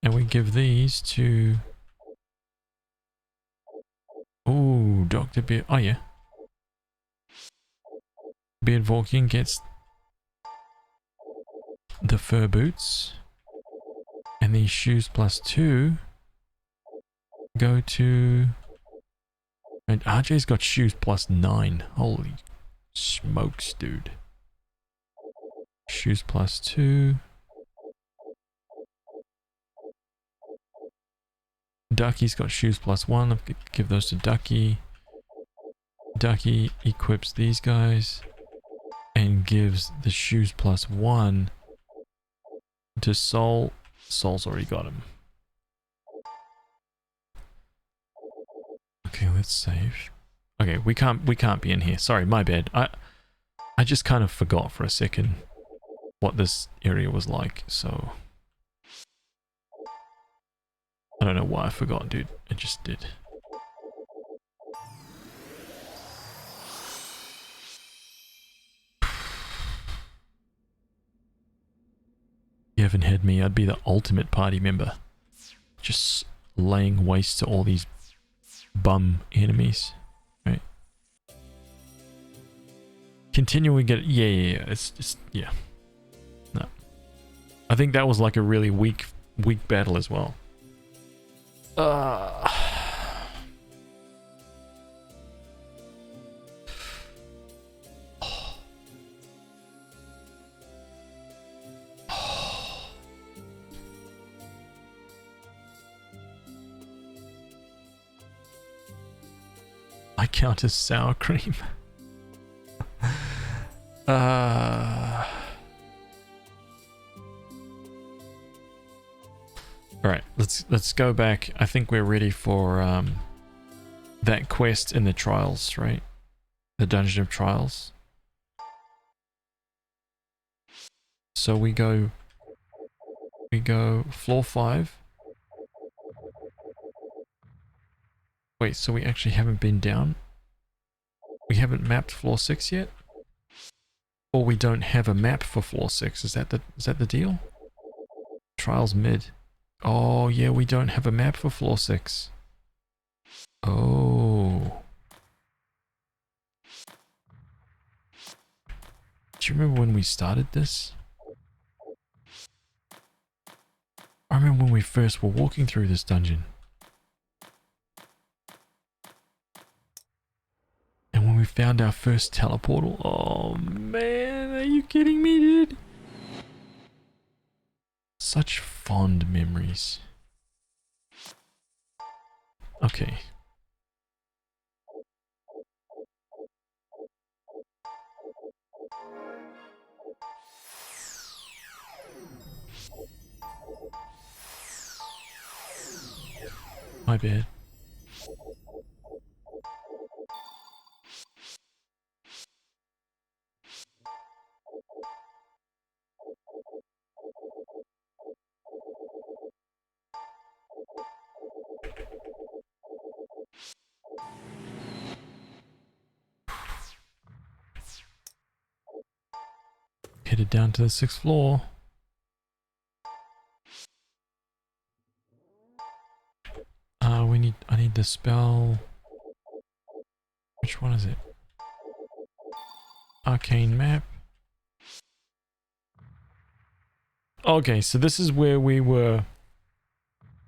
And we give these to... Ooh, Dr. Beard... Oh, yeah. Beardvorkian gets the fur boots. And these shoes plus 2 go to... And RJ's got shoes plus 9. Holy smokes, dude. Shoes plus 2. Ducky's got shoes plus 1. I'll give those to Ducky. Ducky equips these guys and gives the shoes plus 1 to Soul. Soul's already got him. Okay, let's save. Okay, we can't be in here. Sorry, my bad. I just kind of forgot for a second what this area was like, so I don't know why I forgot, dude. I just did. You haven't had me, I'd be the ultimate party member. Just laying waste to all these bum enemies. Right? Continuing get yeah. It's just yeah. No. I think that was like a really weak battle as well. I count as sour cream. Alright, let's go back. I think we're ready for that quest in the trials, right? The Dungeon of Trials. So we go floor 5. Wait, so we actually haven't been down? We haven't mapped floor 6 yet? Or we don't have a map for floor 6. Is that the deal? Trials mid. Oh, yeah, we don't have a map for floor 6. Oh. Do you remember when we started this? I remember when we first were walking through this dungeon. And when we found our first teleportal. Oh man, are you kidding me, dude? Such fond memories. Okay. My bad. Headed down to the 6th floor. I need the spell. Which one is it? Arcane map. Okay, so this is where we were.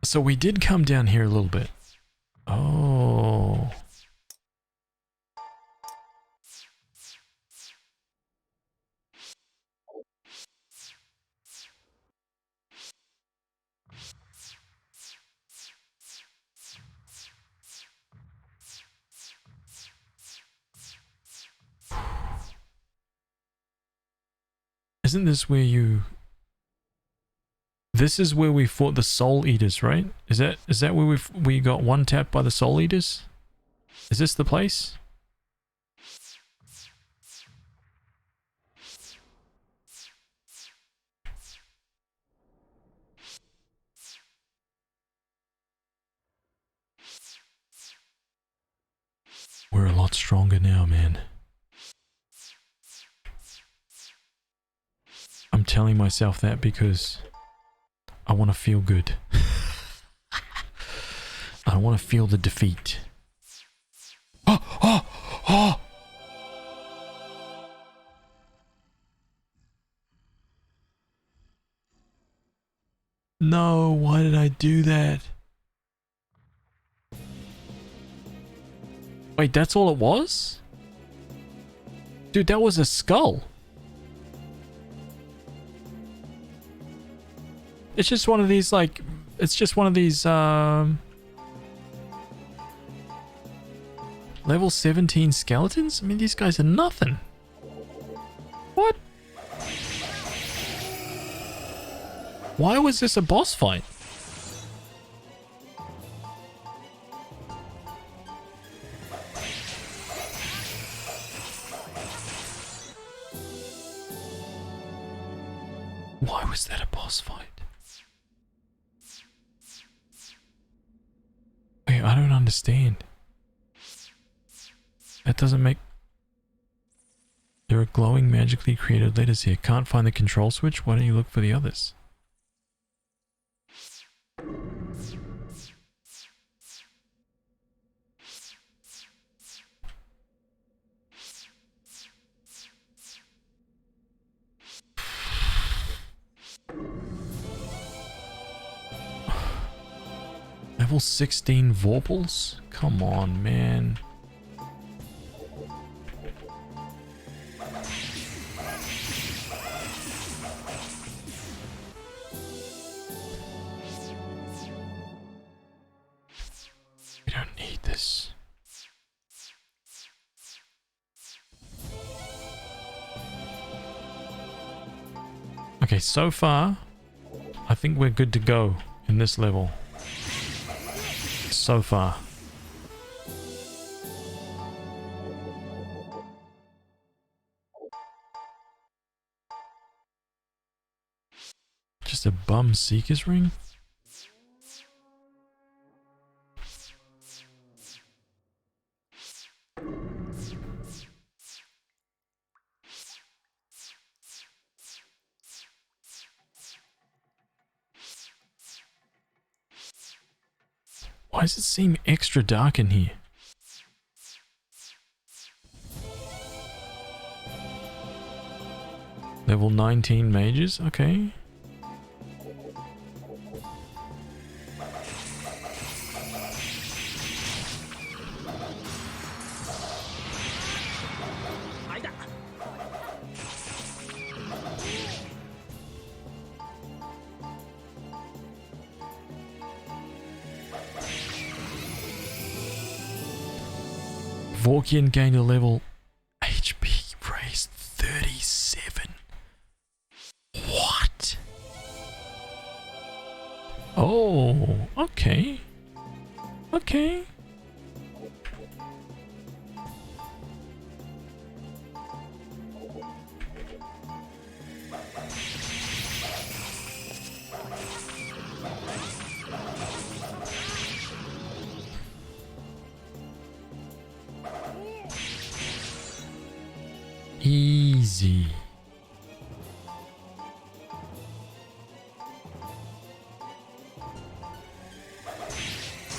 So we did come down here a little bit. Oh. Isn't this where you... This is where we fought the Soul Eaters, right? Is that where we got one tapped by the Soul Eaters? Is this the place? We're a lot stronger now, man. I'm telling myself that because I want to feel good. I want to feel the defeat. Oh, oh, oh! No, why did I do that? Wait, that's all it was? Dude, that was a skull. It's just one of these, like, it's just one of these, level 17 skeletons? I mean, these guys are nothing. What? Why was this a boss fight? Why was that a boss fight? Wait, I don't understand. That doesn't make... There are glowing magically created letters here. Can't find the control switch? Why don't you look for the others? Level 16 Vorpals? Come on, man. We don't need this. Okay, so far, I think we're good to go in this level. So far. Just a bum Seeker's ring? Why does it seem extra dark in here? Level 19 mages? Okay. Vorkian gained a level HP raised 37. What? Oh, okay. Okay. Easy.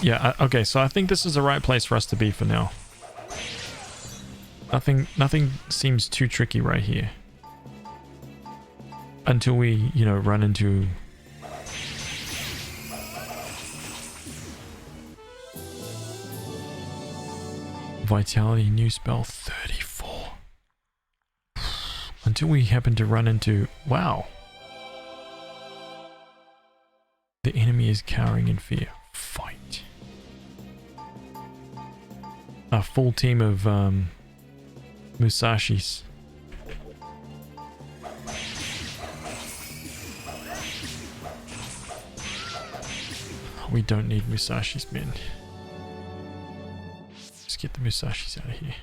Yeah, okay, so I think this is the right place for us to be for now. Nothing seems too tricky right here. Until we, you know, run into... Vitality, new spell, 34. Until we happen to run into... Wow. The enemy is cowering in fear. Fight. A full team of Musashis. We don't need Musashis, man. Let's get the Musashis out of here.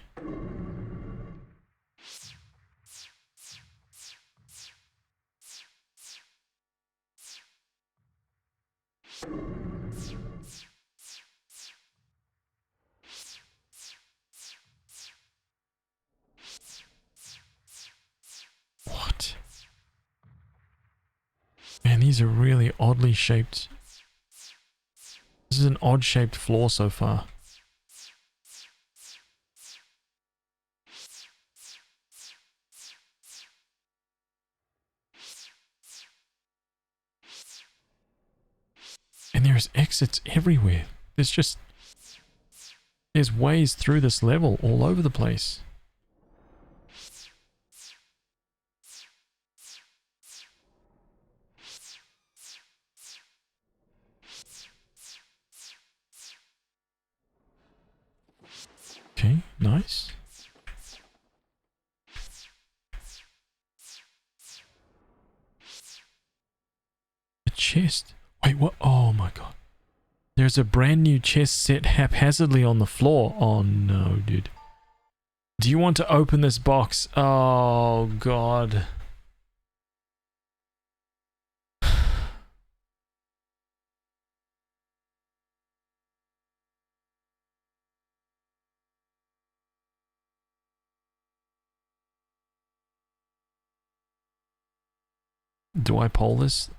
What? Man, these are really oddly shaped. This is an odd shaped floor so far. And there's exits everywhere. There's ways through this level all over the place. Okay, nice. A chest. Wait, what? Oh my god. There's a brand new chest set haphazardly on the floor. Oh no, dude. Do you want to open this box? Oh god. Do I poll this?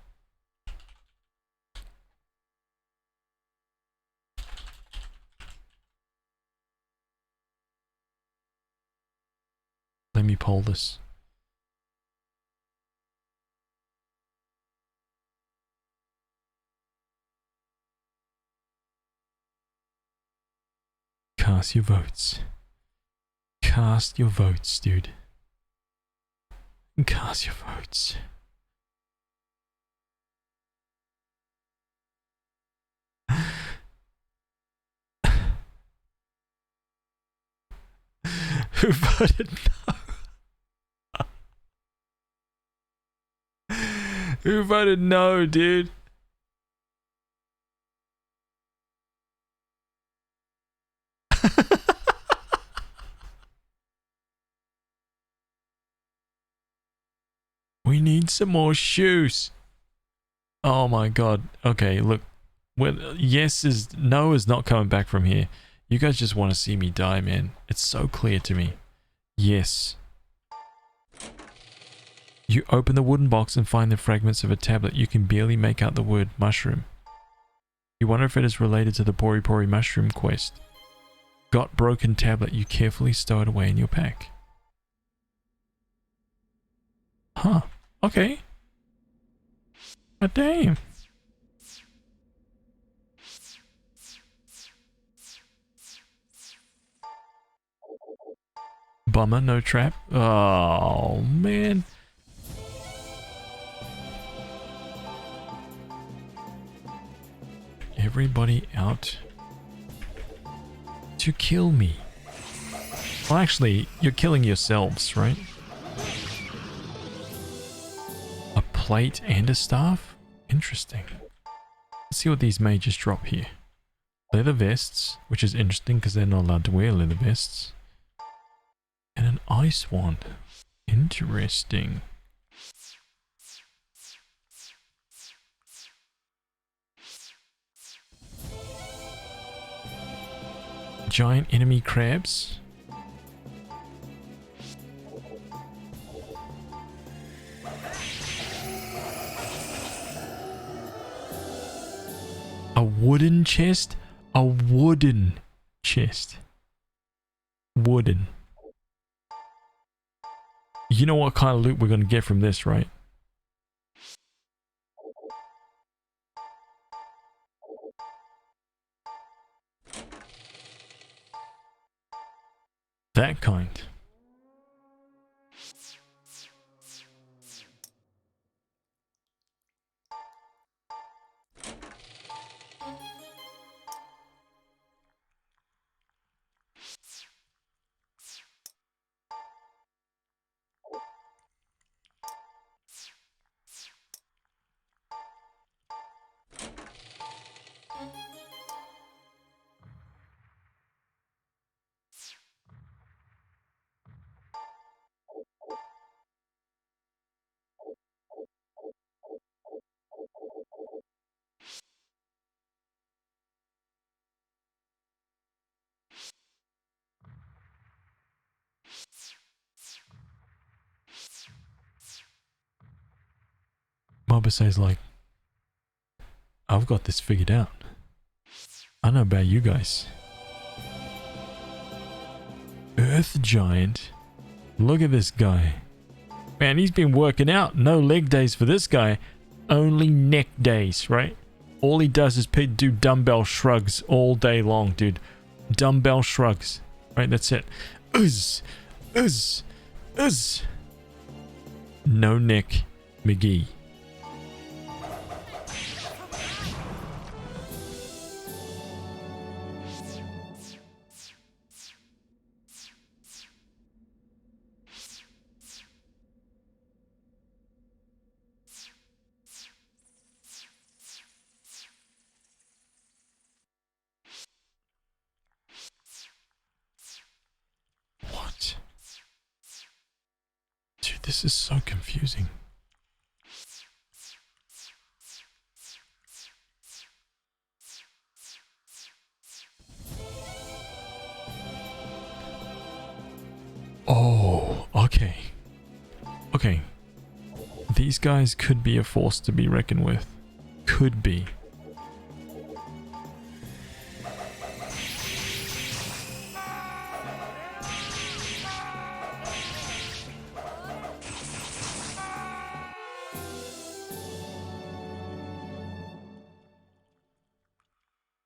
Let me poll this. Cast your votes. Cast your votes, dude. Cast your votes. Who voted no? Who voted no, dude? We need some more shoes. Oh my god. Okay, look. Well, no is not coming back from here. You guys just want to see me die, man. It's so clear to me. Yes. You open the wooden box and find the fragments of a tablet. You can barely make out the word mushroom. You wonder if it is related to the Pori Pori mushroom quest. Got broken tablet. You carefully stow it away in your pack. Huh. Okay. God damn. Bummer, no trap. Oh, man. Everybody out to kill me. Well, actually, you're killing yourselves, right? A plate and a staff? Interesting. Let's see what these mages drop here. Leather vests, which is interesting because they're not allowed to wear leather vests. And an ice wand. Interesting. Giant enemy crabs. A wooden chest? A wooden chest. Wooden. You know what kind of loot we're going to get from this, right? That kind. Baba says like, I've got this figured out. I know about you guys. Earth Giant. Look at this guy. Man, he's been working out. No leg days for this guy. Only neck days, right? All he does is do dumbbell shrugs all day long, dude. Dumbbell shrugs. Right, that's it. Uzz. Uzz. Uzz. No neck McGee. What? Dude, this is so confusing. Oh, okay. Okay. These guys could be a force to be reckoned with. Could be.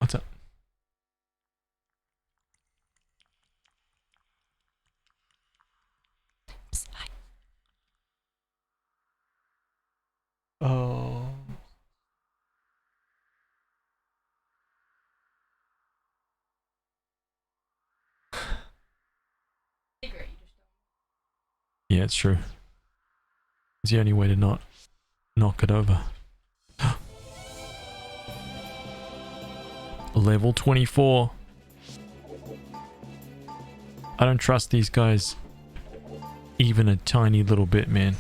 What's up? Oh. Yeah, it's true. It's the only way to not knock it over. Level 24. I don't trust these guys even a tiny little bit, man.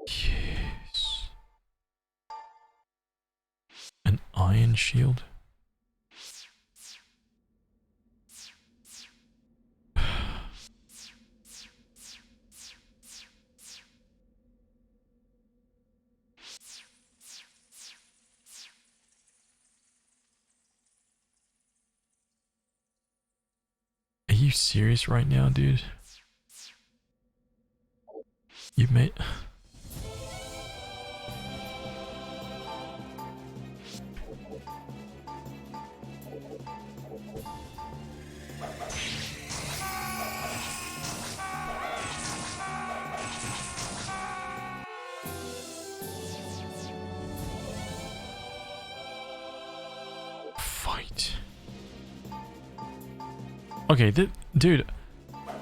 Yes. An iron shield? Are you serious right now, dude? You made... Fight. Okay, dude,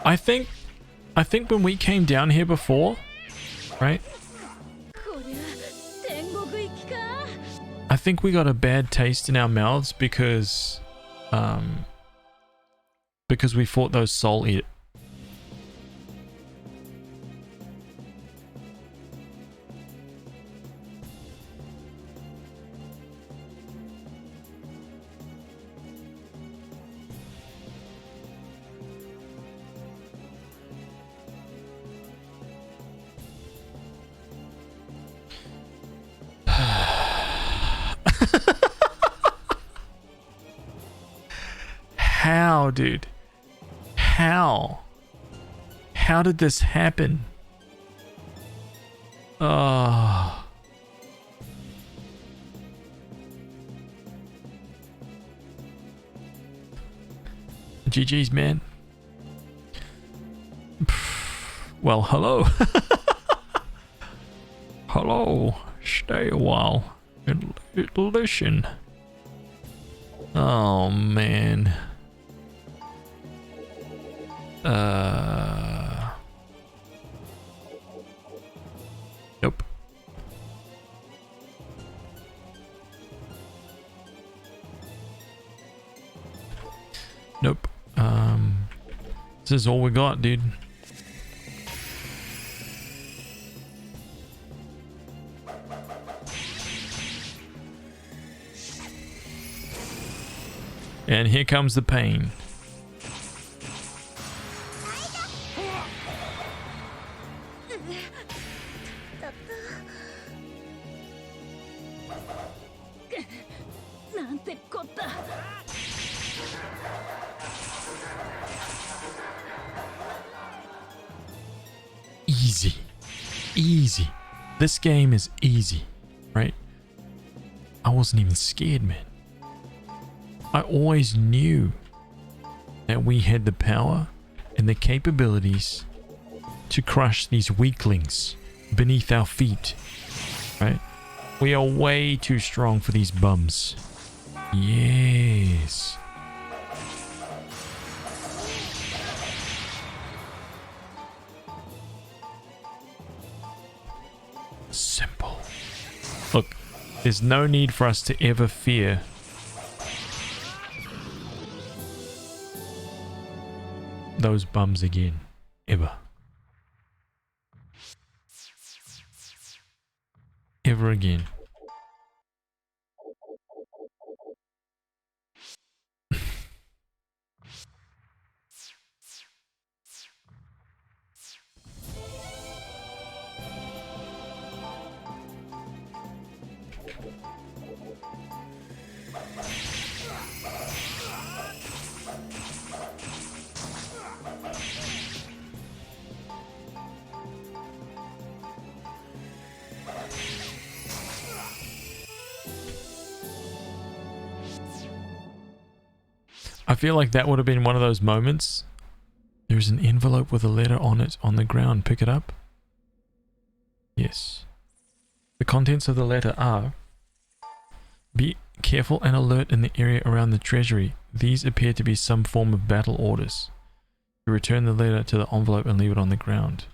I think when we came down here before, right? I think we got a bad taste in our mouths because we fought those soul eaters. how, dude? How? How did this happen? Oh. GG's, man. Well, hello. Hello. Stay a while and listen. Oh, man. Nope. Nope. This is all we got, dude. And here comes the pain. Easy. Easy. This game is easy, right? I wasn't even scared, man. I always knew that we had the power and the capabilities to crush these weaklings beneath our feet, right? We are way too strong for these bums. Yes. Simple. Look, there's no need for us to ever fear those bums again. Ever. Ever again. I feel like that would have been one of those moments. There's an envelope with a letter on it on the ground. Pick it up. Yes. The contents of the letter are: be careful and alert in the area around the treasury. These appear to be some form of battle orders. You return the letter to the envelope and leave it on the ground.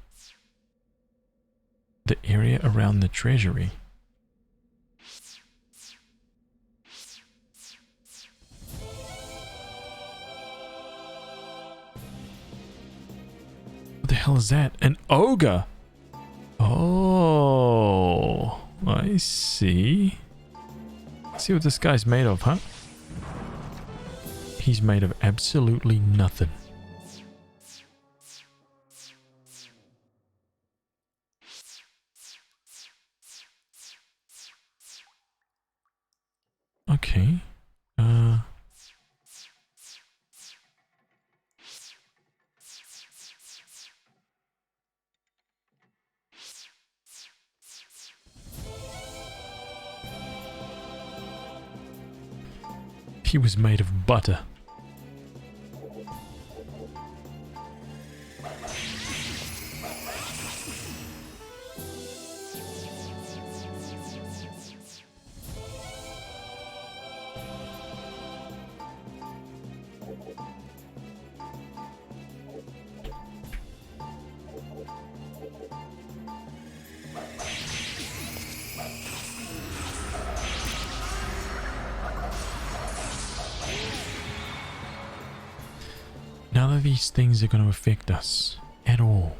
The area around the treasury. What the hell is that? An ogre? Oh, I see. Let's see what this guy's made of, huh? He's made of absolutely nothing. Okay. He was made of butter. None of these things are going to affect us at all.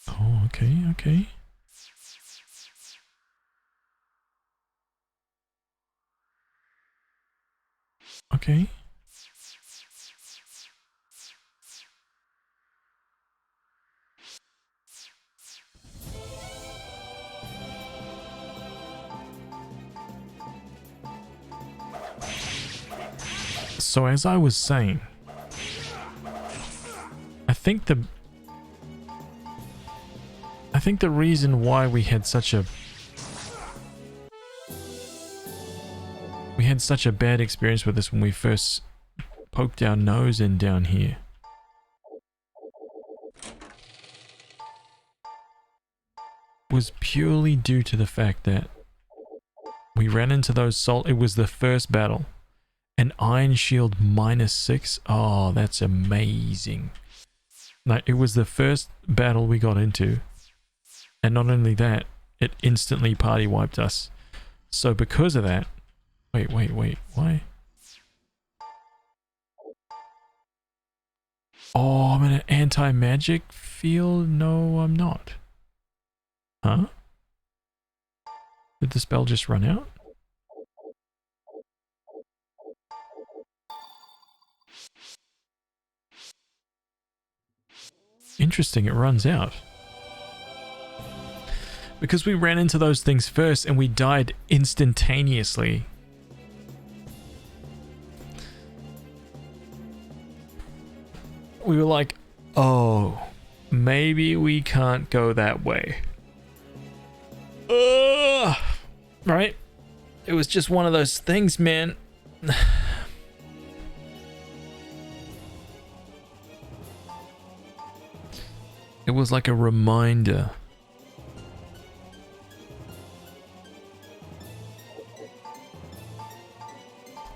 Oh, Okay, okay. Okay. So as I was saying, I think the reason why we had such a bad experience with this when we first poked our nose in down here was purely due to the fact that we ran into those it was the first battle. An Iron Shield -6. Oh, that's amazing. Like, it was the first battle we got into. And not only that, it instantly party wiped us. So because of that... Wait, why? Oh, I'm in an anti-magic field? No, I'm not. Huh? Did the spell just run out? Interesting, it runs out. Because we ran into those things first and we died instantaneously. We were like, oh, maybe we can't go that way. Right? It was just one of those things, man. It was like a reminder.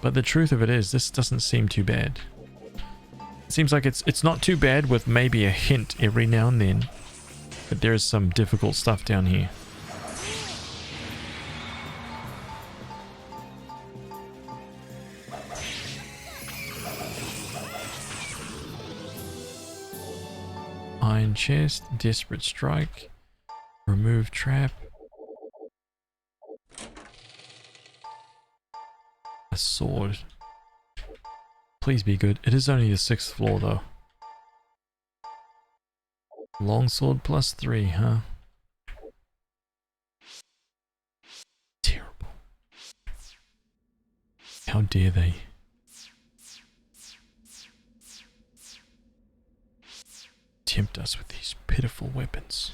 But the truth of it is, this doesn't seem too bad. It seems like it's not too bad with maybe a hint every now and then. But there is some difficult stuff down here. Iron chest, desperate strike, remove trap. A sword. Please be good. It is only the 6th floor though. Longsword +3, huh? Terrible. How dare they? Tempt us with these pitiful weapons.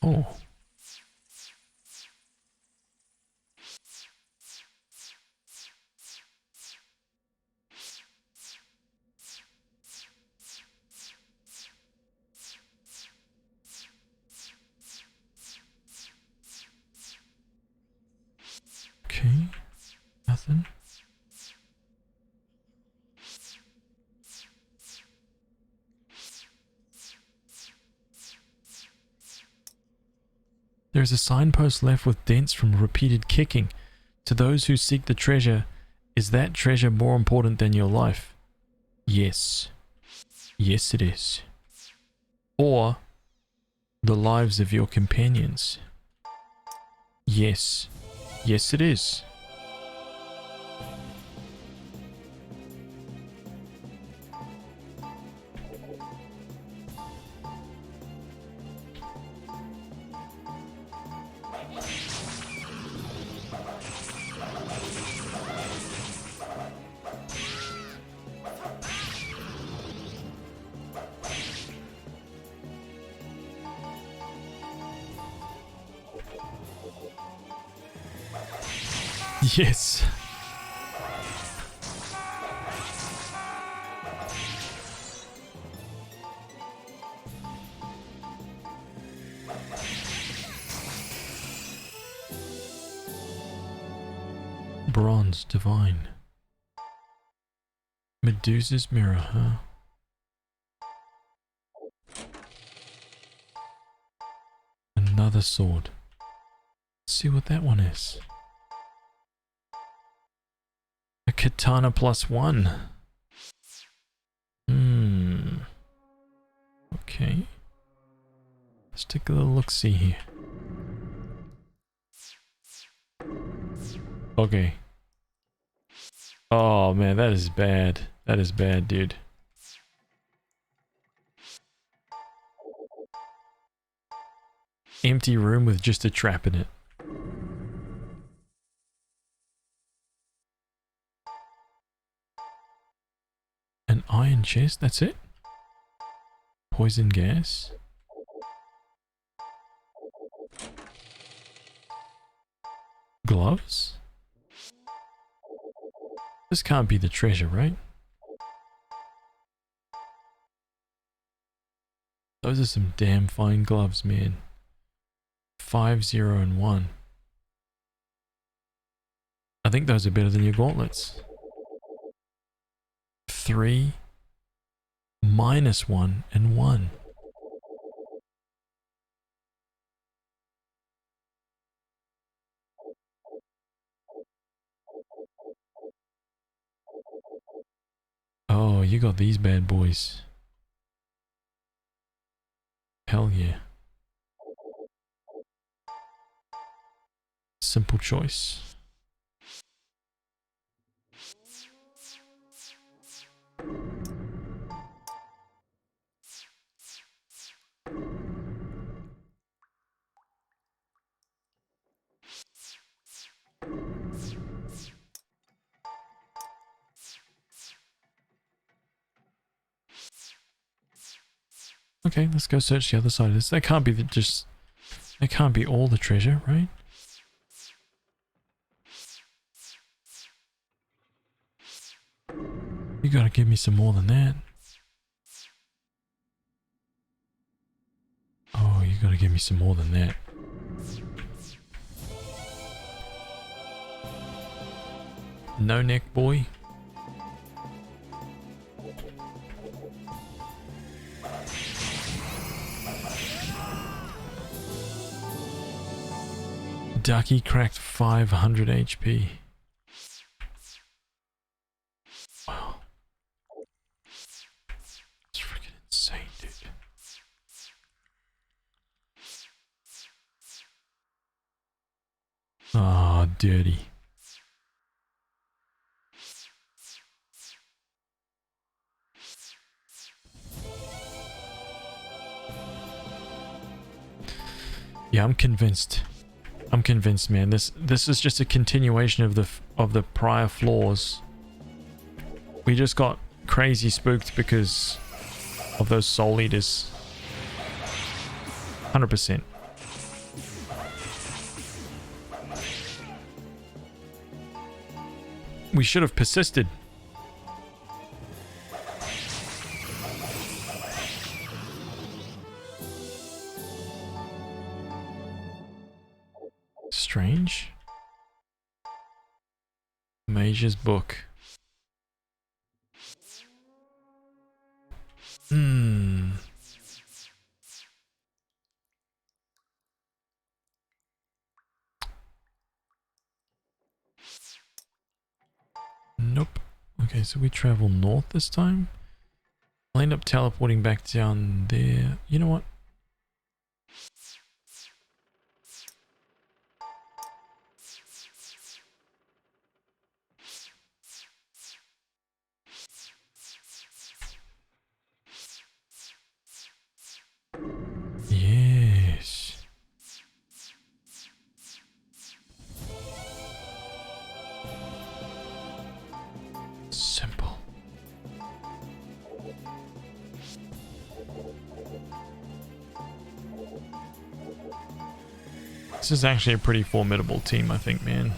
Oh. Okay. Nothing. There is a signpost left with dents from repeated kicking. To those who seek the treasure, is that treasure more important than your life? Yes. Yes, it is. Or the lives of your companions. Yes. Yes, it is. Yes. Bronze divine. Medusa's mirror, huh? Another sword. Let's see what that one is. A katana +1. Okay. take a little look-see here. Okay. Oh man, that is bad. That is bad, dude. Empty room with just a trap in it. An iron chest, that's it? Poison gas. Gloves? This can't be the treasure, right? Those are some damn fine gloves, man. 5, 0, and 1. I think those are better than your gauntlets. 3, -1, and 1. Oh, you got these bad boys. Hell yeah. Simple choice. Okay, let's go search the other side of this. That can't be that can't be all the treasure, right? You gotta give me some more than that. Oh, you gotta give me some more than that. No neck boy. Ducky cracked 500 HP. Wow. It's freaking insane, dude. Ah, dirty. Yeah, I'm convinced. I'm convinced, man. This is just a continuation of the prior flaws. We just got crazy spooked because of those soul eaters. 100%. We should have persisted. Strange. Mage's book. Nope. Okay, so we travel north this time. I'll end up teleporting back down there. You know what? Yes. Simple. This is actually a pretty formidable team, I think, man.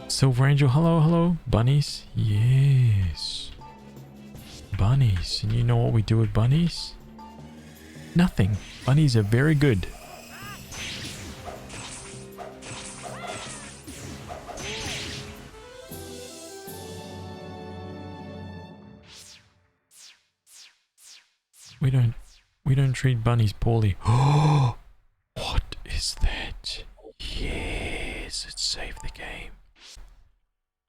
Silver Angel, hello, hello. Bunnies? Yes. Bunnies. And you know what we do with bunnies? Nothing. Bunnies are very good. We don't treat bunnies poorly. Oh, what is that? Yes, let's save the game.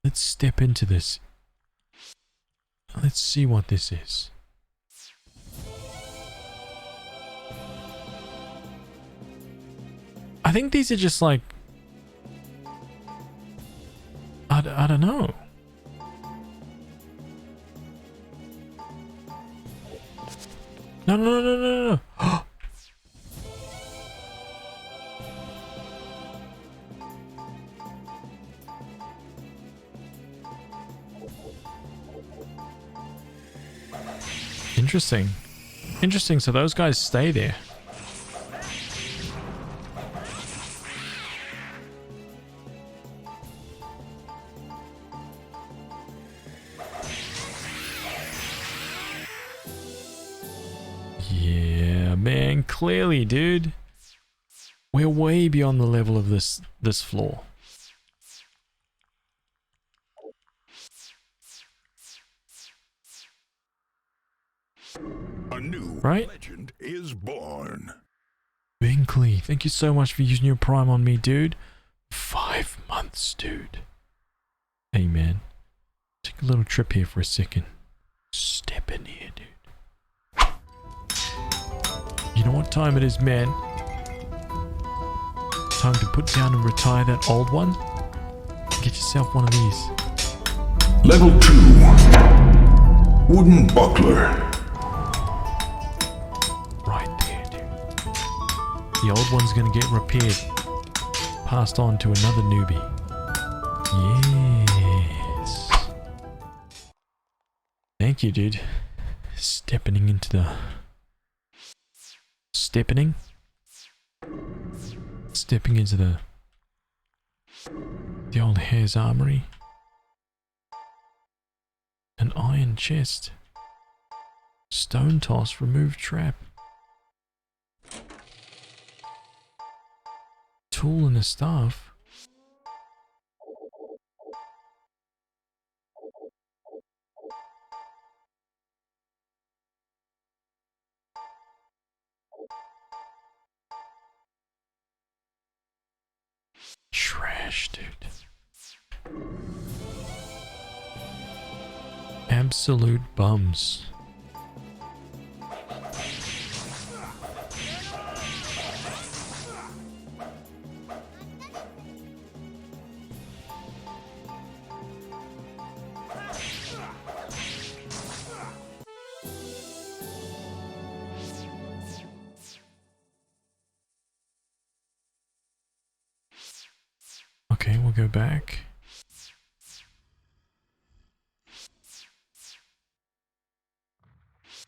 Let's step into this. Let's see what this is. I think these are just like... I don't know. No, no, no, no, no, no. Interesting. Interesting, so those guys stay there. Yeah, man, clearly, dude. We're way beyond the level of this floor. A new Right? legend is born. Binkley, thank you so much for using your Prime on me, dude. 5 months, dude. Hey, man. Take a little trip here for a second. Step in here, dude. You know what time it is, man? Time to put down and retire that old one. Get yourself one of these. Level 2. Wooden buckler. Right there, dude. The old one's gonna get repaired. Passed on to another newbie. Yes. Thank you, dude. Stepping into the... Stepping into the old Hare's Armory. An iron chest. Stone toss, remove trap. Tool and a staff. Trash, dude. Absolute bums. Okay, we'll go back.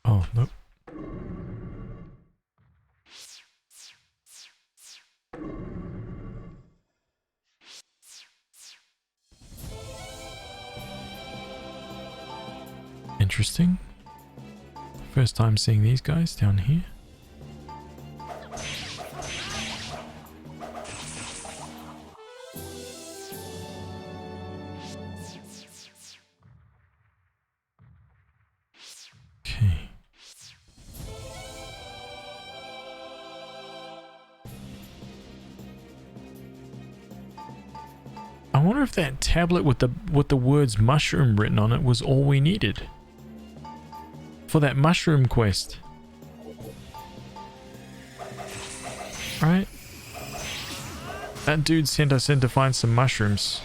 Oh, nope. Interesting. First time seeing these guys down here. Okay. I wonder if that tablet with the words mushroom written on it was all we needed for that mushroom quest. Right? That dude sent us in to find some mushrooms.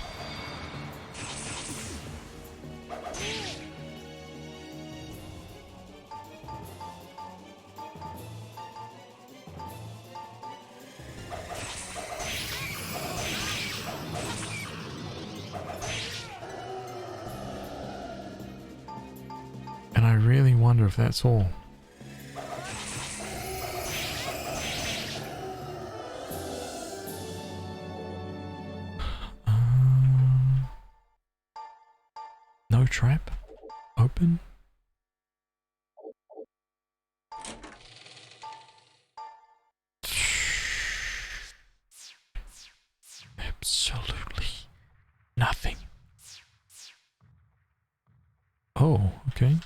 And I really wonder if that's all. No trap? Open? Absolutely nothing. Oh, okay.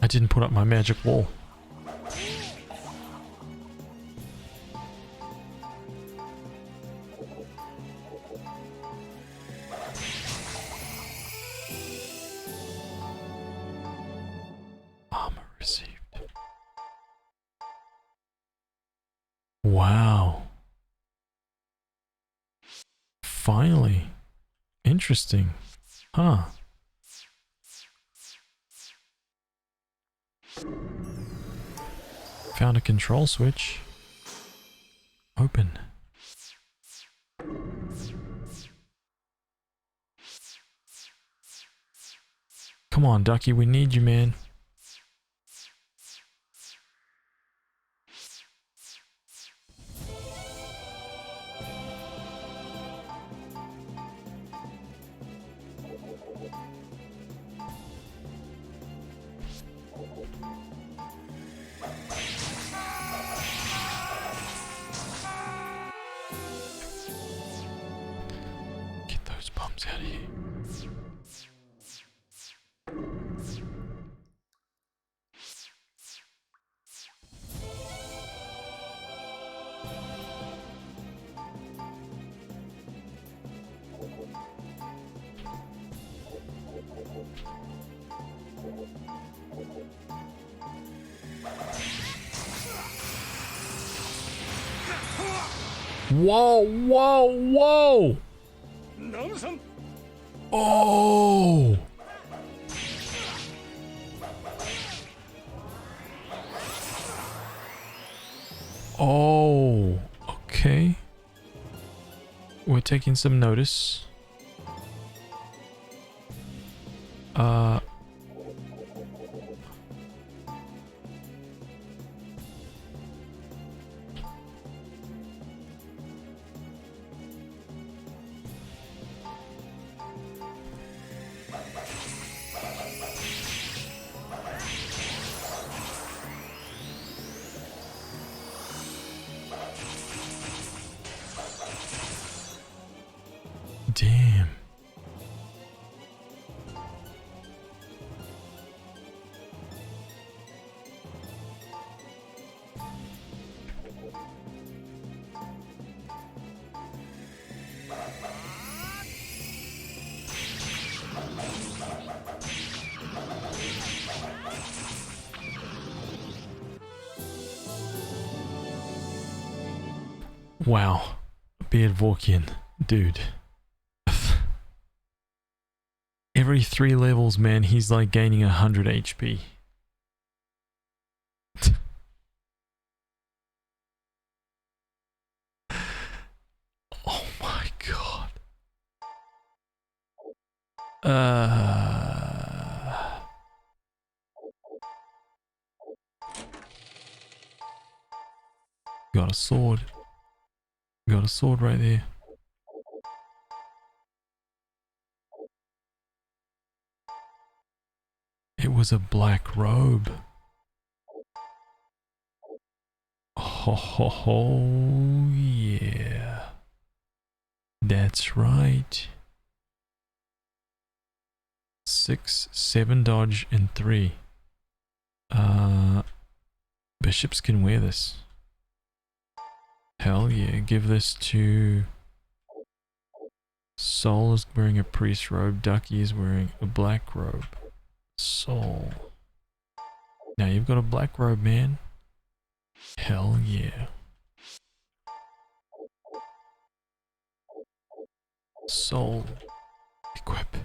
didn't put up my magic wall. Armor received. Wow. Finally. Interesting. Huh. Found a control switch. Open. Come on, Ducky, we need you, man. Get those bums out of here. Whoa, whoa, whoa! Oh! Oh, okay. We're taking some notice. Damn. Wow. Beard Vorkian, dude. Every 3 levels, man, he's like gaining 100 HP. Oh my god. Got a sword. Got a sword right there. It was a black robe. Ho ho ho, yeah. That's right. 6, 7 dodge, and 3. Bishops can wear this. Hell yeah, give this to... Soul is wearing a priest robe, Ducky is wearing a black robe. Soul. Now you've got a black robe, man. Hell yeah. Soul. Equip.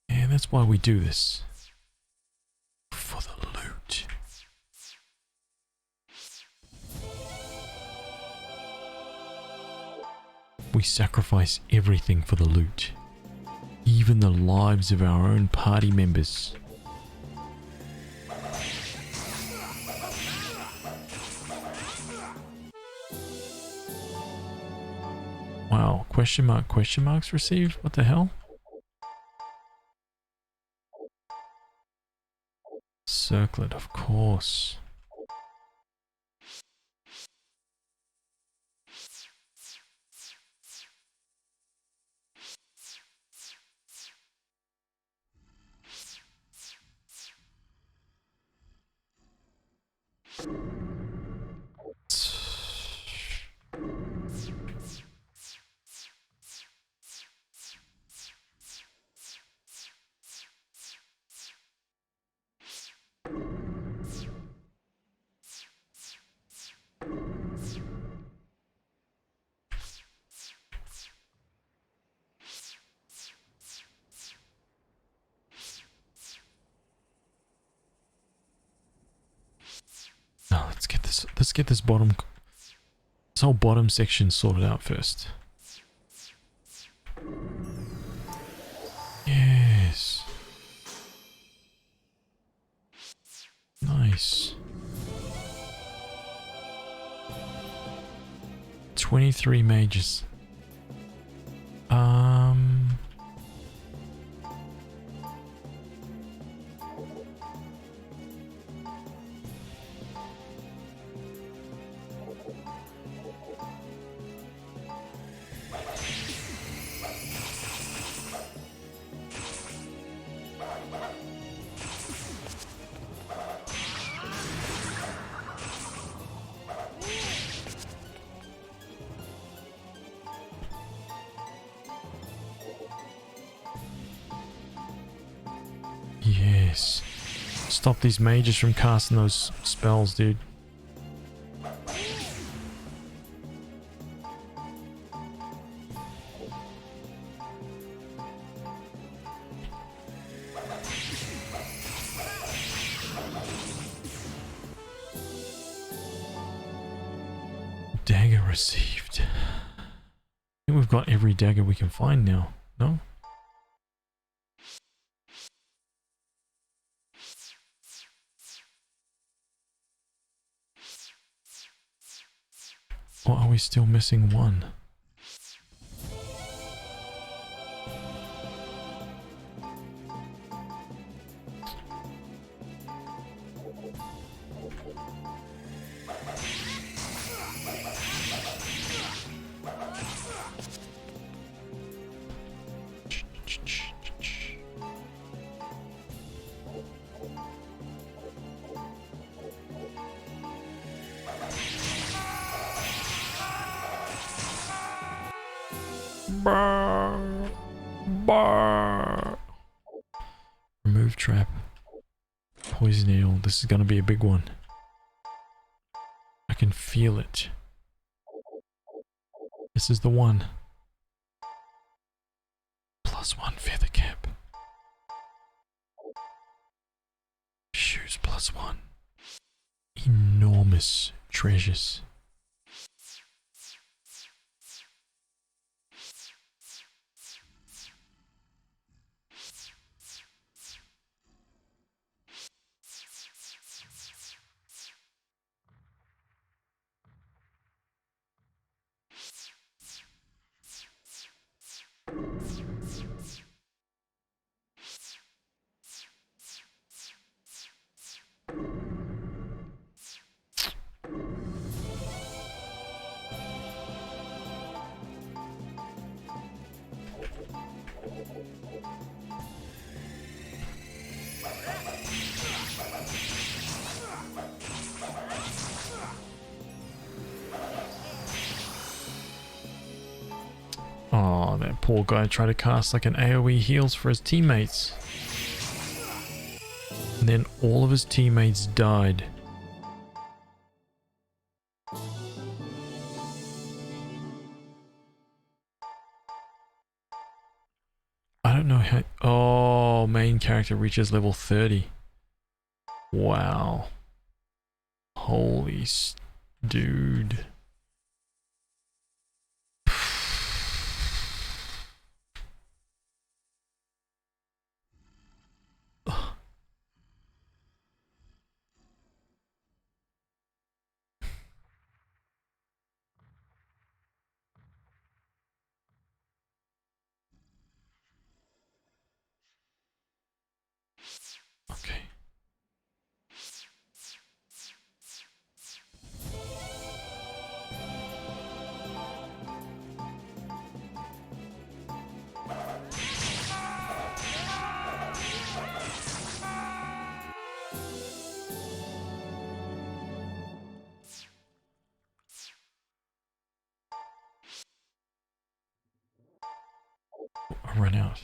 And that's why we do this. For the loot. We sacrifice everything for the loot. Even the lives of our own party members. Wow, question marks received? What the hell? Circlet, of course. Now let's get this whole bottom section sorted out first. Yes. Nice. 23 mages. Yes. Stop these mages from casting those spells, dude. Dagger received. I think we've got every dagger we can find now, no? Or are we still missing one? Remove trap. Poison ale. This is gonna be a big one. I can feel it. This is the one. +1 feather cap. Shoes +1. Enormous treasures. Oh, that poor guy tried to cast like an AoE heals for his teammates. And then all of his teammates died. I don't know how... Oh, main character reaches level 30. Wow. Holy dude. Okay. run out.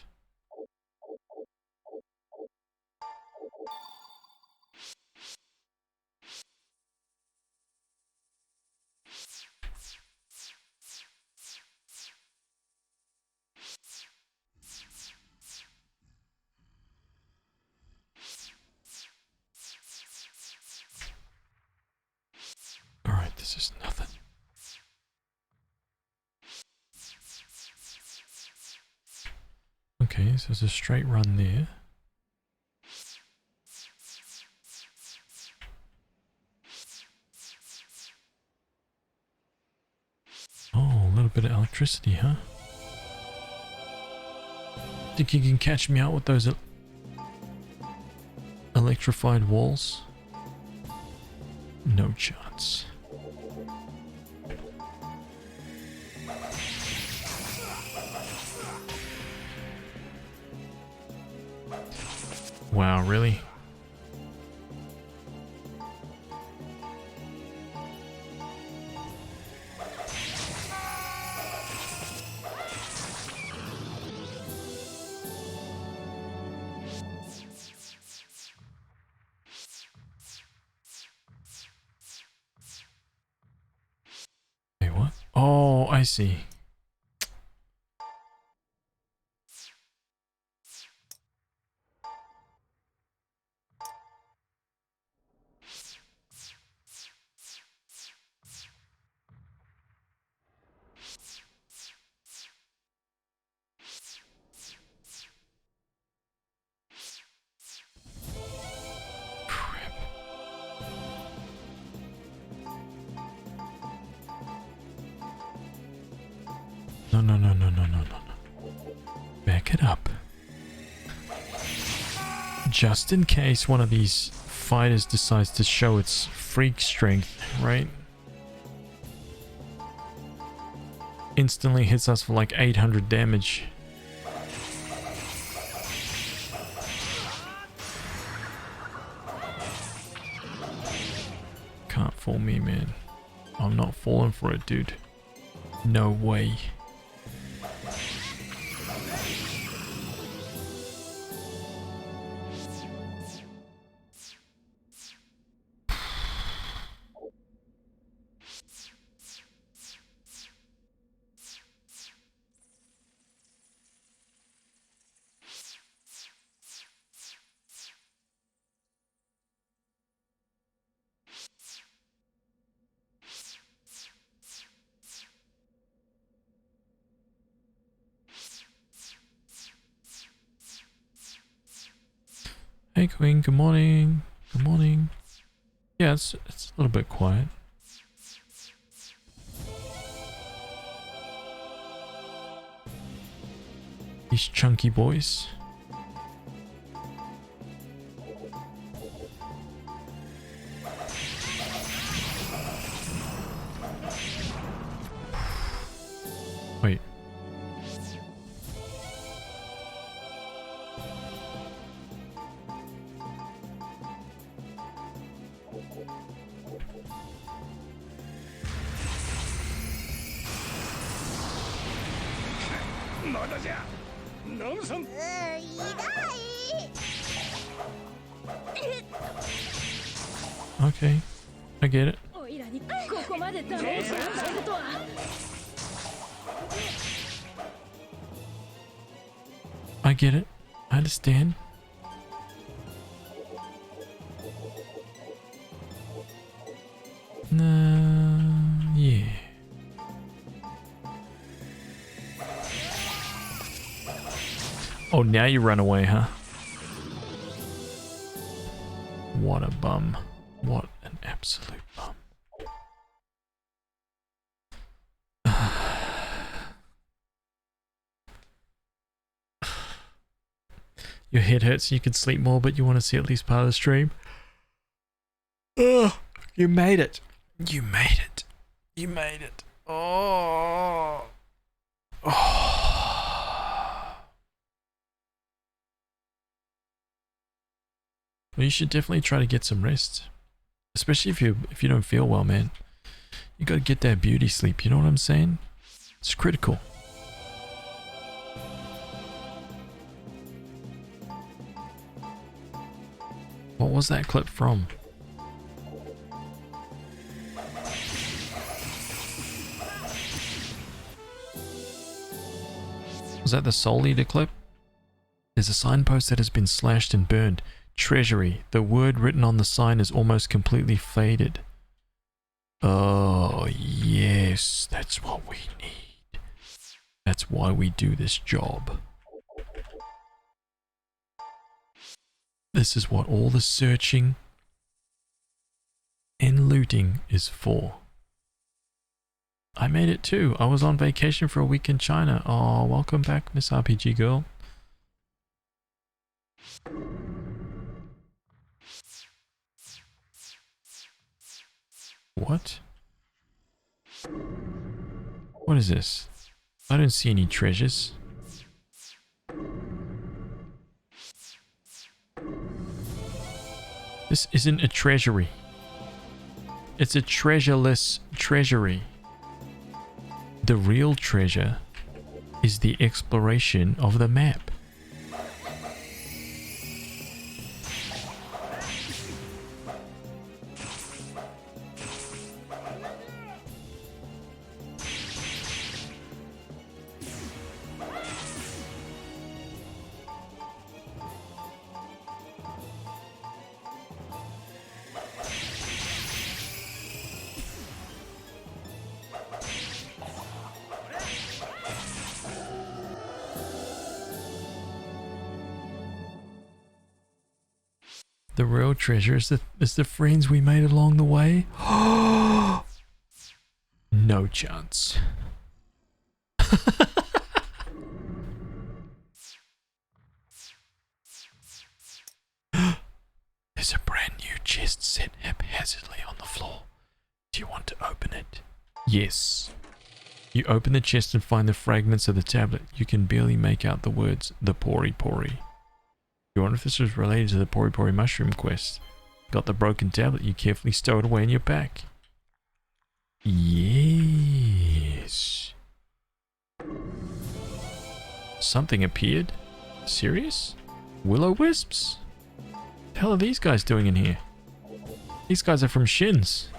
Alright, this is nothing. Okay, so there's a straight run there. Oh, a little bit of electricity, huh? Think you can catch me out with those electrified walls? No chance. Wow, really? Wait, what? Oh, I see. No, no, no, no, no, no, no, no. Back it up. Just in case one of these fighters decides to show its freak strength, right? Instantly hits us for like 800 damage. Can't fool me, man. I'm not falling for it, dude. No way. Hey Queen, good morning. Good morning. Yeah, it's a little bit quiet. These chunky boys. Wait. Okay, I get it. おいらにここまでダメージを与えるとは。I get it. I understand. Nah, yeah. Oh, now you run away, huh? What a bum. What an absolute bum. Your head hurts and you can sleep more, but you want to see at least part of the stream. Ugh, you made it. You made it. You made it. Oh. Oh. Well, you should definitely try to get some rest. Especially if you don't feel well, man. You gotta get that beauty sleep, you know what I'm saying? It's critical. What was that clip from? Was that the Soul Eater clip? There's a signpost that has been slashed and burned. Treasury. The word written on the sign is almost completely faded. Oh, yes. That's what we need. That's why we do this job. This is what all the searching and looting is for. I made it too. I was on vacation for a week in China. Oh, welcome back, Miss RPG girl. What? What is this? I don't see any treasures. This isn't a treasury. It's a treasureless treasury. The real treasure is the exploration of the map. The real treasure is the friends we made along the way. No chance. There's a brand new chest set haphazardly on the floor. Do you want to open it? Yes. You open the chest and find the fragments of the tablet. You can barely make out the words, the Pori Pori. You wonder if this was related to the Pori Pori mushroom quest. Got the broken tablet, you carefully stow it away in your pack. Yes. Something appeared? Serious? Will-o-wisps? What the hell are these guys doing in here? These guys are from Shins.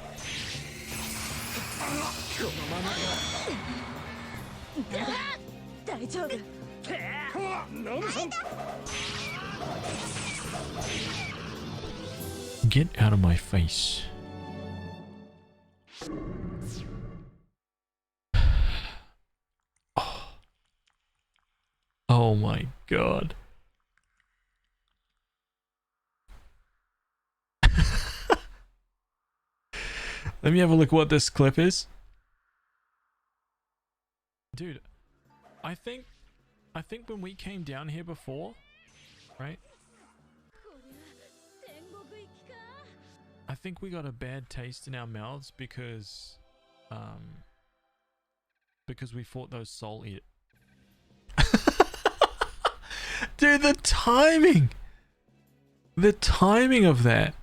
Get out of my face. Oh my god. Let me have a look what this clip is. Dude, I think when we came down here before, right? I think we got a bad taste in our mouths because we fought those Soul Eaters. Dude, the timing! The timing of that.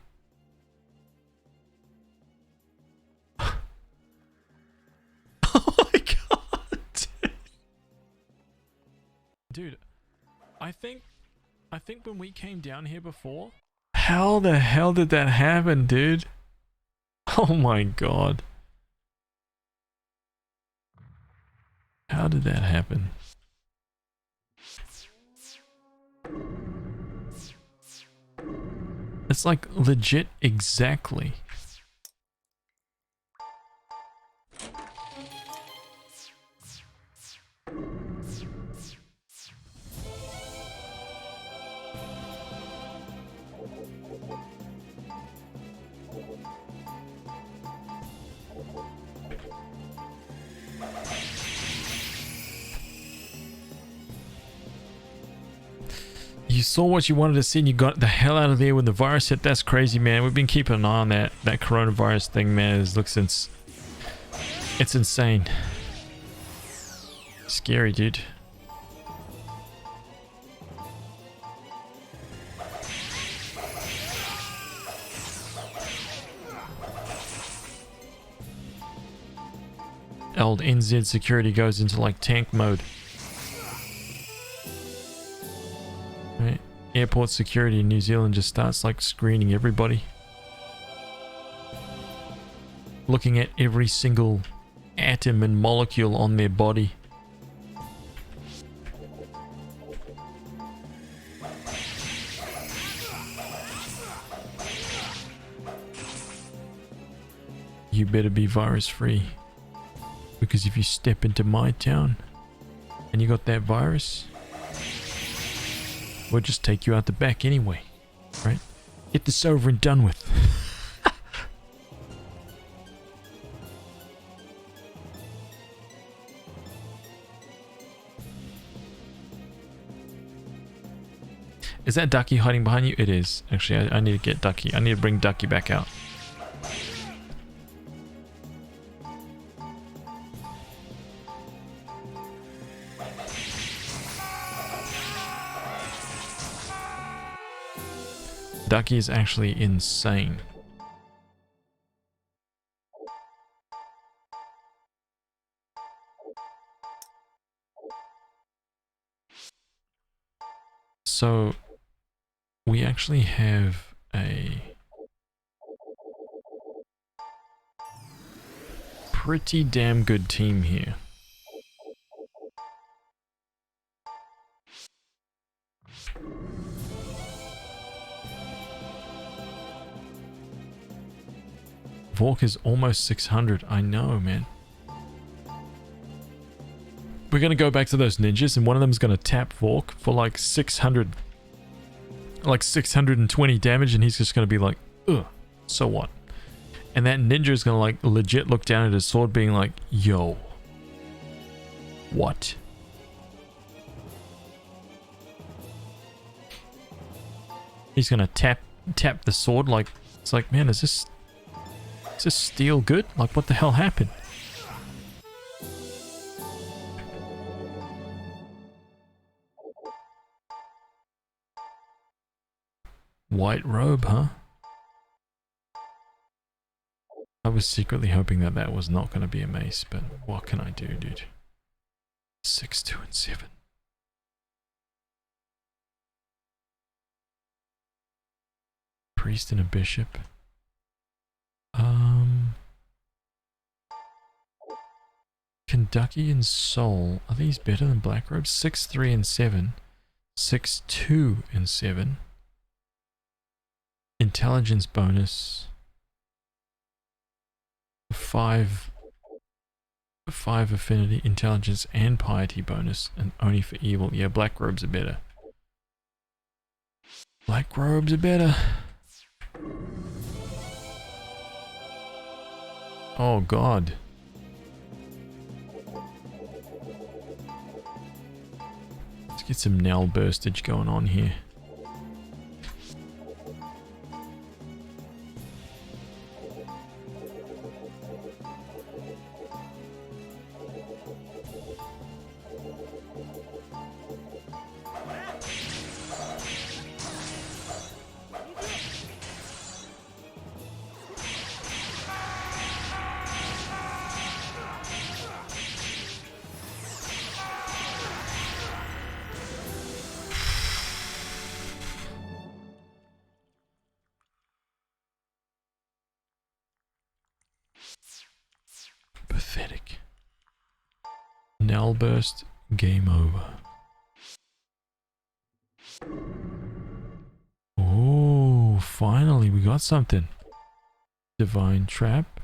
Oh my god. Dude, I think when we came down here before, how the hell did that happen, dude? Oh my god. How did that happen? It's like legit exactly. You saw what you wanted to see and you got the hell out of there when the virus hit. That's crazy, man. We've been keeping an eye on that coronavirus thing, man. It looks it's insane. Scary, dude. Old NZ security goes into like tank mode. Right. airport security in New Zealand just starts like screening everybody. Looking at every single atom and molecule on their body. You better be virus free, because if you step into my town and you got that virus, we'll just take you out the back anyway, right? Get this over and done with. Is that Ducky hiding behind you? It is. Actually, I need to get Ducky. I need to bring Ducky back out. Ducky is actually insane. So we actually have a pretty damn good team here. Vork is almost 600. I know, man. We're going to go back to those ninjas, and one of them is going to tap Vork for like 600, like 620 damage, and he's just going to be like, ugh, so what? And that ninja is going to like legit look down at his sword being like, yo, what? He's going to tap the sword like, it's like, man, is this steel good? Like, what the hell happened? White robe, huh? I was secretly hoping that that was not going to be a mace, but what can I do, dude? 6, 2, and 7. Priest and a bishop. Kentucky and Soul. Are these better than Black Robes? 6, 3, and 7. 6, 2, and 7. Intelligence bonus. 5 affinity, intelligence, and piety bonus, and only for evil. Yeah, Black Robes are better. Black Robes are better. Oh god. Let's get some Nell burstage going on here. Pathetic. Nell burst, game over. Oh, finally we got something. Divine trap,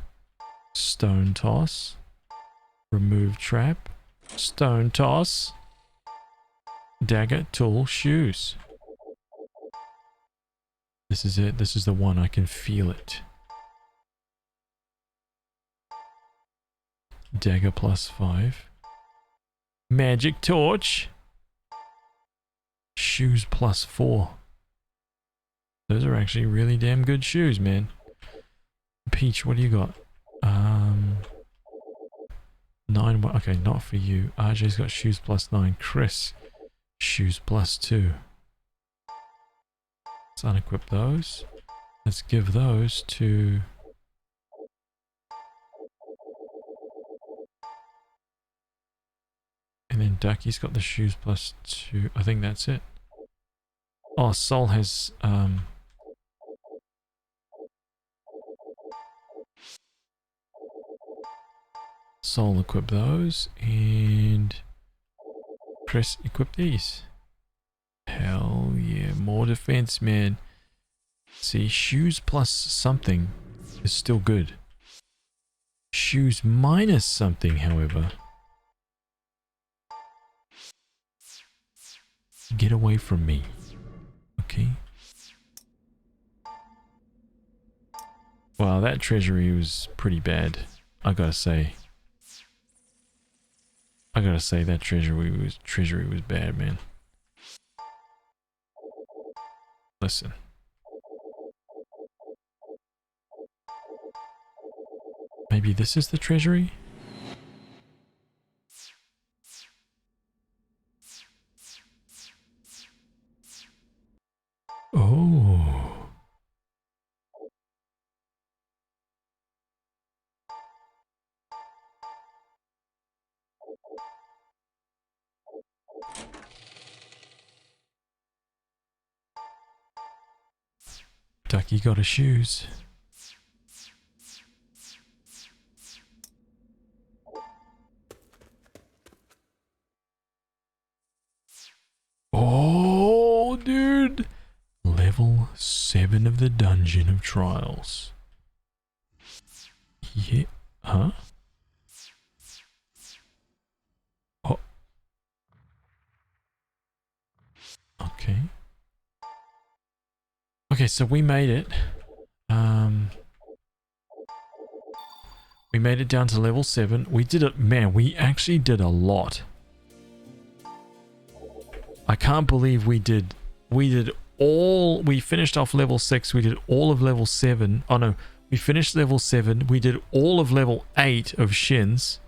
stone toss, remove trap, stone toss, dagger, tool, shoes. This is it. This is the one. I can feel it. Dagger +5. Magic torch. Shoes +4. Those are actually really damn good shoes, man. Peach, what do you got? 9. Okay, not for you. RJ's got shoes +9. Chris, shoes +2. Let's unequip those. Let's give those to... And then Ducky's got the shoes +2. I think that's it. Oh, Soul has Soul equip those and press equip these. Hell yeah, more defense, man. See, shoes plus something is still good. Shoes minus something, however. Get away from me. Okay. Wow, that treasury was pretty bad. I gotta say. That treasury was bad, man. Listen. Maybe this is the treasury? Oh. Ducky got his shoes. Oh, dude. Level 7 of the Dungeon of Trials. Yeah. Huh? Oh. Okay. Okay, so we made it. We made it down to level 7. We did it. Man, we actually did a lot. I can't believe we finished off level 6, we did all of level 7. Oh no, we finished level 7, we did all of level 8 of Shins.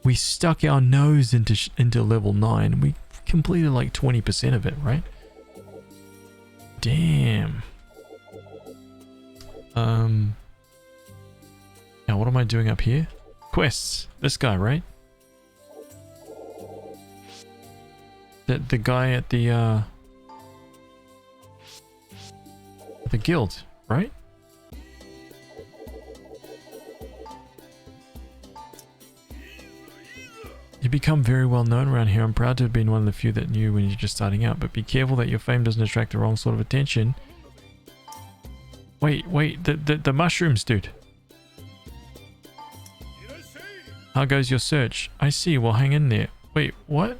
We stuck our nose into level 9. We completed like 20% of it, right? Damn. Now what am I doing up here? Quests. This guy, right? The guy at the guild, right? You become very well known around here. I'm proud to have been one of the few that knew when you're just starting out, but be careful that your fame doesn't attract the wrong sort of attention. Wait, the mushrooms, dude. How goes your search? I see, well hang in there. Wait, what?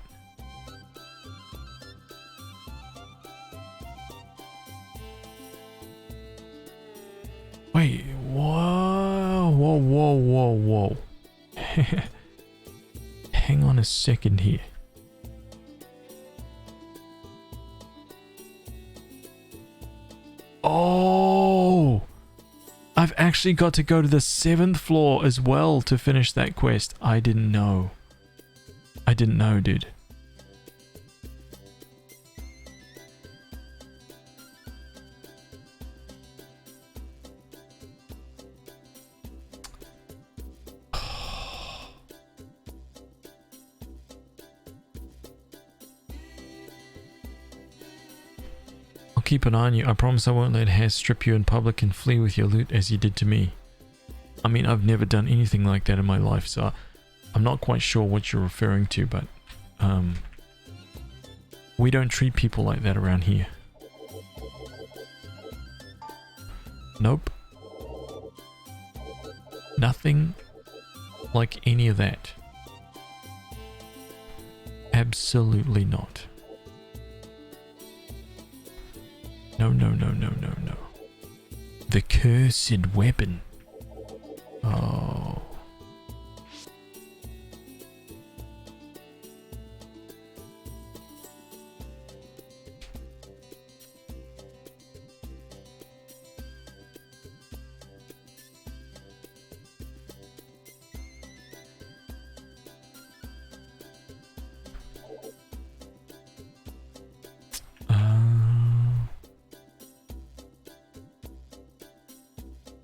Wait, whoa. Hang on a second here. Oh! I've actually got to go to the 7th floor as well to finish that quest. I didn't know. I didn't know, dude. Keep an eye on you. I promise I won't let Haz strip you in public and flee with your loot as you did to me. I mean, I've never done anything like that in my life, so I'm not quite sure what you're referring to, but we don't treat people like that around here. Nope. Nothing like any of that. Absolutely not. No. The cursed weapon. Oh.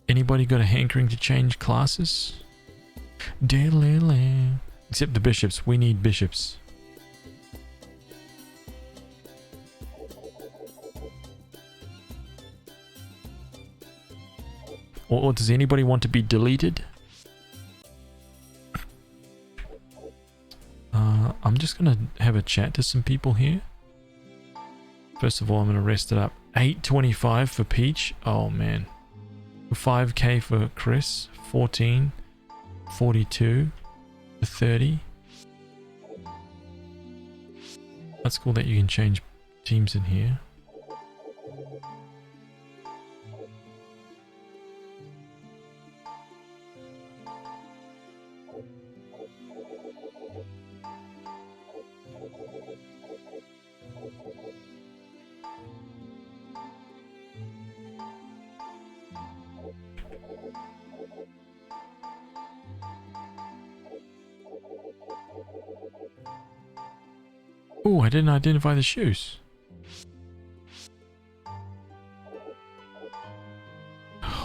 Anybody got a hankering to change classes? Except the bishops. We need bishops. Or does anybody want to be deleted? I'm just gonna have a chat to some people here. First of all, I'm gonna rest it up. 825 for Peach. Oh man. 5k for Chris. 14. 42. 30. That's cool that you can change teams in here. Oh, I didn't identify the shoes.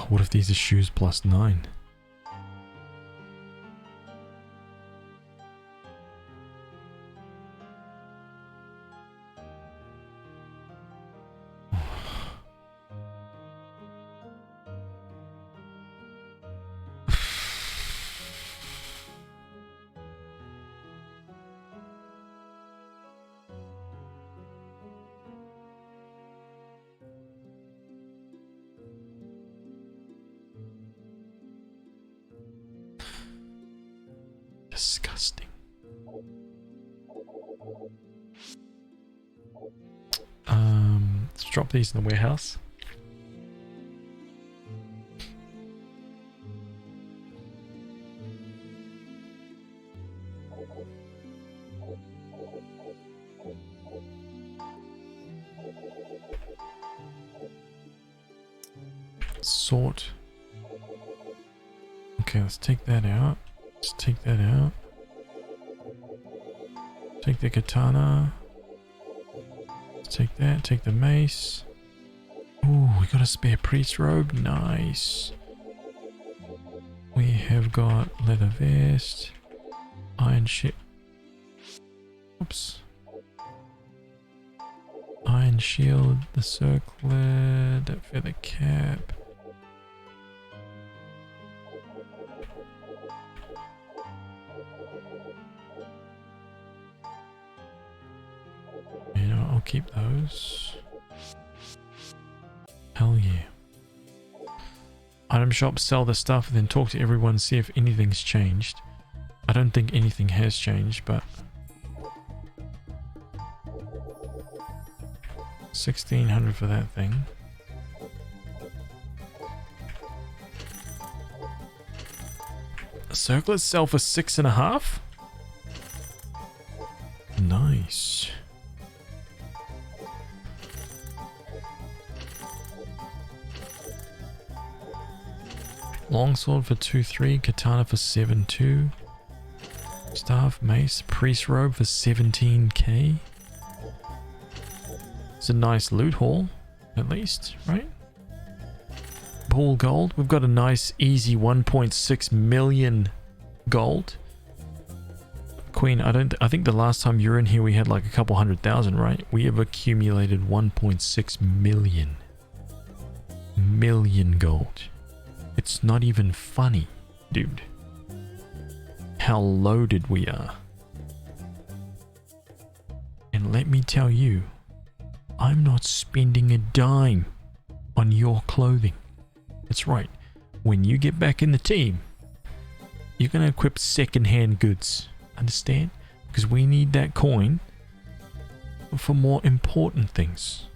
What if these are shoes plus 9? Disgusting. Let's drop these in the warehouse. Sort. Okay, let's take that out. Let's take that out. Take the katana. Let's take that. Take the mace. Ooh, we got a spare priest robe. Nice. We have got leather vest. Iron shit. Oops. Iron shield. The circlet. That feather cap. You know, I'll keep those. Hell yeah. Item shop, sell the stuff, then talk to everyone, see if anything's changed. I don't think anything has changed, but 1600 for that thing. Circlets sell for 6.5? Nice. Longsword for 2.3, katana for 7.2, staff, mace, priest robe for 17k. It's a nice loot haul, at least, right? Pool gold. We've got a nice, easy 1.6 million gold. Queen, I think the last time you were in here we had like a couple 100,000, right? We have accumulated 1.6 million gold. It's not even funny, dude. How loaded we are. And let me tell you, I'm not spending a dime on your clothing. That's right. When you get back in the team, you're going to equip second-hand goods. Understand? Because we need that coin for more important things.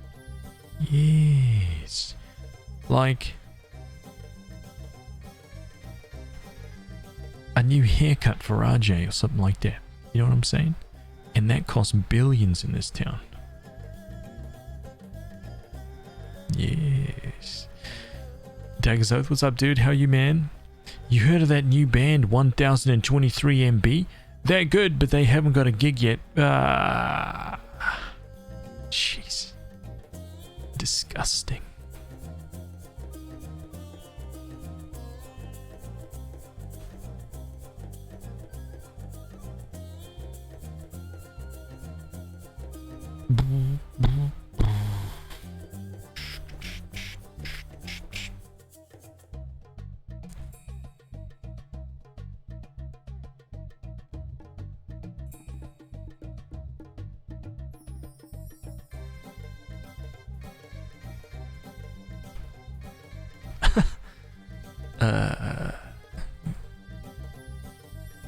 Yes. Like a new haircut for RJ or something like that. You know what I'm saying? And that costs billions in this town. Yes. Dagger's Oath, what's up, dude? How you, man? You heard of that new band, 1023 MB? They're good, but they haven't got a gig yet. Jeez. Disgusting.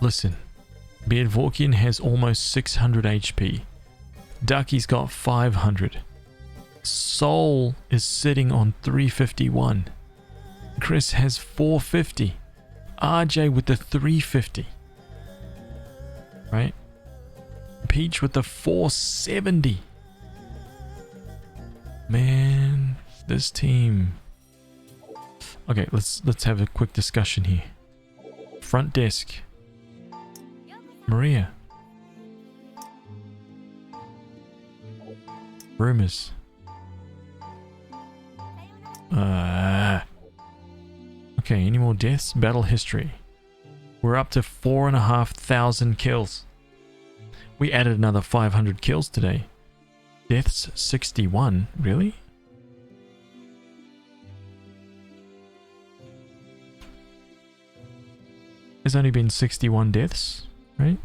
Listen, Beardvorkian has almost 600 HP. Ducky's got 500. Soul is sitting on 351. Chris has 450. RJ with the 350. Right? Peach with the 470. Man, this team. Okay, let's have a quick discussion here. Front desk. Maria. Rumors. Okay, any more deaths? Battle history. We're up to 4,500 kills. We added another 500 kills today. Deaths 61. Really? There's only been 61 deaths, right?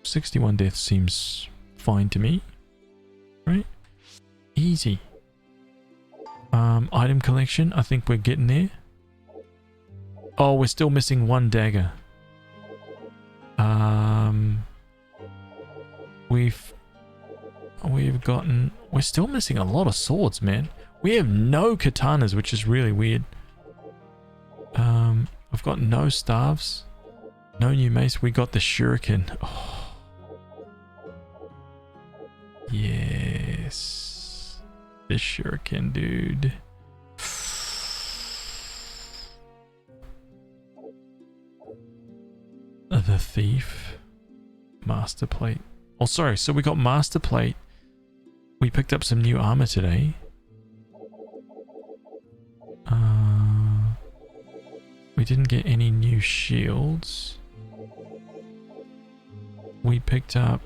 61 deaths seems fine to me, right? Easy. Item collection, I think we're getting there. Oh, we're still missing one dagger. We're still missing a lot of swords, man. We have no katanas, which is really weird. I've got no staves, no new mace. We got the shuriken. Oh. Yes, the shuriken, dude. The thief. Master plate. Oh, sorry. So we got master plate. We picked up some new armor today. We didn't get any new shields. We picked up...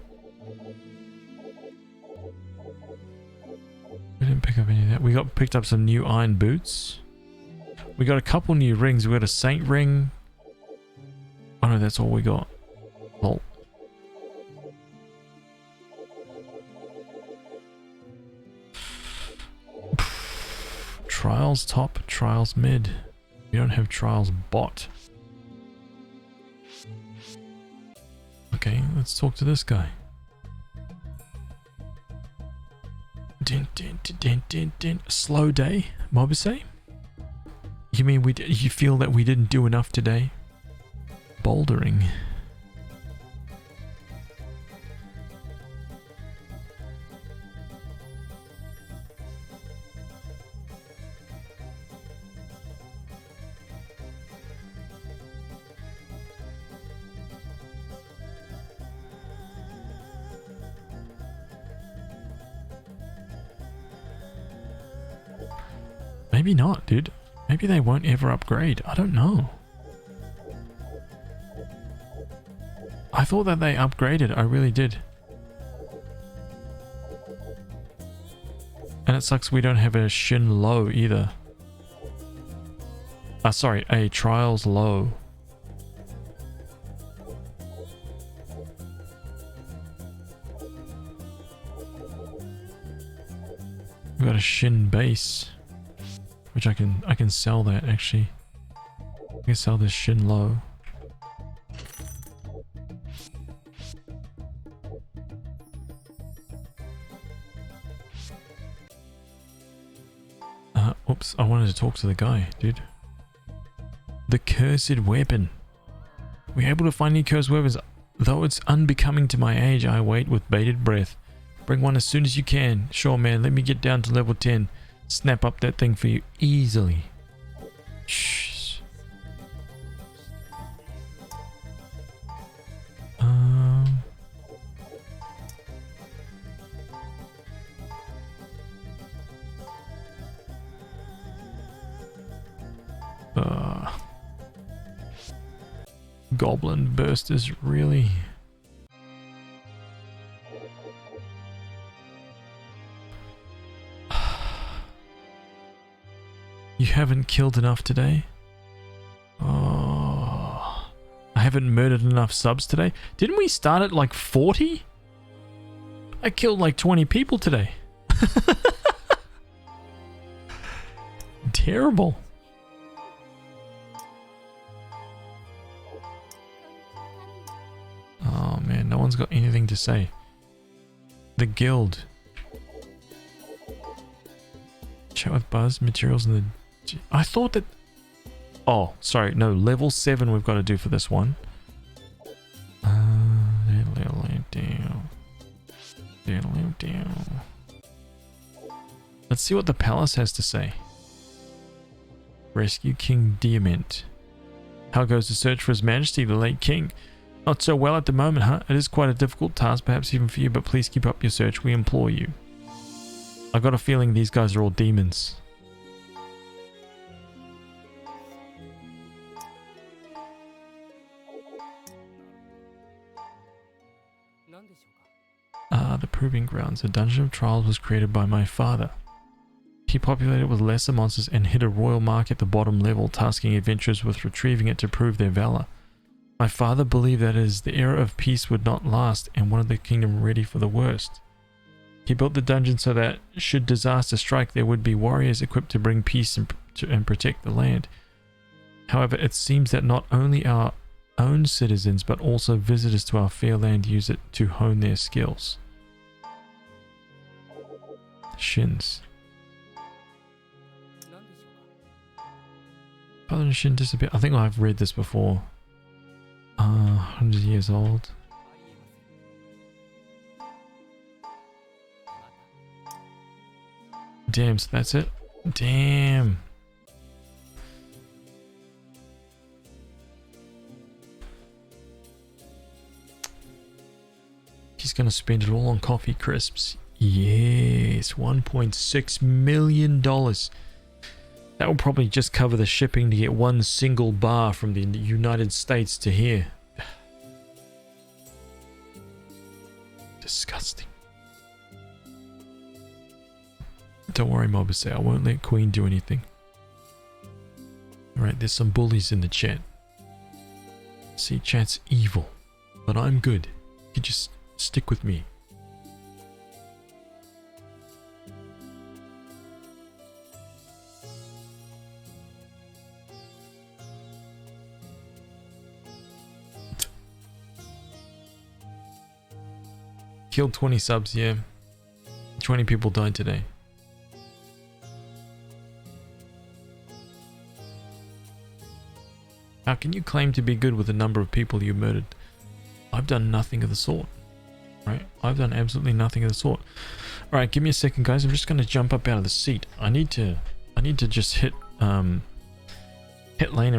We didn't pick up any of that. We picked up some new iron boots. We got a couple new rings. We got a saint ring. Oh no, that's all we got. Lol. Trials top, trials mid. We don't have trials bot. Okay, let's talk to this guy. Din, din, din, din, din, din. Slow day, Mobisay? You mean you feel that we didn't do enough today? Bouldering. Maybe not, dude. Maybe they won't ever upgrade. I don't know. I thought that they upgraded. I really did. And it sucks we don't have a Shin Low either. Sorry, a Trials Low. We got a Shin Base. Which I can sell that actually. I can sell this Shin Low. Oops, I wanted to talk to the guy, dude. The cursed weapon. We're able to find any cursed weapons. Though it's unbecoming to my age, I wait with bated breath. Bring one as soon as you can. Sure, man, let me get down to level 10. Snap up that thing for you easily. Shh. Goblin bursters, really? You haven't killed enough today? Oh, I haven't murdered enough subs today? Didn't we start at like 40? I killed like 20 people today. terrible. Oh man, no one's got anything to say. The guild. Chat with Buzz, materials in the... I thought that... Oh, sorry, no, level 7 we've got to do for this one. Down. Let's see what the palace has to say. Rescue King Diamant. How goes the search for His Majesty, the late king? Not so well at the moment, huh? It is quite a difficult task, perhaps even for you, but please keep up your search, we implore you. I got a feeling these guys are all demons. The Proving Grounds. The Dungeon of Trials was created by my father. He populated it with lesser monsters and hid a royal mark at the bottom level, tasking adventurers with retrieving it to prove their valor. My father believed that as the era of peace would not last and wanted the kingdom ready for the worst. He built the dungeon so that, should disaster strike, there would be warriors equipped to bring peace and protect the land. However, it seems that not only our own citizens, but also visitors to our fair land use it to hone their skills. Shins. Father and Shin disappear. I think I've read this before. 100 years old. Damn, so that's it? Damn. He's gonna spend it all on coffee crisps. Yes, $1.6 million. That will probably just cover the shipping to get one single bar from the United States to here. Disgusting. Don't worry, Mobuse, I won't let Queen do anything. Alright, there's some bullies in the chat. See, chat's evil, but I'm good. You just stick with me. Killed 20 subs, yeah. 20 people died today. How can you claim to be good with the number of people you murdered? I've done nothing of the sort. Right? I've done absolutely nothing of the sort. Alright, give me a second, guys. I'm just going to jump up out of the seat. I need to just hit Lena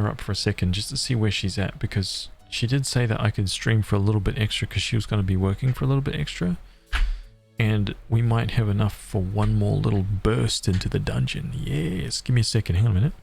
up for a second just to see where she's at, because she did say that I could stream for a little bit extra because she was going to be working for a little bit extra. And we might have enough for one more little burst into the dungeon. Yes, give me a second. Hang on a minute.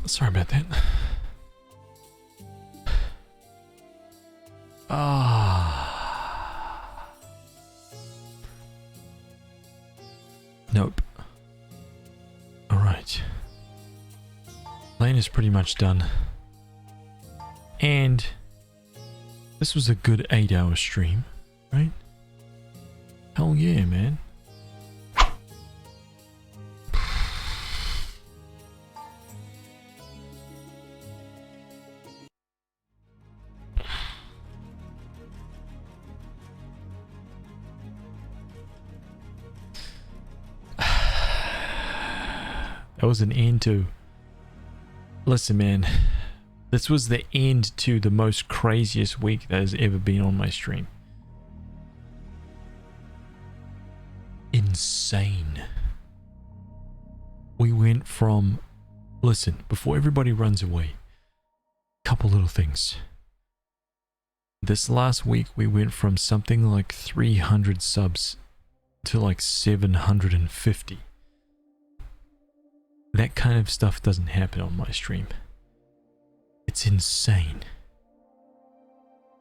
Sorry about that. Ah. Nope. Alright. Lane is pretty much done. And this was a good 8-hour stream, right? Hell yeah, man. That was an end to... Listen, man. This was the end to the most craziest week that has ever been on my stream. Insane. We went from... Listen, before everybody runs away, couple little things. This last week we went from something like 300 subs to like 750. That kind of stuff doesn't happen on my stream. It's insane.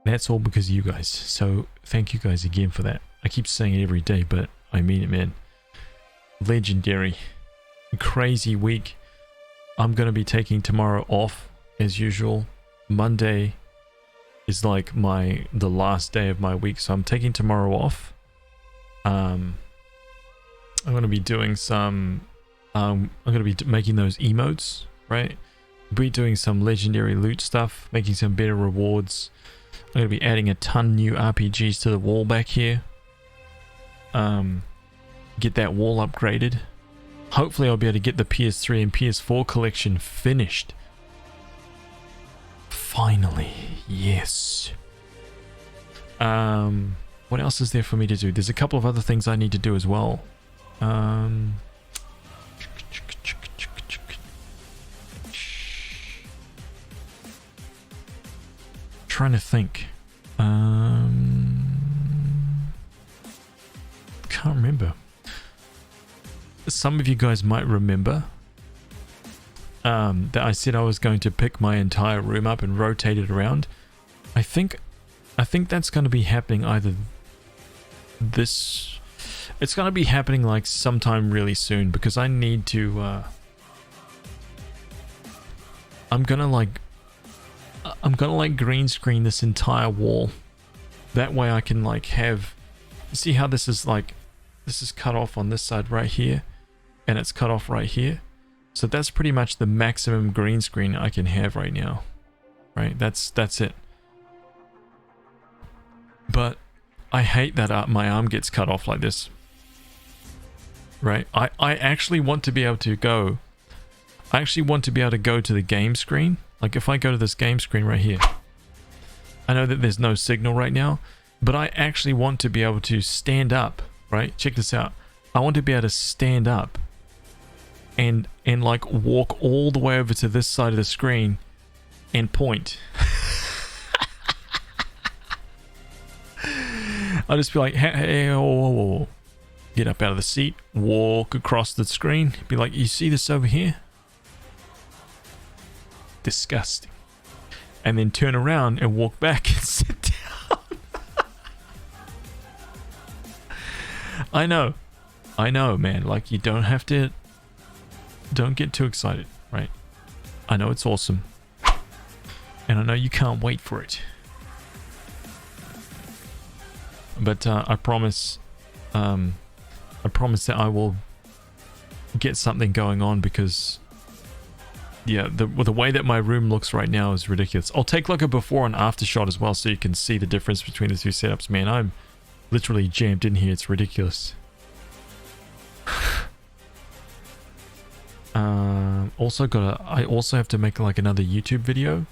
That's all because of you guys. So thank you guys again for that. I keep saying it every day, but I mean it, man. Legendary. Crazy week. I'm going to be taking tomorrow off as usual. Monday is like the last day of my week, so I'm taking tomorrow off. I'm going to be doing some... I'm going to be making those emotes, right? Be doing some legendary loot stuff, making some better rewards. I'm going to be adding a ton new RPGs to the wall back here. Get that wall upgraded. Hopefully I'll be able to get the PS3 and PS4 collection finished. Finally, yes. What else is there for me to do? There's a couple of other things I need to do as well. Trying to think. Can't remember. Some of you guys might remember that I said I was going to pick my entire room up and rotate it around. I think that's going to be happening either this... It's going to be happening like sometime really soon, because I need to... I'm gonna like green screen this entire wall. That way I can like have... See how this is like... This is cut off on this side right here. And it's cut off right here. So that's pretty much the maximum green screen I can have right now. Right? That's it. But I hate that my arm gets cut off like this. Right? I actually want to be able to go... I actually want to be able to go to the game screen. Like if I go to this game screen right here. I know that there's no signal right now, but I actually want to be able to stand up, right? Check this out. I want to be able to stand up and like walk all the way over to this side of the screen and point. I'll just be like, hey, whoa, whoa, whoa. Get up out of the seat, walk across the screen, be like, you see this over here? Disgusting. And then turn around and walk back and sit down. I know, man. Like, you don't have to... Don't get too excited, right? I know it's awesome. And I know you can't wait for it. But I promise that I will get something going on, because... Yeah, the way that my room looks right now is ridiculous. I'll take like a before and after shot as well, so you can see the difference between the two setups. Man, I'm literally jammed in here. It's ridiculous. I also have to make like another YouTube video,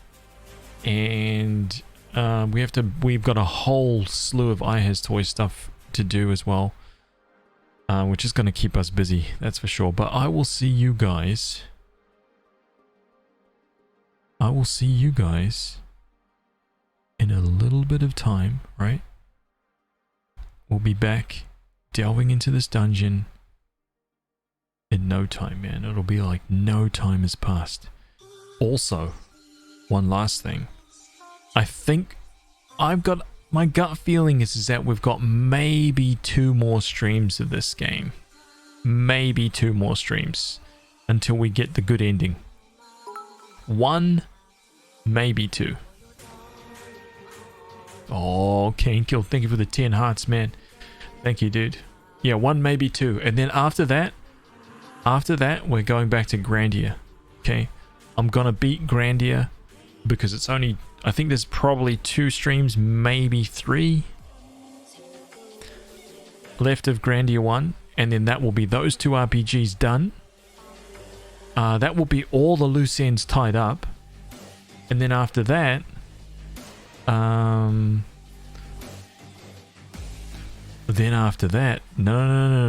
and we've got a whole slew of HazToys stuff to do as well, which is going to keep us busy. That's for sure. But I will see you guys. In a little bit of time, right? We'll be back delving into this dungeon in no time, man. It'll be like no time has passed. Also, one last thing. I think my gut feeling is that we've got maybe 2 more streams of this game. Maybe 2 more streams until we get the good ending. 1, maybe 2. Oh, Kane Kill, thank you for the 10 hearts, man. Thank you, dude. Yeah, 1, maybe 2. And then after that, we're going back to Grandia. Okay? I'm gonna beat Grandia because it's only, I think there's probably 2 streams, maybe 3 left of Grandia 1. And then that will be those 2 RPGs done. That will be all the loose ends tied up. And then after that, no,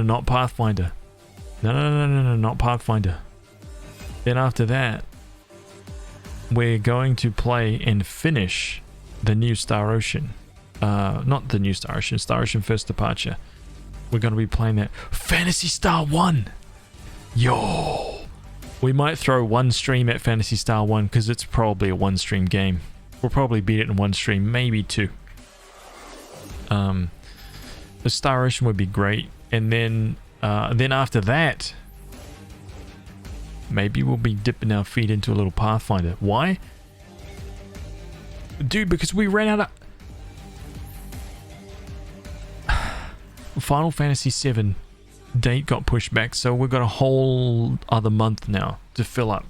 not Pathfinder. No, not Pathfinder. Then after that, we're going to play and finish the new Star Ocean. Not the new Star Ocean, Star Ocean First Departure. We're going to be playing that Phantasy Star 1. Yo! We might throw 1 stream at Phantasy Star 1 because it's probably a 1 stream game. We'll probably beat it in 1 stream, maybe 2. The Star Ocean would be great. And then after that, maybe we'll be dipping our feet into a little Pathfinder. Why? Dude, because we ran out of... Final Fantasy VII date got pushed back, so we've got a whole other month now to fill up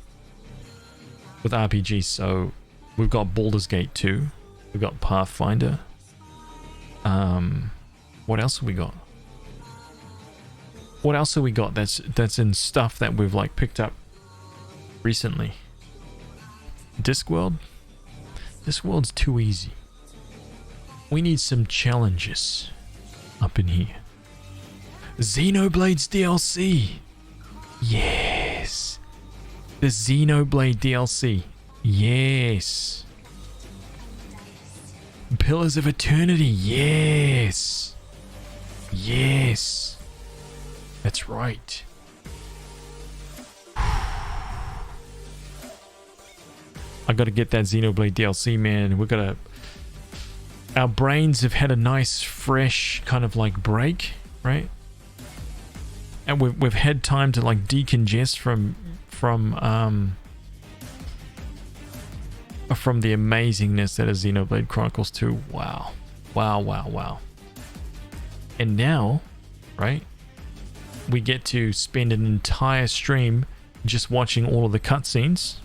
with RPGs. So we've got Baldur's Gate 2, we've got Pathfinder. What else have we got? What else have we got that's in stuff that we've like picked up recently? Discworld? Discworld's too easy. We need some challenges up in here. Xenoblades DLC. Yes. The Xenoblade DLC. Yes. Pillars of Eternity. Yes. Yes. That's right. I gotta get that Xenoblade DLC, man. We're gonna... Our brains have had a nice, fresh kind of like break, right? And we've had time to like decongest from the amazingness that is Xenoblade Chronicles 2. Wow. Wow, wow, wow. And now, right, we get to spend an entire stream just watching all of the cutscenes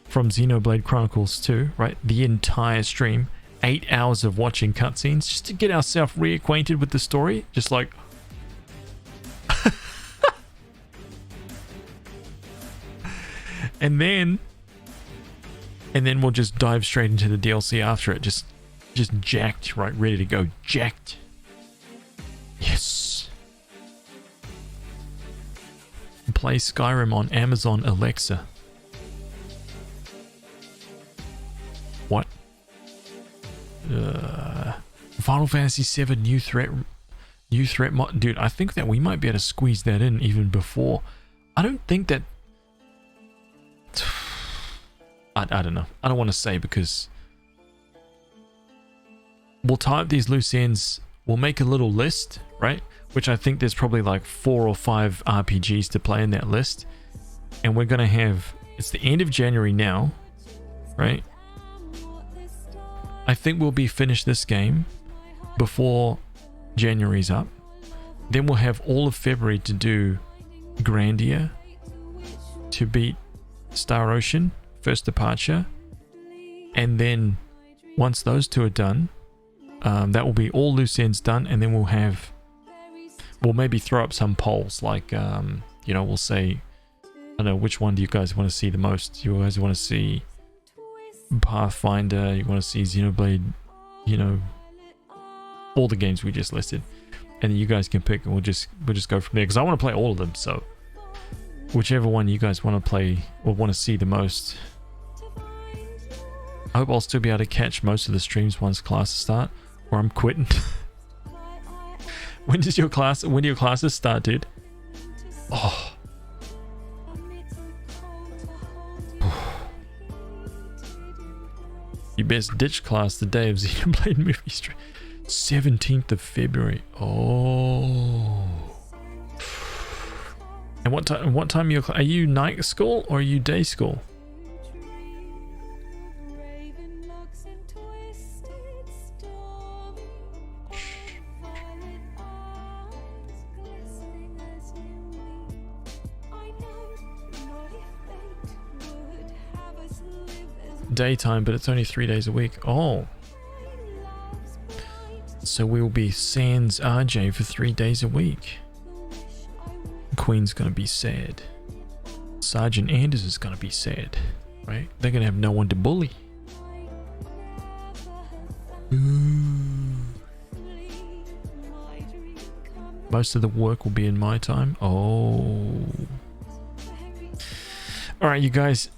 from Xenoblade Chronicles 2, right? The entire stream. 8 hours of watching cutscenes just to get ourselves reacquainted with the story. Just like... and then we'll just dive straight into the DLC after it. Just jacked, right? Ready to go. Jacked. Yes. Play Skyrim on Amazon Alexa. What? Final Fantasy VII new threat mod. Dude, I think that we might be able to squeeze that in even before. I don't think that... I don't know. I don't want to say because... We'll tie up these loose ends. We'll make a little list, right? Which I think there's probably like 4 or 5 RPGs to play in that list. And we're going to have... It's the end of January now, right? I think we'll be finished this game before January's up. Then we'll have all of February to do Grandia, to beat Star Ocean, First Departure. And then once those 2 are done, that will be all loose ends done. And then we'll maybe throw up some polls like, we'll say, I don't know, which one do you guys want to see the most? You guys want to see Pathfinder, you want to see Xenoblade, all the games we just listed, and then you guys can pick, and we'll just go from there because I want to play all of them. So whichever one you guys want to play or want to see the most. I hope I'll still be able to catch most of the streams once classes start, or I'm quitting. When do your classes start, dude? Oh. You best ditch class the day of Xenoblade movie stream. 17th of February. Oh. And what time are you night school or are you day school? Daytime, but it's only 3 days a week. Oh. So we will be sans RJ for 3 days a week. Queen's gonna be sad. Sergeant Anders is gonna be sad. Right? They're gonna have no one to bully. Most of the work will be in my time. Oh. Alright, you guys.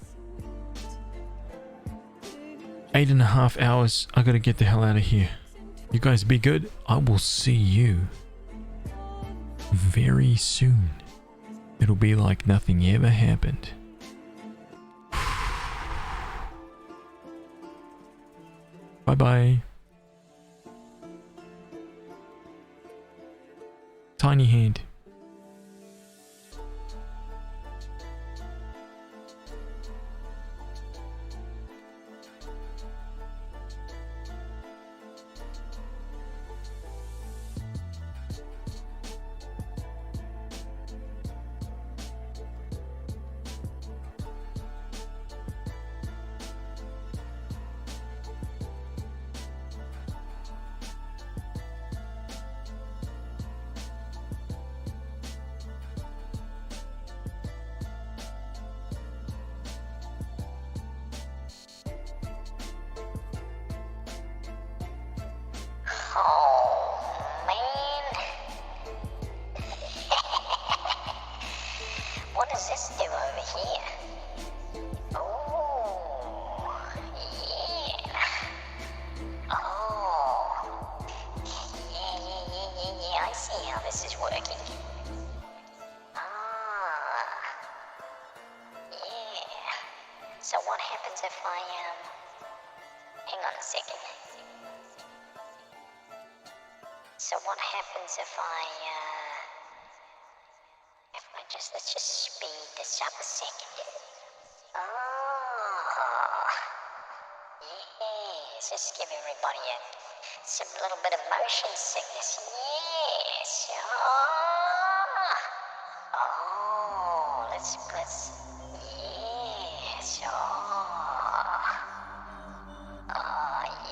8.5 hours. I gotta get the hell out of here. You guys be good. I will see you very soon. It'll be like nothing ever happened. Bye bye. Tiny hand. So what happens if I, hang on a second. So what happens if I let's just speed this up a second. Oh, yes, let's give everybody some little bit of motion sickness. Yes, oh, let's, yes,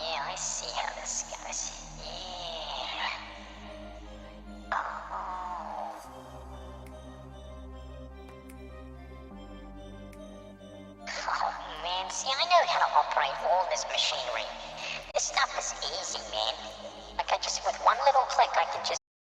yeah, I see how this goes. Yeah. Oh man, see, I know how to operate all this machinery. This stuff is easy, man. I